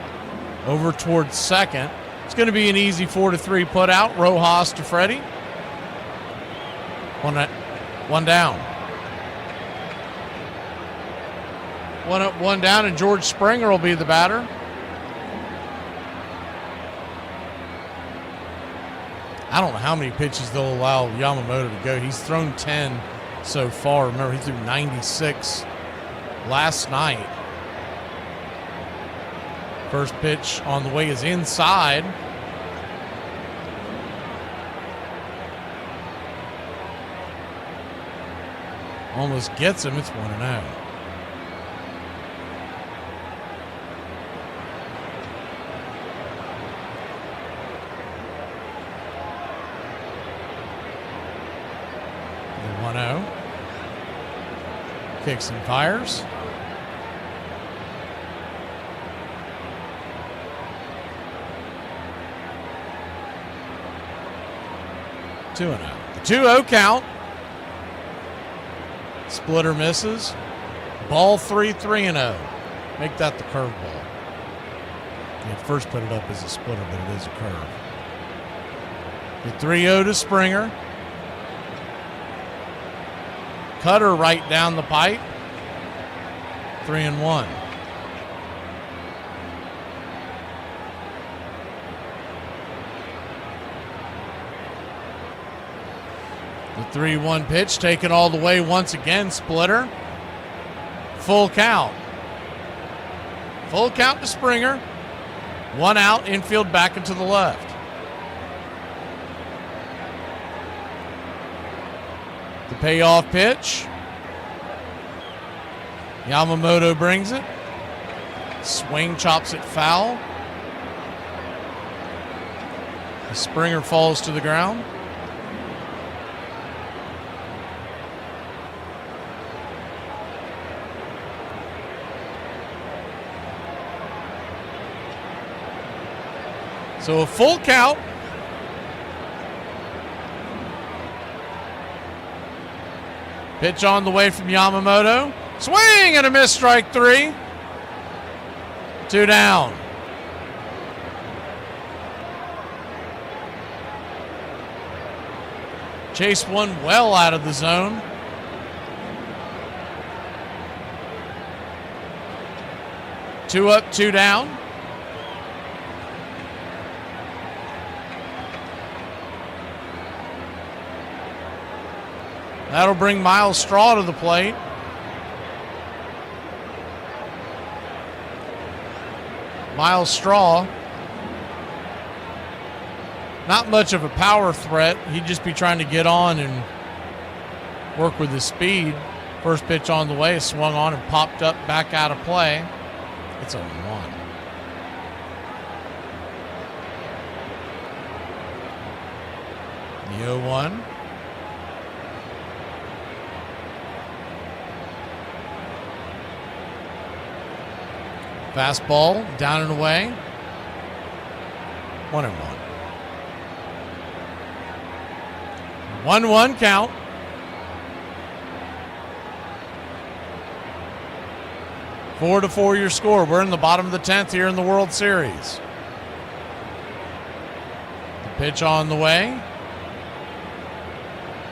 S1: over towards second. It's going to be an easy 4-3 put out. Rojas to Freddie. One down. One up, one down, and George Springer will be the batter. I don't know how many pitches they'll allow Yamamoto to go. He's thrown 10 so far. Remember, he threw 96 last night. First pitch on the way is inside. Almost gets him. It's 1-0. The 1-0. Kicks and fires. The 2-0 count. Splitter misses. Ball 3-0. Make that the curveball. They first put it up as a splitter, but it is a curve. The 3-0 to Springer. Cutter right down the pipe. 3-1. The 3-1 pitch taken all the way once again. Splitter. Full count. Full count to Springer. One out, infield back into the left. The payoff pitch. Yamamoto brings it. Swing, chops it foul. The Springer falls to the ground. So a full count. Pitch on the way from Yamamoto. Swing and a miss, strike 3. 2 down. Chase one well out of the zone. Two up, 2 down. That'll bring Miles Straw to the plate. Miles Straw, not much of a power threat. He'd just be trying to get on and work with his speed. First pitch on the way, swung on and popped up, back out of play. It's 0-1. The 0-1. Fastball down and away. 1-1. 1-1 count. Four to 4 your score. We're in the bottom of the 10th here in the World Series. The pitch on the way.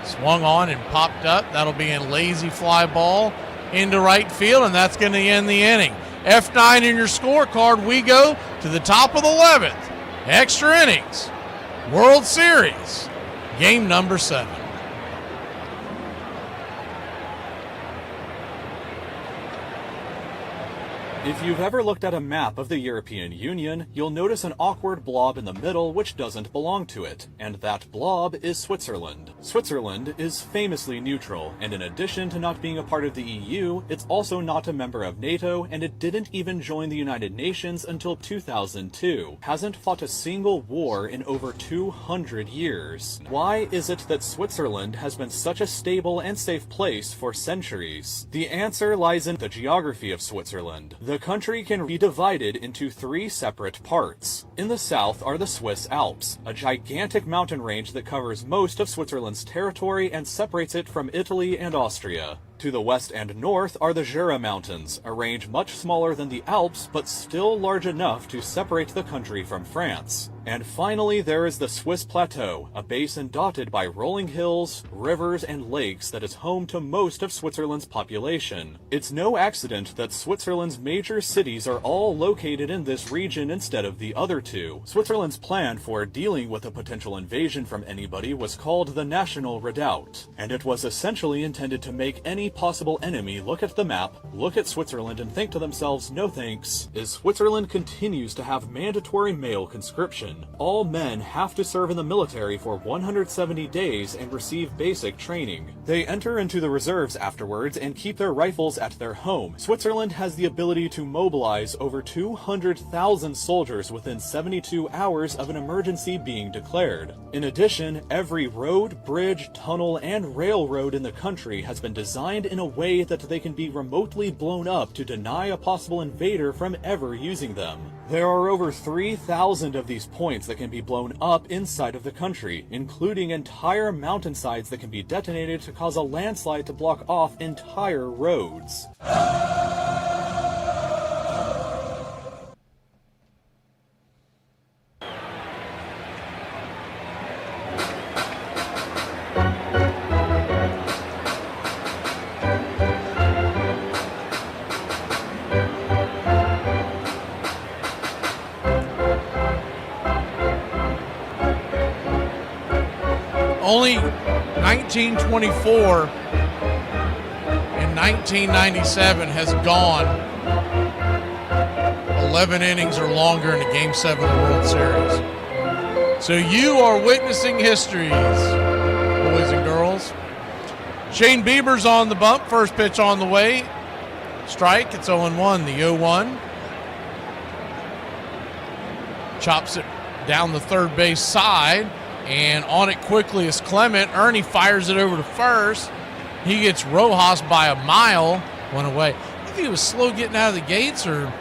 S1: Swung on and popped up. That'll be a lazy fly ball into right field, and that's going to end the inning. F9 in your scorecard. We go to the top of the 11th. Extra innings. World Series. Game number 7.
S9: If you've ever looked at a map of the European Union, you'll notice an awkward blob in the middle which doesn't belong to it, and that blob is Switzerland. Switzerland is famously neutral, and in addition to not being a part of the EU, it's also not a member of NATO, and it didn't even join the United Nations until 2002. Hasn't fought a single war in over 200 years. Why is it that Switzerland has been such a stable and safe place for centuries? The answer lies in the geography of Switzerland. The country can be divided into 3 separate parts. In the south are the Swiss Alps, a gigantic mountain range that covers most of Switzerland's territory and separates it from Italy and Austria. To the west and north are the Jura Mountains, a range much smaller than the Alps, but still large enough to separate the country from France. And finally, there is the Swiss Plateau, a basin dotted by rolling hills, rivers, and lakes that is home to most of Switzerland's population. It's no accident that Switzerland's major cities are all located in this region instead of the other 2. Switzerland's plan for dealing with a potential invasion from anybody was called the National Redoubt, and it was essentially intended to make any possible enemy look at the map, look at Switzerland, and think to themselves, no thanks. As Switzerland continues to have mandatory male conscription, all men have to serve in the military for 170 days and receive basic training. They enter into the reserves afterwards and keep their rifles at their home. Switzerland has the ability to mobilize over 200,000 soldiers within 72 hours of an emergency being declared. In addition, every road, bridge, tunnel, and railroad in the country has been designed in a way that they can be remotely blown up to deny a possible invader from ever using them. There are over 3,000 of these points that can be blown up inside of the country, including entire mountainsides that can be detonated to cause a landslide to block off entire roads.
S1: Only 1924 and 1997 has gone 11 innings or longer in a Game 7 of the World Series. So you are witnessing histories, boys and girls. Shane Bieber's on the bump. First pitch on the way. Strike. It's 0-1. The 0-1. Chops it down the third base side. And on it quickly is Clement. Ernie fires it over to first. He gets Rojas by a mile. One away. I think he was slow getting out of the gates, or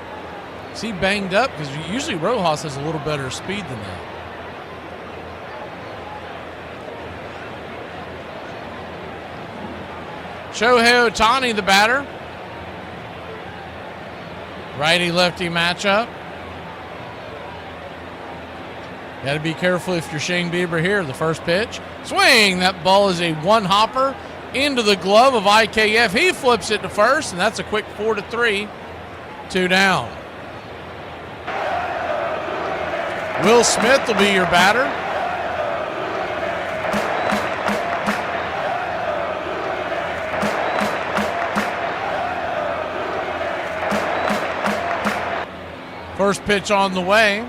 S1: is he banged up? Because usually Rojas has a little better speed than that. Shohei Ohtani, the batter. Righty-lefty matchup. Got to be careful if you're Shane Bieber here. The first pitch. Swing! That ball is a one-hopper into the glove of IKF. He flips it to first, and that's a quick 4-3. 2 down. Will Smith will be your batter. First pitch on the way.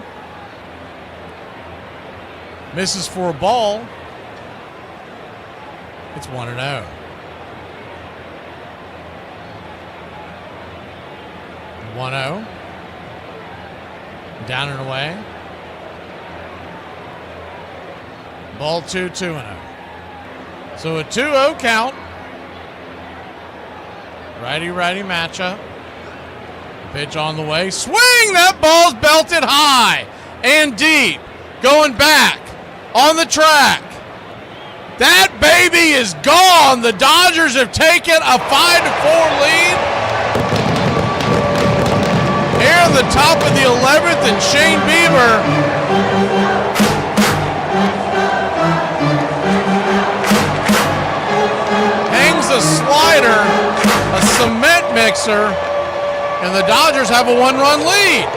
S1: Misses for a ball. It's 1-0. Down and away. Ball 2-0. So a 2-0 count. Righty-righty matchup. Pitch on the way. Swing! That ball's belted high and deep. Going back. On the track. That baby is gone. The Dodgers have taken a 5-4 lead. Here on the top of the 11th, and Shane Bieber hangs a slider, a cement mixer, and the Dodgers have a 1-run lead.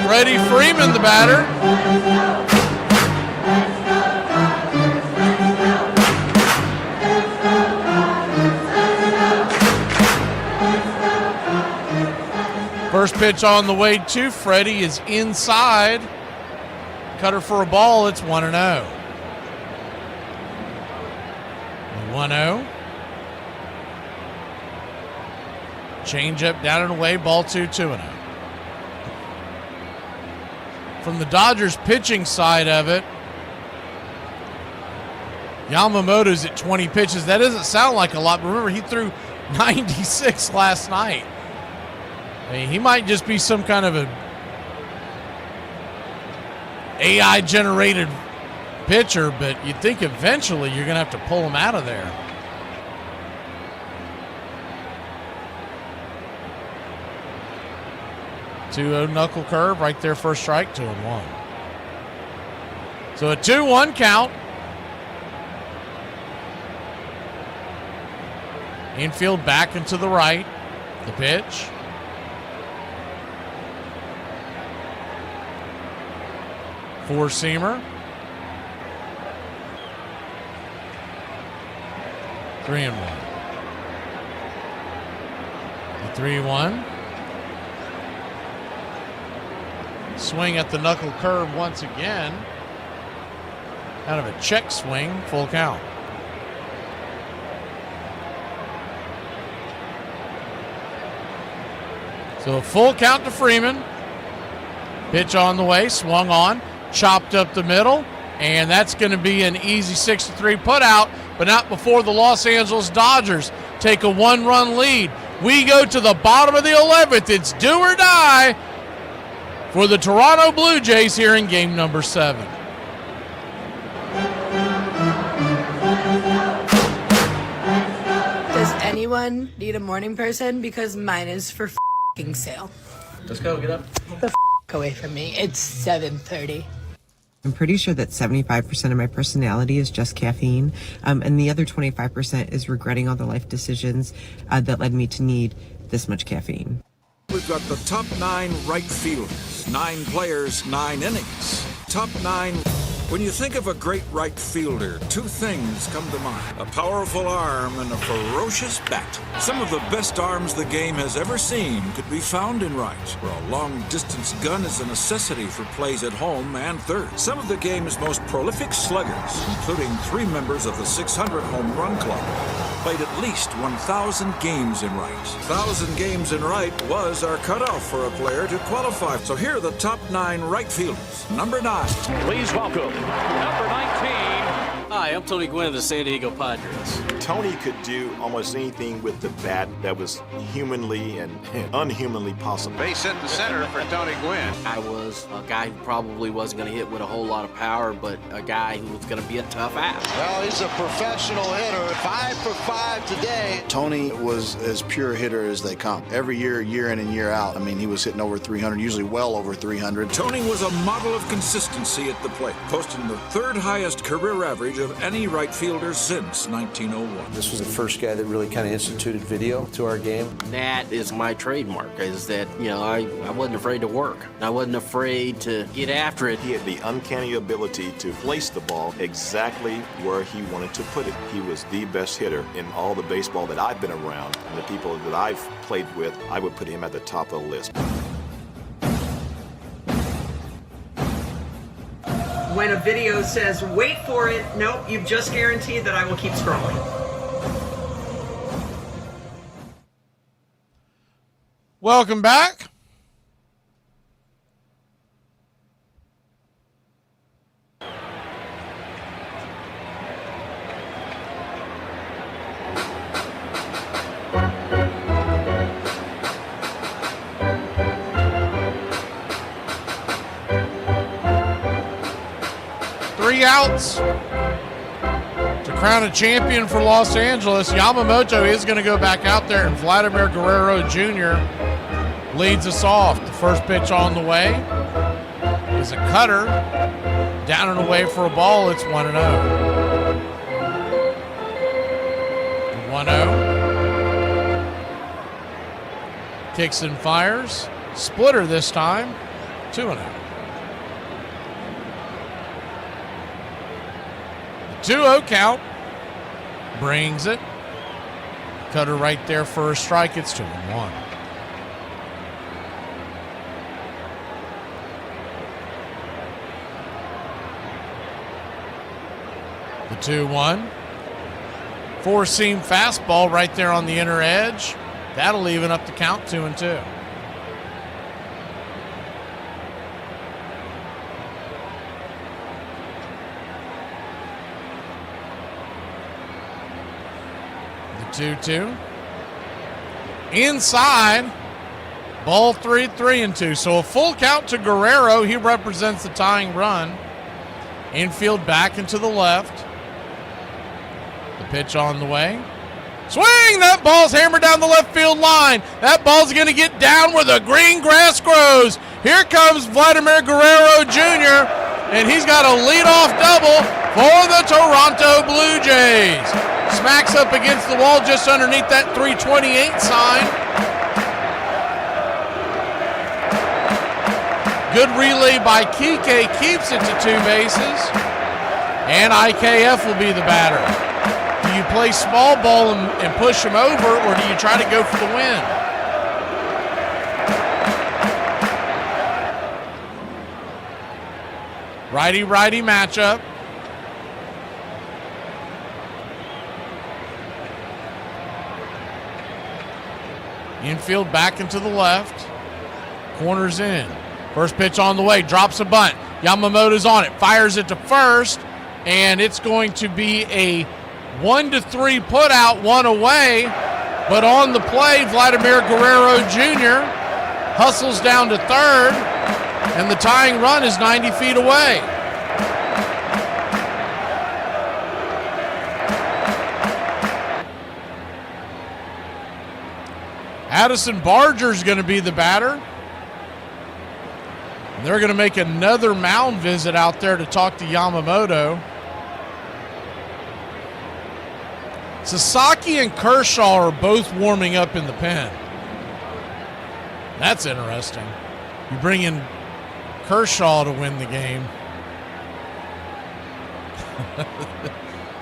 S1: Freddie Freeman, the batter. First pitch on the way to Freddie is inside. Cutter for a ball. It's 1-0. 1-0. Change up down and away. Ball 2-0. From the Dodgers pitching side of it, Yamamoto's at 20 pitches. That doesn't sound like a lot, but remember, he threw 96 last night. I mean, he might just be some kind of a AI-generated pitcher, but you'd think eventually you're going to have to pull him out of there. Two-0 knuckle curve right there, first strike, 2-1. So a 2-1 count. Infield back and to the right. The pitch. Four-seamer. 3-1. The 3-1. Swing at the knuckle curve once again. Kind of a check swing, full count. So a full count to Freeman. Pitch on the way, swung on, chopped up the middle, and that's going to be an easy 6-3 putout, but not before the Los Angeles Dodgers take a 1-run lead. We go to the bottom of the 11th. It's do or die for the Toronto Blue Jays here in game number 7.
S6: Does anyone need a morning person? Because mine is for f***ing sale.
S12: Let's go, get up.
S6: The f*** away from me. It's 7:30.
S13: I'm pretty sure that 75% of my personality is just caffeine, and the other 25% is regretting all the life decisions that led me to need this much caffeine.
S10: We've got the top 9 right fielders, 9 players, 9 innings. Top 9. When you think of a great right fielder, 2 things come to mind: a powerful arm and a ferocious bat. Some of the best arms the game has ever seen could be found in right, where a long-distance gun is a necessity for plays at home and third. Some of the game's most prolific sluggers, including 3 members of the 600 Home Run Club, played at least 1,000 games in right. 1,000 games in right was our cutoff for a player to qualify. So here are the top 9 right fielders. Number 9.
S27: Please welcome number 19.
S15: Hi, I'm Tony Gwynn of the San Diego Padres.
S16: Tony could do almost anything with the bat that was humanly and unhumanly possible.
S27: Base hit the center for Tony Gwynn.
S15: I was a guy who probably wasn't going to hit with a whole lot of power, but a guy who was going to be a tough ass.
S19: Well, he's a professional hitter. 5 for 5 today. Tony was as pure a hitter as they come. Every year, year in and year out. I mean, he was hitting over 300, usually well over 300.
S10: Tony was a model of consistency at the plate, posting the 3rd highest career average of any right fielder since 1901.
S22: This was the first guy that really kind of instituted video to our game.
S15: That is my trademark, is that, you know, I wasn't afraid to work. I wasn't afraid to get after it.
S16: He had the uncanny ability to place the ball exactly where he wanted to put it. He was the best hitter in all the baseball that I've been around, and the people that I've played with, I would put him at the top of the list.
S3: When a video says, wait for it, nope, you've just guaranteed that I will keep scrolling.
S1: Welcome back. 3 outs to crown a champion for Los Angeles. Yamamoto is going to go back out there, and Vladimir Guerrero Jr. leads us off. The first pitch on the way is a cutter. Down and away for a ball. It's 1-0. 1-0. Kicks and fires. Splitter this time. 2-0. 2-0 count. Brings it. Cutter right there for a strike. It's 2-1. The 2-1. Four-seam fastball right there on the inner edge. That'll even up the count, 2-2. The 2-2. Inside. Ball 3-2. So a full count to Guerrero. He represents the tying run. Infield back and to the left. The pitch on the way. Swing! That ball's hammered down the left field line. That ball's going to get down where the green grass grows. Here comes Vladimir Guerrero Jr., and he's got a leadoff double for the Toronto Blue Jays. Smacks up against the wall just underneath that 328 sign. Good relay by Kike, keeps it to 2 bases. And IKF will be the batter. Do you play small ball and push him over, or do you try to go for the win? Righty-righty matchup. Infield back and to the left. Corners in. First pitch on the way. Drops a bunt. Yamamoto's on it. Fires it to first. And it's going to be a 1-3 put out, 1 away. But on the play, Vladimir Guerrero Jr. hustles down to third. And the tying run is 90 feet away. Addison Barger's going to be the batter. And they're going to make another mound visit out there to talk to Yamamoto. Sasaki and Kershaw are both warming up in the pen. That's interesting. You bring in Kershaw to win the game.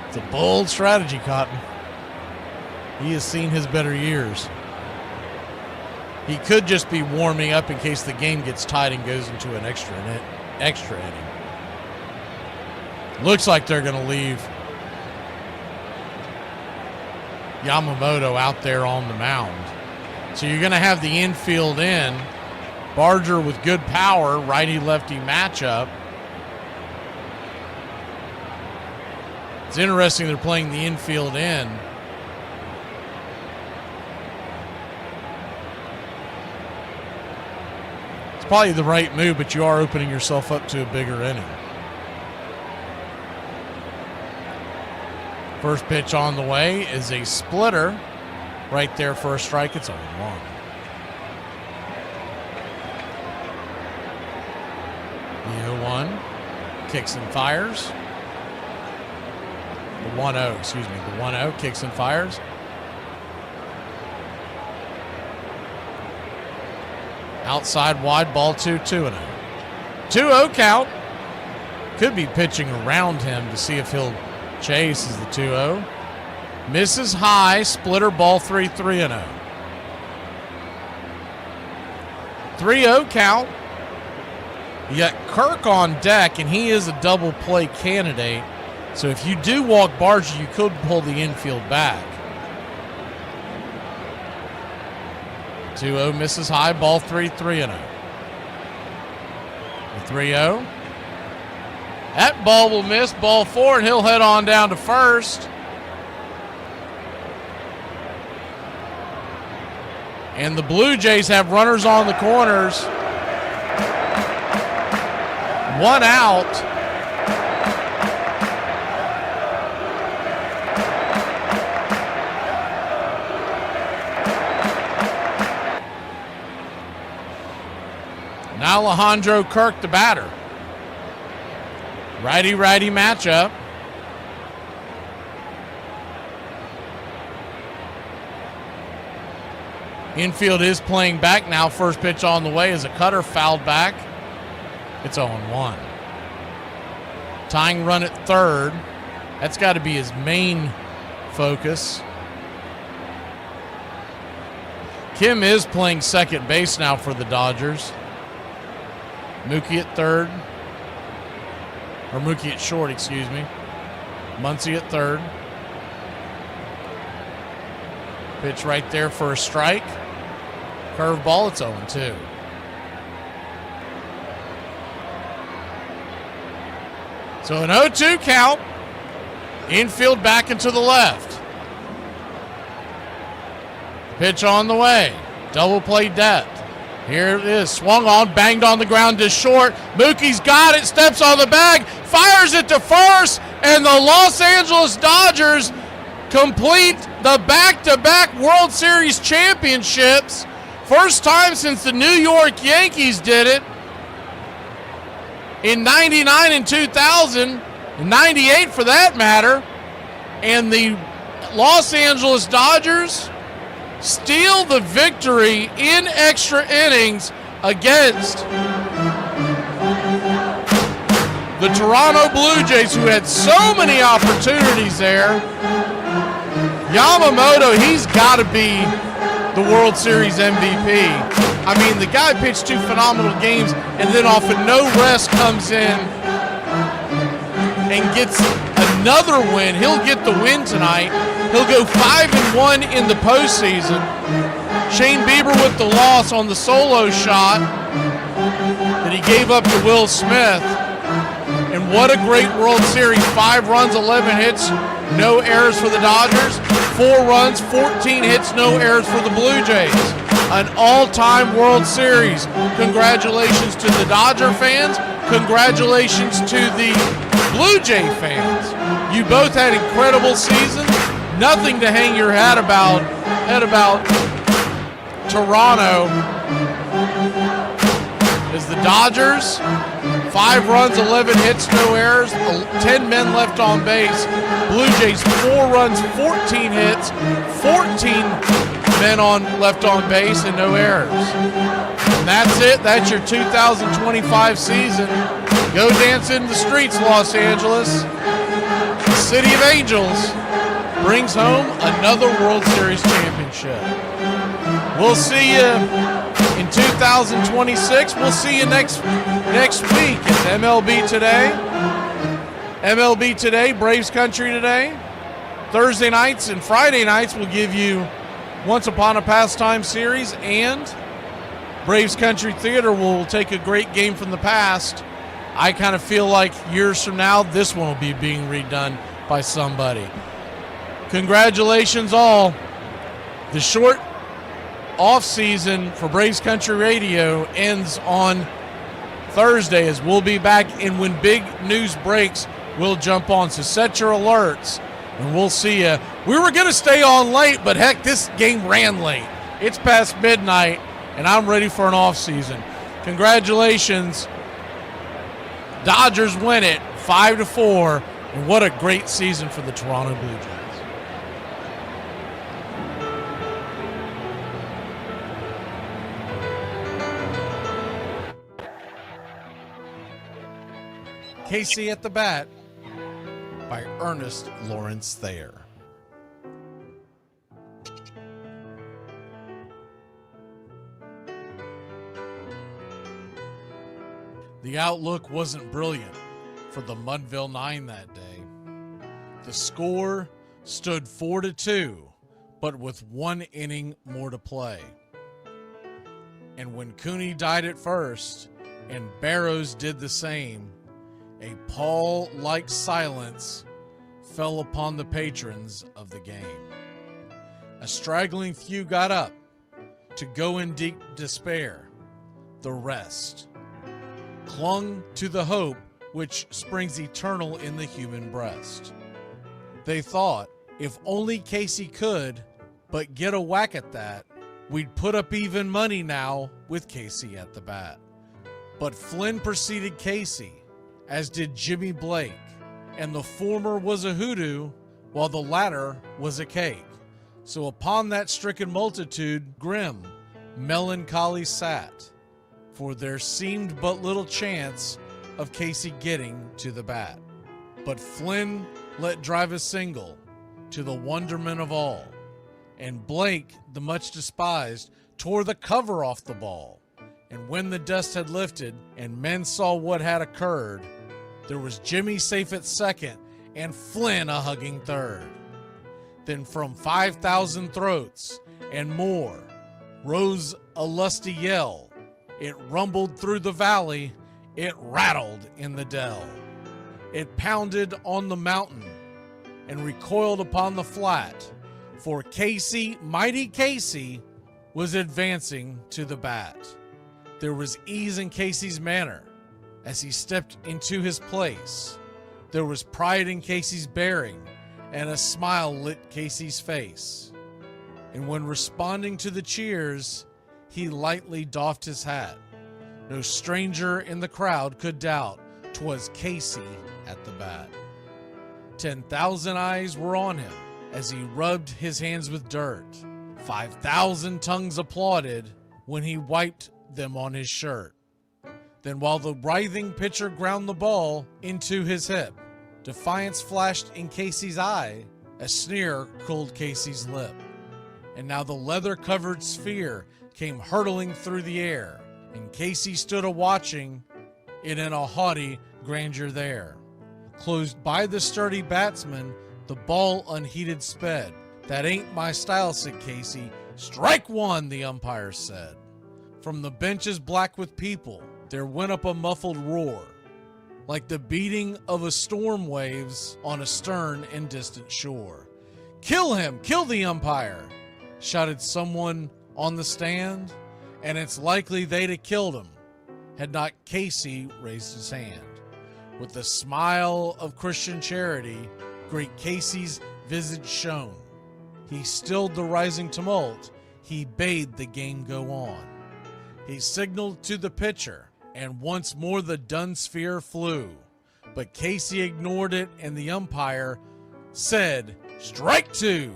S1: It's a bold strategy, Cotton. He has seen his better years. He could just be warming up in case the game gets tight and goes into an extra inning. Looks like they're going to leave Yamamoto out there on the mound. So you're going to have the infield in. Barger with good power, righty-lefty matchup. It's interesting they're playing the infield in. It's probably the right move, but you are opening yourself up to a bigger inning. First pitch on the way is a splitter. Right there for a strike. It's 0-1. The 0-1. Kicks and fires. The 1-0, excuse me. The 1-0 kicks and fires. Outside wide ball 2-0. 2-0 count. Could be pitching around him to see if he'll chase as the 2-0. Misses high, splitter ball 3-0. 3-0 count. You got Kirk on deck, and he is a double play candidate. So if you do walk Barger, you could pull the infield back. 2-0 misses high, ball 3-0. The 3-0. That ball will miss, ball 4, and he'll head on down to first. And the Blue Jays have runners on the corners. 1 out. Alejandro Kirk, the batter. Righty-righty matchup. Infield is playing back now. First pitch on the way as a cutter fouled back. It's 0-1. Tying run at third. That's got to be his main focus. Kim is playing second base now for the Dodgers. Mookie at third. Or Mookie at short, excuse me. Muncy at third. Pitch right there for a strike. Curveball, it's 0-2. So an 0-2 count. Infield back into the left. Pitch on the way. Double play depth. Here it is. Swung on, banged on the ground to short. Mookie's got it, steps on the bag, fires it to first, and the Los Angeles Dodgers complete the back-to-back World Series championships. First time since the New York Yankees did it in 99 and 2000, and 98 for that matter. And the Los Angeles Dodgers steal the victory in extra innings against the Toronto Blue Jays, who had so many opportunities there. Yamamoto, he's got to be the World Series MVP. I mean, the guy pitched 2 phenomenal games and then off of no rest comes in and gets another win. He'll get the win tonight. He'll go 5-1 in the postseason. Shane Bieber with the loss on the solo shot that he gave up to Will Smith. And what a great World Series. 5 runs, 11 hits, no errors for the Dodgers. 4 runs, 14 hits, no errors for the Blue Jays. An all-time World Series. Congratulations to the Dodger fans. Congratulations to the Blue Jay fans. You both had incredible seasons. Nothing to hang your hat about Toronto. As the Dodgers, 5 runs, 11 hits, no errors, 10 men left on base. Blue Jays, 4 runs, 14 hits, 14 men left on base, and no errors. And that's it. That's your 2025 season. Go dance in the streets, Los Angeles. The City of Angels brings home another World Series championship. We'll see you in 2026. We'll see you next week. It's MLB Today. MLB Today, Braves Country Today. Thursday nights and Friday nights will give you Once Upon a Pastime series, and Braves Country Theater will take a great game from the past. I kind of feel like years from now, this one will be being redone by somebody. Congratulations all. The short off season for Braves Country Radio ends on Thursday, as we'll be back, and when big news breaks, we'll jump on. So set your alerts, and we'll see you. We were going to stay on late, but heck, this game ran late. It's past midnight, and I'm ready for an off season. Congratulations. Dodgers win it 5-4, and what a great season for the Toronto Blue Jays. Casey at the Bat by Ernest Lawrence Thayer. The outlook wasn't brilliant for the Mudville Nine that day. The score stood 4-2, but with 1 inning more to play. And when Cooney died at first and Barrows did the same, a pall-like silence fell upon the patrons of the game. A straggling few got up to go in deep despair. The rest clung to the hope which springs eternal in the human breast. They thought, if only Casey could but get a whack at that, we'd put up even money now with Casey at the bat. But Flynn preceded Casey, as did Jimmy Blake, and the former was a hoodoo, while the latter was a cake. So upon that stricken multitude, grim, melancholy sat, for there seemed but little chance of Casey getting to the bat. But Flynn let drive a single, to the wonderment of all, and Blake, the much despised, tore the cover off the ball. And when the dust had lifted, and men saw what had occurred, there was Jimmy safe at second, and Flynn a hugging third. Then from 5,000 throats and more rose a lusty yell. It rumbled through the valley, it rattled in the dell. It pounded on the mountain and recoiled upon the flat, for Casey, mighty Casey, was advancing to the bat. There was ease in Casey's manner as he stepped into his place. There was pride in Casey's bearing, and a smile lit Casey's face. And when responding to the cheers, he lightly doffed his hat. No stranger in the crowd could doubt 'twas Casey at the bat. 10,000 eyes were on him as he rubbed his hands with dirt. 5,000 tongues applauded when he wiped them on his shirt. Then while the writhing pitcher ground the ball into his hip, defiance flashed in Casey's eye, a sneer curled Casey's lip. And now the leather-covered sphere came hurtling through the air, and Casey stood a-watching it in a haughty grandeur there. Closed by the sturdy batsman, the ball unheeded sped. "That ain't my style," said Casey. "Strike one," the umpire said. From the benches black with people, there went up a muffled roar, like the beating of a storm waves on a stern and distant shore. "Kill him! Kill the umpire!" shouted someone on the stand, and it's likely they'd have killed him had not Casey raised his hand. With a smile of Christian charity, great Casey's visage shone. He stilled the rising tumult, he bade the game go on. He signaled to the pitcher, and once more the dun sphere flew. But Casey ignored it, and the umpire said, "Strike two!"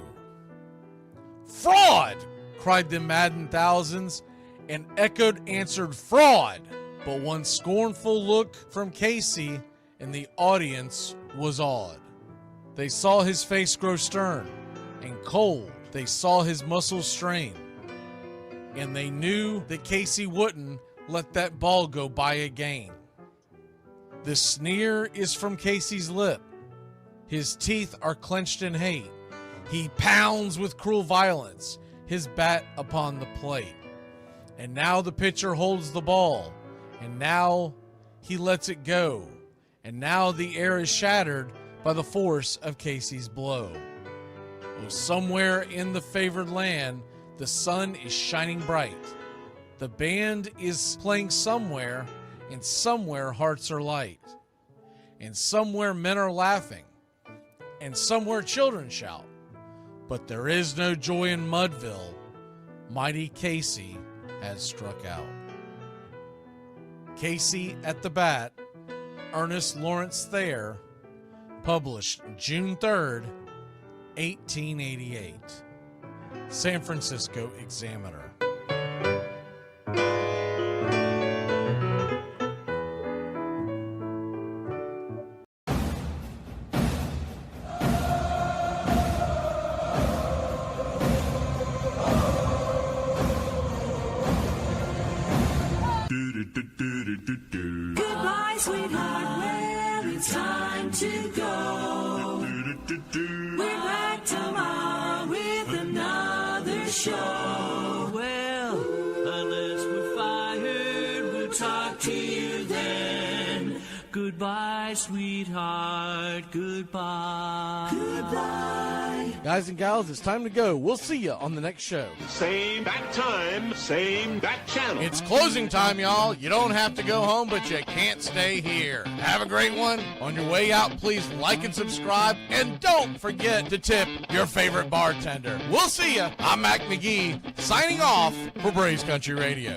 S1: "Fraud!" cried the maddened thousands, and echoed answered, "Fraud!" But one scornful look from Casey, and the audience was awed. They saw his face grow stern and cold. They saw his muscles strain. And they knew that Casey wouldn't let that ball go by again. The sneer is from Casey's lip. His teeth are clenched in hate. He pounds with cruel violence his bat upon the plate. And now the pitcher holds the ball, and now he lets it go. And now the air is shattered by the force of Casey's blow. Oh, somewhere in the favored land, the sun is shining bright. The band is playing somewhere, and somewhere hearts are light. And somewhere men are laughing, and somewhere children shout. But there is no joy in Mudville. Mighty Casey has struck out. Casey at the Bat, Ernest Lawrence Thayer, published June 3rd, 1888. San Francisco Examiner.
S2: Goodbye, sweetheart, well, it's time to go. We're back tomorrow with another show. Well, unless we're fired, we'll talk to you then. Goodbye, sweetheart, goodbye. Goodbye.
S1: Guys and gals, it's time to go. We'll see you on the next show.
S26: Same bat time, same bat channel.
S1: It's closing time, y'all. You don't have to go home, but you can't stay here. Have a great one. On your way out, please like and subscribe, and don't forget to tip your favorite bartender. We'll see you. I'm Mac McGee, signing off for Braves Country Radio.